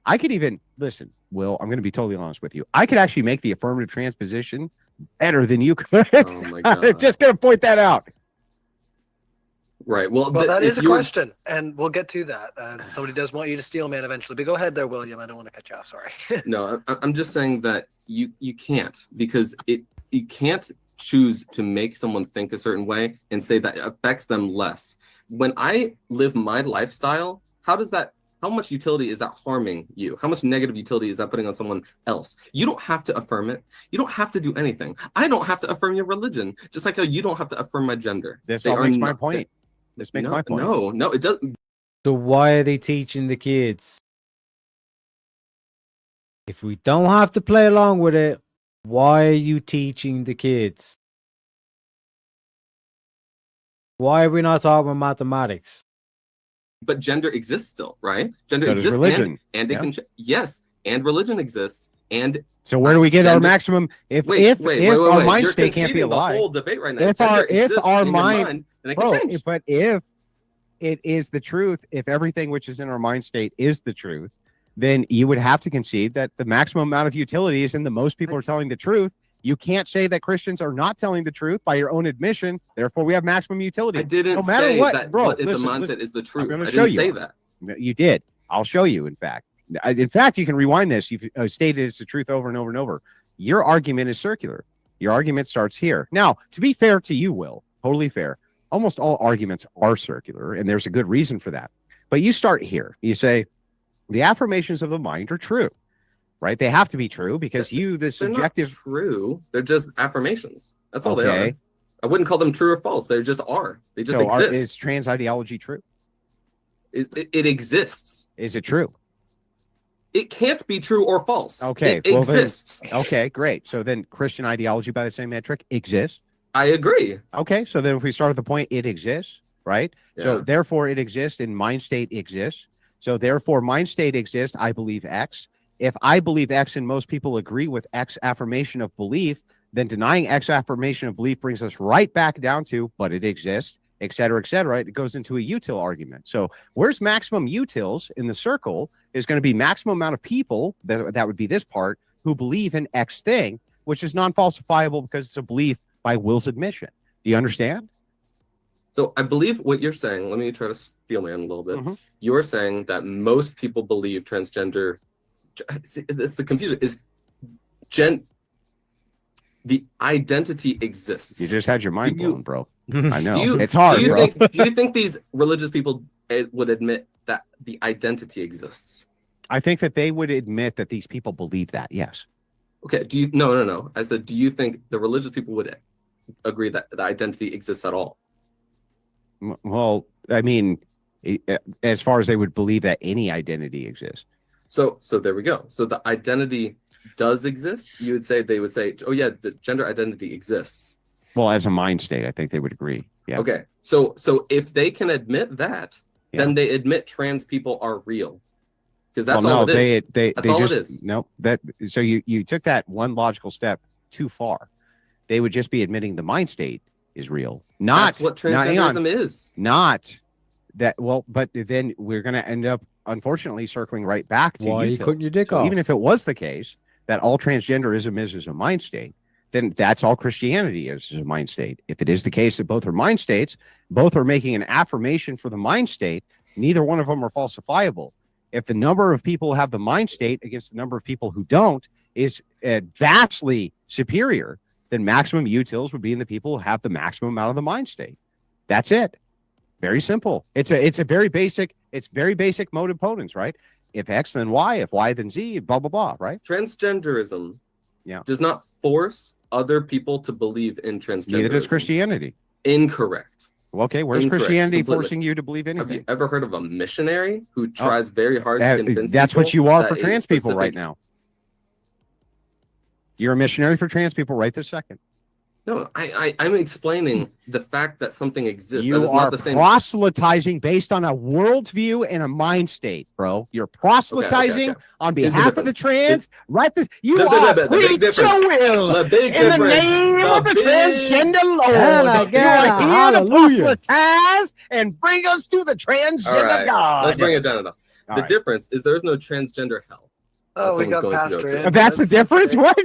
S7: I could even listen, Will, I'm going to be totally honest with you. I could actually make the affirmative transposition better than you could.
S6: Oh my
S7: I'm
S6: God.
S7: just going to point that out.
S6: Right. Well,
S4: That
S6: if
S4: is a
S6: you were-
S4: question, and we'll get to that. Somebody does want you to steal man eventually, but go ahead there, William. I don't want to cut you off. Sorry.
S6: No, I'm just saying that you can't, because you can't choose to make someone think a certain way and say that it affects them less. When I live my lifestyle, how does that how much utility is that harming you? How much negative utility is that putting on someone else? You don't have to affirm it. You don't have to do anything. I don't have to affirm your religion, just like how you don't have to affirm my gender.
S7: This all makes my point. This makes my point.
S6: No, it doesn't.
S1: So why are they teaching the kids? If we don't have to play along with it, why are you teaching the kids? Why are we not talking about mathematics?
S6: But gender exists still, right? Gender
S7: So does
S6: exists,
S7: religion.
S6: and it can yes, and religion exists, and
S7: So where do we get our
S6: gender-
S7: maximum? If
S6: Wait,
S7: our mind
S6: You're
S7: state can't be
S6: conceding the
S7: alive,
S6: whole debate right now.
S7: if
S6: Gender
S7: our
S6: exists in your
S7: mind,
S6: then it can
S7: bro,
S6: change.
S7: but if it is the truth, if everything which is in our mind state is the truth, then you would have to concede that the maximum amount of utility is in the most people are telling the truth. You can't say that Christians are not telling the truth by your own admission. Therefore, we have maximum utility.
S6: I didn't
S7: no matter
S6: say
S7: what,
S6: that
S7: bro.
S6: what is
S7: Listen,
S6: a mindset
S7: listen,
S6: is the
S7: I'm
S6: truth.
S7: gonna
S6: I
S7: show
S6: didn't
S7: you.
S6: say that.
S7: You did. I'll show you. In fact, you can rewind this. You've stated it's the truth over and over and over. Your argument is circular. Your argument starts here. Now, to be fair to you, Will, totally fair. Almost all arguments are circular, and there's a good reason for that. But you start here. You say the affirmations of the mind are true, right? They have to be true because the
S6: They're
S7: subjective.
S6: not true. They're just affirmations. That's all they
S7: Okay.
S6: are. I wouldn't call them true or false. They just are. They just
S7: So
S6: exist.
S7: is trans ideology true?
S6: It exists.
S7: Is it true?
S6: It can't be true or false.
S7: Okay.
S6: It
S7: well
S6: exists.
S7: Then, okay, great. So then Christian ideology by the same metric exists.
S6: I agree.
S7: Okay. So then if we start at the point, it exists, right? So
S6: Yeah.
S7: therefore it exists and mind state exists. So therefore mind state exists. I believe X. If I believe X and most people agree with X affirmation of belief, then denying X affirmation of belief brings us right back down to, but it exists, et cetera, et cetera. It goes into a util argument. So where's maximum utils in the circle is going to be maximum amount of people, that would be this part, who believe in X thing, which is non-falsifiable because it's a belief by Will's admission. Do you understand?
S6: So I believe what you're saying, let me try to steel man a little bit.
S7: Mhm.
S6: You're saying that most people believe transgender, it's the confusion, is the identity exists.
S7: You just had your mind
S6: Do you-
S7: blown, bro. I know.
S6: Do you,
S7: It's hard,
S6: do you
S7: bro.
S6: Think, do you think these religious people would admit that the identity exists?
S7: I think that they would admit that these people believe that, yes.
S6: Okay, do you no. I said, do you think the religious people would agree that the identity exists at all?
S7: Well, I mean, as far as they would believe that any identity exists.
S6: So there we go. So the identity does exist. They would say, oh yeah, the gender identity exists.
S7: Well, as a mind state, I think they would agree. Yeah.
S6: Okay. So if they can admit that, then they admit trans people are real. Because that's all it is. That's all it is.
S7: No, so you took that one logical step too far. They would just be admitting the mind state is real.
S6: That's what transgenderism is.
S7: Not that, well, but then we're going to end up, unfortunately, circling right back to
S1: Why are you
S7: util.
S1: cutting your dick
S7: So
S1: off?
S7: even if it was the case that all transgenderism is a mind state, then that's all Christianity is a mind state. If it is the case that both are mind states, both are making an affirmation for the mind state, neither one of them are falsifiable. If the number of people who have the mind state against the number of people who don't is vastly superior, then maximum utils would be in the people who have the maximum amount of the mind state. That's it. Very simple. It's very basic mode of potence, right? If X, then Y. If Y, then Z. Blah blah blah. Right?
S6: Transgenderism does not force other people to believe in transgenderism.
S7: Neither does Christianity.
S6: Incorrect.
S7: Okay, where's
S6: Incorrect.
S7: Christianity
S6: Completely.
S7: forcing you to believe anything?
S6: Have you ever heard of a missionary who tries very hard to convince
S7: That's
S6: people
S7: what you are
S6: that
S7: for
S6: a
S7: trans people right
S6: specific-
S7: now. You're a missionary for trans people right this second.
S6: No, I'm explaining the fact that something exists.
S7: You
S6: that is
S7: are
S6: not the same.
S7: proselytizing based on a worldview and a mind state, bro. You're proselytizing
S6: okay.
S7: on
S6: Here's the
S7: behalf of the trans. Right? You
S6: The
S7: are
S6: big
S7: preach
S6: difference.
S7: your will
S6: The big
S7: in the
S6: difference.
S7: name
S6: The
S7: of the
S6: big-
S7: transgender Lord.
S1: Hallelujah.
S7: You are here to
S1: Hallelujah.
S7: proselytize and bring us to the transgender
S6: All right,
S7: God.
S6: let's bring it down enough.
S7: All
S6: The
S7: right.
S6: difference is there's no transgender hell.
S4: Oh, we
S6: Someone's
S4: got
S6: going to
S4: Pastor
S6: go to.
S4: in.
S7: That's the difference.
S4: great.
S7: What?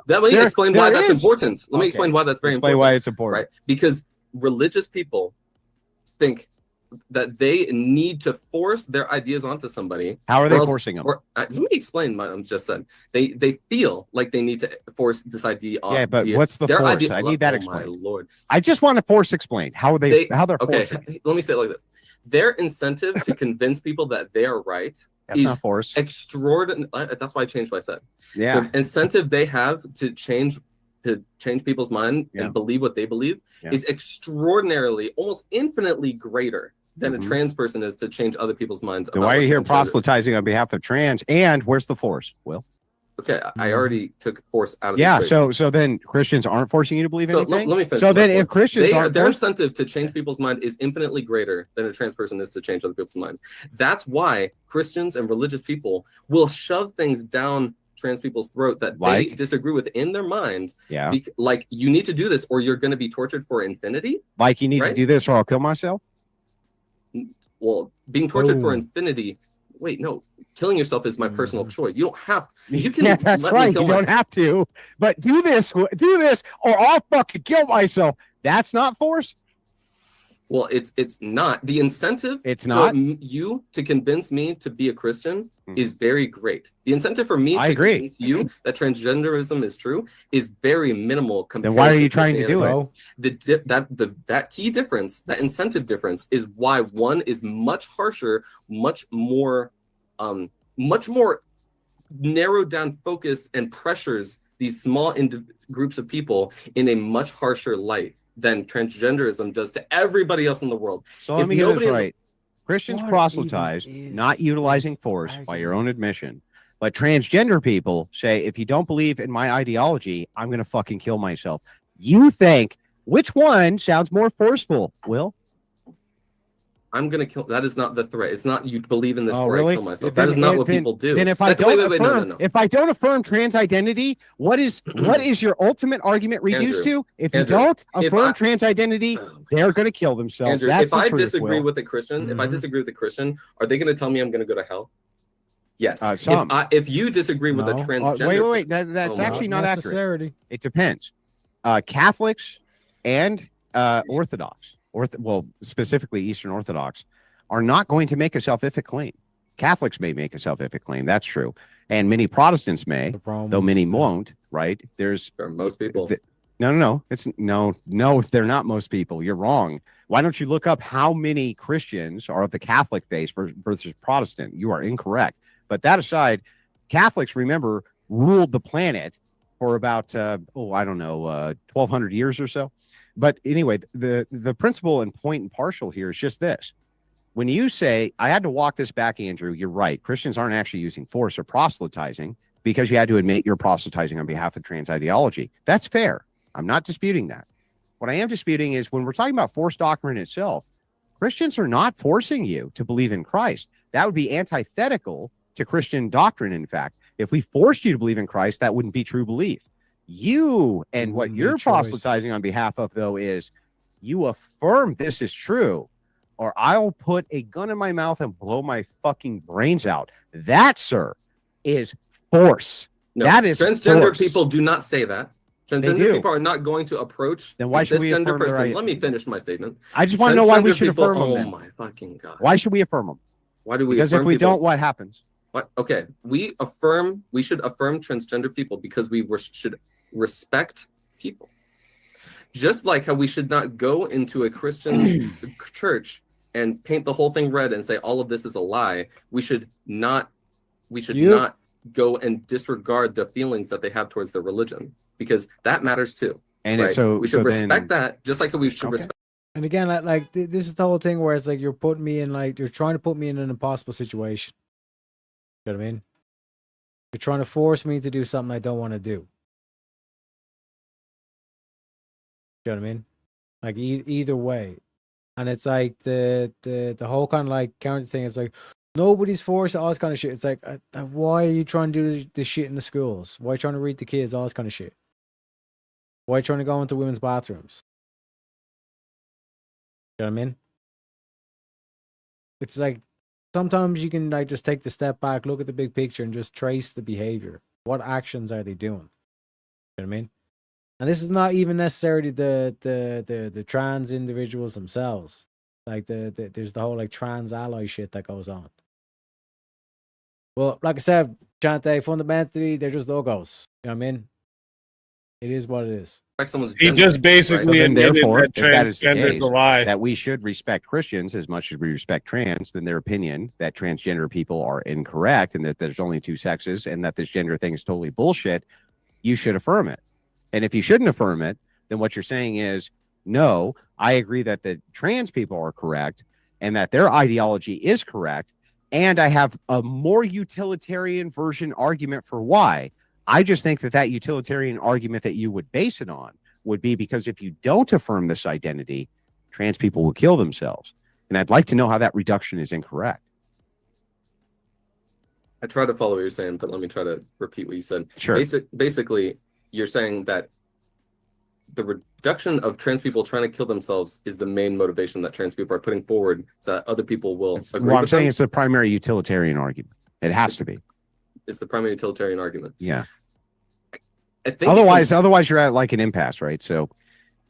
S6: Let me
S7: There-
S6: explain why
S7: there
S6: that's
S7: is.
S6: important. Let me
S7: Okay.
S6: explain why that's very
S7: Explain
S6: important.
S7: why it's important.
S6: Right? Because religious people think that they need to force their ideas onto somebody.
S7: How are
S6: or
S7: they
S6: else-
S7: forcing them?
S6: let me explain what I just said. They feel like they need to force this idea on.
S7: Yeah, but what's the
S6: their
S7: force?
S6: idea-
S7: I need that
S6: oh
S7: explained.
S6: My Lord.
S7: I just want to force explain how they're
S6: Okay,
S7: forcing.
S6: let me say it like this. their incentive to convince people that they are right
S7: That's
S6: is
S7: not force.
S6: extraordinary. That's why I changed what I said.
S7: Yeah.
S6: The incentive they have to change people's mind
S7: Yeah.
S6: and believe what they believe
S7: Yeah.
S6: is extraordinarily, almost infinitely greater than a trans person is to change other people's minds.
S7: Then
S6: about
S7: why are
S6: what
S7: you here
S6: transgender is.
S7: proselytizing on behalf of trans? And where's the force? Will?
S6: Okay, I already took force out of the
S7: Yeah.
S6: equation.
S7: So then Christians aren't forcing you to believe
S6: So
S7: anything.
S6: let me finish.
S7: So
S6: my
S7: then,
S6: point.
S7: if Christians aren't
S6: their
S7: forced,
S6: incentive to change people's mind is infinitely greater than a trans person is to change other people's mind. That's why Christians and religious people will shove things down trans people's throat that they
S7: Like?
S6: disagree with in their mind.
S7: Yeah.
S6: Like, you need to do this or you're going to be tortured for infinity.
S7: like you need to
S6: right?
S7: do this or I'll kill myself.
S6: Well, being tortured for
S7: Oh.
S6: infinity. Wait, no, killing yourself is my personal choice. You don't have. You can.
S7: Yeah, that's
S6: let me
S7: right.
S6: kill
S7: You don't
S6: myself.
S7: have to, but do this, or I'll fucking kill myself. That's not force.
S6: Well, it's not the incentive.
S7: It's
S6: for
S7: not?
S6: you to convince me to be a Christian is very great. The incentive for me
S7: I
S6: to
S7: agree.
S6: convince you that transgenderism is true is very minimal compared.
S7: Then why are
S6: to
S7: you trying to do
S6: Christianity.
S7: it?
S6: That key difference, that incentive difference, is why one is much harsher, much more narrowed down, focused, and pressures these small groups of people in a much harsher light than transgenderism does to everybody else in the world.
S7: So let
S6: If
S7: me get
S6: nobody
S7: this
S6: in the-
S7: right. Christians
S1: What
S7: proselytize,
S1: even
S7: not
S1: is
S7: utilizing
S1: this
S7: force by your own admission. But transgender people say, if you don't believe in my ideology, I'm going to fucking kill myself. You think, which one sounds more forceful, Will?
S6: I'm gonna kill. That is not the threat. It's not you believe in this
S7: Oh,
S6: or
S7: really?
S6: I kill myself.
S7: Then-
S6: That is not what
S7: then-
S6: people do.
S7: Then if I
S6: Wait,
S7: don't
S6: wait, no,
S7: affirm,
S6: no.
S7: if I don't affirm trans identity, what is your ultimate argument reduced
S6: Andrew,
S7: to? If
S6: Andrew,
S7: you don't
S6: if
S7: affirm
S6: I-
S7: trans identity, they're going to kill themselves.
S6: Andrew,
S7: That's
S6: if
S7: the
S6: I
S7: truth,
S6: disagree
S7: Will.
S6: with a Christian, if I
S7: Mhm.
S6: disagree with a Christian, are they going to tell me I'm going to go to hell? Yes.
S7: Some.
S6: If you disagree with a
S1: No.
S6: transgender,
S7: Wait. That's
S6: Oh,
S7: actually
S1: Not
S7: not accurate.
S1: necessarily.
S7: It depends. Catholics and Orthodox, well, specifically Eastern Orthodox, are not going to make a salvific claim. Catholics may make a salvific claim. That's true. And many Protestants may, though many won't, right? There's
S6: most people.
S7: No. It's no, they're not most people. You're wrong. Why don't you look up how many Christians are of the Catholic faith versus Protestant? You are incorrect. But that aside, Catholics, remember, ruled the planet for about 1,200 years or so. But anyway, the principle and point and partial here is just this. When you say, I had to walk this back, Andrew, you're right. Christians aren't actually using force or proselytizing because you had to admit you're proselytizing on behalf of trans ideology. That's fair. I'm not disputing that. What I am disputing is when we're talking about force doctrine itself, Christians are not forcing you to believe in Christ. That would be antithetical to Christian doctrine, in fact. If we forced you to believe in Christ, that wouldn't be true belief. You and what you're proselytizing on behalf of, though, is you affirm this is true, or I'll put a gun in my mouth and blow my fucking brains out. That, sir, is force.
S6: No,
S7: that is
S6: transgender
S7: force.
S6: people do not say that. Transgender
S7: do.
S6: people are not going to approach
S7: Then why
S6: a
S7: should we
S6: cisgender
S7: affirm their
S6: person.
S7: idea?
S6: Let me finish my statement.
S7: I just want to know why we
S6: Transgender
S7: should
S6: people-
S7: affirm them.
S6: Oh
S7: then.
S6: my fucking god!
S7: Why should we affirm them?
S6: Why do we?
S7: Because if
S6: affirm
S7: we
S6: people?
S7: don't, what happens?
S6: What? Okay, we should affirm transgender people because we should respect people. Just like how we should not go into a Christian church and paint the whole thing red and say all of this is a lie. We should not not go and disregard the feelings that they have towards their religion because that matters too.
S7: And
S6: right?
S7: so
S6: we should
S7: so
S6: respect
S7: then,
S6: that, just like we should respect.
S1: And again, this is the whole thing where it's like you're putting me in, like, you're trying to put me in an impossible situation. You know what I mean? You're trying to force me to do something I don't want to do. You know what I mean? Like either way. And it's like the whole kind of like counter thing is like nobody's forced, all this kind of shit. It's like why are you trying to do this shit in the schools? Why are you trying to read the kids, all this kind of shit? Why are you trying to go into women's bathrooms? You know what I mean? It's like sometimes you can like just take the step back, look at the big picture, and just trace the behavior. What actions are they doing? You know what I mean? And this is not even necessarily the trans individuals themselves. Like there's the whole like trans ally shit that goes on. Well, like I said, Chante, fundamentally they're just logos. You know what I mean? It is what it is.
S6: Respect someone's
S8: He
S6: gender,
S8: just basically
S7: Then
S8: admitted
S7: therefore,
S8: that
S7: if that is the
S8: transgender is
S7: case,
S8: a lie.
S7: that we should respect Christians as much as we respect trans, then their opinion that transgender people are incorrect and that there's only two sexes and that this gender thing is totally bullshit, you should affirm it. And if you shouldn't affirm it, then what you're saying is, no, I agree that the trans people are correct and that their ideology is correct. And I have a more utilitarian version argument for why. I just think that that utilitarian argument that you would base it on would be because if you don't affirm this identity, trans people will kill themselves. And I'd like to know how that reduction is incorrect.
S6: I try to follow what you're saying, but let me try to repeat what you said.
S7: Sure.
S6: Basically, you're saying that the reduction of trans people trying to kill themselves is the main motivation that trans people are putting forward so that other people will agree
S7: Well, I'm
S6: with
S7: saying
S6: them?
S7: it's the primary utilitarian argument. It has to be.
S6: It's the primary utilitarian argument.
S7: Yeah.
S6: I think
S7: Otherwise, you're at like an impasse, right? So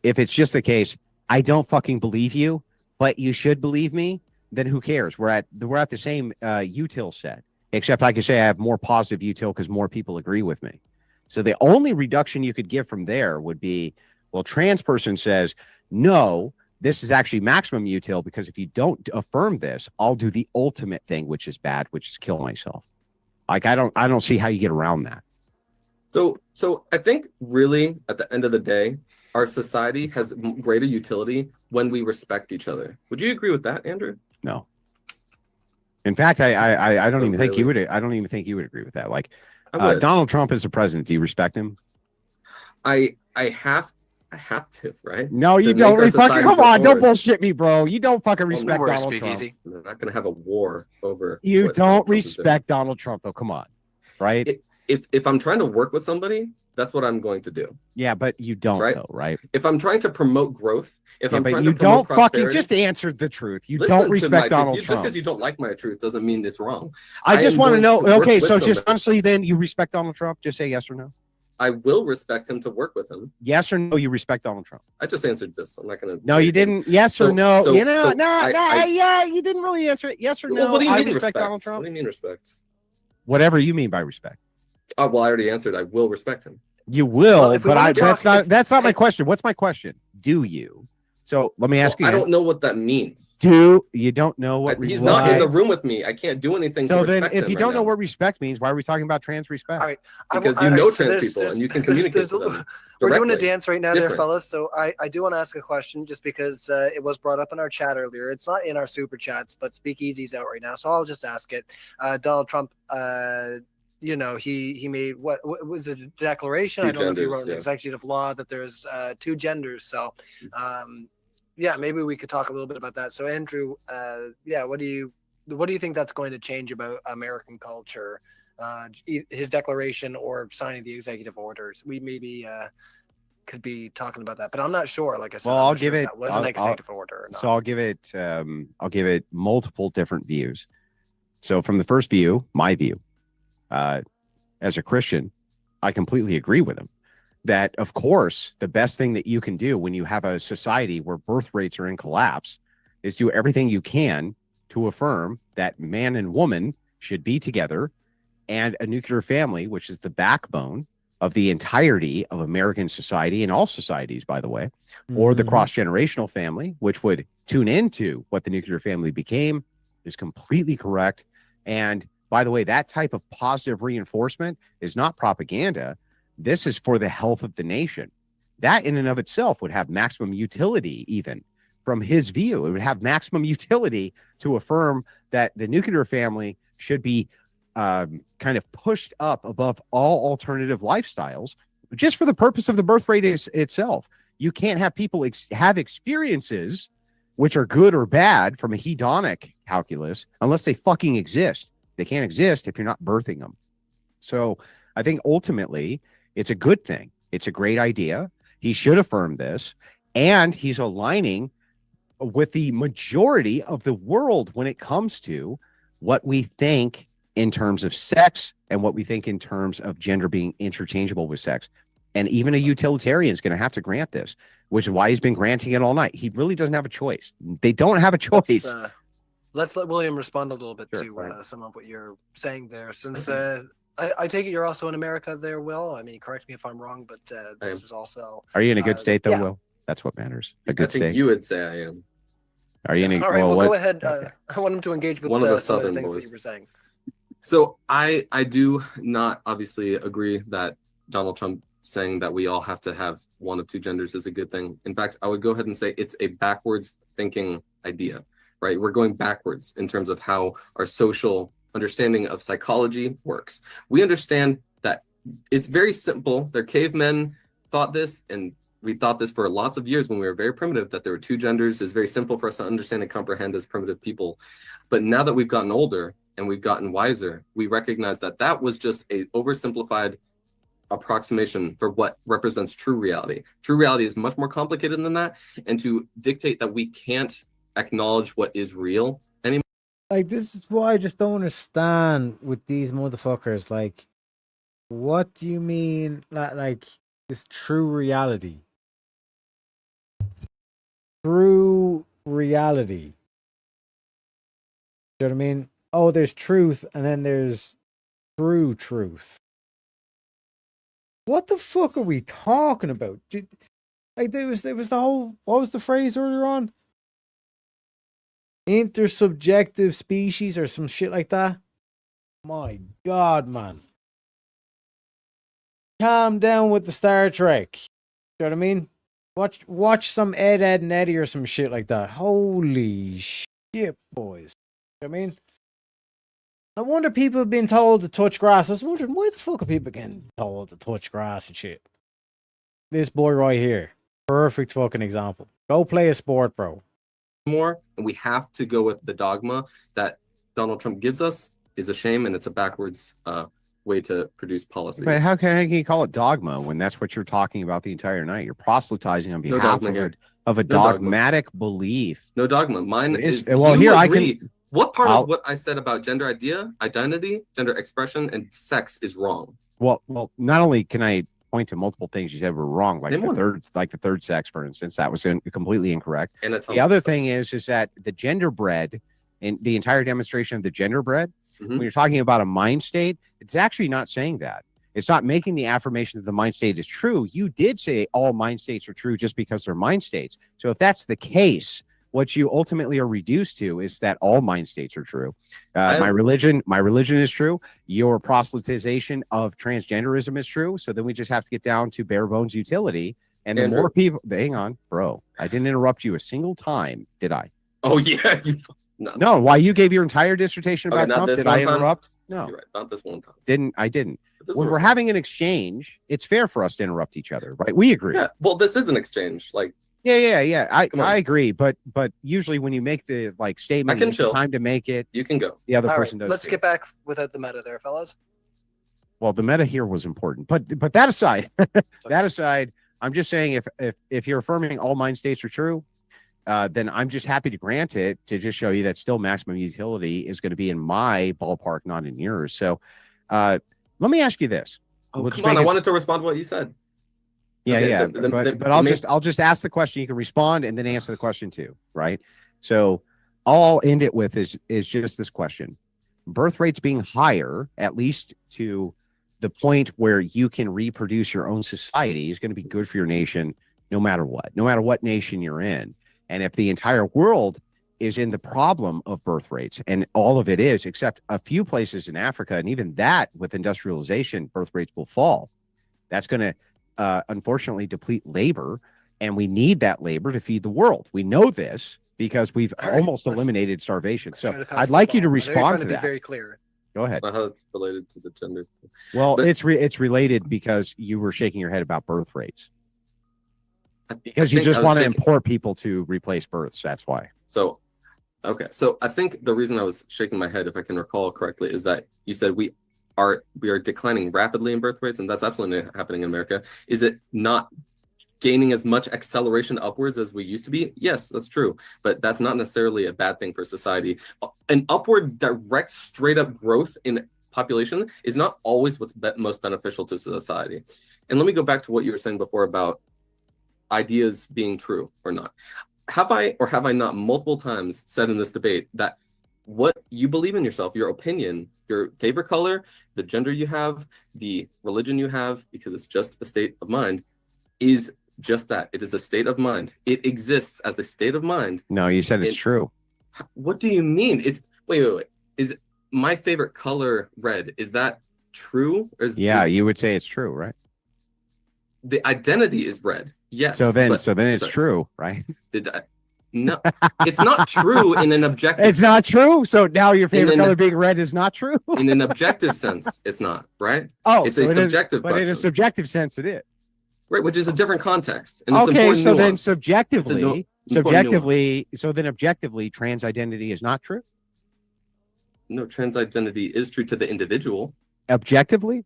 S7: if it's just the case, I don't fucking believe you, but you should believe me, then who cares? We're at the same util set, except I can say I have more positive util because more people agree with me. So the only reduction you could give from there would be, well, trans person says, no, this is actually maximum util because if you don't affirm this, I'll do the ultimate thing, which is bad, which is kill myself. Like I don't see how you get around that.
S6: So I think really at the end of the day, our society has greater utility when we respect each other. Would you agree with that, Andrew?
S7: No. In fact, I don't
S6: So
S7: even think you
S6: really-
S7: would. I don't even think you would agree with that. Like
S6: I would.
S7: Donald Trump is the president. Do you respect him?
S6: I have to, right?
S7: No, you
S6: To
S7: don't.
S6: make our
S7: Fucking
S6: society
S7: come
S6: go
S7: on, don't
S6: forward.
S7: bullshit me, bro. You don't fucking respect
S6: worries,
S7: Donald Trump.
S4: Speakeasy.
S6: We're not going to have a war over.
S7: You
S6: what
S7: don't
S6: Donald Trump is doing.
S7: respect Donald Trump, though. Come on, right?
S6: If I'm trying to work with somebody, that's what I'm going to do.
S7: Yeah, but you don't,
S6: Right?
S7: though, right?
S6: If I'm trying to promote growth, if
S7: Yeah,
S6: I'm
S7: but
S6: trying
S7: you
S6: to promote
S7: don't fucking
S6: prosperity,
S7: just answer the truth. You
S6: listen
S7: don't
S6: to my
S7: respect
S6: truth.
S7: Donald
S6: Just
S7: Trump.
S6: because you don't like my truth doesn't mean it's wrong.
S7: I just
S6: am
S7: want to
S6: going
S7: know.
S6: work
S7: Okay,
S6: with
S7: so just
S6: somebody.
S7: honestly, then you respect Donald Trump? Just say yes or no.
S6: I will respect him to work with him.
S7: Yes or no? You respect Donald Trump?
S6: I just answered this. I'm not going to.
S7: No, you didn't. Yes or
S6: So-
S7: no?
S6: so-
S7: you know,
S6: so
S7: no,
S6: I-
S7: yeah, you didn't really answer it. Yes or no?
S6: Well, what do you
S7: I
S6: mean
S7: respect
S6: respect?
S7: Donald Trump.
S6: What do you mean respect?
S7: Whatever you mean by respect.
S6: Oh, well, I already answered. I will respect him.
S7: You will,
S4: Well, if we
S7: but
S4: wanna
S7: that's not my question. What's my question? Do you? So let me ask
S6: Well, I
S7: you.
S6: don't know what that means.
S7: Do you don't know what?
S6: He's not in the
S7: what?
S6: room with me. I can't do anything.
S7: So
S6: to
S7: then,
S6: respect
S7: if
S6: him
S7: you
S6: right
S7: don't know
S6: now.
S7: what respect means, why are we talking about trans respect?
S4: All right.
S6: Because
S4: all
S6: you
S4: right,
S6: know
S4: so
S6: trans
S4: there's-
S6: people
S4: there's-
S6: and you can
S4: there's-
S6: communicate to
S4: there's-
S6: them.
S4: We're doing a
S6: directly.
S4: dance right now there,
S6: Different.
S4: fellas. So I do want to ask a question just because it was brought up in our chat earlier. It's not in our super chats, but Speakeasy's out right now. So I'll just ask it. Donald Trump, you know, he made what was it, a declaration?
S6: Two
S4: I don't know if he
S6: genders,
S4: wrote an
S6: yeah.
S4: executive law that there's two genders. So yeah, maybe we could talk a little bit about that. So Andrew, yeah, what do you think that's going to change about American culture? His declaration or signing the executive orders. We maybe could be talking about that, but I'm not sure. Like I said,
S7: Well,
S4: I'm
S7: I'll
S4: not sure
S7: give
S4: if
S7: it.
S4: that was an executive order or not.
S7: So I'll give it multiple different views. So from the first view, my view, as a Christian, I completely agree with him. That of course the best thing that you can do when you have a society where birth rates are in collapse is do everything you can to affirm that man and woman should be together, and a nuclear family, which is the backbone of the entirety of American society and all societies, by the way, or the
S1: Mhm.
S7: cross-generational family, which would tune into what the nuclear family became, is completely correct. And by the way, that type of positive reinforcement is not propaganda. This is for the health of the nation. That in and of itself would have maximum utility, even from his view. It would have maximum utility to affirm that the nuclear family should be kind of pushed up above all alternative lifestyles, just for the purpose of the birth rate itself. You can't have people have experiences which are good or bad from a hedonic calculus unless they fucking exist. They can't exist if you're not birthing them. So I think ultimately it's a good thing. It's a great idea. He should affirm this, and he's aligning with the majority of the world when it comes to what we think in terms of sex and what we think in terms of gender being interchangeable with sex. And even a utilitarian is going to have to grant this, which is why he's been granting it all night. He really doesn't have a choice. They don't have a choice.
S4: Let's let William respond a little bit
S7: Sure,
S4: to
S7: right.
S4: some of what you're saying there, since I take it you're also in America there, Will. I mean, correct me if I'm wrong, but
S6: I am.
S4: this is also.
S7: Are you in a good state though,
S4: yeah.
S7: Will? That's what matters. A
S6: I
S7: good
S6: think
S7: state.
S6: you would say I am.
S7: Are you in a
S4: All right,
S7: well,
S4: well,
S7: what?
S4: go ahead.
S7: Okay.
S4: I want him to engage with
S6: One of the
S4: some of the
S6: Southern
S4: things that
S6: boys.
S4: you were saying.
S6: So I do not obviously agree that Donald Trump saying that we all have to have one of two genders is a good thing. In fact, I would go ahead and say it's a backwards thinking idea, right? We're going backwards in terms of how our social understanding of psychology works. We understand that it's very simple. Their cavemen thought this, and we thought this for lots of years when we were very primitive, that there were two genders. It's very simple for us to understand and comprehend as primitive people. But now that we've gotten older and we've gotten wiser, we recognize that that was just a oversimplified approximation for what represents true reality. True reality is much more complicated than that, and to dictate that we can't acknowledge what is real anymore.
S1: Like, this is what I just don't understand with these motherfuckers. Like, what do you mean, like this true reality? True reality. You know what I mean? Oh, there's truth, and then there's true truth. What the fuck are we talking about? Like, there was the whole, what was the phrase earlier on? Intersubjective species or some shit like that. My God, man. Calm down with the Star Trek. You know what I mean? Watch some Ed, and Eddie or some shit like that. Holy shit, boys. You know what I mean? No wonder people have been told to touch grass. I was wondering, why the fuck are people getting told to touch grass and shit? This boy right here. Perfect fucking example. Go play a sport, bro.
S6: More, and we have to go with the dogma that Donald Trump gives us is a shame, and it's a backwards way to produce policy.
S7: But how can you call it dogma when that's what you're talking about the entire night? You're proselytizing on behalf
S6: dogma here.
S7: of a
S6: No dogma.
S7: dogmatic belief.
S6: No dogma. Mine
S7: It
S6: is.
S7: well,
S6: you
S7: here
S6: agree.
S7: I can.
S6: What part
S7: I'll-
S6: of what I said about gender identity, gender expression, and sex is wrong?
S7: Well, not only can I point to multiple things you said were wrong, like
S6: Name one.
S7: the third sex, for instance, that was completely incorrect.
S6: Anatomical
S7: The other
S6: sex.
S7: thing is that the gender bread and the entire demonstration of the gender bread,
S6: Mhm.
S7: when you're talking about a mind state, it's actually not saying that. It's not making the affirmation that the mind state is true. You did say all mind states are true just because they're mind states. So if that's the case, what you ultimately are reduced to is that all mind states are true. My religion is true. Your proselytization of transgenderism is true. So then we just have to get down to bare bones utility. And the
S6: Andrew.
S7: more people, hang on, bro, I didn't interrupt you a single time, did I?
S6: Oh yeah.
S7: No, why you gave your entire dissertation
S6: Okay,
S7: about
S6: not
S7: Trump?
S6: this
S7: Did
S6: one
S7: I
S6: time?
S7: interrupt? No,
S6: You're right. Not this one time.
S7: I didn't.
S6: But this
S7: When
S6: was-
S7: we're having an exchange, it's fair for us to interrupt each other, right? We agree.
S6: Yeah. Well, this is an exchange. Like,
S7: Yeah.
S6: Come on.
S7: I agree, but usually when you make the statement,
S6: I can
S7: and it's the
S6: chill.
S7: time to make it,
S6: you can go.
S7: the other
S4: All right,
S7: person does.
S4: let's
S7: too.
S4: get back without the meta there, fellas.
S7: Well, the meta here was important, but that aside, I'm just saying if you're affirming all mind states are true, then I'm just happy to grant it to just show you that still maximum utility is going to be in my ballpark, not in yours. So, let me ask you this.
S6: Oh,
S7: We'll just
S6: come on.
S7: make
S6: I
S7: it-
S6: wanted to respond to what you said.
S7: Yeah,
S6: Okay,
S7: yeah.
S6: the-
S7: But I'll
S6: main-
S7: just ask the question. You can respond and then answer the question too, right? So all I'll end it with is just this question: birth rates being higher, at least to the point where you can reproduce your own society, is going to be good for your nation, no matter what nation you're in. And if the entire world is in the problem of birth rates, and all of it is, except a few places in Africa, and even that with industrialization, birth rates will fall. That's going to unfortunately deplete labor, and we need that labor to feed the world. We know this because we've
S4: All right,
S7: almost
S4: let's-
S7: eliminated starvation.
S4: Let's
S7: so
S4: try to pass
S7: I'd
S4: the
S7: like you to
S4: ball. I know you're
S7: respond
S4: trying
S7: to
S4: be
S7: that.
S4: very clear.
S7: Go ahead.
S6: How it's related to the gender.
S7: Well,
S6: But-
S7: it's related because you were shaking your head about birth rates. Because
S6: I
S7: you
S6: think
S7: just
S6: I was
S7: want to
S6: shaking-
S7: import people to replace births. That's why.
S6: So, okay. So I think the reason I was shaking my head, if I can recall correctly, is that you said we are declining rapidly in birth rates, and that's absolutely not happening in America. Is it not gaining as much acceleration upwards as we used to be? Yes, that's true, but that's not necessarily a bad thing for society. An upward, direct, straight up growth in population is not always what's most beneficial to society. And let me go back to what you were saying before about ideas being true or not. Have I or have I not multiple times said in this debate that what you believe in yourself, your opinion, your favorite color, the gender you have, the religion you have, because it's just a state of mind, is just that. It is a state of mind. It exists as a state of mind.
S7: No, you said it's true.
S6: What do you mean? It's wait. Is my favorite color red? Is that true?
S7: You would say it's true, right?
S6: The identity is red. Yes.
S7: So then it's
S6: sorry.
S7: true, right?
S6: No, it's not true in an objective.
S7: It's not
S6: sense.
S7: true. So now your favorite
S6: an-
S7: color being red is not true.
S6: In an objective sense, it's not, right?
S7: Oh,
S6: it's
S7: so
S6: a
S7: it is-
S6: subjective
S7: but in a
S6: question.
S7: subjective sense, it is.
S6: Right, which is a different context. And it's
S7: Okay,
S6: important
S7: so then
S6: nuance.
S7: subjectively,
S6: It's a important
S7: objectively, trans identity is not true.
S6: No, trans identity is true to the individual.
S7: Objectively,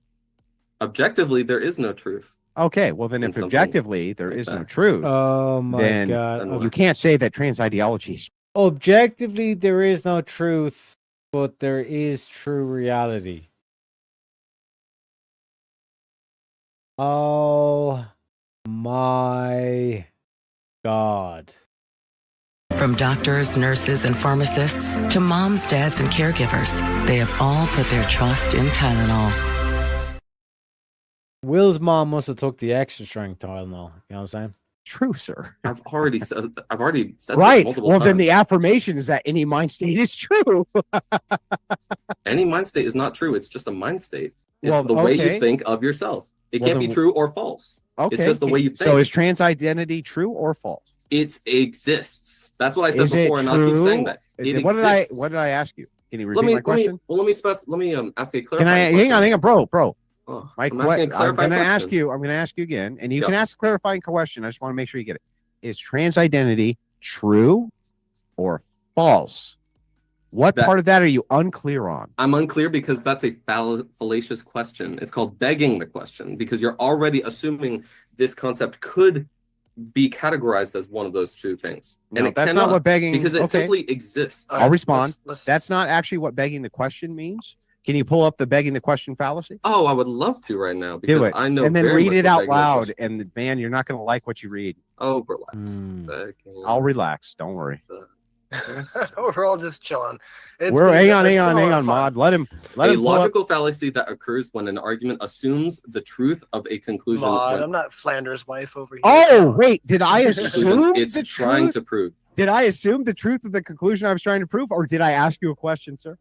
S6: there is no truth.
S7: okay. Well, then
S6: In
S7: if
S6: something
S7: objectively there is no
S6: that.
S7: truth,
S1: Oh my
S7: then
S1: god.
S7: you can't say that trans ideology is
S1: Objectively, there is no truth, but there is true reality. Oh my god.
S10: From doctors, nurses, and pharmacists to moms, dads, and caregivers, they have all put their trust in Tylenol.
S1: Will's mom must have took the extra strength Tylenol. You know what I'm saying?
S7: true, sir.
S6: I've already said this
S7: Right.
S6: multiple
S7: Well,
S6: times.
S7: then the affirmation is that any mind state is true.
S6: Any mind state is not true. It's just a mind state. It's
S7: Well,
S6: the way
S7: okay.
S6: you think of yourself. It
S7: Well,
S6: can't be
S7: then-
S6: true or false.
S7: Okay.
S6: It's just the way you think.
S7: So is trans identity true or false?
S6: It exists. That's what I said
S7: Is it
S6: before, and I'll keep
S7: true?
S6: saying that. It
S7: What
S6: exists.
S7: did I ask you? Can you repeat
S6: Let me
S7: my question?
S6: let me ask a
S7: Can
S6: clarifying
S7: I
S6: question.
S7: hang on, bro?
S6: Oh,
S7: My
S6: I'm asking a
S7: I'm
S6: clarifying
S7: gonna ask
S6: question.
S7: you. I'm gonna ask you again, and you
S6: Yep.
S7: can ask a clarifying question. I just want to make sure you get it. Is trans identity true or false? What
S6: That-
S7: part of that are you unclear on?
S6: I'm unclear because that's a fallacious question. It's called begging the question because you're already assuming this concept could be categorized as one of those two things.
S7: No, that's not what begging.
S6: because it
S7: okay.
S6: simply exists.
S7: I'll respond.
S4: let's-
S7: That's not actually what begging the question means. Can you pull up the begging the question fallacy?
S6: Oh, I would love to right now because
S7: Do it,
S6: I know
S7: and then
S6: very
S7: read
S6: much
S7: it
S6: what
S7: out
S6: begging the
S7: loud.
S6: question-
S7: And man, you're not going to like what you read.
S6: Oh, relax.
S7: Hmm.
S6: Begging
S7: I'll relax. Don't worry.
S6: the
S4: We're all just chilling. It's
S7: We're
S4: been-
S7: hang
S4: it's been a lot
S7: on,
S4: of fun.
S7: Mod. Let him
S6: a
S7: pull up.
S6: logical fallacy that occurs when an argument assumes the truth of a conclusion.
S4: Maud,
S6: when
S4: I'm not Flanders' wife over here.
S7: Oh wait, did I
S6: the conclusion
S7: assume
S6: it's
S7: the
S6: trying
S7: truth?
S6: to prove.
S7: Did I assume the truth of the conclusion I was trying to prove, or did I ask you a question, sir?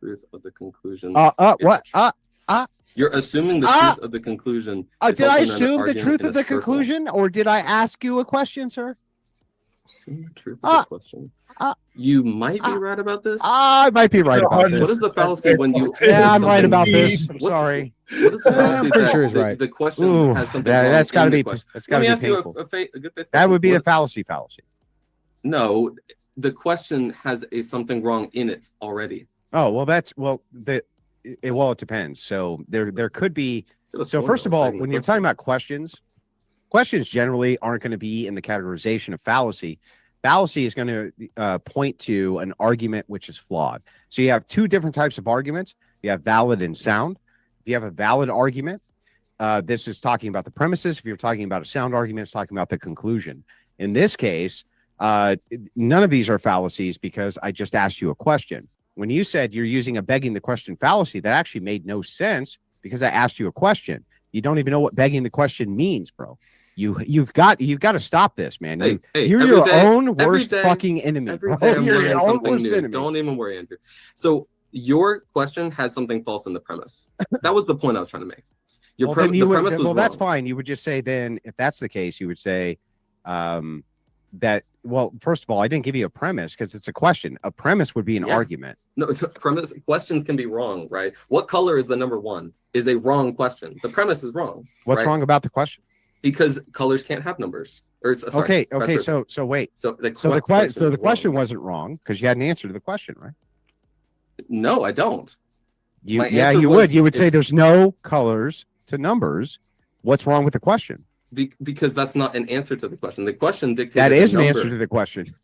S6: Truth of the conclusion.
S7: What?
S6: It's You're assuming the truth of the conclusion. It's
S7: Did I
S6: also an
S7: assume the
S6: argument
S7: truth
S6: in
S7: of
S6: a
S7: the
S6: circle.
S7: conclusion, or did I ask you a question, sir?
S6: Assume the truth of the question. You might be right about this.
S7: I might be right about this.
S6: What is the fallacy when you?
S7: Yeah, I'm right
S6: something-
S7: about this. I'm
S6: What's-
S7: sorry.
S6: What is the fallacy
S1: I'm pretty
S6: that
S1: sure he's
S6: the,
S1: right.
S6: the question
S7: Ooh,
S6: has something
S7: that's
S6: got to
S7: be
S6: question.
S7: that's
S6: Let
S7: got
S6: me
S7: to
S6: ask
S7: be
S6: you
S7: painful.
S6: a good faith
S7: That
S6: question.
S7: would be the
S6: What-
S7: fallacy.
S6: No, the question has something wrong in it already.
S7: Oh well, it depends. So there could be. So first of all, when you're talking about questions generally aren't going to be in the categorization of fallacy. Fallacy is going to point to an argument which is flawed. So you have two different types of arguments. You have valid and sound. If you have a valid argument, this is talking about the premises. If you're talking about a sound argument, it's talking about the conclusion. In this case, none of these are fallacies because I just asked you a question. When you said you're using a begging the question fallacy, that actually made no sense because I asked you a question. You don't even know what begging the question means, bro. You've got to stop this, man.
S6: Hey,
S7: You're
S6: every
S7: your
S6: day-
S7: own
S6: every
S7: worst
S6: day-
S7: fucking enemy.
S6: Every
S7: bro.
S6: day I'm
S7: You're
S6: learning
S7: your own
S6: something
S7: worst
S6: new.
S7: enemy.
S6: Don't even worry, Andrew. So your question had something false in the premise. That was the point I was trying to make.
S7: Well, then you
S6: the
S7: would,
S6: premise was
S7: well, that's
S6: wrong.
S7: fine. You would just say then, if that's the case, you would say that. Well, first of all, I didn't give you a premise because it's a question. A premise would be an
S6: Yeah.
S7: argument.
S6: No, premise questions can be wrong, right? What color is the number one? Is a wrong question. The premise is wrong.
S7: What's
S6: right?
S7: wrong about the question?
S6: Because colors can't have numbers. Or it's sorry,
S7: Okay.
S6: that's-
S7: So wait.
S6: so the
S7: So the
S6: question is
S7: question
S6: wrong.
S7: wasn't wrong because you had an answer to the question, right?
S6: No, I don't.
S7: You
S6: My
S7: yeah,
S6: answer
S7: you
S6: was
S7: would. You would say
S6: if-
S7: there's no colors to numbers. What's wrong with the question?
S6: Because that's not an answer to the question. The question dictated
S7: That is
S6: a
S7: an
S6: number.
S7: answer to the question.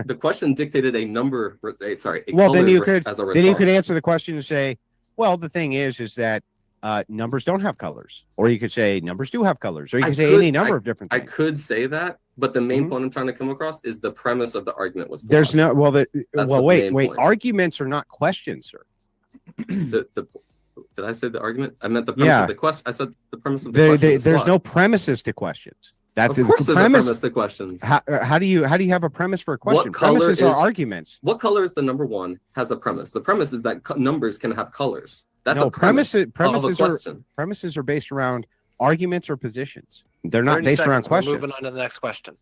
S6: The question dictated a number. Sorry, a
S7: Well, then
S6: color
S7: you
S6: res-
S7: could
S6: as a
S7: then you could
S6: response.
S7: answer the question and say, well, the thing is that numbers don't have colors, or you could say numbers do have colors, or you
S6: I
S7: could say
S6: could-
S7: any number of different
S6: I
S7: things.
S6: could say that, But the main point I'm trying to come across is the premise of the argument was flawed.
S7: There's no well.
S6: That's the
S7: Wait.
S6: main point.
S7: Arguments are not questions, sir.
S6: Did I say the argument? I meant the premise of the question. I said the premise of the question.
S7: There's
S6: flawed.
S7: no premises to questions. That's
S6: of course,
S7: the
S6: there's a premise to questions.
S7: How do you have a premise for a question?
S6: What color
S7: Premises
S6: is,
S7: are arguments.
S6: What color is the number one has a premise? The premise is that numbers can have colors. That's
S7: No,
S6: a premise of a question.
S7: Premises are based around arguments or positions. They're not based around questions.
S4: Moving on to the next question.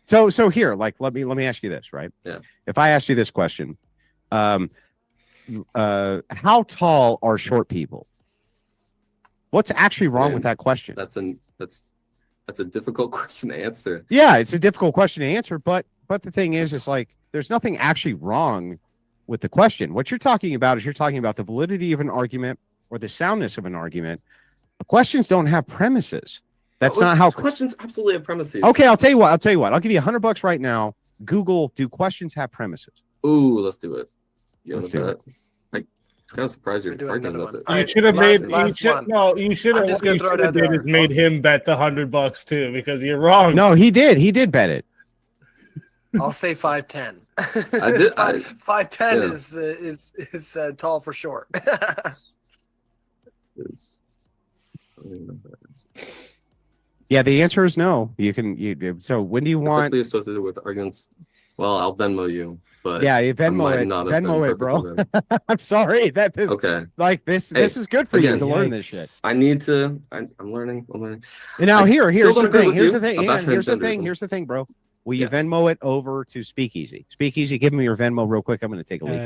S7: So here, like, let me ask you this, right?
S6: Yeah.
S7: If I asked you this question, how tall are short people? What's actually wrong with that question?
S6: That's a difficult question to answer.
S7: Yeah, it's a difficult question to answer, but the thing is like there's nothing actually wrong with the question. What you're talking about is the validity of an argument or the soundness of an argument. Questions don't have premises. That's not how
S6: questions absolutely have premises.
S7: Okay, I'll tell you what. I'll give you $100 right now. Google, do questions have premises?
S6: Ooh, let's do it.
S7: Let's do it.
S6: I'm kind of surprised you're arguing about that.
S8: You should have made. You should have made him bet the $100 too, because you're wrong.
S7: No, he did. He did bet it.
S4: I'll say 5'10".
S6: I did.
S4: 5'10" is tall for short.
S7: Yeah, the answer is no. So when do you want?
S6: Typically associated with arguments. Well, I'll Venmo you, but
S7: yeah, you Venmo it, bro. I'm sorry. That is
S6: okay.
S7: Like this is good for you to learn this shit.
S6: I need to. I'm learning.
S7: And now here's the thing. Here's the thing, bro. Will you Venmo it over to Speakeasy? Speakeasy, give me your Venmo real quick. I'm going to take a leak.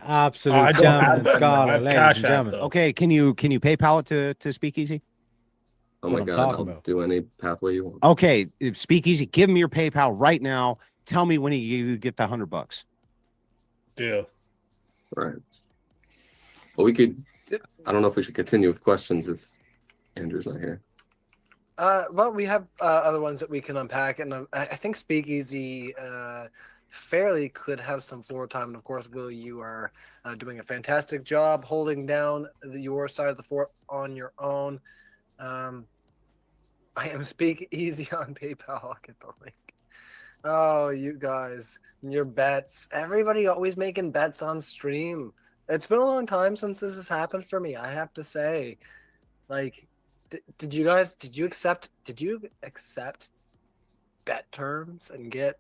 S1: Absolute gentleman, scholar, ladies and gentlemen.
S7: Okay, can you PayPal it to Speakeasy?
S6: Oh my God, I'll do any pathway you want.
S7: Okay, Speakeasy, give me your PayPal right now. Tell me when you get the $100.
S8: Deal.
S6: Right. Well, we could. I don't know if we should continue with questions if Andrew's not here.
S4: Well, we have other ones that we can unpack, and I think Speakeasy fairly could have some floor time. And of course, Will, you are doing a fantastic job holding down your side of the fort on your own. I am Speakeasy on PayPal. I'll get the link. Oh, you guys, your bets. Everybody always making bets on stream. It's been a long time since this has happened for me, I have to say. Like, did you accept bet terms and get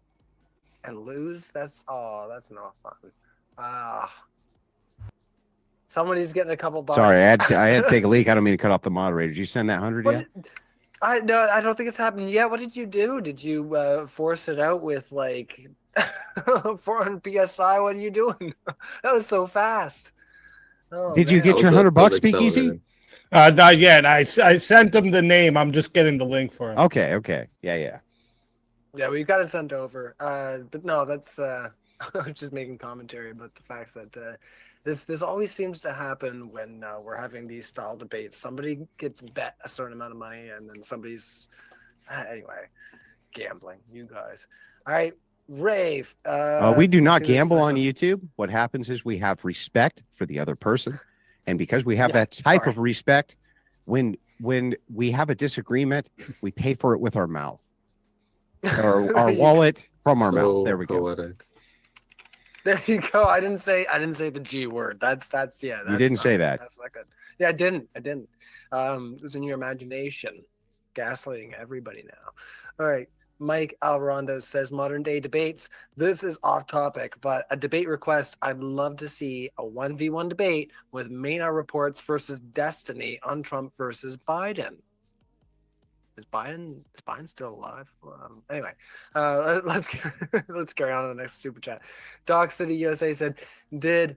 S4: and lose? That's not fun. Somebody's getting a couple bucks.
S7: Sorry, I had to take a leak. I don't mean to cut off the moderator. Did you send that 100 yet?
S4: I don't think it's happened yet. What did you do? Did you force it out with like 400 PSI? What are you doing? That was so fast. Oh,
S7: did you get your $100, Speakeasy?
S8: Not yet. I sent him the name. I'm just getting the link for him.
S7: Okay. Yeah,
S4: we've got to send over. But no, that's I was just making commentary about the fact that this always seems to happen when we're having these style debates. Somebody gets bet a certain amount of money, and then somebody's anyway gambling. You guys, all right, Rave.
S7: We do not gamble on YouTube. What happens is we have respect for the other person, and because we have that type of respect, when we have a disagreement, we pay for it with our mouth or our wallet from our mouth. There we go.
S4: There you go. I didn't say the G word. That's yeah.
S7: You didn't say that.
S4: That's not good. Yeah, I didn't. It's in your imagination, gaslighting everybody now. All right. Mike Alvarondo says modern day debates. This is off topic, but a debate request. I'd love to see a 1v1 debate with Maynard Reports versus Destiny on Trump versus Biden. Is Biden still alive? Anyway, let's carry on to the next super chat. Dog City USA said, there's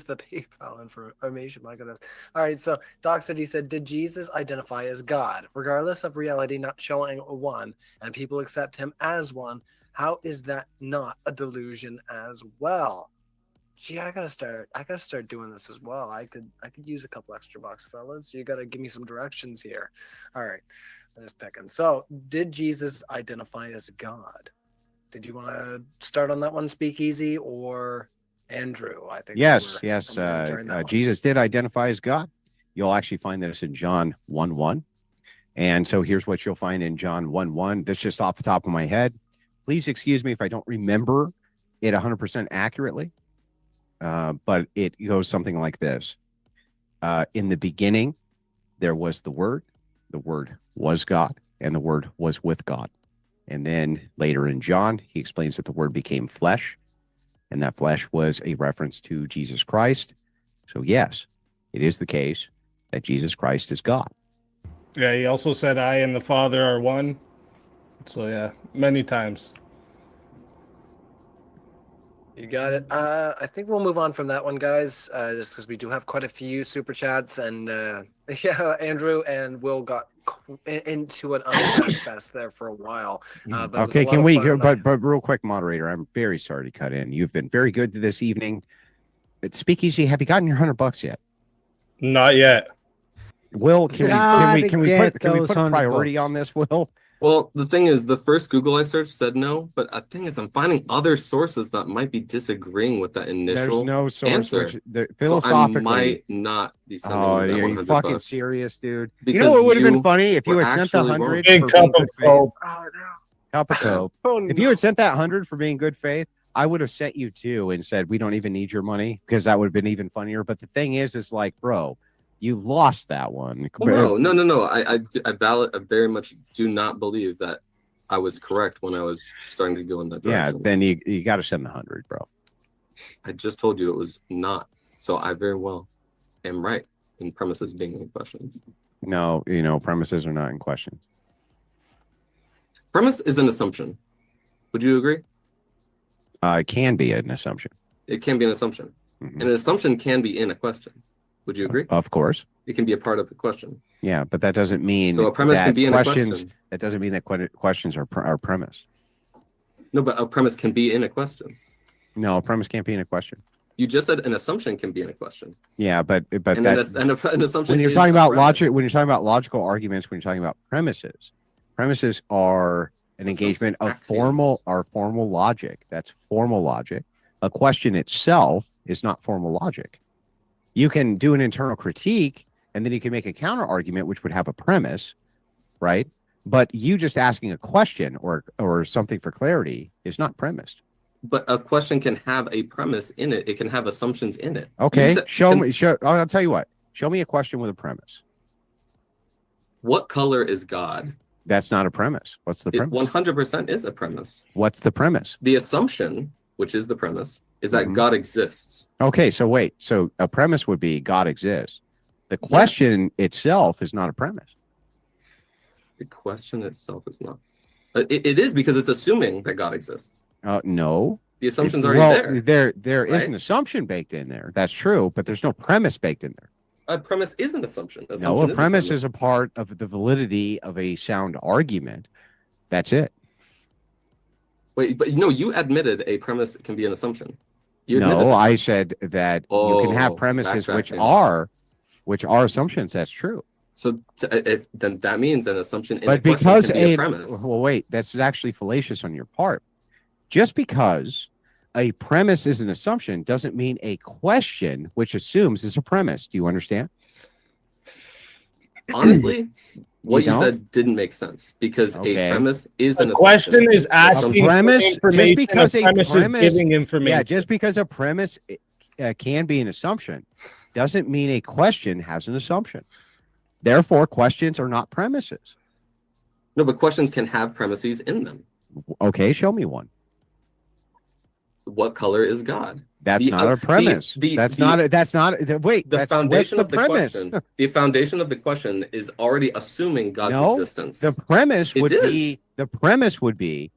S4: the PayPal information. My goodness. All right, so Dog City said, did Jesus identify as God, regardless of reality not showing one, and people accept him as one? How is that not a delusion as well? Gee, I gotta start doing this as well. I could use a couple extra bucks, fellas. You gotta give me some directions here. All right, I'm just picking. So, did Jesus identify as God? Did you want to start on that one, Speakeasy, or Andrew? I think.
S7: Yes. Jesus did identify as God. You'll actually find this in John 1:1. And so here's what you'll find in John 1:1. That's just off the top of my head. Please excuse me if I don't remember it 100% accurately, but it goes something like this. In the beginning, there was the Word was God, and the Word was with God. And then later in John, he explains that the Word became flesh, and that flesh was a reference to Jesus Christ. So yes, it is the case that Jesus Christ is God.
S8: Yeah, he also said, I and the Father are one. So, yeah, many times.
S4: You got it. I think we'll move on from that one, guys, just because we do have quite a few super chats. And yeah, Andrew and Will got into an unpack fest there for a while. But it was
S7: Okay,
S4: a lot
S7: can
S4: of
S7: we,
S4: fun.
S7: but real quick, moderator, I'm very sorry to cut in. You've been very good this evening. At Speakeasy, have you gotten your $100 yet?
S8: Not yet.
S7: Will, can we put a priority on this, Will?
S6: Well, the thing is, the first Google I searched said no, but the thing is, I'm finding other sources that might be disagreeing with that initial
S7: There's no source
S6: answer.
S7: philosophically.
S6: So I might not be sending you that
S7: are you
S6: $100
S7: fucking
S6: bucks.
S7: serious, dude?
S6: Because
S7: you know what would have been
S6: you
S7: funny if you
S6: were
S7: had sent the
S6: actually
S7: 100
S6: wrong.
S8: Big
S7: for
S8: cup
S7: being
S8: of
S7: good faith.
S8: Coke.
S7: Cup of Coke. If you had sent that 100 for being good faith, I would have sent you 2 and said we don't even need your money, because that would have been even funnier. But the thing is like, bro, you lost that one.
S6: Oh, no. I very much do not believe that I was correct when I was starting to go in that direction.
S7: Yeah, then you got to send the 100, bro.
S6: I just told you it was not. So I very well am right in premises being in questions.
S7: No, premises are not in question.
S6: Premise is an assumption. Would you agree?
S7: It can be an assumption.
S6: It can be an assumption.
S7: Mm-hmm.
S6: And an assumption can be in a question. Would you agree?
S7: Of course.
S6: It can be a part of the question.
S7: Yeah, but that doesn't mean
S6: So a premise
S7: that
S6: can be in a
S7: questions.
S6: question.
S7: That doesn't mean that questions are premise.
S6: No, but a premise can be in a question.
S7: No, a premise can't be in a question.
S6: You just said an assumption can be in a question.
S7: Yeah, but
S6: And
S7: that,
S6: an assumption.
S7: when you're
S6: is
S7: talking
S6: a
S7: about
S6: premise.
S7: logic, when you're talking about logical arguments, when you're talking about premises are an engagement of formal logic. That's formal logic. A question itself is not formal logic. You can do an internal critique, and then you can make a counter argument, which would have a premise, right? But you just asking a question or something for clarity is not premised.
S6: But a question can have a premise in it. It can have assumptions in it.
S7: Okay, I'll tell you what. Show me a question with a premise.
S6: What color is God?
S7: That's not a premise. What's the premise?
S6: 100% is a premise.
S7: What's the premise?
S6: The assumption, which is the premise, is that God exists.
S7: Okay, so wait. So a premise would be God exists. The question itself is not a premise.
S6: The question itself is not. It is, because it's assuming that God exists.
S7: No.
S6: The assumption's already there.
S7: There is an assumption baked in there. That's true, but there's no premise baked in there.
S6: A premise is an assumption.
S7: No, a premise is a part of the validity of a sound argument. That's it.
S6: Wait, but no, you admitted a premise can be an assumption. You admitted
S7: No,
S6: that.
S7: I said that you can have premises which are assumptions. That's true.
S6: So then that means an assumption in
S7: But
S6: a question
S7: because
S6: can be a premise.
S7: well, wait, that's actually fallacious on your part. Just because a premise is an assumption doesn't mean a question which assumes is a premise. Do you understand?
S6: Honestly, what you
S7: don't?
S6: said didn't make sense, because
S7: Okay.
S6: a premise is an
S8: question
S6: assumption.
S8: is asking
S7: A premise,
S8: for information.
S7: just because
S8: a premise is giving information.
S7: yeah, just because a premise can be an assumption doesn't mean a question has an assumption. Therefore, questions are not premises.
S6: No, but questions can have premises in them.
S7: Okay, show me one.
S6: What color is God?
S7: That's not a premise. Wait,
S6: The foundation of the
S7: premise.
S6: question. The foundation of the question is already assuming God's
S7: No,
S6: existence.
S7: the premise
S6: It
S7: would
S6: is.
S7: be,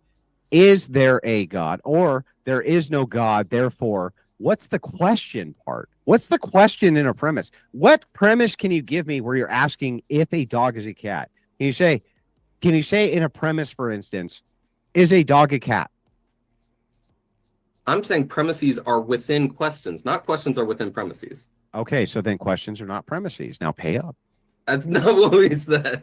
S7: is there a God, or there is no God, therefore, what's the question part? What's the question in a premise? What premise can you give me where you're asking if a dog is a cat? Can you say in a premise, for instance, is a dog a cat?
S6: I'm saying premises are within questions, not questions are within premises.
S7: Okay, so then questions are not premises. Now pay up.
S6: That's not what we said.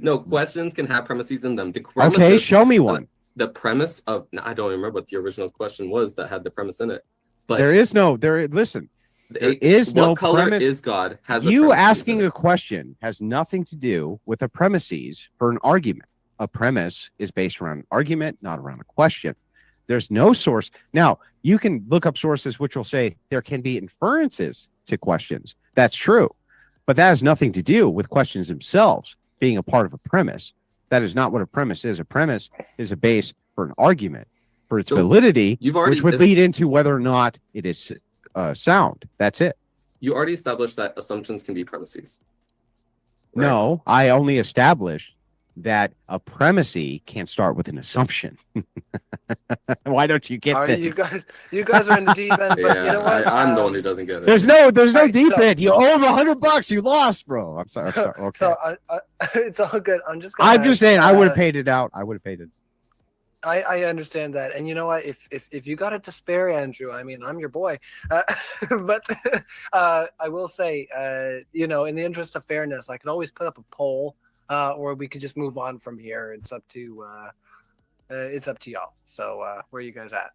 S6: No, questions can have premises in them. The premises,
S7: Okay, show me one.
S6: The premise of, I don't remember what the original question was that had the premise in it. But
S7: Listen, There is
S6: what
S7: no
S6: color
S7: premise.
S6: is God has a
S7: You
S6: premises
S7: asking
S6: in it.
S7: a question has nothing to do with a premises for an argument. A premise is based around an argument, not around a question. There's no source. Now, you can look up sources which will say there can be inferences to questions. That's true. But that has nothing to do with questions themselves being a part of a premise. That is not what a premise is. A premise is a base for an argument, for its
S6: So,
S7: validity,
S6: you've already-
S7: which would lead into whether or not it is sound. That's it.
S6: You already established that assumptions can be premises.
S7: No, I only established that a premise can't start with an assumption. Why don't you get
S4: All
S7: this?
S4: right, you guys are in the deep end, but you know what?
S6: I'm the one who doesn't get it.
S7: There's no
S4: Alright,
S7: deep
S4: so-
S7: end. You owe him $100. You lost, bro. I'm sorry. Okay.
S4: So it's all good. I'm just
S7: saying I would have
S4: uh,
S7: paid it out. I would have paid it.
S4: I understand that, and you know what? If you got it to spare, Andrew, I mean, I'm your boy. But I will say, you know, in the interest of fairness, I could always put up a poll, or we could just move on from here. It's up to y'all. So where are you guys at?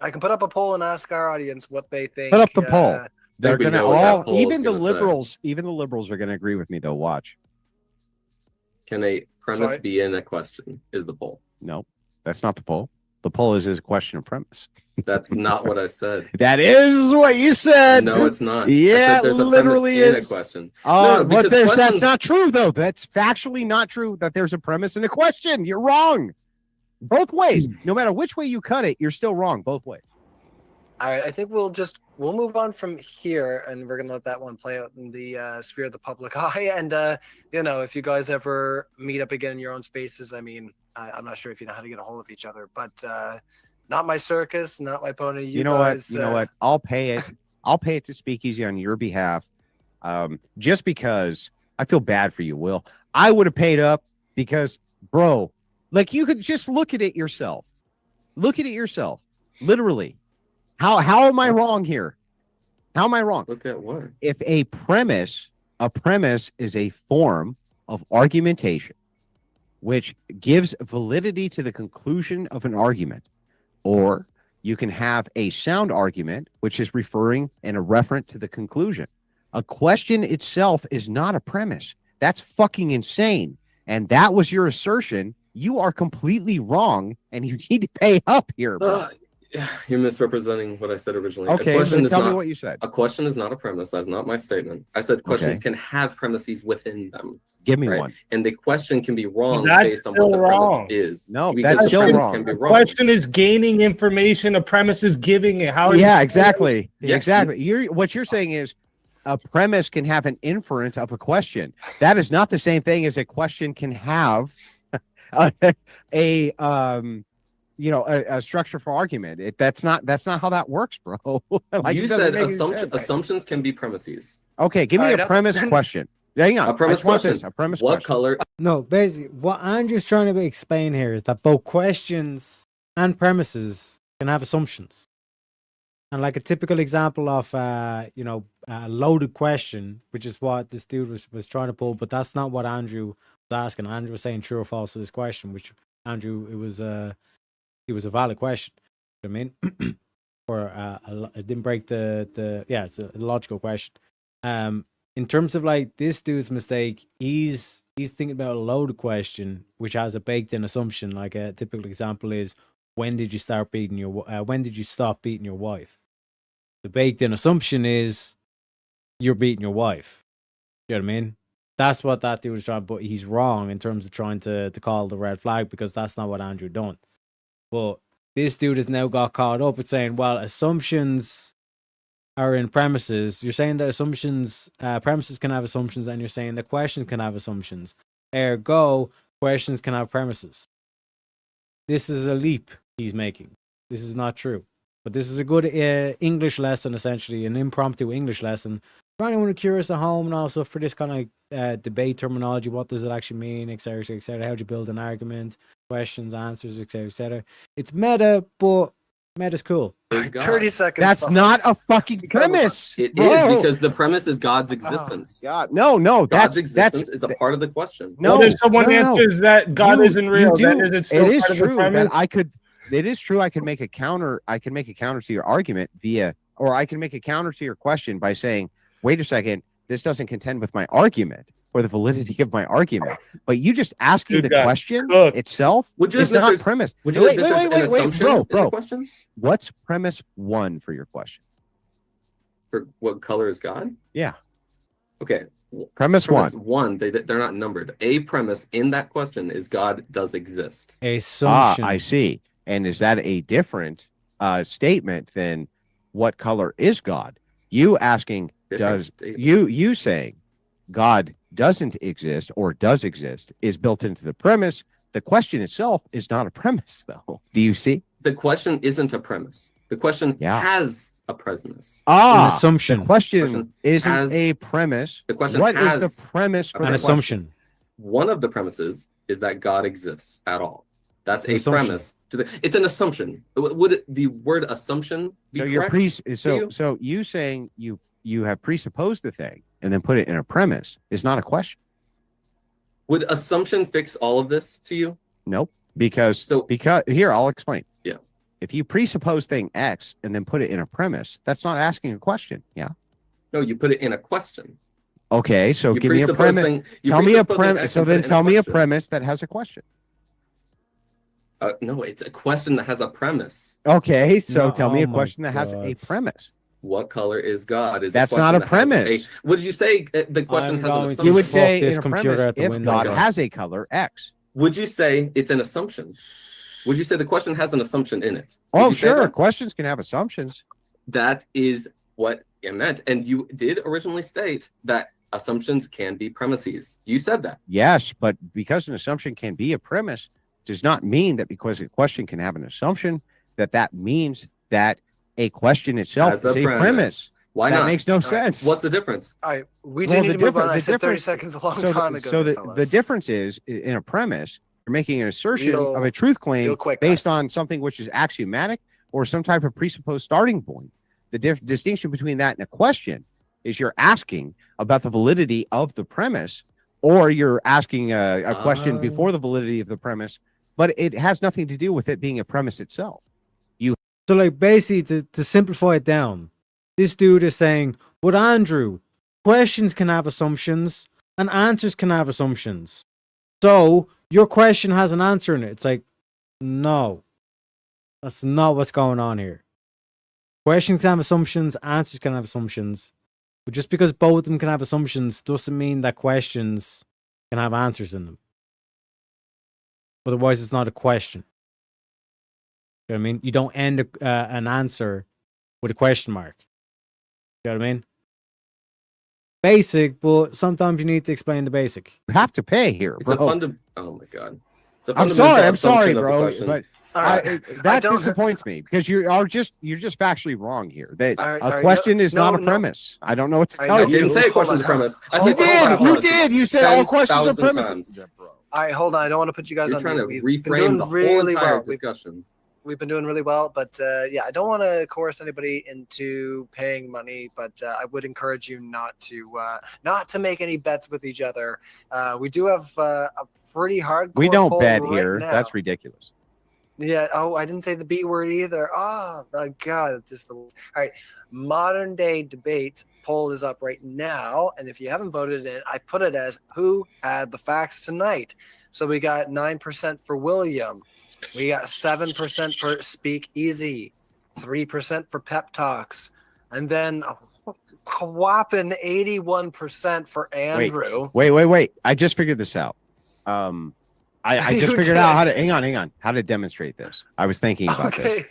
S4: I can put up a poll and ask our audience what they think.
S7: Put up the poll. They're
S6: we
S7: gonna
S6: know what that
S7: all,
S6: poll is
S7: even the
S6: gonna say.
S7: liberals, even the liberals are gonna agree with me. Though, watch.
S6: Can a premise
S4: Sorry?
S6: be in a question? Is the poll?
S7: No, that's not the poll. The poll is a question of premise.
S6: That's not what I said.
S7: That is what you said.
S6: No, it's not. I
S7: Yeah,
S6: said there's a
S7: literally
S6: premise in a
S7: is.
S6: question.
S7: But
S6: because
S7: that's
S6: questions-
S7: not true, though. That's factually not true that there's a premise and a question. You're wrong. Both ways. No matter which way you cut it, you're still wrong both ways.
S4: All right, I think we'll move on from here, and we're gonna let that one play out in the sphere of the public eye. And you know, if you guys ever meet up again in your own spaces, I mean, I'm not sure if you know how to get a hold of each other, but not my circus, not my pony.
S7: You know
S4: guys,
S7: what? You know what? I'll pay it. I'll pay it to Speakeasy on your behalf. Just because I feel bad for you, Will. I would have paid up because, bro, like you could just look at it yourself. Look at it yourself. Literally. How am I wrong here? How am I wrong?
S6: Look at what?
S7: If a premise is a form of argumentation which gives validity to the conclusion of an argument, or you can have a sound argument which is referring and a referent to the conclusion. A question itself is not a premise. That's fucking insane. And that was your assertion. You are completely wrong, and you need to pay up here, bro.
S6: You're misrepresenting what I said originally.
S7: Okay,
S6: a question
S7: then
S6: is
S7: tell me
S6: not,
S7: what you said.
S6: A question is not a premise. That's not my statement. I said questions
S7: Okay.
S6: can have premises within them.
S7: Give me
S6: right?
S7: one.
S6: And the question can be wrong
S8: That's
S6: based on
S8: still
S6: what the
S8: wrong.
S6: premise is.
S7: No,
S6: because
S7: that's
S6: the
S7: still
S6: premise
S7: wrong.
S6: can be
S8: The
S6: wrong.
S8: question is gaining information. A premise is giving it. How? Are
S7: Yeah,
S8: you-
S7: exactly.
S6: Yeah.
S7: Exactly. What you're saying is a premise can have an inference of a question. That is not the same thing as a question can have a structure for argument. That's not how that works, bro. Like,
S6: You
S7: it doesn't
S6: said
S7: make any sense.
S6: assumptions can be premises.
S7: Okay, give me
S4: Alright,
S7: a premise question. Hang on.
S6: A premise
S7: I just want
S6: question.
S7: this. A premise
S6: What
S7: question.
S6: color?
S1: No, basically, what Andrew's trying to explain here is that both questions and premises can have assumptions. And like a typical example of, a loaded question, which is what this dude was trying to pull, but that's not what Andrew was asking. Andrew was saying true or false to this question, which Andrew, it was a valid question. You know what I mean? Or it didn't break it's a logical question. In terms of like this dude's mistake, he's thinking about a loaded question which has a baked-in assumption. Like a typical example is, when did you stop beating your wife? The baked-in assumption is you're beating your wife. You know what I mean? That's what that dude was trying, but he's wrong in terms of trying to call the red flag, because that's not what Andrew done. But this dude has now got caught up with saying, well, assumptions are in premises. You're saying that premises can have assumptions, and you're saying that questions can have assumptions. Ergo, questions can have premises. This is a leap he's making. This is not true. But this is a good English lesson, essentially, an impromptu English lesson. For anyone curious at home, and also for this kind of debate terminology, what does it actually mean, etc., etc. How do you build an argument, questions, answers, etc., etc. It's meta, but meta's cool.
S6: Is God.
S4: 30 seconds.
S7: That's
S4: folks.
S7: not a fucking premise.
S6: It
S7: bro.
S6: is, because the premise is God's existence.
S7: God, no,
S6: God's
S7: that's
S6: existence is a part of the question.
S7: no.
S8: What if someone
S7: no, no.
S8: answers that God isn't real?
S7: You
S8: Then
S7: do.
S8: is it still
S7: It is
S8: part of the
S7: true
S8: premise?
S7: that I could. It is true. I can make a counter. I can make a counter to your argument via or I can make a counter to your question by saying, wait a second, this doesn't contend with my argument or the validity of my argument. But you just asking the question itself
S6: Would you
S7: is
S6: admit
S7: not
S6: there's-
S7: premise.
S6: would you admit there's an assumption in the
S7: bro.
S6: question?
S7: What's premise 1 for your question?
S6: For what color is God?
S7: Yeah.
S6: Okay.
S7: Premise 1.
S6: They're not numbered. A premise in that question is God does exist.
S1: Assumption.
S7: I see. And is that a different statement than what color is God? You asking
S6: Different
S7: does
S6: statement.
S7: you saying God doesn't exist or does exist is built into the premise. The question itself is not a premise, though. Do you see?
S6: The question isn't a premise. The question has a premise.
S1: An assumption.
S7: The question isn't
S6: has-
S7: a premise.
S6: The question
S7: What is
S6: has
S7: the premise for
S6: a
S7: the
S1: An
S6: question.
S1: assumption.
S6: One of the premises is that God exists at all. That's
S1: It's an
S6: a
S1: assumption.
S6: premise. It's an assumption. Would the word assumption be
S7: So you're
S6: correct?
S7: so you saying you have presupposed the thing and then put it in a premise is not a question.
S6: Would assumption fix all of this to you?
S7: Nope. Because here I'll explain.
S6: Yeah.
S7: If you presuppose thing X and then put it in a premise, that's not asking a question. Yeah.
S6: No, you put it in a question.
S7: Okay, so
S6: You
S7: give me a
S6: presuppose
S7: premise.
S6: thing- you
S7: Tell me a
S6: presuppose an
S7: premise.
S6: X
S7: So
S6: and put
S7: then
S6: it in a
S7: tell me a
S6: question.
S7: premise that has a question.
S6: No, it's a question that has a premise.
S7: Okay, so
S6: No,
S7: tell me a
S6: oh my
S7: question that has a
S6: God.
S7: premise.
S6: What color is God? Is
S7: That's
S6: question
S7: not a
S6: that has
S7: premise.
S6: What did you say? The question
S1: I'm
S6: has an
S1: going to
S6: assumption.
S7: You would
S1: fuck
S7: say
S1: this
S7: in a
S1: computer
S7: premise
S1: at the
S7: if
S1: window.
S7: God has a color X.
S6: Would you say it's an assumption? Would you say the question has an assumption in it? Would
S7: Oh,
S6: you say
S7: sure.
S6: that?
S7: Questions can have assumptions.
S6: That is what it meant. And you did originally state that assumptions can be premises. You said that.
S7: Yes, but because an assumption can be a premise does not mean that because a question can have an assumption that means that a question itself
S6: As
S7: is a premise.
S6: Why
S7: that
S6: not?
S7: makes no sense.
S6: What's the difference?
S4: All right, we do
S7: Well,
S4: need
S7: the
S4: to move on.
S7: difference-
S4: I
S7: the
S4: said 30
S7: difference-
S4: seconds a long
S7: so
S4: time
S7: the,
S4: ago.
S7: so the
S4: fellas.
S7: difference is in a premise, you're making an assertion
S4: Real-
S7: of a truth claim
S4: real quick,
S7: based
S4: guys.
S7: on something which is axiomatic or some type of presupposed starting point. The distinction between that and a question is you're asking about the validity of the premise, or you're asking a question before the validity of the premise, but it has nothing to do with it being a premise itself.
S1: So like basically to simplify it down, this dude is saying, but Andrew, questions can have assumptions and answers can have assumptions. So your question has an answer in it. It's like, no, that's not what's going on here. Questions can have assumptions, answers can have assumptions. But just because both of them can have assumptions doesn't mean that questions can have answers in them. Otherwise, it's not a question. You know what I mean? You don't end an answer with a question mark. You know what I mean? Basic, but sometimes you need to explain the basic.
S7: You have to pay here,
S6: It's
S7: bro.
S6: a fundamental. Oh my god. It's a
S7: I'm
S6: fundamental
S7: sorry,
S6: assumption of the
S7: bro,
S6: question.
S7: but
S4: All right.
S7: that
S4: don't-
S7: disappoints me because you're just factually wrong here. That
S4: All right,
S7: a
S4: all right,
S7: question is not a
S4: no.
S7: premise. I don't know what to
S4: I
S7: tell
S6: I
S7: you.
S6: didn't say a
S4: Hold
S6: question's
S4: on.
S6: premise. I
S4: Hold
S6: said
S4: on.
S6: questions have
S7: You
S6: premises
S7: did. You said all questions are
S6: 10,000
S7: premises.
S6: times.
S4: All right, hold on. I don't want to put you guys
S6: You're
S4: on
S6: trying
S4: mute.
S6: to
S4: We've been
S6: reframe
S4: doing
S6: the whole
S4: really
S6: entire
S4: well.
S6: discussion.
S4: We've been doing really well, but yeah, I don't want to coerce anybody into paying money, but I would encourage you not to make any bets with each other. We do have a pretty hard.
S7: We don't bet
S4: right
S7: here.
S4: now.
S7: That's ridiculous.
S4: Yeah. Oh, I didn't say the B word either. Oh my God, it's just the. All right, modern day debates poll is up right now, and if you haven't voted in it, I put it as who had the facts tonight. So we got 9% for William. We got 7% for Speak Easy, 3% for Pep Talks, and then a whopping 81% for Andrew.
S7: Wait. I just figured this out. I
S4: You
S7: just figured
S4: did.
S7: out how to hang on, how to demonstrate this. I was thinking about this.
S4: Okay.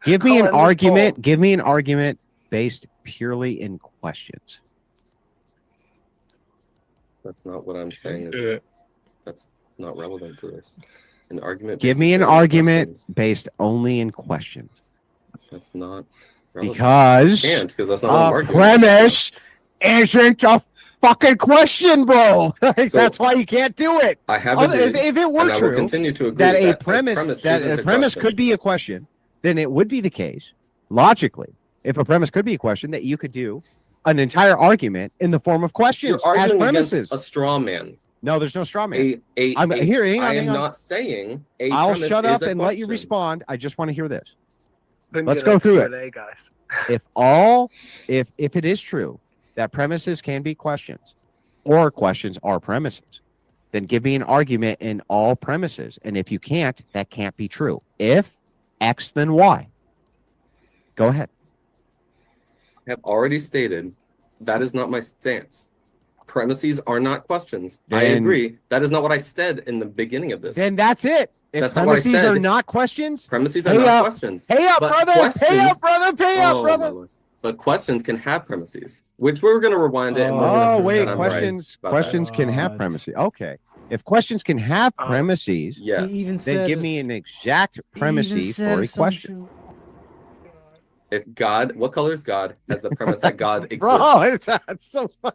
S7: Give me
S4: I'll
S7: an
S4: end this
S7: argument.
S4: poll.
S7: Give me an argument based purely in questions.
S6: That's not what I'm saying.
S8: Yeah.
S6: That's not relevant to this. An argument.
S7: Give
S6: based
S7: me an
S6: purely on
S7: argument
S6: questions.
S7: based only in questions.
S6: That's not relevant.
S7: Because
S6: Because that's not what I'm
S7: a
S6: arguing.
S7: premise isn't a fucking question, bro. Like,
S6: So-
S7: that's why you can't do it.
S6: I have
S7: Other-
S6: agreed,
S7: if it were
S6: and I will
S7: true
S6: continue to agree
S7: that a
S6: that
S7: premise
S6: isn't
S7: premise
S6: question.
S7: could be a question, then it would be the case logically. If a premise could be a question, that you could do an entire argument in the form of questions
S6: You're
S7: as
S6: arguing
S7: premises.
S6: against a straw man.
S7: No, there's no straw man.
S6: I'm
S7: hang on,
S6: I
S7: hang
S6: am
S7: on.
S6: not saying a
S7: I'll
S6: premise
S7: shut
S6: is
S7: up
S6: a
S7: and let you
S6: question.
S7: respond. I just want to hear this. Let's go through it.
S4: Q&A, guys.
S7: If it is true that premises can be questions, or questions are premises, then give me an argument in all premises. And if you can't, that can't be true. If X, then Y. Go ahead.
S6: I have already stated that is not my stance. Premises are not questions. I
S7: Then-
S6: agree. That is not what I said in the beginning of this.
S7: Then that's it. If
S6: That's not what I
S7: premises
S6: said.
S7: are not questions,
S6: Premises are
S7: Pay
S6: not
S7: up.
S6: questions.
S7: pay up,
S6: But
S7: brother. Pay
S6: questions-
S7: up, brother. Pay up,
S6: Oh, my
S7: brother.
S6: Lord. But questions can have premises, which we're going to rewind it. And we're gonna
S7: Oh,
S6: prove
S7: wait.
S6: that I'm right
S7: Questions
S6: about that.
S7: questions can have premises. Okay. If questions can have premises,
S6: Yes.
S7: then give me an exact premises for a question.
S6: If God, what color is God, has the premise that God exists.
S7: Bro, it's so fun.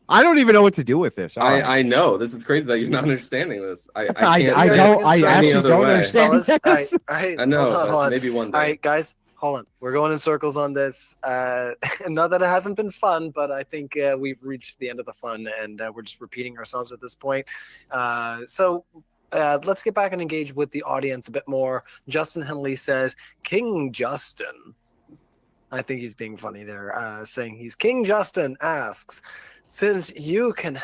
S7: I don't even know what to do with this. All right.
S6: I know this is crazy that you're not understanding this. I can't
S7: I
S6: say
S7: don't.
S6: it
S7: I
S6: any
S7: actually
S6: other
S7: don't
S6: way.
S7: understand
S4: Fellas, all right,
S7: this.
S4: all right,
S6: I know,
S4: hold
S6: but
S4: on.
S6: maybe one day.
S4: All right, guys, hold on. We're going in circles on this. Not that it hasn't been fun, but I think we've reached the end of the fun, and we're just repeating ourselves at this point. So let's get back and engage with the audience a bit more. Justin Henley says, King Justin. I think he's being funny there, saying he's King Justin asks, since you can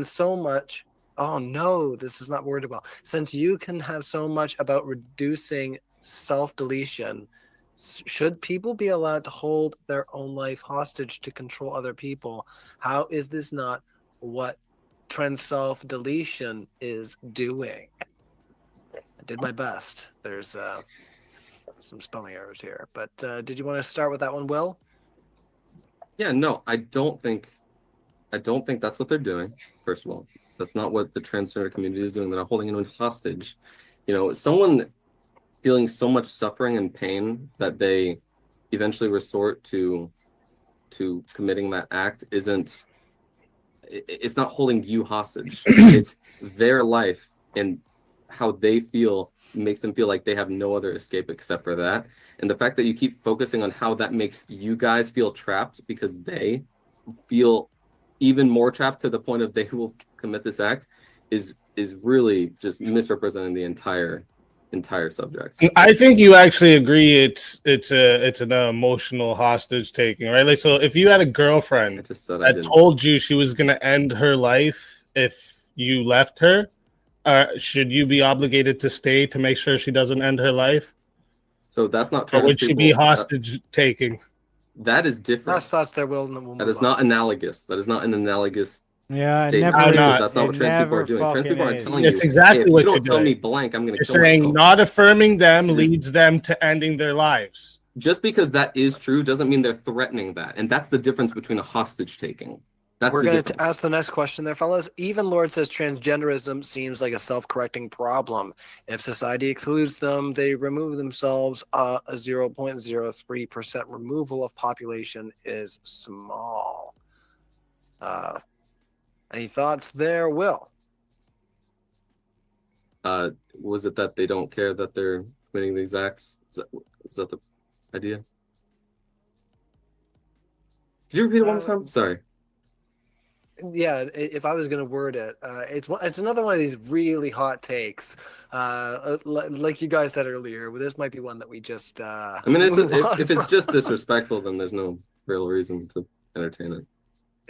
S4: so much. Oh no, this is not worded well. Since you can have so much about reducing self-deletion, should people be allowed to hold their own life hostage to control other people? How is this not what trend self-deletion is doing? I did my best. There's some spelling errors here, but did you want to start with that one, Will?
S6: Yeah, no, I don't think that's what they're doing. First of all, that's not what the transgender community is doing. They're not holding anyone hostage. You know, someone feeling so much suffering and pain that they eventually resort to committing that act it's not holding you hostage. It's their life, and how they feel makes them feel like they have no other escape except for that. And the fact that you keep focusing on how that makes you guys feel trapped because they feel even more trapped to the point of they will commit this act is really just misrepresenting the entire subject.
S8: I think you actually agree it's an emotional hostage taking, right? Like, so if you had a girlfriend that told you she was gonna end her life if you left her, should you be obligated to stay to make sure she doesn't end her life?
S6: So that's not.
S8: Or would she be hostage taking?
S6: That is different.
S4: That's their will.
S6: That is not analogous. That is not an analogous.
S1: Yeah, it
S6: statement.
S1: never
S6: Because
S1: is.
S6: that's not what
S1: It
S6: trans people are
S1: never
S6: doing. Trans people aren't
S1: fucking
S6: telling
S1: is.
S6: you.
S8: It's exactly
S6: hey, if
S8: what
S6: you don't
S8: you're
S6: tell
S8: doing.
S6: me blank, I'm going to
S8: You're
S6: kill
S8: saying
S6: myself.
S8: not affirming them leads them to ending their lives.
S6: Just because that is true doesn't mean they're threatening that, and that's the difference between a hostage taking. That's
S4: We're
S6: the
S4: going
S6: difference.
S4: to ask the next question there, fellas. Even Lord says transgenderism seems like a self-correcting problem. If society excludes them, they remove themselves. A 0.03% removal of population is small. Any thoughts there, Will?
S6: Was it that they don't care that they're committing these acts? Is that the idea? Could you repeat it one more time? Sorry.
S4: Yeah, if I was going to word it, it's another one of these really hot takes. Like you guys said earlier, this might be one that we just.
S6: I mean, if it's just disrespectful, then there's no real reason to entertain it.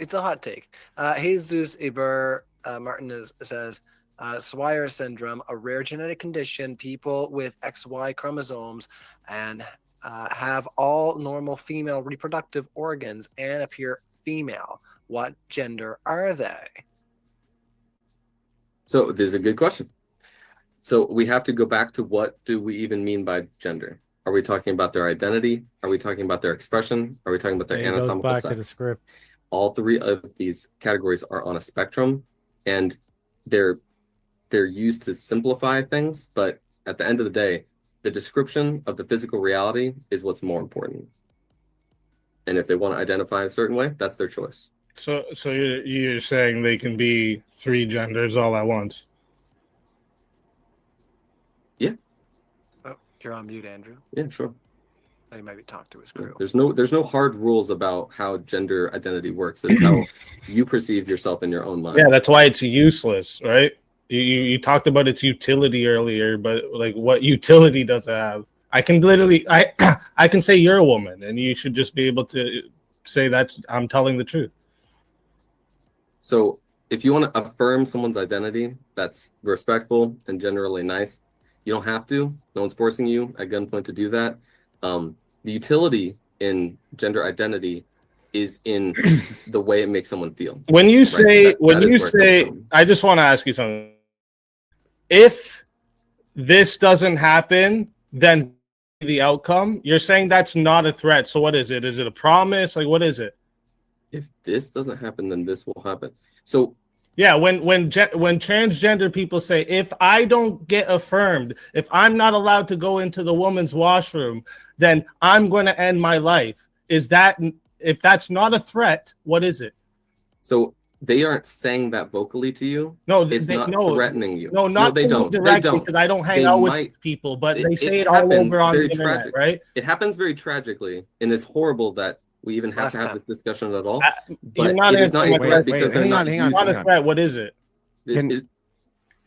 S4: It's a hot take. Jesus Iber Martinez says, Swire syndrome, a rare genetic condition, people with XY chromosomes and have all normal female reproductive organs and appear female. What gender are they?
S6: So this is a good question. So we have to go back to what do we even mean by gender? Are we talking about their identity? Are we talking about their expression? Are we talking about their
S1: It goes
S6: anatomical
S1: back
S6: sex?
S1: to the script.
S6: All three of these categories are on a spectrum, and they're used to simplify things, but at the end of the day, the description of the physical reality is what's more important. And if they want to identify a certain way, that's their choice.
S8: So you're saying they can be three genders all at once?
S6: Yeah.
S4: Oh, you're on mute, Andrew.
S6: Yeah, sure.
S4: Oh, you might be talking to his crew.
S6: There's no hard rules about how gender identity works. It's how you perceive yourself in your own mind.
S8: Yeah, that's why it's useless, right? You talked about its utility earlier, but like, what utility does it have? I can literally, I can say you're a woman, and you should just be able to say that I'm telling the truth.
S6: So if you want to affirm someone's identity, that's respectful and generally nice. You don't have to. No one's forcing you at gunpoint to do that. The utility in gender identity is in the way it makes someone feel.
S8: When you say,
S6: right?
S8: I just want to ask you something. If this doesn't happen, then the outcome, you're saying that's not a threat. So what is it? Is it a promise? Like, what is it?
S6: If this doesn't happen, then this will happen. So
S8: yeah, when transgender people say, if I don't get affirmed, if I'm not allowed to go into the woman's washroom, then I'm going to end my life. Is that, if that's not a threat, what is it?
S6: So they aren't saying that vocally to you.
S8: No,
S6: it's not threatening you.
S8: No, not
S6: they
S8: to
S6: don't.
S8: me directly,
S6: They don't.
S8: because I don't hang
S6: They
S8: out
S6: might.
S8: with people, but they say it all over on the internet, right?
S6: It happens very tragically, and it's horrible that we even have to have this discussion at all. But
S8: You're not
S6: it is not a
S8: answering my
S6: threat
S8: question.
S6: because they're not
S8: It's
S6: using
S8: not a
S6: it.
S8: threat. What is it?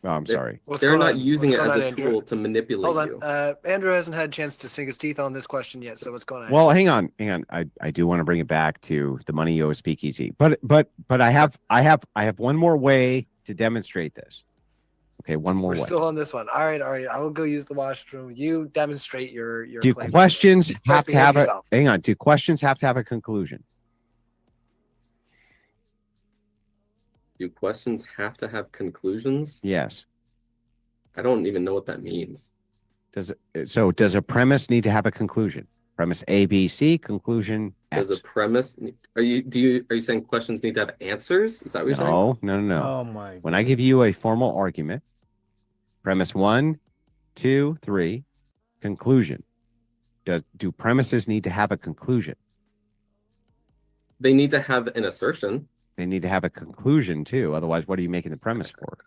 S7: Oh, I'm sorry.
S6: They're not using it
S4: What's
S6: as
S4: going
S6: a
S4: on, Andrew?
S6: tool to manipulate
S4: Hold
S6: you.
S4: on. Andrew hasn't had a chance to sink his teeth on this question yet. So what's going on?
S7: Well, hang on. I do want to bring it back to the Money Yo Speakeasy, but I have one more way to demonstrate this. Okay, one more
S4: We're
S7: way.
S4: still on this one. All right. I will go use the washroom. You demonstrate your.
S7: Do
S4: claim.
S7: questions
S4: Best
S7: have to
S4: behave
S7: have a
S4: yourself.
S7: hang on? Do questions have to have a conclusion?
S6: Do questions have to have conclusions?
S7: Yes.
S6: I don't even know what that means.
S7: Does a premise need to have a conclusion? Premise A, B, C, conclusion X.
S6: Does a premise? Are you saying questions need to have answers? Is that what you're saying?
S7: No.
S1: Oh my.
S7: When I give you a formal argument, premise 1, 2, 3, conclusion. Do premises need to have a conclusion?
S6: They need to have an assertion.
S7: They need to have a conclusion too. Otherwise, what are you making the premise for?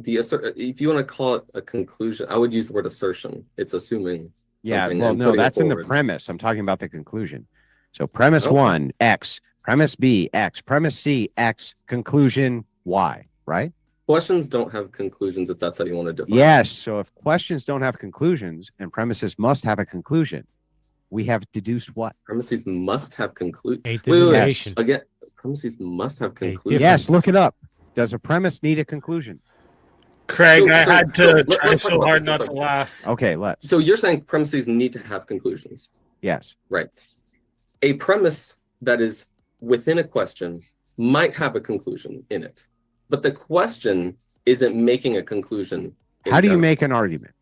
S6: If you want to call it a conclusion, I would use the word assertion. It's assuming.
S7: Yeah,
S6: something
S7: well,
S6: and
S7: no,
S6: putting it
S7: that's in the
S6: forward.
S7: premise. I'm talking about the conclusion. So premise
S6: Okay.
S7: 1, X. Premise B, X. Premise C, X. Conclusion Y, right?
S6: Questions don't have conclusions if that's how you want to define it.
S7: Yes. So if questions don't have conclusions and premises must have a conclusion, we have deduced what?
S6: Premises must have conclusion.
S1: A
S6: Wait.
S1: delineation.
S6: Again, premises must have conclusion.
S7: Yes, look it up. Does a premise need a conclusion?
S8: Craig,
S6: So-
S8: I
S6: so-
S8: had
S6: so
S8: to
S6: let-
S8: try
S6: let's talk
S8: so
S6: about
S8: hard
S6: this,
S8: not
S6: let's
S8: to
S6: talk about
S8: laugh.
S7: Okay, let's.
S6: So you're saying premises need to have conclusions.
S7: Yes.
S6: Right. A premise that is within a question might have a conclusion in it, but the question isn't making a conclusion. in
S7: How do you
S6: general.
S7: make an argument?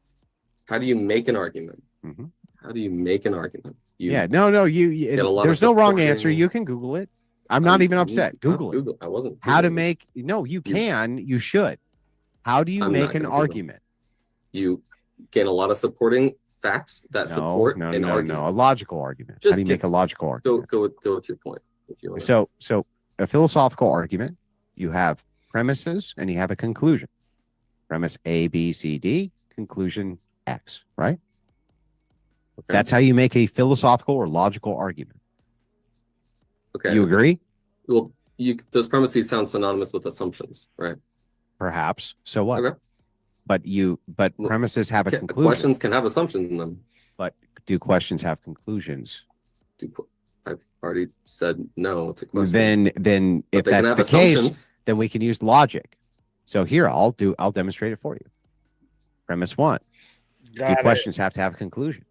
S6: How do you make an argument?
S7: Mhm.
S6: How do you make an argument? You
S7: Yeah, no, you
S6: get a lot of
S7: there's no wrong
S6: supporting-
S7: answer. You can Google it. I'm not even upset. Google it.
S6: I wasn't.
S7: How to
S6: Googling it.
S7: make you can, you should. How do you
S6: I'm
S7: make
S6: not
S7: an
S6: gonna Google.
S7: argument?
S6: You gain a lot of supporting facts that support an argument.
S7: A logical argument.
S6: Just
S7: How do you make a logical argument?
S6: Go with your point. If you want.
S7: So a philosophical argument, you have premises and you have a conclusion. Premise A, B, C, D, conclusion X, right?
S6: Okay.
S7: That's how you make a philosophical or logical argument.
S6: Okay.
S7: You agree?
S6: Well, those premises sound synonymous with assumptions, right?
S7: Perhaps. So what?
S6: Okay.
S7: But premises have a conclusion.
S6: Questions can have assumptions in them.
S7: But do questions have conclusions?
S6: I've already said no to question.
S7: Then
S6: But
S7: if
S6: they can
S7: that's
S6: have
S7: the case,
S6: assumptions.
S7: then we can use logic. So here I'll demonstrate it for you. Premise 1.
S8: Got
S7: Do
S8: it.
S7: questions have to have conclusions?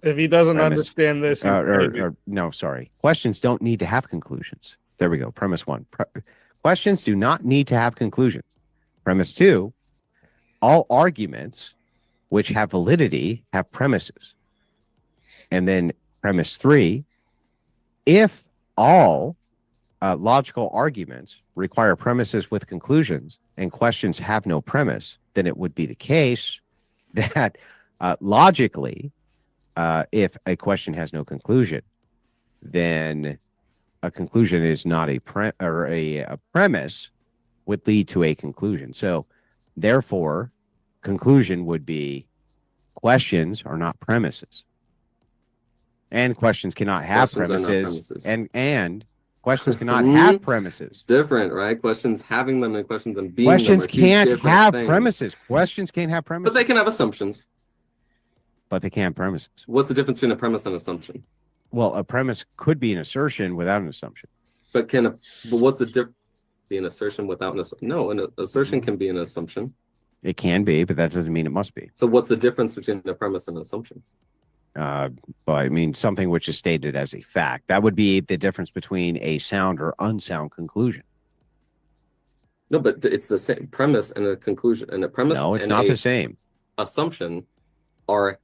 S8: If he doesn't
S7: Premise.
S8: understand this, he's crazy.
S7: or no, sorry. Questions don't need to have conclusions. There we go. Premise 1. Questions do not need to have conclusions. Premise 2. All arguments which have validity have premises. And then premise 3. If all logical arguments require premises with conclusions and questions have no premise, then it would be the case that logically, if a question has no conclusion, then a conclusion is not a premise would lead to a conclusion. So therefore, conclusion would be questions are not premises. And questions cannot have
S6: Questions are not
S7: premises.
S6: premises.
S7: And questions cannot have premises.
S6: Different, right? Questions having them and questions them being
S7: Questions
S6: them are two
S7: can't
S6: different
S7: have
S6: things.
S7: premises. Questions can't have
S6: But
S7: premises.
S6: they can have assumptions.
S7: but they can't have premises.
S6: What's the difference between a premise and assumption?
S7: Well, a premise could be an assertion without an assumption.
S6: But what's the difference? Be an assertion without an assumption? No, an assertion can be an assumption.
S7: It can be, but that doesn't mean it must be.
S6: So what's the difference between a premise and an assumption?
S7: But I mean, something which is stated as a fact. That would be the difference between a sound or unsound conclusion.
S6: No, but it's the same premise and a conclusion. And a premise.
S7: No, it's
S6: and
S7: not
S6: a
S7: the same.
S6: Assumption are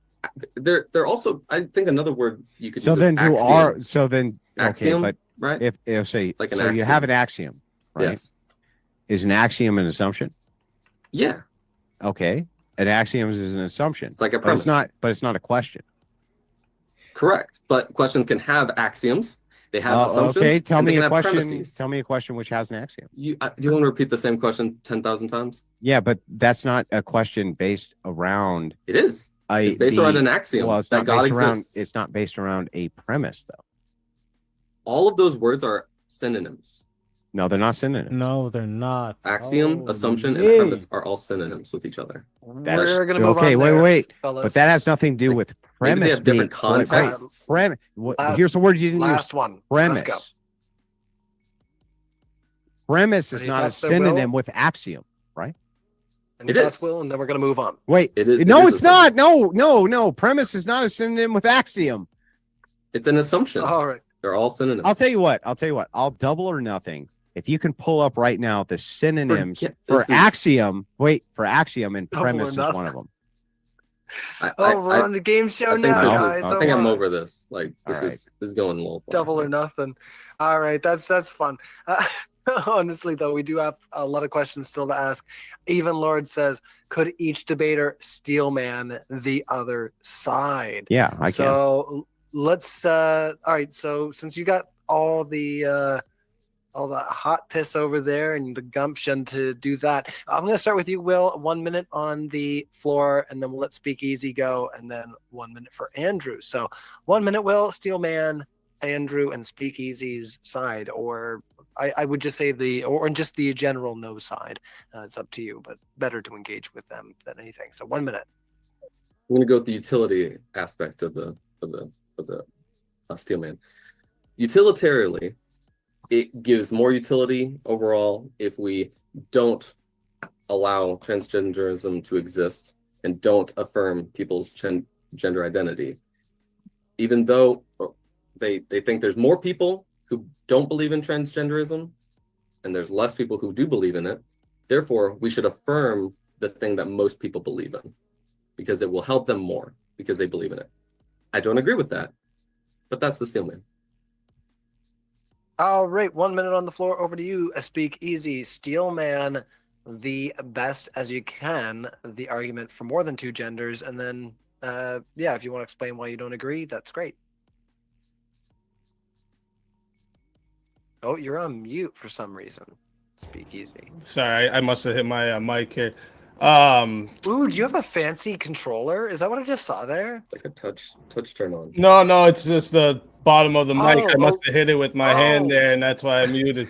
S6: they're also. I think another word you could.
S7: So
S6: use
S7: then,
S6: is
S7: do
S6: axiom.
S7: are so then
S6: Axiom,
S7: okay, but
S6: right?
S7: if say
S6: like an
S7: so, you have an axiom, right?
S6: Yes.
S7: Is an axiom an assumption?
S6: Yeah.
S7: Okay, an axiom is an assumption.
S6: It's like a
S7: But
S6: premise.
S7: it's not. But it's not a question.
S6: Correct, but questions can have axioms. They have assumptions.
S7: Okay, tell
S6: and they
S7: me
S6: can
S7: a
S6: have
S7: question.
S6: premises.
S7: Tell me a question which has an axiom.
S6: Do you want to repeat the same question 10,000 times?
S7: Yeah, but that's not a question based around.
S6: It is. It's based around an axiom
S7: Well, it's
S6: that
S7: not
S6: God
S7: based around.
S6: exists.
S7: It's not based around a premise, though.
S6: All of those words are synonyms.
S7: No, they're not synonyms.
S1: No, they're not.
S6: Axiom, assumption, and
S1: Holy.
S6: premise are all synonyms with each other.
S7: That's
S4: We're gonna move
S7: okay.
S4: on
S7: Wait,
S4: there,
S7: wait,
S4: fellas.
S7: but that has nothing to do with premise.
S6: Maybe they have different
S7: being- wait, wait,
S6: contexts.
S7: Here's the word you didn't
S4: Last
S7: use.
S4: one.
S7: Premise.
S4: Let's go.
S7: Premise is
S4: Ready,
S7: not a
S4: that's their will?
S7: synonym with axiom, right?
S4: And
S6: It
S4: that's
S6: is.
S4: Will, and then we're gonna move on.
S7: Wait,
S6: It is-
S7: no,
S6: it is
S7: it's
S6: a
S7: not. No. Premise is not a synonym with axiom.
S6: It's an assumption.
S4: All right.
S6: They're all synonyms.
S7: I'll tell you what. I'll double or nothing. If you can pull up right now the synonyms
S6: Forget-
S7: for
S6: this is-
S7: axiom, for axiom and
S4: Double or
S7: premise is
S4: nothing.
S7: one of them.
S4: Oh, we're on the game show
S6: I think
S4: now,
S6: this
S4: guys.
S6: is,
S7: Oh
S6: I think I'm
S4: my.
S6: over this. Like this
S7: All right.
S6: is going a little far.
S4: Double or nothing. All right, that's fun. Honestly, though, we do have a lot of questions still to ask. Even Lord says, could each debater steel man the other side?
S7: Yeah, I can.
S4: So let's all right, so since you got all the hot piss over there and the gumption to do that, I'm going to start with you, Will. 1 minute on the floor, and then we'll let Speakeasy go, and then 1 minute for Andrew. So 1 minute, Will, Steelman, Andrew, and Speakeasy's side, or I would just say or just the general no side. It's up to you, but better to engage with them than anything. So 1 minute.
S6: I'm gonna go with the utility aspect of the Steelman. Utilitarily, it gives more utility overall if we don't allow transgenderism to exist and don't affirm people's gender identity. Even though they think there's more people who don't believe in transgenderism and there's less people who do believe in it, therefore we should affirm the thing that most people believe in because it will help them more because they believe in it. I don't agree with that, but that's the Steelman.
S4: All right, 1 minute on the floor. Over to you. Speakeasy. Steelman, the best as you can. The argument for more than two genders, and then if you want to explain why you don't agree, that's great. Oh, you're on mute for some reason. Speakeasy.
S8: Sorry, I must have hit my mic here.
S4: Ooh, do you have a fancy controller? Is that what I just saw there?
S6: Like a touch turn on.
S8: No, it's just the bottom of the mic. I must
S4: Oh.
S8: have hit it with my hand there, and that's why I muted.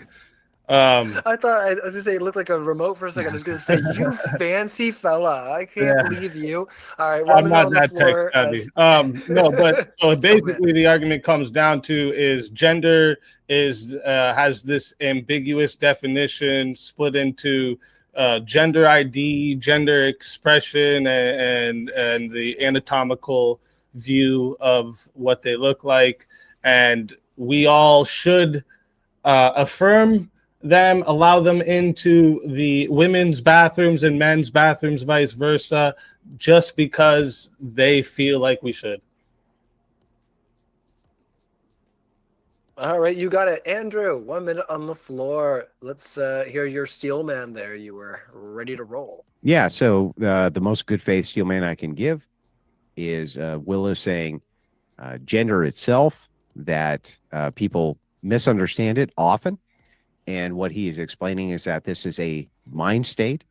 S4: I was gonna say it looked like a remote for a second. I was gonna say, you fancy fella. I can't
S8: Yeah.
S4: believe you. All right,
S8: I'm not
S4: on the
S8: that
S4: floor
S8: tech savvy.
S4: as-
S8: No, but so
S4: Still, man.
S8: basically the argument comes down to is gender has this ambiguous definition split into gender ID, gender expression, and the anatomical view of what they look like, and we all should affirm them, allow them into the women's bathrooms and men's bathrooms, vice versa, just because they feel like we should.
S4: All right, you got it. Andrew, 1 minute on the floor. Let's hear your Steelman there. You were ready to roll.
S7: Yeah, so the most good faith Steelman I can give is Willow saying gender itself, that people misunderstand it often. And what he is explaining is that this is a mind state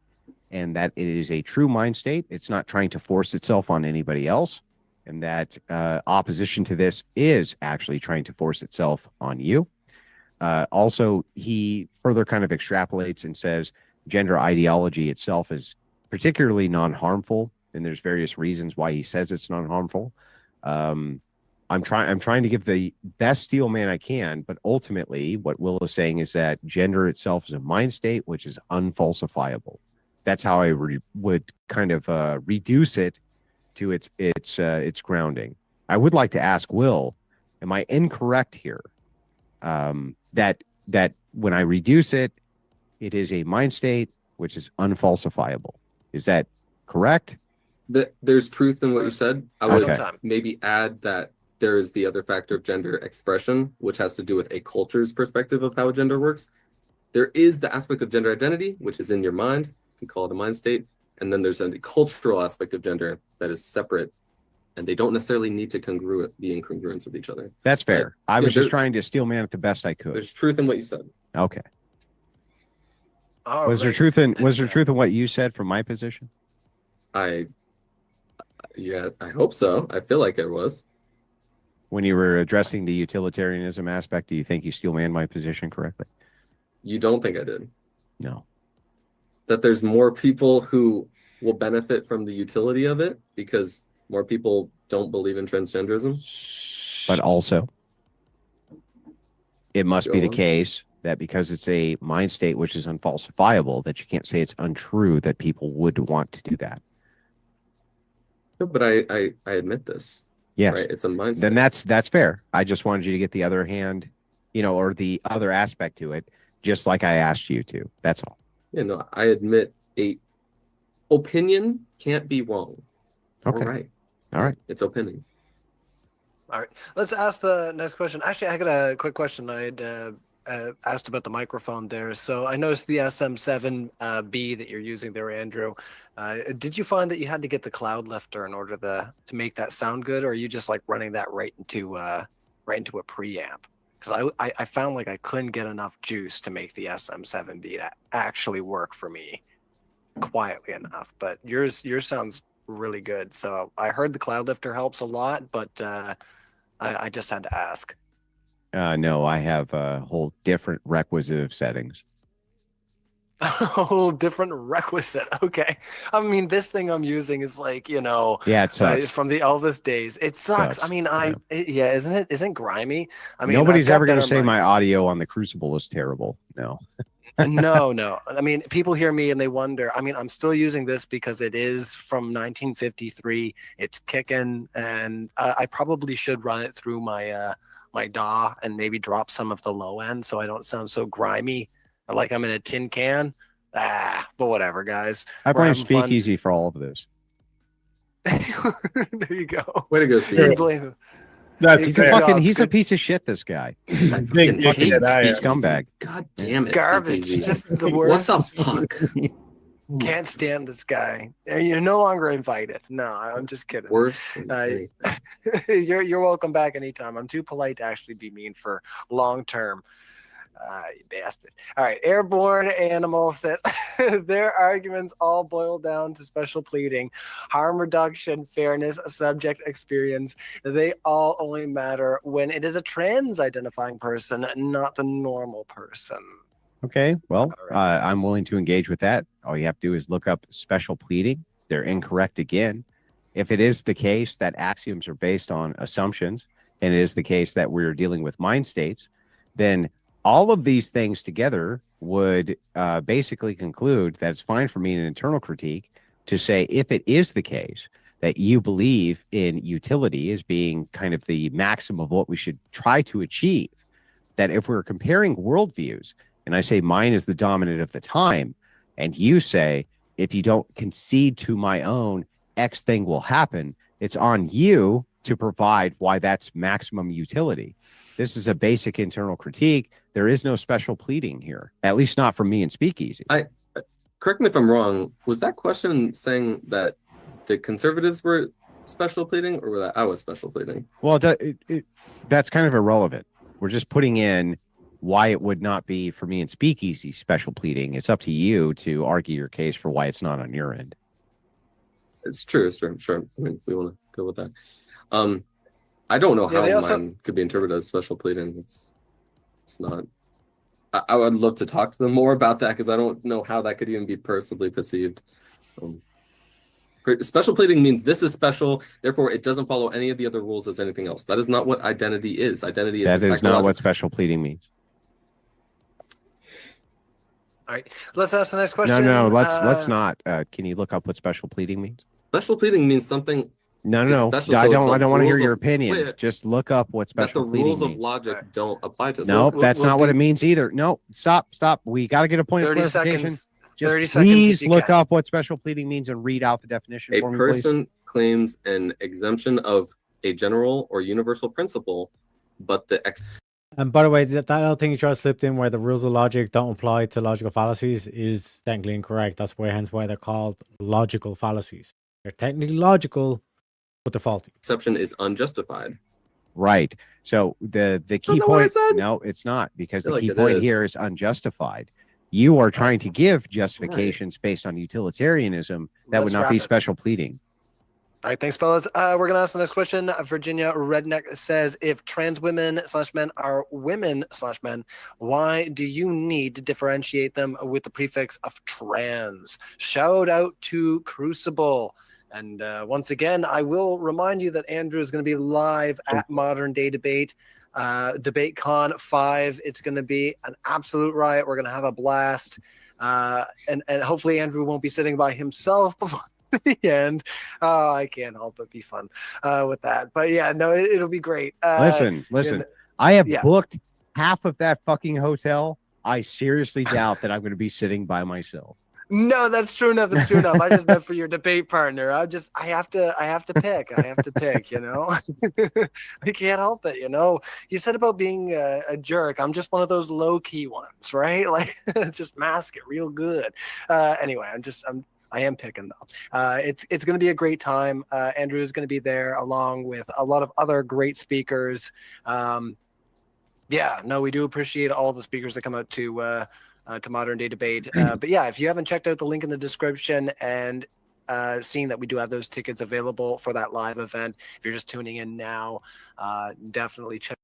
S7: and that it is a true mind state. It's not trying to force itself on anybody else. And that opposition to this is actually trying to force itself on you. Also, he further kind of extrapolates and says gender ideology itself is particularly non-harmful and there's various reasons why he says it's not harmful. I'm trying to give the best steel man I can, but ultimately what Will is saying is that gender itself is a mind state which is unfalsifiable. That's how I would kind of reduce it to its grounding. I would like to ask Will, am I incorrect here? That when I reduce it, it is a mind state which is unfalsifiable. Is that correct?
S6: There's truth in what you said. I would
S7: Okay.
S6: maybe add that there is the other factor of gender expression, which has to do with a culture's perspective of how gender works. There is the aspect of gender identity, which is in your mind. You can call it a mind state. And then there's a cultural aspect of gender that is separate, and they don't necessarily need to be in congruence with each other.
S7: That's fair.
S6: But,
S7: I was just
S6: there-
S7: trying to steel man it the best I could.
S6: There's truth in what you said.
S7: Okay.
S4: All
S7: Was there
S4: right.
S7: truth in what you said from my position?
S6: I hope so. I feel like there was.
S7: When you were addressing the utilitarianism aspect, do you think you steel man my position correctly?
S6: You don't think I did?
S7: No.
S6: That there's more people who will benefit from the utility of it because more people don't believe in transgenderism?
S7: But also, it must be
S6: Go
S7: the
S6: on.
S7: case that because it's a mind state which is unfalsifiable, that you can't say it's untrue that people would want to do that.
S6: No, but I admit this.
S7: Yes.
S6: Right? It's a mindset.
S7: Then that's fair. I just wanted you to get the other hand, or the other aspect to it, just like I asked you to. That's all.
S6: Yeah, no, I admit a opinion can't be wrong.
S7: Okay.
S6: All right.
S7: All right.
S6: It's opinion.
S4: All right, let's ask the next question. Actually, I got a quick question. I'd asked about the microphone there. So I noticed the SM7B that you're using there, Andrew. Did you find that you had to get the cloud lifter in order to make that sound good, or are you just like running that right into a preamp? Because I found like I couldn't get enough juice to make the SM7B to actually work for me quietly enough. But yours sounds really good. So I heard the cloud lifter helps a lot, but I just had to ask.
S7: No, I have a whole different requisite of settings.
S4: A whole different requisite. Okay. I mean, this thing I'm using is like,
S7: Yeah, it sucks.
S4: from the Elvis days. It sucks.
S7: Sucks.
S4: I mean, isn't it? Isn't grimy? I mean,
S7: Nobody's
S4: I've got
S7: ever going to
S4: better
S7: say my
S4: mics.
S7: audio on the Crucible is terrible. No.
S4: No. I mean, people hear me and they wonder. I mean, I'm still using this because it is from 1953. It's kicking, and I probably should run it through my my DAW and maybe drop some of the low end so I don't sound so grimy, like I'm in a tin can. But whatever, guys.
S7: I
S4: We're
S7: blame
S4: having fun.
S7: Speakeasy for all of this.
S4: There you go.
S6: Way to go, Speakeasy.
S4: Blame him.
S8: That's
S7: He's
S8: fair.
S7: a fucking,
S4: job.
S7: he's a
S4: Good.
S7: piece of shit, this guy.
S6: I
S8: Big
S6: fucking hate
S8: fucking I am.
S6: Speakeasy.
S7: Scumbag.
S6: God damn it.
S4: Garbage.
S6: Speakeasy.
S4: Just the
S6: What
S4: worst.
S6: the fuck?
S4: Can't stand this guy. You're no longer invited. No, I'm just kidding.
S6: Worse than
S4: Uh,
S6: anything.
S4: you're welcome back anytime. I'm too polite to actually be mean for long term. You bastard. All right. Airborne Animal says their arguments all boil down to special pleading, harm reduction, fairness, subject experience. They all only matter when it is a trans identifying person, not the normal person.
S7: Okay, well,
S4: All right.
S7: I'm willing to engage with that. All you have to do is look up special pleading. They're incorrect again. If it is the case that axioms are based on assumptions, and it is the case that we're dealing with mind states, then all of these things together would basically conclude that it's fine for me in an internal critique to say, if it is the case that you believe in utility as being kind of the maximum of what we should try to achieve, that if we're comparing worldviews, and I say mine is the dominant of the time, and you say, if you don't concede to my own, X thing will happen, it's on you to provide why that's maximum utility. This is a basic internal critique. There is no special pleading here, at least not from me and Speakeasy.
S6: Correct me if I'm wrong. Was that question saying that the conservatives were special pleading, or that I was special pleading?
S7: Well, that's kind of irrelevant. We're just putting in why it would not be for me and Speakeasy special pleading. It's up to you to argue your case for why it's not on your end.
S6: It's true. It's true. Sure. I mean, we want to go with that. I don't know
S4: Yeah, they
S6: how
S4: also-
S6: mine could be interpreted as special pleading. It's not. I would love to talk to them more about that because I don't know how that could even be personally perceived. Special pleading means this is special, therefore it doesn't follow any of the other rules as anything else. That is not what identity is. Identity is
S7: That
S6: a
S7: is not what special pleading means.
S4: All right, let's ask the next question.
S7: No, let's not. Can you look up what special pleading means?
S6: Special pleading means something.
S7: No.
S6: special,
S7: I
S6: so
S7: don't
S6: the
S7: want to hear
S6: rules
S7: your
S6: of-
S7: opinion.
S6: wait,
S7: Just look up what
S6: that
S7: special
S6: the
S7: pleading
S6: rules of
S7: means.
S6: logic don't apply to.
S7: Nope,
S6: So
S7: that's
S6: we'll
S7: not what
S6: do
S7: it means either. No, stop. We got to get a point of
S4: 30
S7: clarification.
S4: seconds.
S7: Just
S4: 30 seconds if
S7: please
S4: you
S7: look
S4: can.
S7: up what special pleading means and read out the definition
S6: A
S7: for me, please.
S6: person claims an exemption of a general or universal principle, but the
S1: And by the way, that other thing you just slipped in where the rules of logic don't apply to logical fallacies is technically incorrect. That's hence why they're called logical fallacies. They're technically logical, but they're faulty.
S6: exception is unjustified.
S7: Right. So the key
S6: that what I
S7: point.
S6: said?
S7: No, it's not, because
S6: feel
S7: the
S6: like
S7: key
S6: it
S7: point
S6: is.
S7: here is unjustified. You are trying to give justifications based on utilitarianism. That would
S4: Let's
S7: not
S4: wrap
S7: be
S4: it.
S7: special pleading.
S4: All right, thanks, fellas. We're gonna ask the next question. Virginia Redneck says, if trans women / men are women / men, why do you need to differentiate them with the prefix of trans? Shout out to Crucible. And once again, I will remind you that Andrew is going to be live at Modern Day Debate, DebateCon 5. It's going to be an absolute riot. We're going to have a blast. And hopefully Andrew won't be sitting by himself before the end. Oh, I can't help but be fun with that. But yeah, no, it'll be great.
S7: Listen.
S4: and-
S7: I have
S4: yeah.
S7: booked half of that fucking hotel. I seriously doubt that I'm going to be sitting by myself.
S4: No, that's true enough. That's true enough. I just meant for your debate partner. I have to pick. I have to pick, you know. I can't help it, you know. You said about being a jerk. I'm just one of those low key ones, right? Like just mask it real good. Anyway, I am picking though. It's going to be a great time. Andrew is going to be there along with a lot of other great speakers. Yeah, no, we do appreciate all the speakers that come out to Modern Day Debate. But yeah, if you haven't checked out the link in the description and seen that we do have those tickets available for that live event, if you're just tuning in now, definitely check.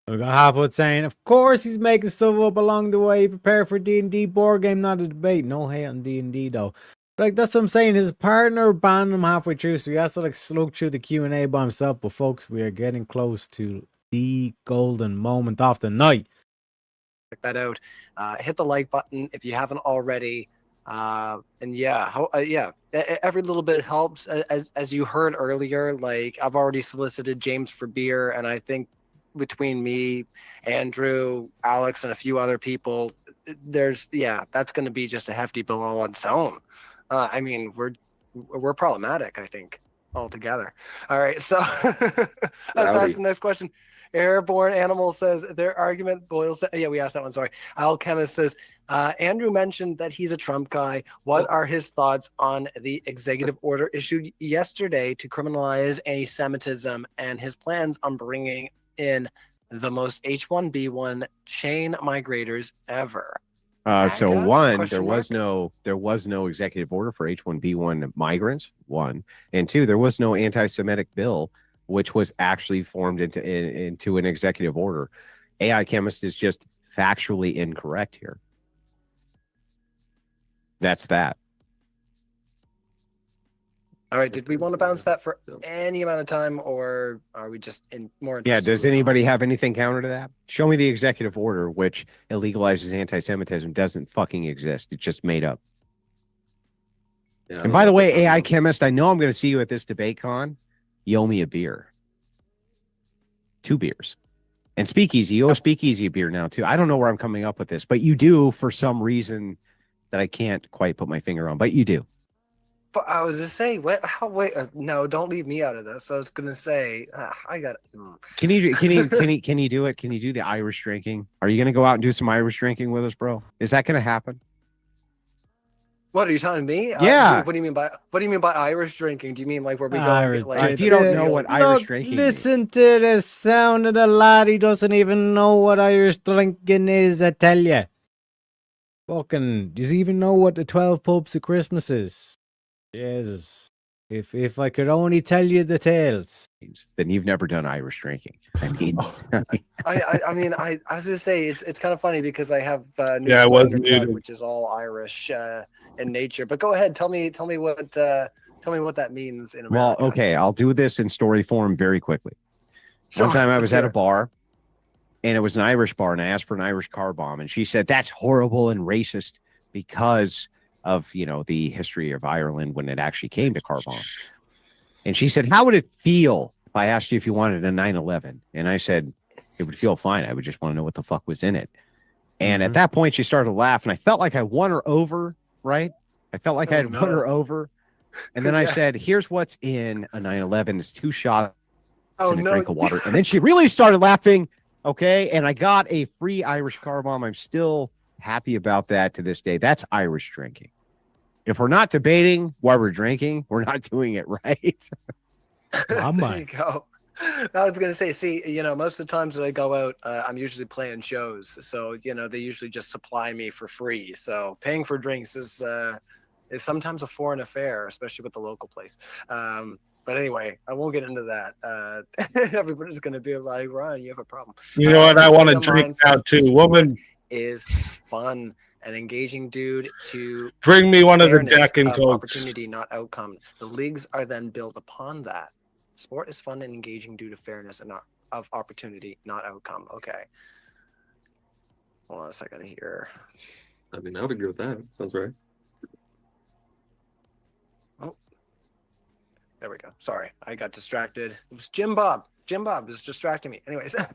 S1: We got Halfwood saying, of course he's making stuff up along the way. Prepare for D&D board game, not a debate. No hate on D&D though. Like, that's what I'm saying. His partner banned him halfway through, so he has to like slug through the Q&A by himself. But folks, we are getting close to the golden moment of the night.
S4: Check that out. Hit the like button if you haven't already. And yeah, every little bit helps. As you heard earlier, like I've already solicited James for beer, and I think between me, Andrew, Alex, and a few other people, that's going to be just a hefty bill all on its own. I mean, we're problematic, I think, altogether. All right, so let's ask the next question. Airborne Animal says their argument boils down. Yeah, we asked that one. Sorry. Alchemist says Andrew mentioned that he's a Trump guy. What are his thoughts on the executive order issued yesterday to criminalize anti-Semitism and his plans on bringing in the most H-1B1 chain migrators ever?
S7: So
S4: MAGA?
S7: one,
S4: Question
S7: there was no executive order for H-1B1 migrants. One, and two, there was no anti-Semitic bill which was actually formed into an executive order. AI Chemist is just factually incorrect here. That's that.
S4: All right. Did we want to bounce that for any amount of time, or are we just more interested?
S7: Yeah, does anybody have anything counter to that? Show me the executive order which illegalizes anti-Semitism. Doesn't fucking exist. It's just made up.
S6: Yeah,
S7: And by the way, AI Chemist, I know I'm going to see you at this debate con. You owe me a beer. 2 beers. And Speakeasy, you owe Speakeasy a beer now too. I don't know where I'm coming up with this, but you do for some reason that I can't quite put my finger on, but you do.
S4: But I was just saying, no, don't leave me out of this. I was gonna say, I got.
S7: Can you do it? Can you do the Irish drinking? Are you gonna go out and do some Irish drinking with us, bro? Is that gonna happen?
S4: What are you telling me?
S7: Yeah.
S4: What do you mean by Irish drinking? Do you mean like where we go?
S1: Irish
S4: Like,
S7: if you don't know what Irish drinking
S1: listen to the sound of the lad. He doesn't even know what Irish drinking is, I tell you. Fucking, does he even know what the 12 pubs of Christmas is? Jesus. If I could only tell you the tales.
S7: Then you've never done Irish drinking. I mean,
S4: I mean, I was gonna say it's kind of funny because I have
S8: Yeah, I was muted.
S4: which is all Irish in nature. But go ahead, tell me what Tell me what that means in
S7: Well,
S4: America.
S7: okay, I'll do this in story form very quickly. One
S4: Sure,
S7: time I was at a
S4: sure.
S7: bar, and it was an Irish bar, and I asked for an Irish car bomb, and she said that's horrible and racist because of the history of Ireland when it actually came to car bombs. And she said, "How would it feel if I asked you if you wanted a 911?" And I said, "It would feel fine. I would just want to know what the fuck was in it." And at that point, she started to laugh, and I felt like I won her over, right? I felt like I had won her over. And then I
S4: Yeah.
S7: said, "Here's what's in a 911. It's 2 shots and a
S4: no.
S7: drink of water." And then she really started laughing. Okay. And I got a free Irish car bomb. I'm still happy about that to this day. That's Irish drinking. If we're not debating why we're drinking, we're not doing it right.
S4: There you go. I was gonna say, see, most of the times that I go out, I'm usually playing shows, so they usually just supply me for free. So paying for drinks is sometimes a foreign affair, especially with the local place. But anyway, I won't get into that. Everybody's gonna be like, "Ryan, you have a problem."
S8: You know what? I want to
S4: Someone
S8: drink now
S4: says
S8: too. Woman,
S4: is fun. An engaging dude to
S8: bring me one of the
S4: fairness
S8: Jack and
S4: of
S8: Cokes.
S4: opportunity, not outcome. The leagues are then built upon that. Sport is fun and engaging due to fairness and not of opportunity, not outcome. Okay. Hold on a second here.
S6: I mean, I would agree with that. Sounds right.
S4: Oh, there we go. Sorry, I got distracted. It was Jim Bob. Jim Bob was distracting me. Anyways, all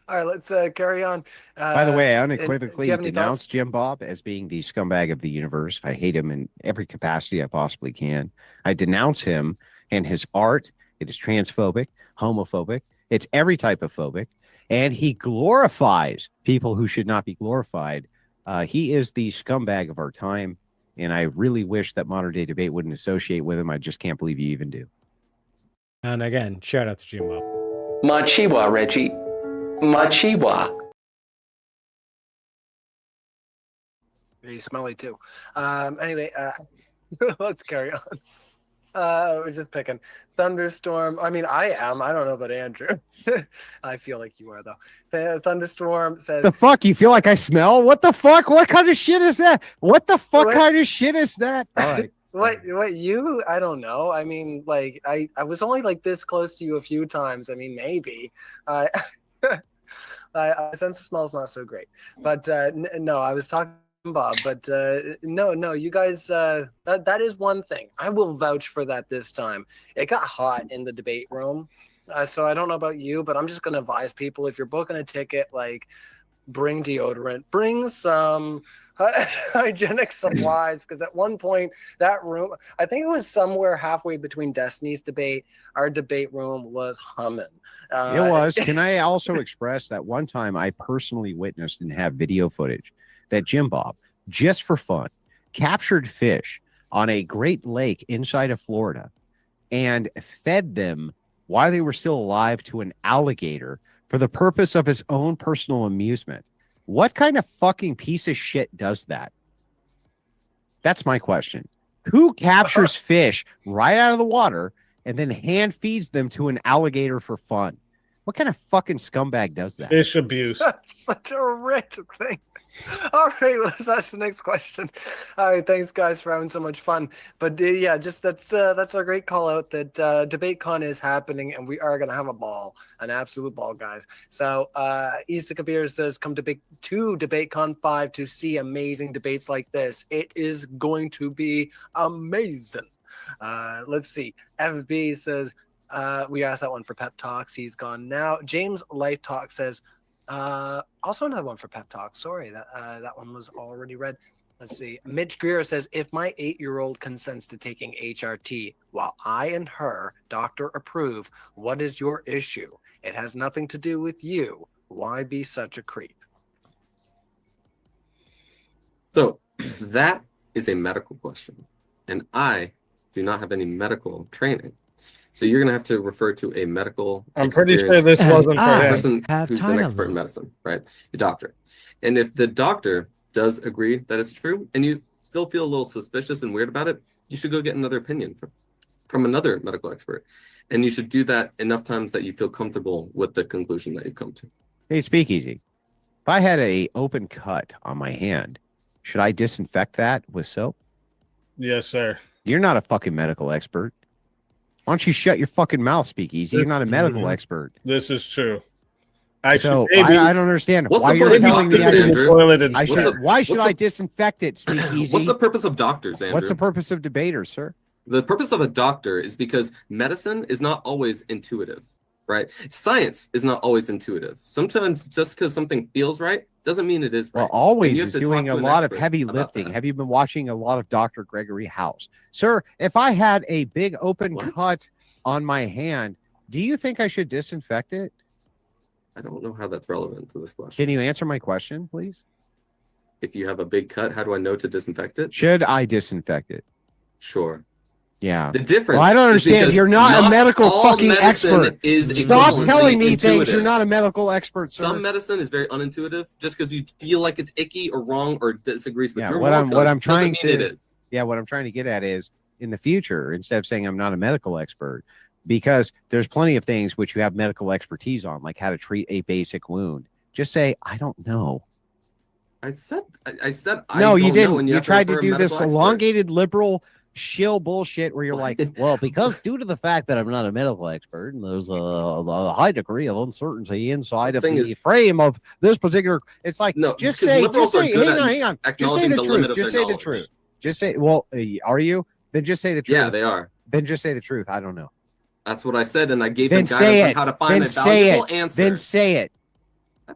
S4: right, let's carry on.
S7: By the way, I
S4: and do
S7: unequivocally
S4: you have any
S7: denounce
S4: thoughts?
S7: Jim Bob as being the scumbag of the universe. I hate him in every capacity I possibly can. I denounce him and his art. It is transphobic, homophobic. It's every type of phobic. And he glorifies people who should not be glorified. He is the scumbag of our time. And I really wish that modern day debate wouldn't associate with him. I just can't believe you even do.
S1: And again, shout out to Jim Bob.
S15: Machiwa, Reggie. Machiwa.
S4: He's smelly too. Anyway, let's carry on. We're just picking thunderstorm. I mean, I am. I don't know about Andrew. I feel like you are though. Thunderstorm says,
S7: The fuck? You feel like I smell? What the fuck? What kind of shit is that? What the fuck
S4: What?
S7: kind of shit is that? All right.
S4: What you? I don't know. I mean, like I was only like this close to you a few times. I mean, maybe. I sense the smell's not so great, but no, I was talking to Bob, but no, you guys. That is one thing I will vouch for that this time. It got hot in the debate room, so I don't know about you, but I'm just gonna advise people if you're booking a ticket, like bring deodorant, bring some hygienic supplies, because at one point that room, I think it was somewhere halfway between Destiny's debate, our debate room was humming.
S7: It was. Can I also express that one time I personally witnessed and have video footage that Jim Bob, just for fun, captured fish on a Great Lake inside of Florida and fed them while they were still alive to an alligator for the purpose of his own personal amusement. What kind of fucking piece of shit does that? That's my question. Who captures fish right out of the water and then hand feeds them to an alligator for fun? What kind of fucking scumbag does that?
S8: Fish abuse.
S4: That's such a rich thing. All right, well, let's ask the next question. All right, thanks guys for having so much fun. But yeah, just that's our great call out that DebateCon is happening and we are gonna have a ball, an absolute ball, guys. So Issa Kabir says, come to DebateCon 5 to see amazing debates like this. It is going to be amazing. Let's see. FB says, we asked that one for Pep Talks. He's gone now. James Life Talk says, also another one for Pep Talk. Sorry, that one was already read. Let's see. Mitch Greer says, if my 8-year-old consents to taking HRT while I and her doctor approve, what is your issue? It has nothing to do with you. Why be such a creep?
S6: So that is a medical question. And I do not have any medical training. So you're going to have to refer to a medical
S8: I'm pretty sure this wasn't for him.
S6: person
S1: have
S6: who's an
S1: title.
S6: expert in medicine, right? Your doctor. And if the doctor does agree that it's true and you still feel a little suspicious and weird about it, you should go get another opinion from another medical expert. And you should do that enough times that you feel comfortable with the conclusion that you've come to.
S7: Hey, Speakeasy. If I had a open cut on my hand, should I disinfect that with soap?
S8: Yes, sir.
S7: You're not a fucking medical expert. Why don't you shut your fucking mouth, Speakeasy? You're not a medical expert.
S8: This is true.
S7: I don't understand
S6: What's
S7: why
S6: the
S7: you're
S6: point of
S7: telling me
S6: doctors, Andrew?
S7: why should I disinfect it, Speakeasy?
S6: What's the purpose of doctors, Andrew?
S7: What's the purpose of debaters, sir?
S6: The purpose of a doctor is because medicine is not always intuitive, right? Science is not always intuitive. Sometimes just because something feels right doesn't mean it is right.
S7: Well, always
S6: And you have
S7: is
S6: to
S7: doing
S6: talk
S7: a
S6: to an
S7: lot of
S6: expert
S7: heavy
S6: about
S7: lifting.
S6: that.
S7: Have you been watching a lot of Dr. Gregory House? Sir, if I had a big open cut on my hand, do you think I should disinfect it?
S6: I don't know how that's relevant to this question.
S7: Can you answer my question, please?
S6: If you have a big cut, how do I know to disinfect it?
S7: Should I disinfect it?
S6: Sure.
S7: Yeah.
S6: The difference.
S7: Well, I don't
S6: is
S7: understand.
S6: because
S7: You're not a medical
S6: all
S7: fucking
S6: medicine
S7: expert.
S6: is
S7: Stop
S6: equivalently
S7: telling me things.
S6: intuitive.
S7: You're not a medical expert, sir.
S6: Some medicine is very unintuitive. Just because you feel like it's icky or wrong or disagrees with
S7: Yeah,
S6: your
S7: what I'm
S6: doesn't
S7: trying
S6: mean
S7: to
S6: it is.
S7: Yeah, what I'm trying to get at is in the future, instead of saying I'm not a medical expert, because there's plenty of things which you have medical expertise on, like how to treat a basic wound. Just say I don't know.
S6: I said I
S7: No, you
S6: don't know,
S7: didn't.
S6: and
S7: You
S6: have to
S7: tried to
S6: refer a
S7: do this
S6: medical expert.
S7: elongated liberal shill bullshit where you're like, well, because due to the fact that I'm not a medical expert and there's a high degree of uncertainty inside of the frame of this particular, it's like,
S6: No,
S7: just
S6: because
S7: say,
S6: liberals are good at
S7: hang on, just say
S6: acknowledging
S7: the
S6: the
S7: truth.
S6: limit of
S7: Just
S6: their
S7: say the
S6: knowledge.
S7: truth. Just say, well, are you? Then just say the truth.
S6: Yeah, they are.
S7: Then just say the truth. I don't know.
S6: That's what I said, and I gave
S7: Then
S6: them
S7: say
S6: guidance on
S7: it.
S6: how to find
S7: Then
S6: a
S7: say
S6: valuable
S7: it.
S6: answer.
S7: Then say it.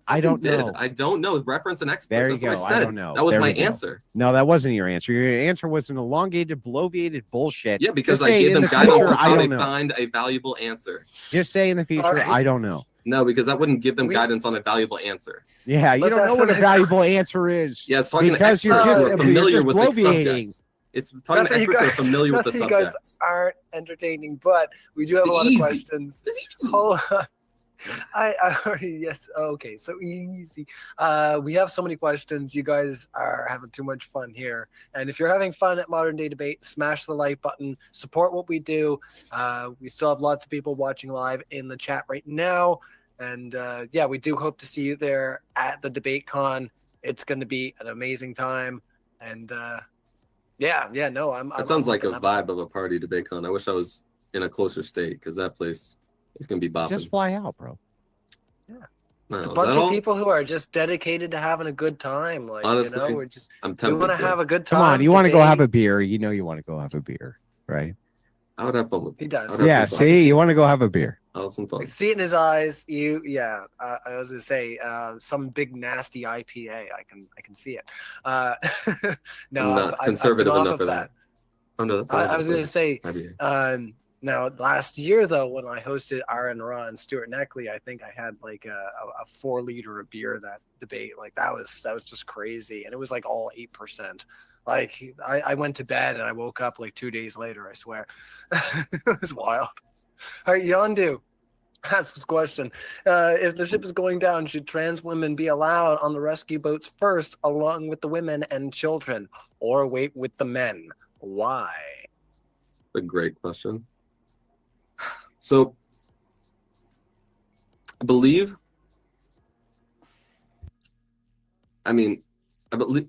S7: I don't
S6: did.
S7: know.
S6: I don't know. Reference an expert.
S7: There you
S6: That's
S7: go.
S6: what I said.
S7: don't know.
S6: That was
S7: There
S6: my
S7: we go.
S6: answer.
S7: No, that wasn't your answer. Your answer was an elongated, bloviated bullshit.
S6: Yeah, because
S7: Just
S6: I
S7: say
S6: gave
S7: in
S6: them
S7: the
S6: guidance
S7: future,
S6: on
S7: I
S6: how
S7: don't
S6: to
S7: know.
S6: find a valuable answer.
S7: Just say in the future,
S4: right.
S7: I don't know.
S6: No, because that wouldn't give them guidance on a valuable answer.
S7: Yeah, you
S4: Let's
S7: don't know
S4: ask
S7: what
S4: the
S7: a
S4: next
S7: valuable answer is.
S6: Yeah, it's talking to
S7: because
S6: experts
S7: you're just,
S6: who are familiar
S7: just
S6: with the
S7: bloviating.
S6: subject. It's talking to
S4: Not that you
S6: experts who are
S4: guys-
S6: familiar with
S4: not
S6: the
S4: that you guys
S6: subject.
S4: aren't entertaining, but we do have a lot
S6: Easy.
S4: of questions. Hold on. I already yes. Okay, so easy. We have so many questions. You guys are having too much fun here. And if you're having fun at Modern Day Debate, smash the like button. Support what we do. We still have lots of people watching live in the chat right now. And yeah, we do hope to see you there at the Debate Con. It's going to be an amazing time. And yeah, no, I'm.
S6: That sounds like a
S4: I'm-
S6: vibe of a party debate con. I wish I was in a closer state because that place is going to be bopping.
S7: Just fly out, bro.
S6: No,
S4: It's a
S6: is
S4: bunch
S6: that
S4: of
S6: all?
S4: people who are just dedicated to having a good time. Like,
S6: Honestly,
S4: we're just
S6: I'm
S4: we
S6: tempted
S4: want to
S6: to.
S4: have a good time.
S7: Come on, you want to go
S4: debate.
S7: have a beer. You know you want to go have a beer, right?
S6: I would have fun with
S4: He does.
S6: I would have
S7: Yeah,
S6: some fun.
S7: see, you want to go have a beer.
S6: I'll have some fun.
S4: I see it in his eyes. Yeah. I was gonna say some big nasty IPA. I can see it. No,
S6: I'm not
S4: I've
S6: conservative
S4: been off
S6: enough
S4: of
S6: for that. Oh no, that's
S4: I was gonna say.
S6: IBA.
S4: Now last year though, when I hosted Aaron Ra and Stuart Neckley, I think I had like a 4 liter of beer that debate. Like that was just crazy, and it was like all 8%. Like I went to bed and I woke up like 2 days later. I swear, it was wild. All right, Yondu asks this question: if the ship is going down, should trans women be allowed on the rescue boats first, along with the women and children, or wait with the men? Why?
S6: A great question. So, I believe. I mean, I believe.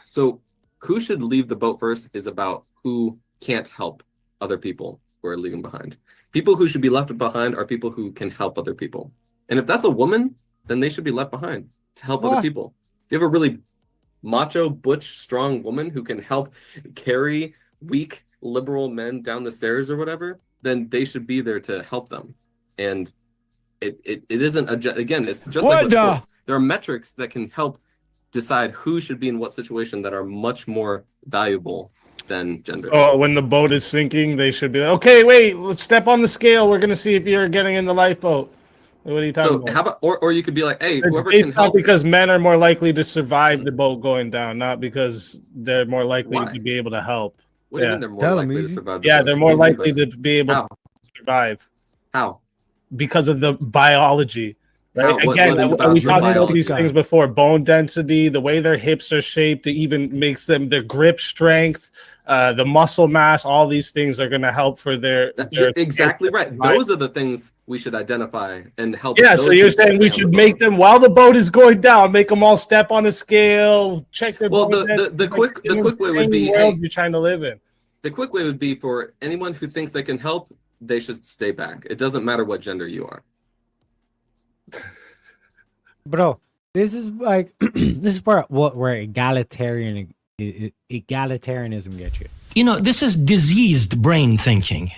S6: So, who should leave the boat first is about who can't help other people who are leaving behind. People who should be left behind are people who can help other people. And if that's a woman, then they should be left behind to help other people. If you have a really macho, butch, strong woman who can help carry weak, liberal men down the stairs or whatever, then they should be there to help them. And it isn't, again, it's just like with sports. There are metrics that can help decide who should be in what situation that are much more valuable than gender.
S8: Oh, when the boat is sinking, they should be like, okay, wait, let's step on the scale. We're going to see if you're getting in the lifeboat. What are you talking
S6: So
S8: about?
S6: how about, or you could be like, hey, whoever
S8: It's
S6: can
S8: not
S6: help.
S8: because men are more likely to survive the boat going down, not because they're more likely
S6: Why?
S8: to be able to help.
S6: What do you mean they're more likely to survive? the
S8: Yeah,
S6: boat?
S8: they're more
S6: What do you mean
S8: likely
S6: by
S8: to be able
S6: How?
S8: to survive.
S6: How?
S8: Because of the biology. Right?
S6: How? What
S8: Again,
S6: about
S8: we
S6: your
S8: talked about these
S6: biology?
S8: things before. Bone density, the way their hips are shaped, it even makes them their grip strength, the muscle mass. All these things are going to help for their
S6: You're exactly right. Those are the things we should identify and help.
S8: Yeah,
S6: those
S8: so you're
S6: people
S8: saying we
S6: stay on
S8: should
S6: the
S8: make them while the boat is going down, make them all step on a scale, check their.
S6: Well,
S8: bone
S6: the
S8: density,
S6: quick
S8: in
S6: way would be,
S8: insane world
S6: hey,
S8: you're trying to live in.
S6: The quick way would be for anyone who thinks they can help, they should stay back. It doesn't matter what gender you are.
S1: Bro, this is like this is where egalitarianism gets you.
S3: You know, this is diseased brain thinking.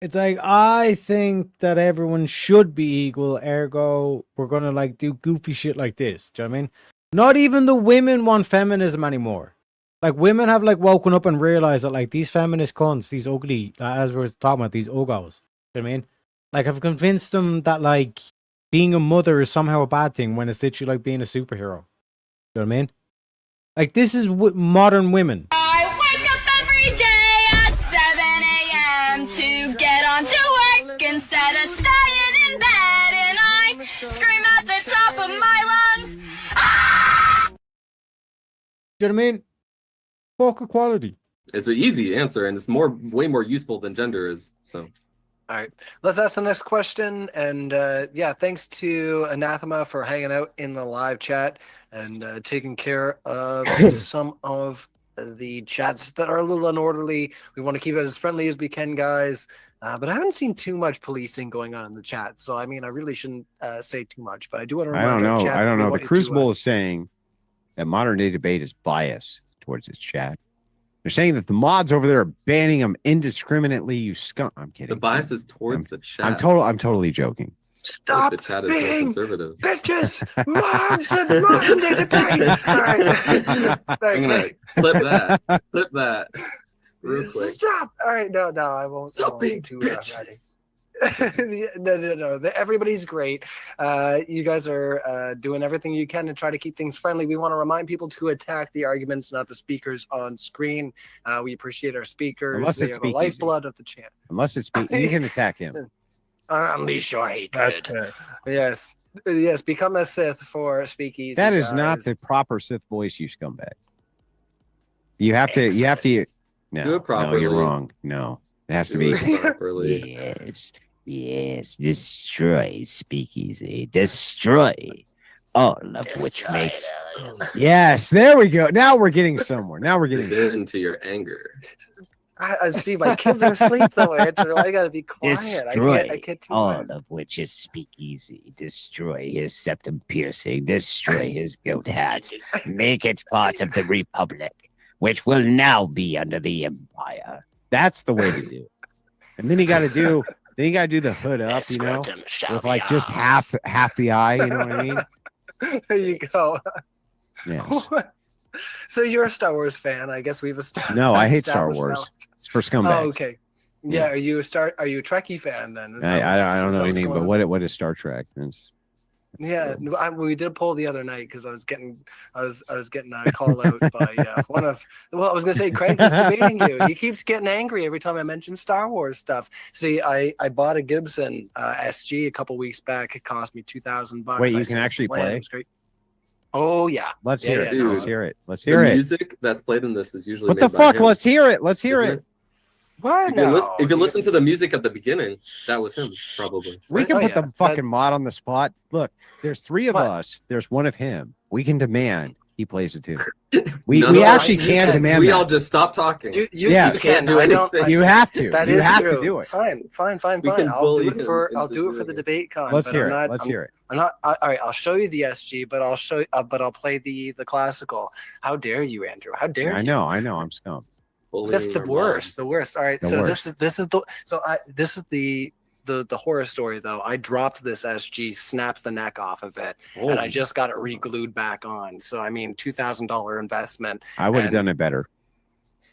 S1: It's like, I think that everyone should be equal, ergo we're gonna like do goofy shit like this. Do you know what I mean? Not even the women want feminism anymore. Like, women have like woken up and realized that like these feminist cunts, these ugly, as we were talking about, these uggos. Do you know what I mean? Like, I've convinced them that like being a mother is somehow a bad thing when it's literally like being a superhero. You know what I mean? Like, this is modern women.
S12: I wake up every day at 7 a.m. to get on to work instead of staying in bed, and I scream at the top of my lungs.
S1: Do you know what I mean? Fuck equality.
S6: It's an easy answer, and it's way more useful than gender is. So.
S4: All right, let's ask the next question. And yeah, thanks to Anathema for hanging out in the live chat and taking care of some of the chats that are a little unorderly. We want to keep it as friendly as we can, guys. But I haven't seen too much policing going on in the chat. So, I mean, I really shouldn't say too much. But I do want to remind our chat
S7: I don't
S4: that we
S7: know. The
S4: want you
S7: Crucible
S4: to,
S7: is saying that modern day debate is biased towards its chat. They're saying that the mods over there are banning them indiscriminately. You scum! I'm kidding.
S6: The bias is towards the chat.
S7: I'm totally joking.
S4: Stop
S6: the chat is more
S4: being
S6: conservative.
S4: bitches! Moms and modern day debate! All right.
S6: I'm gonna clip that real quick.
S4: Stop! All right, no, I won't.
S6: Stop being
S4: bitches. No. Everybody's great. You guys are doing everything you can to try to keep things friendly. We want to remind people to attack the arguments, not the speakers on screen. We appreciate our speakers.
S7: Unless
S4: they
S7: it's
S4: are the
S7: Speakeasy.
S4: lifeblood of the channel.
S7: Unless it's you can attack him.
S4: Unleash your hatred. Yes, become a Sith for Speakeasy.
S7: That is
S4: guys.
S7: not the proper Sith voice, you scumbag. You have to. No,
S6: Do it properly.
S7: No, you're wrong. No, it has to be
S6: properly.
S16: Yes, destroy Speakeasy. Destroy. All of which makes.
S7: Yes, there we go. Now we're getting somewhere.
S6: Into your anger.
S4: I see my kids are asleep though, Andrew. I gotta be quiet.
S16: Destroy
S4: I can't do
S16: all
S4: that.
S16: of which is Speakeasy. Destroy his septum piercing. Destroy his goat hat. Make it part of the Republic, which will now be under the Empire.
S7: That's the way to do it. And then you got to do. Then you got to do the hood up, you know, with like just half the eye. You know what I mean?
S4: There you go.
S7: Yes.
S4: So you're a Star Wars fan, I guess we've established.
S7: No, I hate Star Wars. It's for scumbags.
S4: Oh, okay. Yeah, Are you a Trekkie fan then?
S7: I don't know anything, but what is Star Trek?
S4: Yeah, we did a poll the other night because I was getting a call out by one of. Well, I was gonna say Craig is debating you. He keeps getting angry every time I mention Star Wars stuff. See, I bought a Gibson SG a couple weeks back. It cost me $2,000.
S7: Wait, you can actually play?
S4: It was great. Oh yeah.
S7: Let's hear it.
S6: Dude,
S7: Let's hear it. Let's hear
S6: the
S7: it.
S6: music that's played in this is usually
S7: What
S6: made
S7: the
S6: by
S7: fuck?
S6: him,
S7: Let's hear it. Let's hear
S6: isn't
S7: it.
S4: What?
S6: If you listen to the music at the beginning, that was him, probably.
S7: We can
S4: Oh,
S7: put
S4: yeah,
S7: the fucking mod on the spot. Look, there's three of
S4: What?
S7: us. There's one of him. We can demand he plays it too. We
S6: None of
S7: actually
S6: us-
S7: can demand
S6: We
S7: that.
S6: all just stop talking.
S4: You
S7: Yes.
S6: can't do
S4: I don't.
S6: anything.
S7: You have to.
S4: That
S7: you
S4: is
S7: have
S4: true.
S7: to do it.
S4: Fine.
S6: We can
S4: I'll
S6: bully
S4: do it for.
S6: him
S4: I'll
S6: into
S4: do it for
S6: doing
S4: the
S6: it.
S4: debate con.
S7: Let's
S4: but
S7: hear
S4: I'm
S7: it.
S4: not,
S7: Let's
S4: I'm,
S7: hear it.
S4: I'm not. All right. I'll show you the SG, but I'll show. But I'll play the classical. How dare you, Andrew? How dare
S7: I
S4: you?
S7: know. I'm scum.
S4: That's the worst. The worst. All right.
S7: The
S4: So
S7: worst.
S4: this is the horror story though. I dropped this SG, snapped the neck off of it, and I just got it re-glued back on. So I mean, $2,000 investment.
S7: I would have
S4: And-
S7: done it better.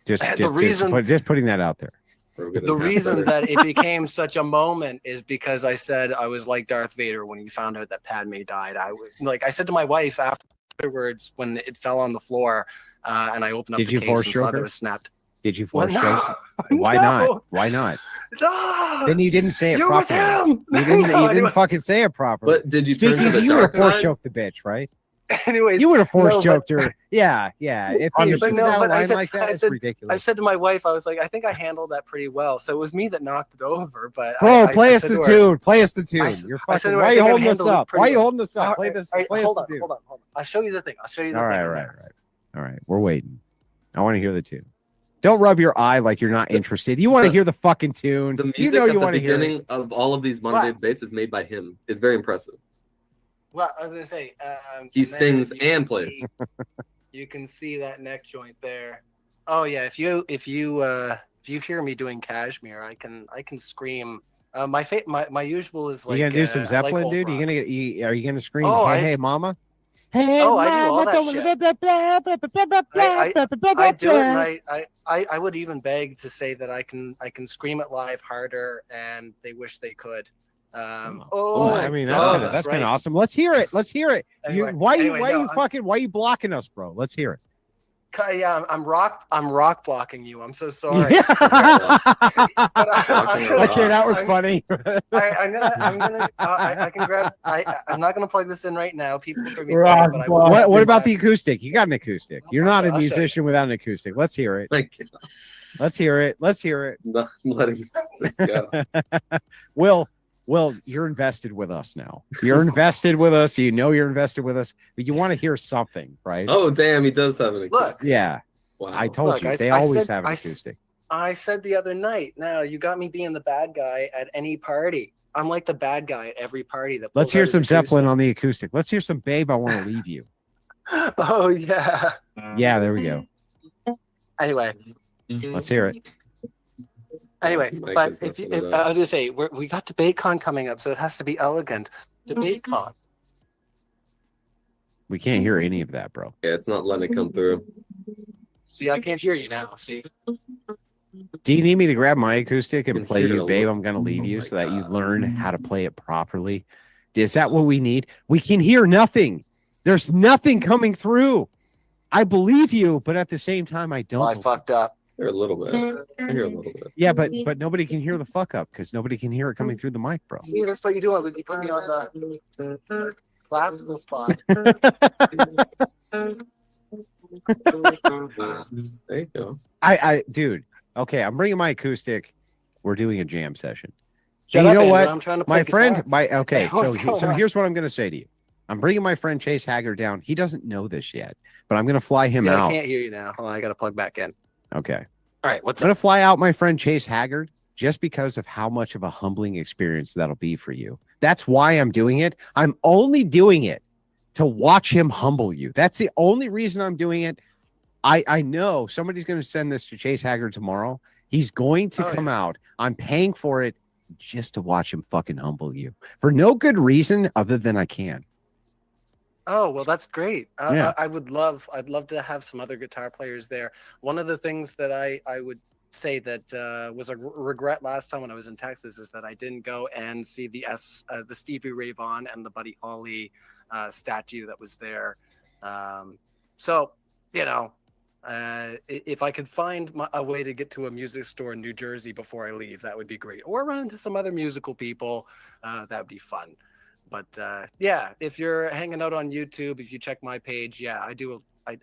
S7: Just putting that out there.
S4: The reason that it became such a moment is because I said I was like Darth Vader when he found out that Padme died. I said to my wife afterwards when it fell on the floor, and I opened up
S7: Did
S4: the
S7: you
S4: case
S7: force
S4: and saw
S7: choke
S4: that
S7: her?
S4: it was snapped.
S7: Did you
S4: Well,
S7: force
S4: no.
S7: choke? Why
S4: No.
S7: not? Why not?
S4: No.
S7: Then you didn't say it
S4: You're with
S7: properly.
S4: him.
S7: You didn't.
S4: No,
S7: You didn't
S4: anyways.
S7: fucking say it properly.
S6: But did you turn to
S7: Speakeasy,
S6: the
S7: you would have
S6: dark
S7: force
S6: side?
S7: choked the bitch, right?
S4: Anyways,
S7: You would have force
S4: no,
S7: choked
S4: but-
S7: her. Yeah. If she was
S4: But no,
S7: out of
S4: but I
S7: line
S4: said-
S7: like that,
S4: I
S7: it's
S4: said-
S7: ridiculous.
S4: I said to my wife, I was like, I think I handled that pretty well. So it was me that knocked it over. But
S7: Bro,
S4: I
S7: play us
S4: said
S7: the
S4: to her-
S7: tune. Play us the tune.
S4: I
S7: You're
S4: I said
S7: fucking.
S4: to her,
S7: Why
S4: I
S7: are you
S4: think I
S7: holding us
S4: handled it
S7: up?
S4: pretty
S7: Why are you
S4: well.
S7: holding us up?
S4: All
S7: Play
S4: right,
S7: this.
S4: all right,
S7: Play us
S4: hold
S7: the
S4: on,
S7: tune.
S4: hold on. I'll show you the thing.
S7: All right. All right.
S4: next.
S7: We're waiting. I want to hear the tune. Don't rub your eye like you're not interested. You want to hear the fucking tune.
S6: The music
S7: you know
S6: at
S7: you
S6: the
S7: want to hear it.
S6: beginning of all of these Monday debates is made by him. It's very impressive.
S4: Well, I was gonna say
S6: He
S4: and then
S6: sings
S4: you can
S6: and plays.
S4: see- You can see that neck joint there. Oh yeah, if you hear me doing Kashmir, I can scream. My usual is like.
S7: You gonna do some
S4: I like
S7: Zeppelin,
S4: old
S7: dude?
S4: rock.
S7: Are you gonna scream?
S4: Oh,
S7: hey, mama. Hey,
S4: Oh, I do all
S7: mama,
S4: that
S7: don't-
S4: shit.
S7: blah,
S4: I do it,
S7: blah.
S4: and I would even beg to say that I can scream it live harder, and they wish they could.
S7: I mean, that's kind of awesome. Let's hear it. Let's hear it.
S4: Anyway,
S7: why are you blocking us, bro? Let's hear it.
S4: Yeah, I'm rock blocking you. I'm so sorry.
S7: Okay, that was funny.
S4: I can grab. I'm not gonna plug this in right now. People hear me.
S7: Rock
S4: But I
S7: block.
S4: will-
S7: What about the acoustic? You got an acoustic. You're not a
S4: I'll show you.
S7: musician without an acoustic. Let's hear it. Let's hear it. Let's hear it.
S6: Let's go.
S7: Will, you're invested with us now. You're invested with us. You know you're invested with us, but you want to hear something, right?
S6: Oh, damn, he does have an acoustic.
S7: Yeah.
S6: Wow.
S7: I told
S4: Look,
S7: you.
S4: I-
S7: They
S4: I
S7: always
S4: said-
S7: have an
S4: I-
S7: acoustic.
S4: I said the other night. Now you got me being the bad guy at any party. I'm like the bad guy at every party. That
S7: Let's
S4: pulls
S7: hear
S4: out his
S7: some
S4: acoustic.
S7: Zeppelin on the acoustic. Let's hear some Babe, I Want to Leave You.
S4: Oh yeah.
S7: Yeah, there we go.
S4: Anyway.
S7: Let's hear it.
S4: Anyway,
S6: Mike
S4: but
S6: is
S4: if
S6: messing
S4: I
S6: it
S4: was
S6: up.
S4: gonna say we got DebateCon coming up, so it has to be elegant. DebateCon.
S7: We can't hear any of that, bro.
S6: Yeah, it's not letting it come through.
S4: See, I can't hear you now. See.
S7: Do you need me to grab my acoustic
S6: can
S7: and play
S6: hear
S7: you,
S6: it a
S7: Babe,
S6: little.
S7: I'm going to leave you so that you learn how to play it properly? Is that what we need? We can hear nothing. There's nothing coming through. I believe you, but at the same time, I don't.
S4: I fucked up.
S6: I hear a little bit. I hear a little bit.
S7: Yeah, but nobody can hear the fuck up because nobody can hear it coming through the mic, bro.
S4: See, that's what you do. You put me on the classical spot.
S6: There you go.
S7: Dude. Okay, I'm bringing my acoustic. We're doing a jam session.
S4: Shut
S7: And you
S4: up,
S7: know
S4: Andrew,
S7: what?
S4: I'm trying to
S7: My
S4: play
S7: friend,
S4: guitar.
S7: okay,
S4: Hey, what's going
S7: so
S4: on?
S7: here's what I'm going to say to you. I'm bringing my friend Chase Haggard down. He doesn't know this yet, but I'm going to fly him
S4: See,
S7: out.
S4: I can't hear you now. Hold on, I got to plug back in.
S7: Okay.
S4: All right, what's
S7: I'm going
S4: up?
S7: to fly out my friend Chase Haggard just because of how much of a humbling experience that'll be for you. That's why I'm doing it. I'm only doing it to watch him humble you. That's the only reason I'm doing it. I know somebody's going to send this to Chase Haggard tomorrow. He's going to come out. I'm paying for it just to watch him fucking humble you for no good reason other than I can.
S4: Oh, well, that's great.
S7: Yeah.
S4: I'd love to have some other guitar players there. One of the things that I would say that was a regret last time when I was in Texas is that I didn't go and see the Stevie Ray Vaughan and the Buddy Holly statue that was there. So, you know, if I could find a way to get to a music store in New Jersey before I leave, that would be great. Or run into some other musical people, that would be fun. But yeah, if you're hanging out on YouTube, if you check my page, yeah, I do a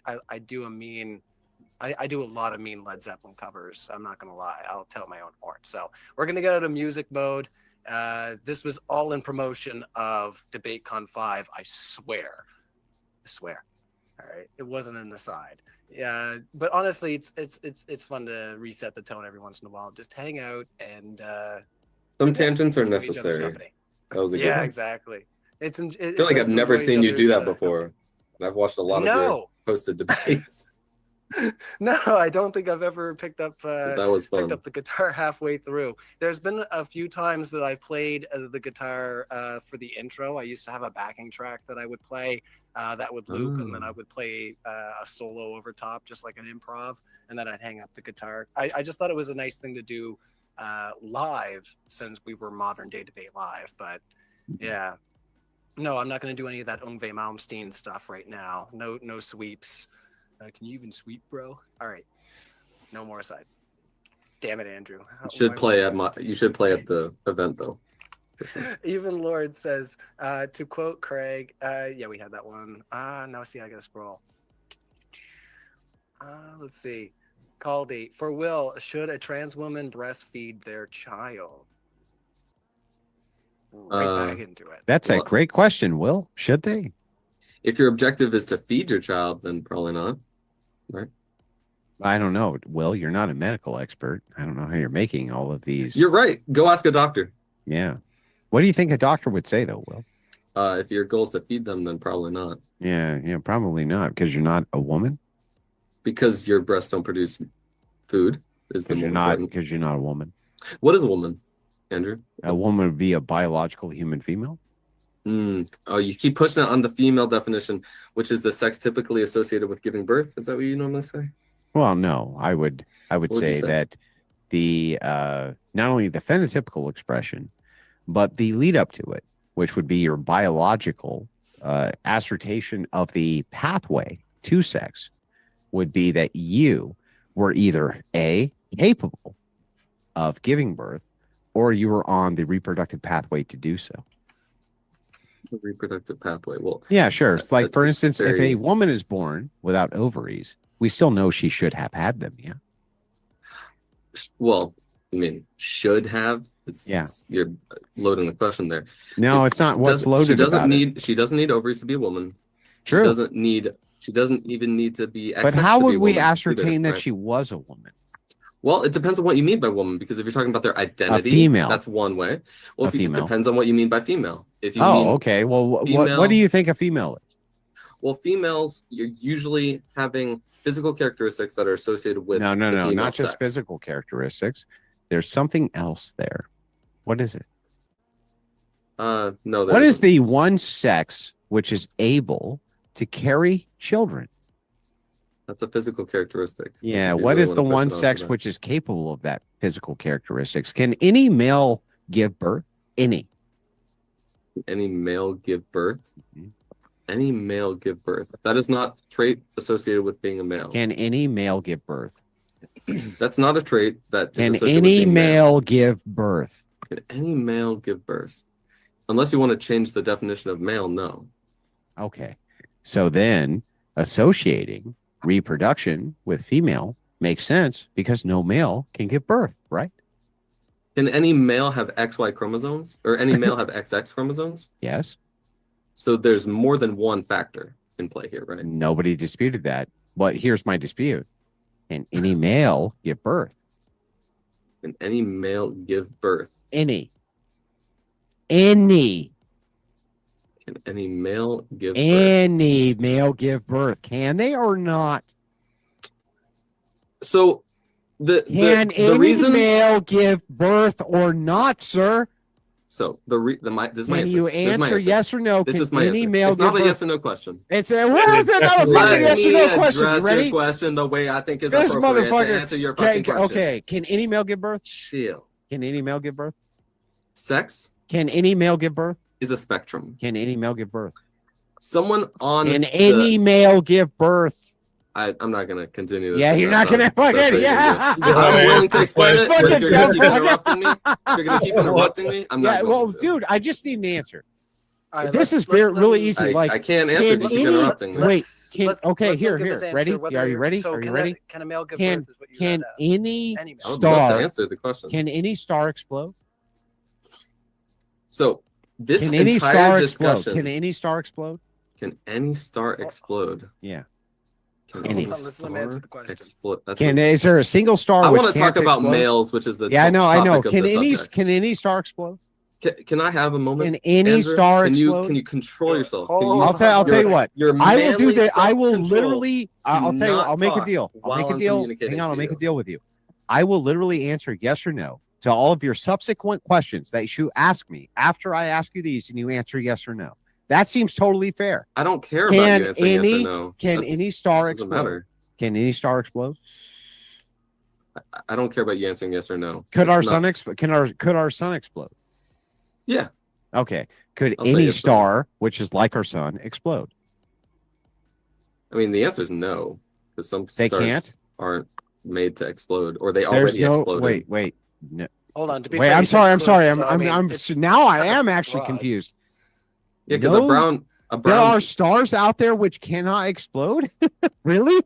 S4: lot of mean Led Zeppelin covers. I'm not gonna lie, I'll tell my own horn. So we're gonna get out of music mode. This was all in promotion of DebateCon 5. I swear. All right, it wasn't an aside. Yeah, but honestly, it's fun to reset the tone every once in a while. Just hang out and
S6: Some tangents are
S4: enjoy each other's
S6: necessary.
S4: company.
S6: That was a good
S4: Yeah,
S6: one.
S4: exactly.
S6: I feel like I've never seen you do that before. And I've watched a lot of your
S4: No.
S6: posted debates.
S4: No, I don't think I've ever picked up
S6: that was fun.
S4: picked up the guitar halfway through. There's been a few times that I've played the guitar for the intro. I used to have a backing track that I would play that would loop, and then I would play a solo over top, just like an improv, and then I'd hang up the guitar. I just thought it was a nice thing to do live, since we were modern day debate live. But yeah, no, I'm not going to do any of that Yngwie Malmsteen stuff right now. No sweeps. Can you even sweep, bro? All right, no more sides. Damn it, Andrew.
S6: You should play at the event though. For sure.
S4: Even Lord says, to quote Craig, yeah, we had that one. Now see, I gotta scroll. Let's see. Caldy, for Will, should a trans woman breastfeed their child? Right back into it.
S7: That's a great question, Will. Should they?
S6: If your objective is to feed your child, then probably not. Right?
S7: I don't know. Will, you're not a medical expert. I don't know how you're making all of these.
S6: You're right. Go ask a doctor.
S7: Yeah. What do you think a doctor would say, though, Will?
S6: If your goal is to feed them, then probably not.
S7: Yeah, probably not, because you're not a woman.
S6: Because your breasts don't produce food is the more important.
S7: Because you're not a woman.
S6: What is a woman, Andrew?
S7: A woman would be a biological human female.
S6: Oh, you keep pushing it on the female definition, which is the sex typically associated with giving birth. Is that what you normally say?
S7: Well, no, I would say that the not only the phenotypical expression, but the lead up to it, which would be your biological assertion of the pathway to sex, would be that you were either A, capable of giving birth, or you were on the reproductive pathway to do so.
S6: The reproductive pathway. Well,
S7: yeah, sure. It's like, for instance, if
S6: very-
S7: a woman is born without ovaries, we still know she should have had them. Yeah.
S6: Well, I mean, should have. You're loading the question there.
S7: No, it's not what's loaded
S6: She doesn't
S7: about
S6: need. She doesn't need ovaries to be a woman.
S7: True.
S6: She doesn't even need to be.
S7: But
S6: XX
S7: how
S6: to be
S7: would
S6: a
S7: we
S6: woman
S7: ascertain
S6: either,
S7: that
S6: right?
S7: she was a woman?
S6: Well, it depends on what you mean by woman, because if you're talking about their identity,
S7: female.
S6: that's one way. Well,
S7: A female.
S6: It depends on what you mean by female. If you
S7: Oh,
S6: mean
S7: okay. Well, what
S6: female-
S7: do you think a female is?
S6: Well, females, you're usually having physical characteristics that are associated with
S7: No,
S6: the female
S7: not just
S6: sex.
S7: physical characteristics. There's something else there. What is it?
S6: No.
S7: What is the one sex which is able to carry children?
S6: That's a physical characteristic.
S7: Yeah.
S6: If you
S7: What
S6: really
S7: is
S6: wanna
S7: the
S6: push
S7: one
S6: it onto
S7: sex
S6: that.
S7: which is capable of that physical characteristics? Can any male give birth? Any?
S6: Any male give birth?
S7: Mm-hmm.
S6: Any male give birth? That is not a trait associated with being a male.
S7: Can any male give birth?
S6: That's not a trait that is
S7: Can
S6: associated with
S7: any
S6: being
S7: male give birth?
S6: Can any male give birth? Unless you want to change the definition of male, no.
S7: Okay. So then associating reproduction with female makes sense because no male can give birth, right?
S6: Can any male have XY chromosomes? Or any male have XX chromosomes?
S7: Yes.
S6: So there's more than one factor in play here, right?
S7: Nobody disputed that. But here's my dispute. Can any male give birth?
S6: Can any male give birth?
S7: Any.
S6: Can any male give birth?
S7: Any male give birth. Can they or not?
S6: So
S7: Can
S6: the
S7: any
S6: reason
S7: male give birth or not, sir?
S6: so this is my
S7: Can
S6: answer.
S7: you
S6: This is my
S7: answer yes or no?
S6: This
S7: Can
S6: is my
S7: any
S6: answer.
S7: male
S6: It's not
S7: give
S6: a
S7: birth?
S6: yes or no question.
S7: It's a where is another
S6: Let
S7: fucking yes or
S6: me
S7: no question? You
S6: address
S7: ready?
S6: your question the way I think is
S7: This
S6: appropriate to
S7: motherfucker.
S6: answer your fucking question.
S7: Okay. Can any male give birth?
S6: Chill.
S7: Can any male give birth?
S6: Sex
S7: Can any male give birth?
S6: is a spectrum.
S7: Can any male give birth?
S6: Someone on
S7: Can any male give birth?
S6: I'm not gonna continue this.
S7: Yeah,
S6: if
S7: you're
S6: that's
S7: not gonna fucking
S6: that's
S7: yeah.
S6: what you're gonna do. I'm willing to explain it, but if you're gonna keep
S7: Fucking
S6: interrupting me, if you're gonna keep interrupting me, I'm not
S7: Yeah,
S6: going
S7: well,
S6: to.
S7: dude, I just need an answer.
S4: All right,
S7: This
S4: let's-
S7: is very
S4: let's-
S7: really
S4: let's-
S7: easy. Like
S6: I can't answer if you keep interrupting me.
S7: Wait, can
S4: let's-
S7: okay,
S4: let's
S7: here,
S4: let him give
S7: here.
S4: his answer,
S7: Ready?
S4: whether-
S7: Are you ready?
S4: so
S7: Are you
S4: can
S7: ready?
S4: can a male give
S7: Can
S4: birth is what you
S7: can
S4: had asked.
S7: any
S4: Any male.
S6: I would love to
S7: star
S6: answer the question.
S7: can any star explode?
S6: So this
S7: Can any
S6: entire
S7: star explode?
S6: discussion.
S7: Can any star explode?
S6: Can any star explode?
S7: Yeah.
S6: Can
S7: Any.
S6: any
S4: Let's let him answer
S6: star
S4: the question.
S6: explode? That's
S7: Can
S6: a-
S7: is there a single star?
S6: I
S7: which
S6: want to
S7: can't
S6: talk about
S7: explode?
S6: males, which is the
S7: Yeah, I know, I know.
S6: topic of
S7: Can
S6: the
S7: any
S6: subject.
S7: can any star explode?
S6: Can I have a moment?
S7: Can any
S6: Andrew?
S7: star
S6: can
S7: explode?
S6: Can you control yourself?
S4: Hold
S6: Can
S4: on,
S6: you,
S7: I'll tell you what.
S6: Your
S7: I will do
S6: manly
S7: that. I will
S6: self-control
S7: literally. I'll tell you.
S6: not
S7: I'll make a
S6: talk
S7: deal. I'll
S6: while
S7: make a
S6: I'm
S7: deal.
S6: communicating
S7: Hang on.
S6: to
S7: I'll make a
S6: you.
S7: deal with you. I will literally answer yes or no to all of your subsequent questions that you ask me after I ask you these, and you answer yes or no. That seems totally fair.
S6: I don't care about
S7: Can
S6: you answering yes or
S7: any
S6: no.
S7: can
S6: That's-
S7: any star
S6: doesn't
S7: explode?
S6: matter.
S7: Can any star explode?
S6: I don't care about you answering yes or no.
S7: Could
S6: It's
S7: our
S6: not-
S7: sun explode? Could our sun explode?
S6: Yeah.
S7: Okay. Could
S6: I'll say
S7: any
S6: yes or no.
S7: star, which is like our sun, explode?
S6: I mean, the answer is no, because some
S7: They
S6: stars
S7: can't?
S6: aren't made to explode, or they
S7: There's
S6: already
S7: no
S6: exploded.
S7: wait. No.
S4: Hold on. To be
S7: Wait,
S4: fair,
S7: I'm
S4: you said
S7: sorry. I'm
S4: could,
S7: sorry.
S4: so, I mean,
S7: I'm
S4: it's
S7: now I
S4: kind of
S7: am actually
S4: broad.
S7: confused.
S6: Yeah, because
S7: No,
S6: a brown
S7: There are stars out there which cannot explode. Really?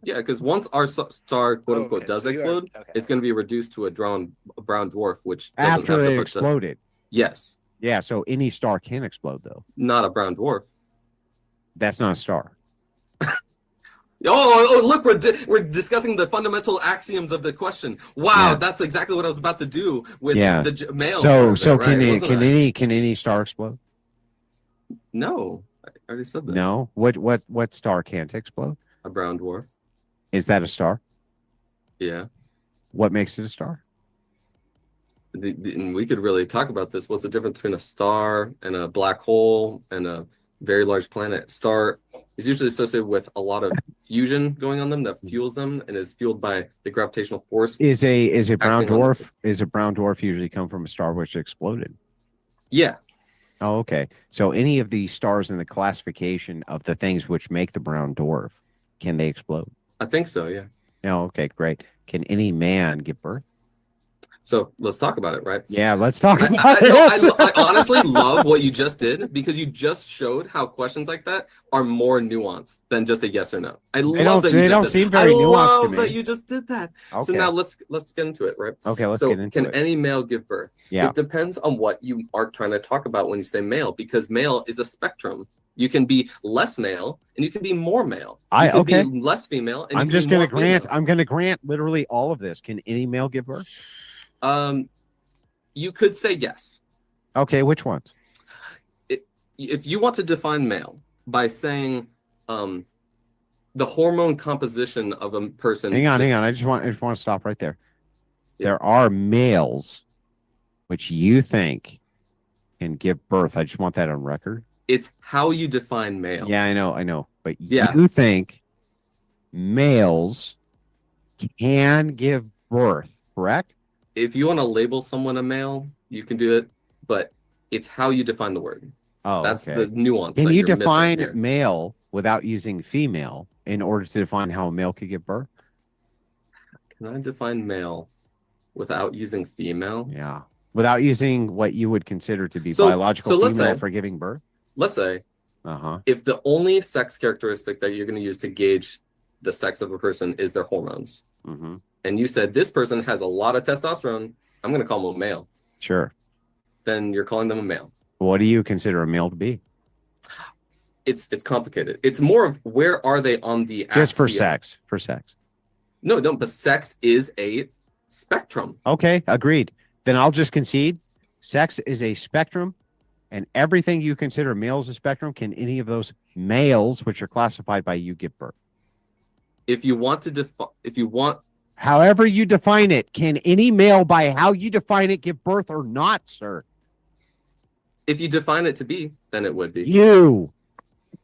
S6: yeah, because once our star quote unquote
S4: Okay,
S6: does
S4: so you are-
S6: explode,
S4: okay.
S6: it's going to be reduced to a brown dwarf, which doesn't
S7: After
S6: have
S7: they
S6: to put
S7: exploded.
S6: Yes,
S7: Yeah. So any star can explode, though.
S6: not a brown dwarf.
S7: That's not a star.
S6: Look, we're discussing the fundamental axioms of the question. Wow,
S7: Yeah.
S6: that's exactly what I was about to do with
S7: Yeah.
S6: the male.
S7: So
S6: part of it, right,
S7: can any star explode?
S6: No, I already said this.
S7: No. What star can't explode?
S6: A brown dwarf.
S7: Is that a star?
S6: Yeah.
S7: What makes it a star?
S6: And we could really talk about this. What's the difference between a star and a black hole and a very large planet? Star is usually associated with a lot of fusion going on them that fuels them and is fueled by the gravitational force.
S7: Is a brown
S6: acting on
S7: dwarf?
S6: them.
S7: Is a brown dwarf usually come from a star which exploded?
S6: Yeah.
S7: Oh, okay. So any of the stars in the classification of the things which make the brown dwarf, can they explode?
S6: I think so, yeah.
S7: Oh, okay, great. Can any man give birth?
S6: So let's talk about it, right?
S7: Yeah, let's talk about
S6: I honestly love what you just did because you just showed how questions like that are more nuanced than just a yes or no. I love that you
S7: they
S6: just
S7: don't
S6: did-
S7: seem very
S6: I
S7: nuanced to
S6: love
S7: me.
S6: that you just did that. So
S7: Okay.
S6: now let's get into it, right?
S7: Okay, let's
S6: so
S7: get into
S6: can
S7: it.
S6: any male give birth?
S7: Yeah.
S6: It depends on what you are trying to talk about when you say male, because male is a spectrum. You can be less male and you can be more male. You can be less female and you
S7: I'm
S6: can
S7: just
S6: be
S7: going to
S6: more
S7: grant.
S6: female.
S7: I'm going to grant literally all of this. Can any male give birth?
S6: You could say yes.
S7: Okay, which ones?
S6: If you want to define male by saying the hormone composition of a person.
S7: Hang on. I just want to stop right there. There are males which you think can give birth. I just want that on record.
S6: It's how you define male.
S7: Yeah, I know. But
S6: Yeah.
S7: you think males can give birth, correct?
S6: If you want to label someone a male, you can do it, but it's how you define the word.
S7: Oh,
S6: That's
S7: okay.
S6: the nuance.
S7: Can
S6: that
S7: you
S6: you're missing
S7: define
S6: here.
S7: male without using female in order to define how a male could give birth?
S6: Can I define male without using female?
S7: Yeah. Without using what you would consider to be
S6: So
S7: biological
S6: let's
S7: female
S6: say-
S7: for giving birth?
S6: Let's say
S7: Uh-huh.
S6: if the only sex characteristic that you're going to use to gauge the sex of a person is their hormones,
S7: Mm-hmm.
S6: and you said this person has a lot of testosterone, I'm going to call them a male.
S7: Sure.
S6: Then you're calling them a male.
S7: What do you consider a male to be?
S6: It's complicated. It's more of where are they on the
S7: Just for
S6: axiom.
S7: sex. For sex.
S6: No, but sex is a spectrum.
S7: Okay, agreed. Then I'll just concede. Sex is a spectrum, and everything you consider male is a spectrum. Can any of those males, which are classified by you, give birth?
S6: If you want to
S7: However you define it, can any male, by how you define it, give birth or not, sir?
S6: if you define it to be, then it would be.
S7: You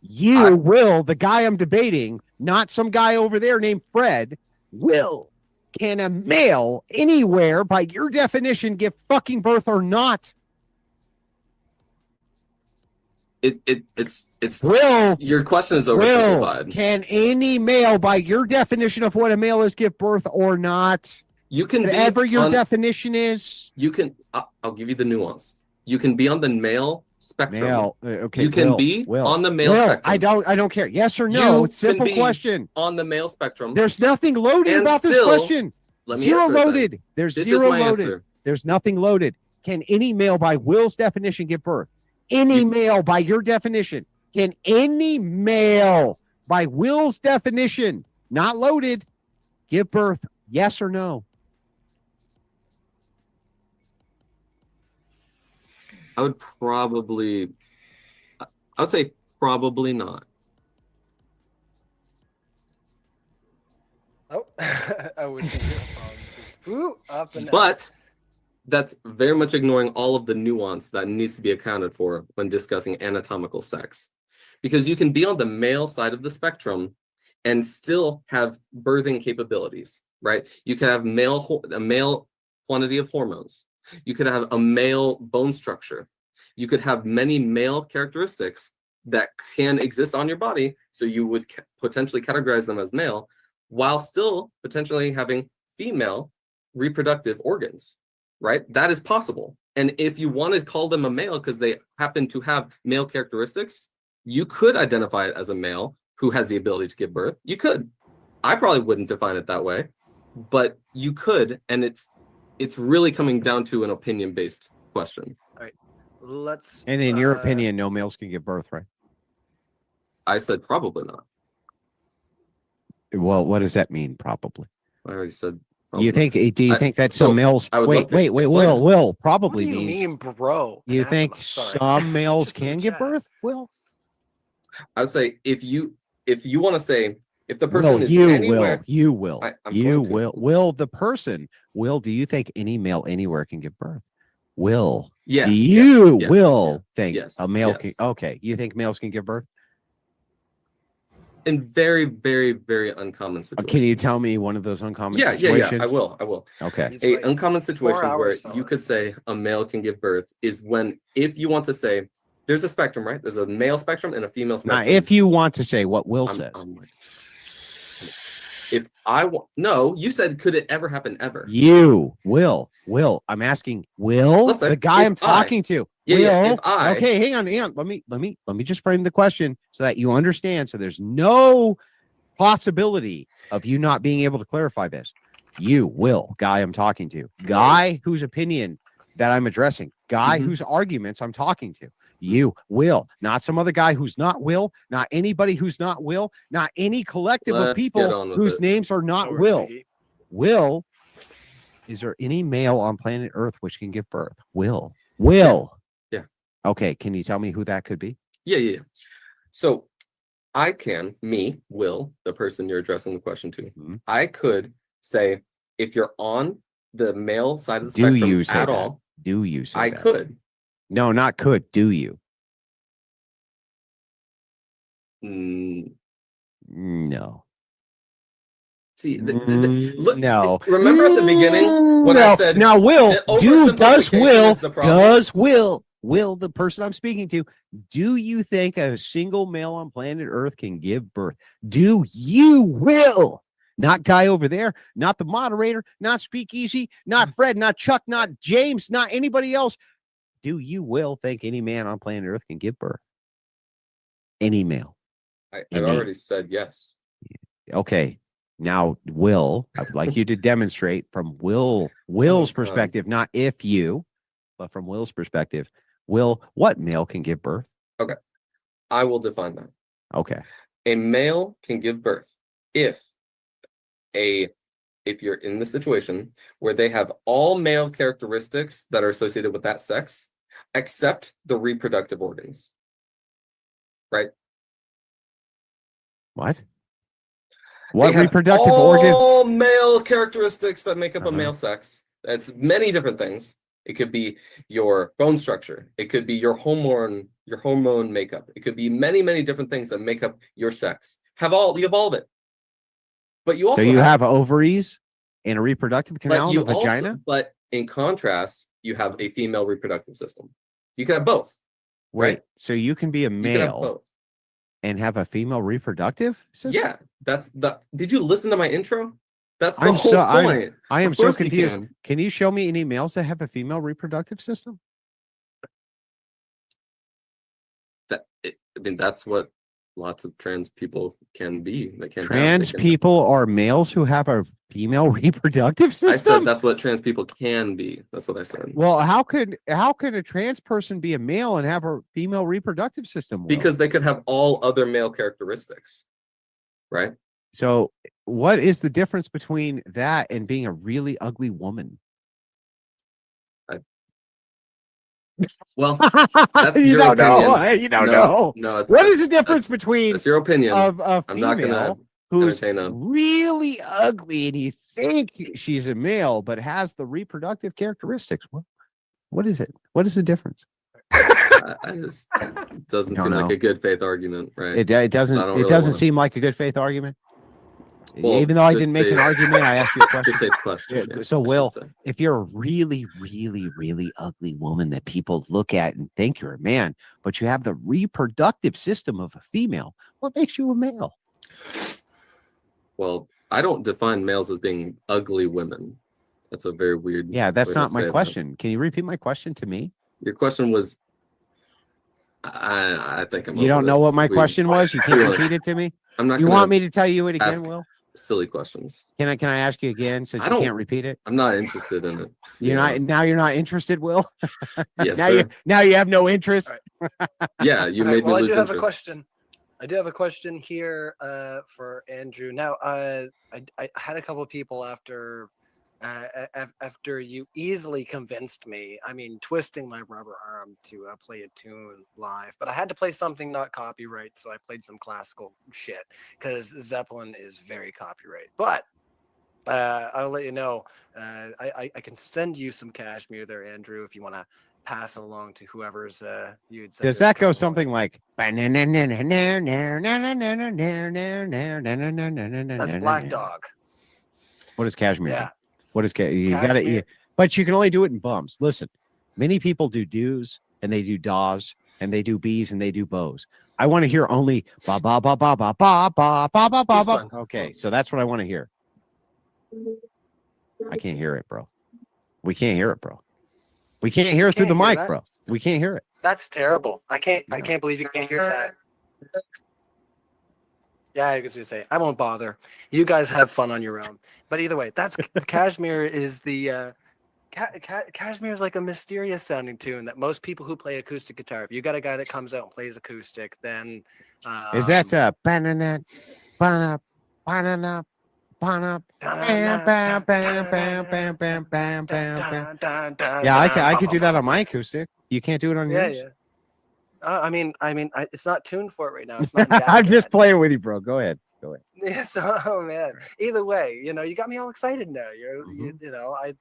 S7: will, the guy I'm debating, not some guy over there named Fred, will. Can a male anywhere, by your definition, give fucking birth or not?
S6: It's
S7: Will.
S6: Your question is
S7: Will,
S6: oversimplified.
S7: can any male, by your definition of what a male is, give birth or not?
S6: You can be
S7: Whatever your
S6: on-
S7: definition is.
S6: You can. I'll give you the nuance. You can be on the male spectrum.
S7: Male. Okay.
S6: You can
S7: Will,
S6: be
S7: Will.
S6: on the male
S7: Will,
S6: spectrum.
S7: I don't care. Yes or no.
S6: You
S7: It's a simple
S6: can be
S7: question.
S6: On the male spectrum.
S7: There's nothing loaded
S6: And
S7: about this
S6: still-
S7: question.
S6: Let me
S7: Zero
S6: answer it then.
S7: loaded. There's
S6: This is
S7: zero
S6: my
S7: loaded.
S6: answer.
S7: There's nothing loaded. Can any male, by Will's definition, give birth? Any male, by your definition, can any male, by Will's definition, not loaded, give birth? Yes or no?
S6: I would say probably not.
S4: Oh, I would Ooh, up and
S6: But that's very much ignoring all of the nuance that needs to be accounted for when discussing anatomical sex. Because you can be on the male side of the spectrum and still have birthing capabilities, right? You can have a male quantity of hormones. You could have a male bone structure. You could have many male characteristics that can exist on your body. So you would potentially categorize them as male while still potentially having female reproductive organs, right? That is possible. And if you want to call them a male because they happen to have male characteristics, you could identify it as a male who has the ability to give birth. You could. I probably wouldn't define it that way, but you could. And it's really coming down to an opinion-based question.
S4: All right, let's.
S7: And in your opinion, no males can give birth, right?
S6: I said probably not.
S7: Well, what does that mean? Probably.
S6: I already said.
S7: You think? Do you think that
S6: so
S7: some males?
S6: I would love
S7: Wait,
S6: to
S7: wait.
S6: explain.
S7: Will
S4: What
S7: probably
S4: do you
S7: means.
S4: mean, bro?
S7: You
S4: Anathema.
S7: think
S4: Sorry.
S7: some males
S4: Just in
S7: can
S4: the
S7: give
S4: chat.
S7: birth? Will?
S6: I would say if you want to say if the
S7: Will
S6: person is
S7: you
S6: anywhere,
S7: will
S6: I'm
S7: you
S6: going to.
S7: will the person will? Do you think any male anywhere can give birth? Will?
S6: Yeah.
S7: Do you
S6: yeah,
S7: will think
S6: Yes,
S7: a male
S6: yes.
S7: can? Okay. You think males can give birth?
S6: In very, very, very uncommon situations.
S7: Can you tell me one of those uncommon
S6: Yeah.
S7: situations?
S6: I will.
S7: Okay.
S4: He's
S6: A
S4: like,
S6: uncommon situation where
S4: hours,
S6: you could say a male can give birth is when, if you want to say, there's a spectrum, right? There's a male spectrum and a female
S7: Now,
S6: spectrum.
S7: if you want to say what Will
S6: I'm-
S7: says,
S6: if I want, no, you said, could it ever happen ever?
S7: you will. I'm asking Will,
S6: Listen,
S7: the guy
S6: if
S7: I'm talking to.
S6: Yeah,
S7: Will,
S6: if I-
S7: okay, hang on. Let me just frame the question so that you understand. So there's no possibility of you not being able to clarify this. You, Will, guy I'm talking to, guy whose opinion that I'm addressing, guy whose arguments I'm talking to. You, Will, not some other guy who's not Will, not anybody who's not Will, not any collective
S6: Let's
S7: of
S6: get
S7: people
S6: on with
S7: whose
S6: it.
S7: names are not
S4: Sorry,
S7: Will.
S4: Piggy.
S7: Will, is there any male on planet Earth which can give birth? Will.
S6: Yeah.
S7: Okay, can you tell me who that could be?
S6: Yeah. So I can, me, Will, the person you're addressing the question to, I could say, if you're on the male side of the
S7: Do
S6: spectrum
S7: you say
S6: at
S7: that?
S6: all,
S7: Do you say
S6: I
S7: that?
S6: could.
S7: No, not could. Do you? No.
S6: See,
S7: look, no.
S6: Remember at the beginning when
S7: no.
S6: I said
S7: now Will does
S6: oversimplification is the problem?
S7: Will the person I'm speaking to, do you think a single male on planet Earth can give birth? Do you, Will? Not guy over there, not the moderator, not Speakeasy, not Fred, not Chuck, not James, not anybody else. Do you, Will, think any man on planet Earth can give birth? Any male?
S6: I
S7: Any.
S6: already said yes.
S7: Okay. Now, Will, I'd like you to demonstrate from Will's
S6: God.
S7: perspective, not if you, but from Will's perspective, Will, what male can give birth?
S6: Okay. I will define that.
S7: Okay.
S6: A male can give birth if you're in the situation where they have all male characteristics that are associated with that sex, except the reproductive organs. Right?
S7: What?
S6: They
S7: What
S6: have
S7: reproductive organ?
S6: all male characteristics that make up a
S7: Uh-huh.
S6: male sex. That's many different things. It could be your bone structure. It could be your hormone makeup. It could be many, many different things that make up your sex. You have all of it. But you also
S7: So you have ovaries and a reproductive
S6: but
S7: canal
S6: you
S7: and a vagina?
S6: also, but in contrast, you have a female reproductive system. You can have both.
S7: Wait,
S6: right?
S7: so you can be a
S6: You can have
S7: male
S6: both.
S7: and have a female reproductive system?
S6: Yeah, that's the. Did you listen to my intro? That's the
S7: I'm
S6: whole
S7: so
S6: point.
S7: I am
S6: Of
S7: so
S6: course you
S7: confused.
S6: can.
S7: Can you show me any males that have a female reproductive system?
S6: I mean, that's what lots of trans people can be. They can
S7: Trans
S6: have, they can,
S7: people are males who have a female reproductive system?
S6: I said that's what trans people can be. That's what I said.
S7: Well, how could a trans person be a male and have a female reproductive system? Will?
S6: Because they could have all other male characteristics, right?
S7: So what is the difference between that and being a really ugly woman?
S6: Well, that's
S7: You
S6: your
S7: don't know.
S6: opinion.
S7: You don't know.
S6: No, it's,
S7: What is the difference
S6: that's-
S7: between
S6: That's your opinion.
S7: of a
S6: I'm not
S7: female
S6: gonna
S7: who's
S6: entertain a.
S7: really ugly and you think she's a male but has the reproductive characteristics? What is it? What is the difference?
S6: I just it doesn't
S7: Don't
S6: seem like
S7: know.
S6: a good faith argument, right?
S7: It doesn't.
S6: I don't
S7: It
S6: really
S7: doesn't
S6: wanna-
S7: seem like a good faith argument.
S6: Well,
S7: Even though I
S6: good
S7: didn't make an
S6: faith-
S7: argument, I asked you a question.
S6: Good faith question. yeah,
S7: So,
S6: I should
S7: Will,
S6: say.
S7: if you're a really, really, really ugly woman that people look at and think you're a man, but you have the reproductive system of a female, what makes you a male?
S6: Well, I don't define males as being ugly women. That's a very weird.
S7: Yeah, that's
S6: way to
S7: not my
S6: say that.
S7: question. Can you repeat my question to me?
S6: Your question was. I think I'm.
S7: You don't
S6: over
S7: know
S6: this.
S7: what my
S6: We-
S7: question was? You can't
S6: we-
S7: repeat it to me?
S6: I'm not.
S7: You
S6: gonna
S7: want me to tell you it again,
S6: ask
S7: Will?
S6: Silly questions.
S7: Can I ask you again since
S6: I
S7: you
S6: don't-
S7: can't repeat it?
S6: I'm not interested in it. to be
S7: You're not
S6: honest.
S7: now you're not interested, Will?
S6: Yes,
S7: now
S6: sir.
S7: you have no interest.
S6: Yeah, you
S4: All right,
S6: made me
S4: well, I
S6: lose
S4: do have a
S6: interest.
S4: question. I do have a question here for Andrew. Now, I had a couple of people after you easily convinced me. I mean, twisting my rubber arm to play a tune live, but I had to play something not copyright, so I played some classical shit because Zeppelin is very copyright. But I'll let you know. I can send you some cashmere there, Andrew, if you want to pass it along to whoever's you'd send.
S7: Does that go something like?
S4: That's Black Dog.
S7: What is cashmere?
S4: Yeah.
S7: What is you got it? But you can only do it in bums. Listen, many people do do's and they do daws and they do bees and they do bows. I want to hear only ba ba ba ba ba ba ba ba ba ba ba. Okay, so that's what I want to hear. I can't hear it, bro. We can't hear it, bro. We can't hear it through the mic, bro. We can't hear it.
S4: That's terrible. I can't believe you can't hear that. Yeah, I was gonna say I won't bother. You guys have fun on your own. But either way, that's Kashmir is the Kashmir is like a mysterious sounding tune that most people who play acoustic guitar. If you got a guy that comes out and plays acoustic, then
S7: Is that banana banana banana banana bam bam bam bam bam bam bam bam bam? Yeah, I could do that on my acoustic. You can't do it on yours.
S4: Yeah. I mean, it's not tuned for it right now. It's not
S7: I'm just playing with you, bro. Go ahead. Go ahead.
S4: Yes. Oh man. Either way, you got me all excited now. You know, I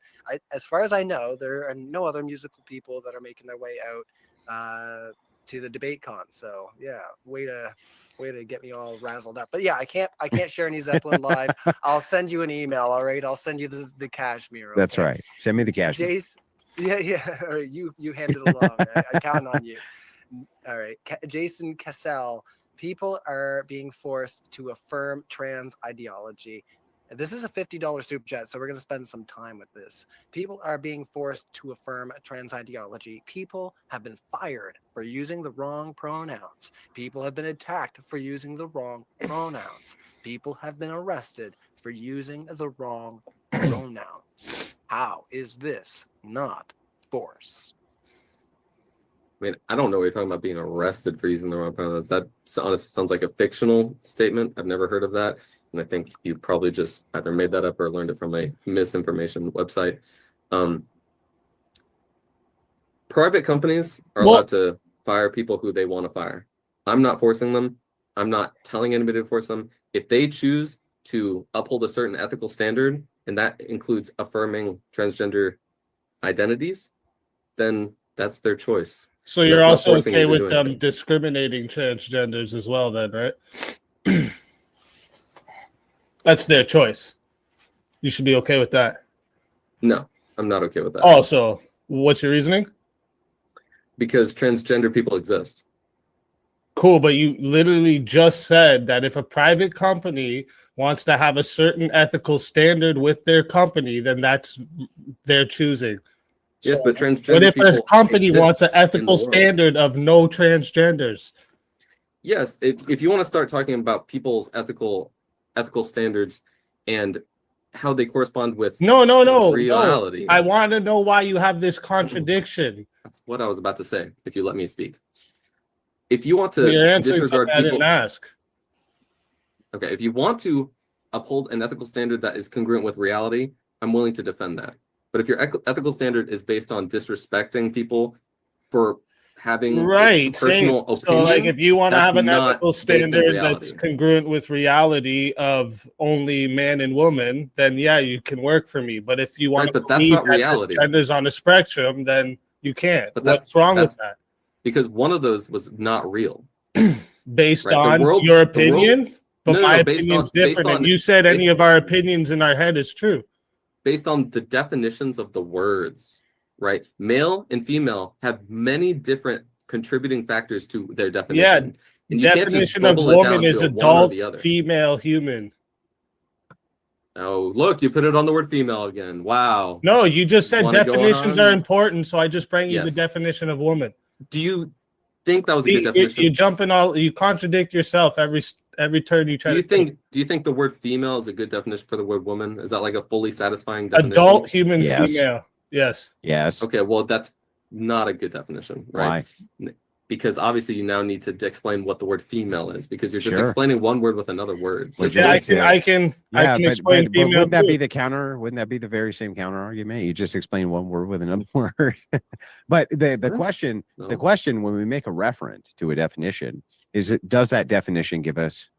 S4: as far as I know, there are no other musical people that are making their way out to the debate con. So yeah, way to get me all razzled up. But yeah, I can't share any Zeppelin live. I'll send you an email. All right, I'll send you the cashmere. Okay?
S7: That's right. Send me the cashmere.
S4: Jace, yeah. All right, you hand it along. I count on you. All right, Jason Cassell. People are being forced to affirm trans ideology. This is a $50 super chat, so we're going to spend some time with this. People are being forced to affirm trans ideology. People have been fired for using the wrong pronouns. People have been attacked for using the wrong pronouns. People have been arrested for using the wrong pronouns. How is this not force?
S6: I mean, I don't know what you're talking about being arrested for using the wrong pronouns. That honestly sounds like a fictional statement. I've never heard of that. And I think you've probably just either made that up or learned it from a misinformation website. Private companies are allowed to fire people who they want to fire. I'm not forcing them. I'm not telling anybody to force them. If they choose to uphold a certain ethical standard, and that includes affirming transgender identities, then that's their choice.
S8: So you're also okay with them discriminating transgenders as well, then, right? That's their choice. You should be okay with that.
S6: No, I'm not okay with that.
S8: Oh, so what's your reasoning?
S6: Because transgender people exist.
S8: Cool, but you literally just said that if a private company wants to have a certain ethical standard with their company, then that's their choosing.
S6: Yes, but transgender.
S8: What if a company wants an ethical standard of no transgenders?
S6: Yes, if you want to start talking about people's ethical standards and how they correspond with reality.
S8: No. I want to know why you have this contradiction.
S6: That's what I was about to say. If you let me speak, if you want to disregard people, I didn't ask. Okay, if you want to uphold an ethical standard that is congruent with reality, I'm willing to defend that. But if your ethical standard is based on disrespecting people for having personal opinion,
S8: so like if you want to have an ethical standard that's congruent with reality of only man and woman, then yeah, you can work for me. But if you want to
S6: that's not reality.
S8: Genders on a spectrum, then you can't. But what's wrong with that?
S6: Because one of those was not real.
S8: Based on your opinion? But my opinion's different. And you said any of our opinions in our head is true.
S6: Based on the definitions of the words, right? Male and female have many different contributing factors to their definition.
S8: Yeah,
S6: and
S8: you definition of woman is adult, female, human.
S6: Oh, look, you put it on the word female again. Wow.
S8: No, you just said definitions are important, so I just bring you the definition of woman.
S6: Do you think that was a good definition?
S8: You contradict yourself every turn you try.
S6: Do you think the word female is a good definition for the word woman? Is that like a fully satisfying definition?
S8: Adult human female. Yes.
S6: Okay, well that's not a good definition, right?
S7: Why?
S6: because obviously you now need to explain what the word female is, because you're just
S7: Sure.
S6: explaining one word with another word. Just
S8: Yeah,
S6: like-
S8: I can explain female
S7: wouldn't that
S8: too.
S7: be the counter? Wouldn't that be the very same counter argument? You just explain one word with another word. But the question the question when we make a reference to a definition is, does that definition give us,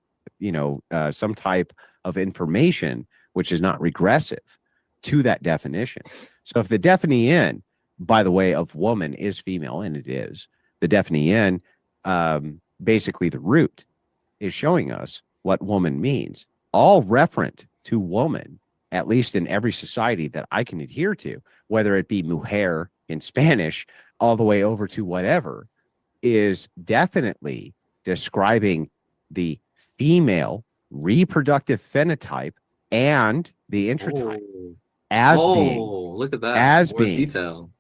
S7: some type of information which is not regressive to that definition? So if the definition, by the way, of woman is female, and it is, the definition, basically the root, is showing us what woman means. All referent to woman, at least in every society that I can adhere to, whether it be mujer in Spanish, all the way over to whatever, is definitely describing the female reproductive phenotype and the intratype as being,
S6: look at that.
S7: as
S6: More
S7: being
S6: detail.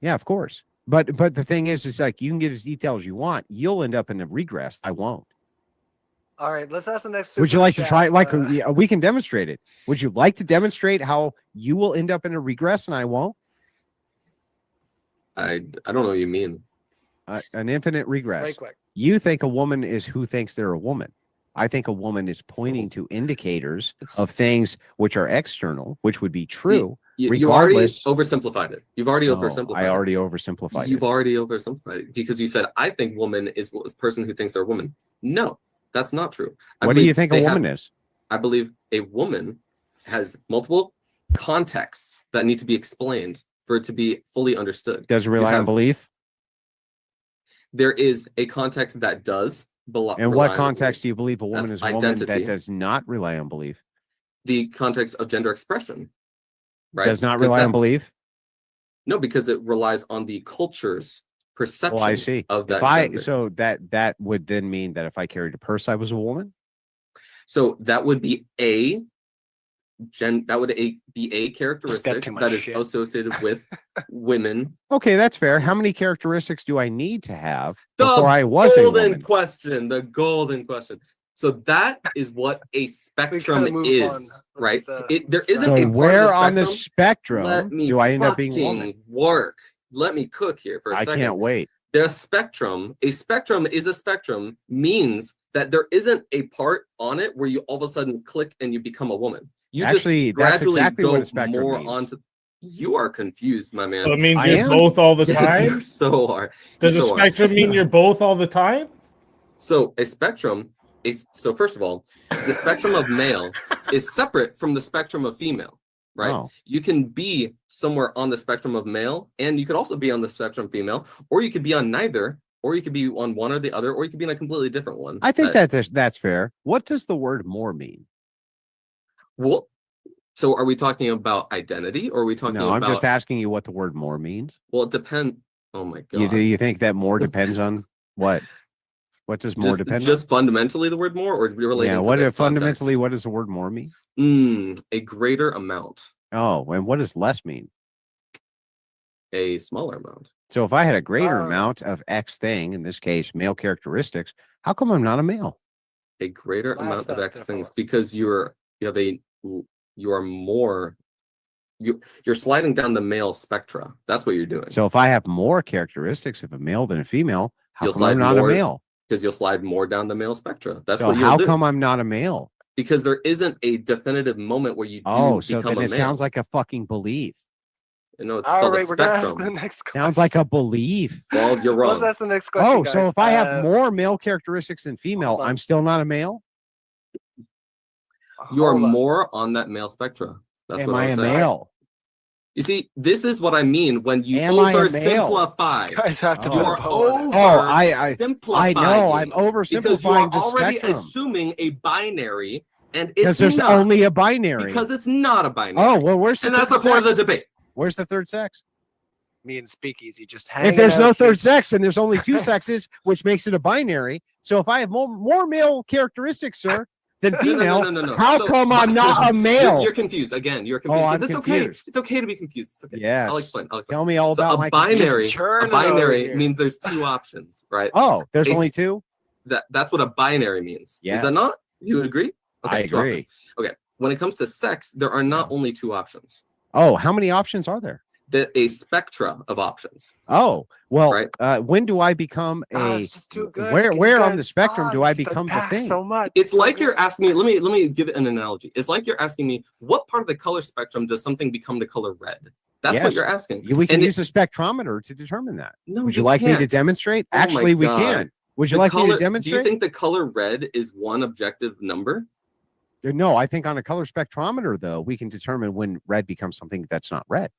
S7: Yeah, of course. But the thing is like, you can get as detailed as you want. You'll end up in a regress. I won't.
S4: All right, let's ask the next.
S7: Would you
S4: super
S7: like to
S4: chat.
S7: try? We can demonstrate it. Would you like to demonstrate how you will end up in a regress and I won't?
S6: I don't know what you mean.
S7: An infinite regress.
S4: Right quick.
S7: You think a woman is who thinks they're a woman. I think a woman is pointing to indicators of things which are external, which would be true.
S6: You already
S7: regardless.
S6: oversimplified it. You've already
S7: No,
S6: oversimplified
S7: I
S6: it.
S7: already oversimplified
S6: You've
S7: it.
S6: already oversimplified it because you said, I think woman is a person who thinks they're a woman. No, that's not true.
S7: What do you think a woman is?
S6: I believe a woman has multiple contexts that need to be explained for it to be fully understood.
S7: Does it rely on belief?
S6: There is a context that does.
S7: In what context do you believe a woman
S6: That's
S7: is a woman
S6: identity.
S7: that does not rely on belief?
S6: The context of gender expression, right?
S7: Does not
S6: 'Cause
S7: rely
S6: that-
S7: on belief?
S6: No, because it relies on the culture's perception
S7: Oh, I see.
S6: of that. gender.
S7: So that would then mean that if I carried a purse, I was a woman.
S6: So that would be be a characteristic
S4: too much
S6: that is
S4: shit.
S6: associated with women.
S7: Okay, that's fair. How many characteristics do I need to have
S6: The
S7: before I was a
S6: golden
S7: woman?
S6: question. The golden question. So that is what a spectrum
S4: move
S6: is,
S4: on.
S6: right?
S4: Let's,
S6: There isn't
S7: So
S6: a part
S7: where
S6: of
S7: on the
S6: Let
S7: spectrum
S6: me
S7: do I end up being a
S6: fucking
S7: woman?
S6: work. Let me cook here for a
S7: I
S6: second.
S7: can't wait.
S6: A spectrum is a spectrum means that there isn't a part on it where you all of a sudden click and you become a woman. You
S7: Actually,
S6: just
S7: that's
S6: gradually
S7: exactly
S6: go
S7: what a spectrum
S6: more
S7: means.
S6: onto. You are confused, my man.
S8: So it means
S7: I
S8: just
S7: am?
S8: both all the
S6: Yes,
S8: time?
S6: you so are.
S8: Does
S6: You
S8: a
S6: so are.
S8: spectrum mean you're both all the time?
S6: So a spectrum is, so first of all, the spectrum of male is separate from the spectrum of female, right?
S7: Oh.
S6: You can be somewhere on the spectrum of male, and you could also be on the spectrum of female, or you could be on neither, or you could be on one or the other, or you could be in a completely different one.
S7: I think that's fair. What does the word more mean?
S6: Well, so are we talking about identity, or are we talking
S7: No,
S6: about?
S7: I'm just asking you what the word more means.
S6: Well, it depends. Oh my god.
S7: Do you think that more depends on what? What does more depend
S6: just fundamentally the word more, or
S7: on?
S6: relating
S7: Yeah,
S6: to
S7: what
S6: this
S7: fundamentally, what does the word more mean?
S6: a greater amount,
S7: Oh, and what does less mean?
S6: a smaller amount.
S7: So if I had a greater amount of X thing, in this case, male characteristics, how come I'm not a male?
S6: A greater
S4: Last
S6: amount of
S4: step,
S6: X things because you are more you're sliding down the male spectra. That's what you're doing.
S7: So if I have more characteristics of a male than a female, how
S6: You'll
S7: come I'm
S6: slide
S7: not
S6: more-
S7: a male?
S6: Because you'll slide more down the male spectra. That's
S7: So
S6: what you'll
S7: how
S6: do.
S7: come I'm not a male?
S6: Because there isn't a definitive moment where you do
S7: Oh, so
S6: become
S7: then
S6: a
S7: it
S6: male.
S7: sounds like a fucking belief.
S6: No, it's
S4: All
S6: called
S4: right,
S6: a
S4: we're gonna ask the
S6: spectrum.
S4: next question.
S7: Sounds like a belief.
S6: Well, you're wrong.
S4: Let's ask the next question.
S7: Oh,
S4: guys.
S7: so if I have more male characteristics than female,
S4: hold on.
S7: I'm still not a male?
S6: You are
S4: hold on.
S6: more on that male spectra. That's
S7: Am
S6: what
S7: I
S6: I'm
S7: a
S6: saying.
S7: male?
S6: You see, this is what I mean when you
S7: Am I a male?
S6: oversimplify.
S4: You guys have to
S7: Oh.
S4: put a
S6: You're
S4: bow on it.
S7: I
S6: simplifying.
S7: know, I'm
S6: Because you
S7: oversimplifying
S6: are
S7: the
S6: already
S7: spectrum.
S6: assuming a binary, and
S7: Because
S6: it's
S7: there's
S6: not.
S7: only a binary.
S6: Because it's not a binary.
S7: Oh, well, where's the
S6: and that's
S7: third
S6: the point of the
S7: sex?
S6: debate.
S7: Where's the third sex?
S4: Me and Speakeasy just hanging
S7: If there's
S4: out
S7: no
S4: here.
S7: third sex, then there's only two sexes, which makes it a binary. So if I have more male characteristics, sir, than female,
S6: No.
S7: how
S6: So-
S7: come I'm not a male?
S6: You're confused again. You're confused.
S7: I'm
S6: That's
S7: confused.
S6: okay. It's okay to be confused. It's okay.
S7: Yes.
S6: I'll explain.
S7: Tell me all
S6: So
S7: about
S6: a
S7: my
S6: binary.
S4: Churn
S6: A
S4: it over
S6: binary
S4: here.
S6: means there's two options, right?
S7: Oh, there's
S6: A
S7: only
S6: s-
S7: two?
S6: That's what a binary means.
S7: Yes.
S6: Is that not? You would agree?
S7: I
S6: two options.
S7: agree.
S6: Okay. When it comes to sex, there are not only two options.
S7: Oh, how many options are there?
S6: a spectra of options.
S7: Oh, well,
S6: Right.
S7: when do I become a
S4: it's just too good.
S7: where on the spectrum do I become the thing?
S4: So much.
S6: It's
S4: so
S6: like
S4: good.
S6: you're asking me. Let me give it an analogy. It's like you're asking me what part of the color spectrum does something become the color red? That's what
S7: Yes.
S6: you're asking.
S7: We can
S6: And
S7: use a spectrometer to determine that.
S6: No,
S7: Would you like me to
S6: can't.
S7: demonstrate?
S6: Oh my
S7: Actually, we
S6: God.
S7: can. Would you
S6: The
S7: like me
S6: color-
S7: to demonstrate?
S6: Do you think the color red is one objective number?
S7: No, I think on a color spectrometer, though, we can determine when red becomes something that's not red.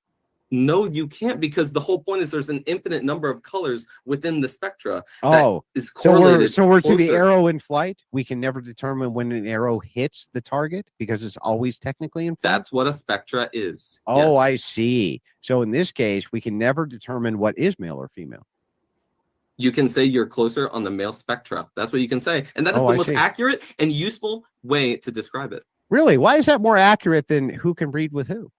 S6: No, you can't, because the whole point is there's an infinite number of colors within the spectra.
S7: Oh,
S6: that is
S7: so
S6: correlated.
S7: we're to the
S6: closer.
S7: arrow in flight. We can never determine when an arrow hits the target because it's always technically in flight.
S6: That's what a spectra is.
S7: Oh,
S6: Yes.
S7: I see. So in this case, we can never determine what is male or female.
S6: You can say you're closer on the male spectra. That's what you can say, and that is
S7: Oh,
S6: the
S7: I
S6: most
S7: see.
S6: accurate and useful way to describe it.
S7: Really? Why is that more accurate than who can breed with who?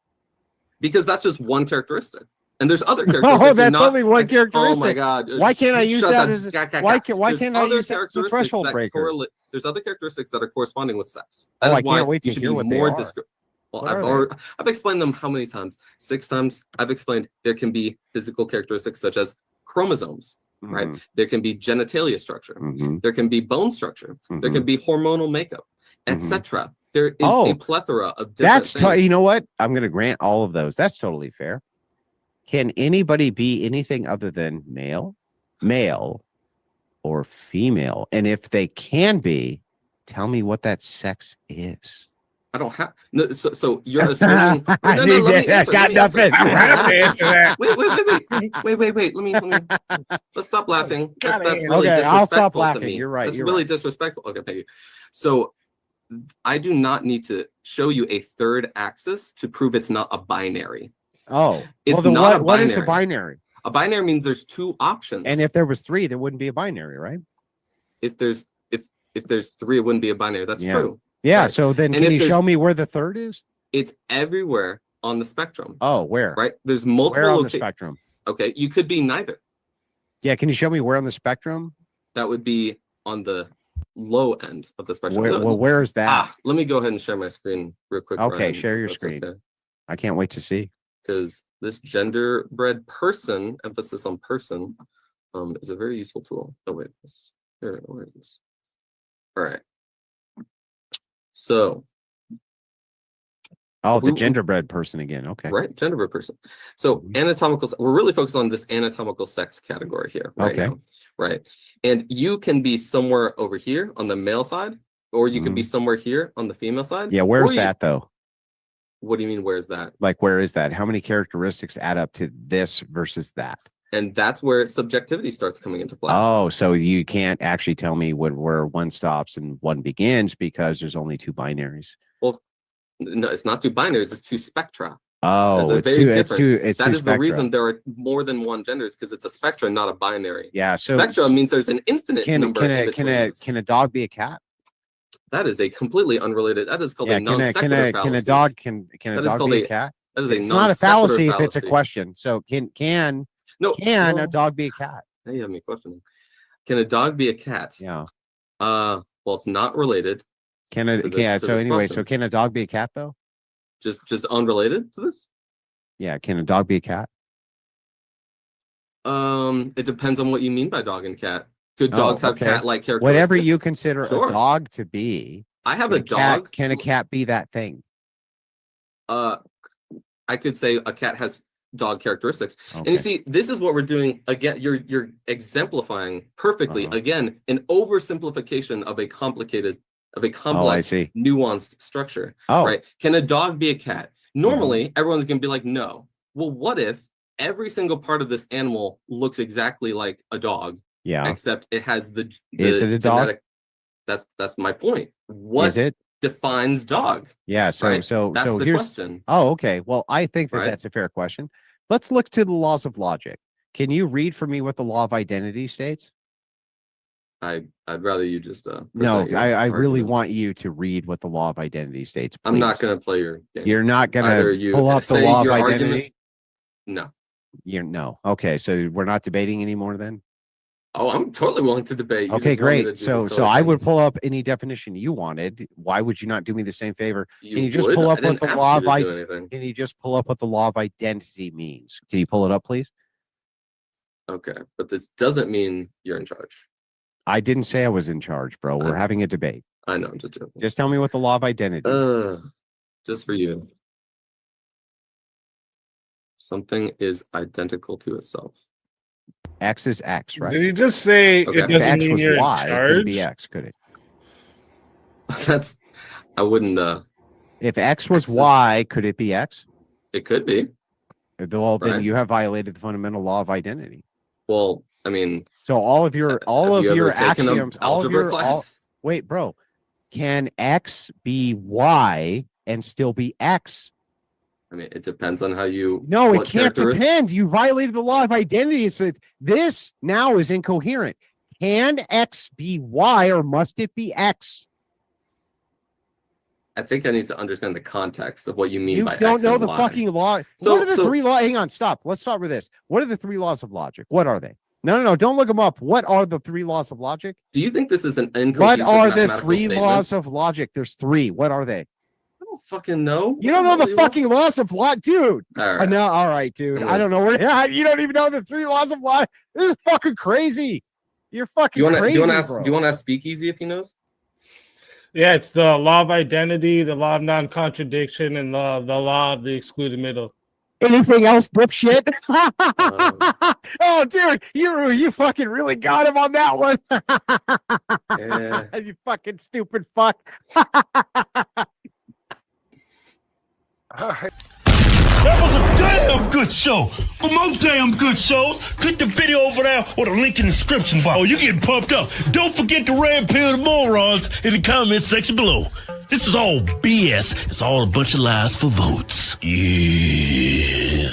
S6: Because that's just one characteristic, and there's other characteristics.
S7: Oh,
S6: you're
S7: that's
S6: not-
S7: only one characteristic.
S6: Oh my God!
S7: Why can't I use
S6: Shut
S7: that
S6: the-
S7: as
S6: ga- ga-
S7: why
S6: ga.
S7: can't why
S6: There's
S7: can't I
S6: other
S7: use that as a
S6: characteristics
S7: threshold
S6: that
S7: breaker?
S6: correlate- There's other characteristics that are corresponding with sex.
S7: Oh,
S6: That is
S7: I
S6: why
S7: can't wait
S6: you
S7: to
S6: should
S7: hear
S6: be
S7: what they
S6: more
S7: are.
S6: Well,
S7: What are they?
S6: I've explained them how many times? 6 times. I've explained there can be physical characteristics such as chromosomes, right?
S7: Mhm.
S6: There can be genitalia structure.
S7: Mhm.
S6: There can be bone structure. There can
S7: Mhm.
S6: be hormonal makeup,
S7: Mhm.
S6: etc. There is
S7: Oh,
S6: a plethora of different
S7: That's
S6: things.
S7: you know what? I'm going to grant all of those. That's totally fair. Can anybody be anything other than male, or female? And if they can be, tell me what that sex is.
S6: I don't have no. So you're assuming. No,
S7: I
S6: no,
S7: need
S6: let me
S7: that.
S6: answer,
S7: Got
S6: let me answer.
S7: nothing. I have to answer that.
S6: Wait. Let me. Let's stop laughing. That's really
S7: Okay, I'll stop
S6: disrespectful
S7: laughing.
S6: to me.
S7: You're right,
S6: That's
S7: you're
S6: really
S7: right.
S6: disrespectful. Okay, thank you. So I do not need to show you a third axis to prove it's not a binary.
S7: Oh,
S6: It's
S7: well, then
S6: not
S7: what
S6: a
S7: is a
S6: binary.
S7: binary?
S6: A binary means there's 2 options.
S7: And if there was 3, there wouldn't be a binary, right?
S6: if there's 3, it wouldn't be a binary. That's
S7: Yeah.
S6: true.
S7: Yeah.
S6: Right.
S7: So then,
S6: And
S7: can
S6: if
S7: you
S6: there's-
S7: show me where the third is?
S6: It's everywhere on the spectrum.
S7: Oh, where?
S6: Right? There's multiple
S7: Where on the
S6: locations.
S7: spectrum?
S6: Okay, you could be neither.
S7: Yeah. Can you show me where on the spectrum?
S6: That would be on the low end of the spectrum.
S7: Where,
S6: No,
S7: well, where is that?
S6: let me go ahead and share my screen real quick.
S7: Okay,
S6: Ryan,
S7: share
S6: if
S7: your
S6: that's
S7: screen.
S6: okay.
S7: I can't wait to see.
S6: Because this gender-bred person, emphasis on person, is a very useful tool. Oh wait, where is this? All right. So
S7: Oh, the
S6: we-
S7: genderbread person again. Okay.
S6: right, gender-bred person. So anatomical. We're really focused on this anatomical sex category here right
S7: Okay.
S6: now, right? And you can be somewhere over here on the male side, or you could be somewhere here on the female side.
S7: Mm-hmm. Yeah.
S6: or
S7: Where's
S6: you-
S7: that though?
S6: What do you mean? Where's that?
S7: Like, where is that? How many characteristics add up to this versus that?
S6: And that's where subjectivity starts coming into play.
S7: Oh, so you can't actually tell me where one stops and one begins because there's only 2 binaries.
S6: Well, no, it's not 2 binaries; it's 2 spectra.
S7: Oh,
S6: They're
S7: it's
S6: very
S7: two. It's
S6: different.
S7: two. It's
S6: That
S7: two
S6: is the
S7: spectra.
S6: reason there are more than one genders, because it's a spectra, not a binary.
S7: Yeah. So
S6: Spectra means there's an infinite
S7: can
S6: number. in
S7: can
S6: between
S7: a
S6: those.
S7: can a dog be a cat?
S6: That is a completely unrelated. That is called
S7: Yeah.
S6: a non sequitur
S7: Can a
S6: fallacy.
S7: dog
S6: That
S7: a
S6: is
S7: dog
S6: called
S7: be a cat?
S6: That is a
S7: It's not a fallacy
S6: non-sequitur
S7: if it's a
S6: fallacy.
S7: question. So can
S6: No,
S7: a
S6: well,
S7: dog be a cat?
S6: Now you have me questioning. Can a dog be a cat?
S7: Yeah.
S6: Well, it's not related.
S7: Can a
S6: to the-
S7: yeah?
S6: to
S7: So
S6: this
S7: anyway,
S6: question.
S7: so can a dog be a cat though?
S6: Just unrelated to this.
S7: Yeah. Can a dog be a cat?
S6: It depends on what you mean by dog and cat. Could
S7: Oh,
S6: dogs have
S7: okay.
S6: cat-like characteristics?
S7: Whatever you consider
S6: Sure.
S7: a dog to be.
S6: I have
S7: can
S6: a dog.
S7: Can a cat be that thing?
S6: I could say a cat has dog characteristics. And
S7: Okay.
S6: you see, this is what we're doing again. You're exemplifying perfectly
S7: Uh-huh.
S6: again an oversimplification of a complex,
S7: see.
S6: nuanced structure.
S7: Oh.
S6: Right? Can a dog be a cat? Normally, everyone's gonna be like, no. Well, what if every single part of this animal looks exactly like a dog,
S7: Yeah.
S6: except it has the
S7: Is it a dog?
S6: genetic- That's my point. What
S7: Is it?
S6: defines dog?
S7: Yeah. So
S6: Right?
S7: so
S6: That's
S7: so
S6: the
S7: here's.
S6: question.
S7: Oh, okay. Well, I think that
S6: Right?
S7: that's a fair question. Let's look to the laws of logic. Can you read for me what the law of identity states?
S6: I'd rather you just
S7: No,
S6: present your
S7: I really
S6: argument.
S7: want you to read what the law of identity states.
S6: I'm not
S7: please.
S6: gonna play your game.
S7: You're not gonna
S6: Either you
S7: pull up the
S6: say
S7: law of
S6: your
S7: identity.
S6: argument- No.
S7: You're no. Okay, so we're not debating anymore then.
S6: Oh, I'm totally willing to debate. You
S7: Okay,
S6: just want me to
S7: great.
S6: do
S7: So
S6: the silly
S7: I would
S6: things.
S7: pull up any definition you wanted. Why would you not do me the same favor?
S6: You
S7: Can you just
S6: would?
S7: pull
S6: I
S7: up what
S6: didn't
S7: the
S6: ask
S7: law
S6: you
S7: of
S6: to do anything.
S7: Can you just pull up what the law of identity means? Can you pull it up, please?
S6: Okay, but this doesn't mean you're in charge.
S7: I didn't say I was in charge, bro. We're having a debate.
S6: I know, I'm just joking.
S7: Just tell me what the law of identity is.
S6: Just for you. Something is identical to itself.
S7: X is X, right?
S8: Did he just say
S6: Okay.
S8: it
S7: If
S8: doesn't
S7: X
S8: mean
S7: was
S8: you're
S7: Y,
S8: in
S7: it couldn't
S8: charge?
S7: be X, could it?
S6: That's I wouldn't
S7: If X was
S6: X is-
S7: Y, could it be X?
S6: it could be.
S7: Well, then
S6: Right.
S7: you have violated the fundamental law of identity.
S6: Well, I mean,
S7: So all of your
S6: have you ever taken an
S7: axioms, all of
S6: algebra
S7: your
S6: class?
S7: wait, bro, can X be Y and still be X?
S6: I mean, it depends on how you.
S7: No, it
S6: what
S7: can't
S6: characteris-
S7: depend. You violated the law of identity. So this now is incoherent. Can X be Y or must it be X?
S6: I think I need to understand the context of what you mean
S7: You
S6: by
S7: don't
S6: X
S7: know
S6: and
S7: the
S6: Y.
S7: fucking law.
S6: So-
S7: What are the
S6: so-
S7: three laws? Hang on, stop. Let's start with this. What are the three laws of logic? What are they? No. Don't look them up. What are the three laws of logic?
S6: Do you think this is an incohesive
S7: What are the
S6: mathematical
S7: three
S6: statement?
S7: laws of logic? There's three. What are they?
S6: I don't fucking know.
S7: You don't know the fucking laws of logic, dude.
S6: All right.
S7: No, all right, dude.
S6: I'm
S7: I don't know where you don't even know the three laws of logic. This is fucking crazy. You're fucking
S6: Do you want
S7: crazy.
S6: to ask?
S7: bro.
S6: Do you want to ask Speakeasy if he knows?
S8: Yeah, it's the law of identity, the law of non-contradiction, and the law of the excluded middle.
S7: Anything else, dipshit? Oh, dude, you fucking really got him on that one.
S6: Yeah.
S7: You fucking stupid fuck.
S3: That was a damn good show. For more damn good shows, click the video over there or the link in the description box. Oh, you getting pumped up. Don't forget to red pill the morons in the comment section below. This is all BS. It's all a bunch of lies for votes. Yeah.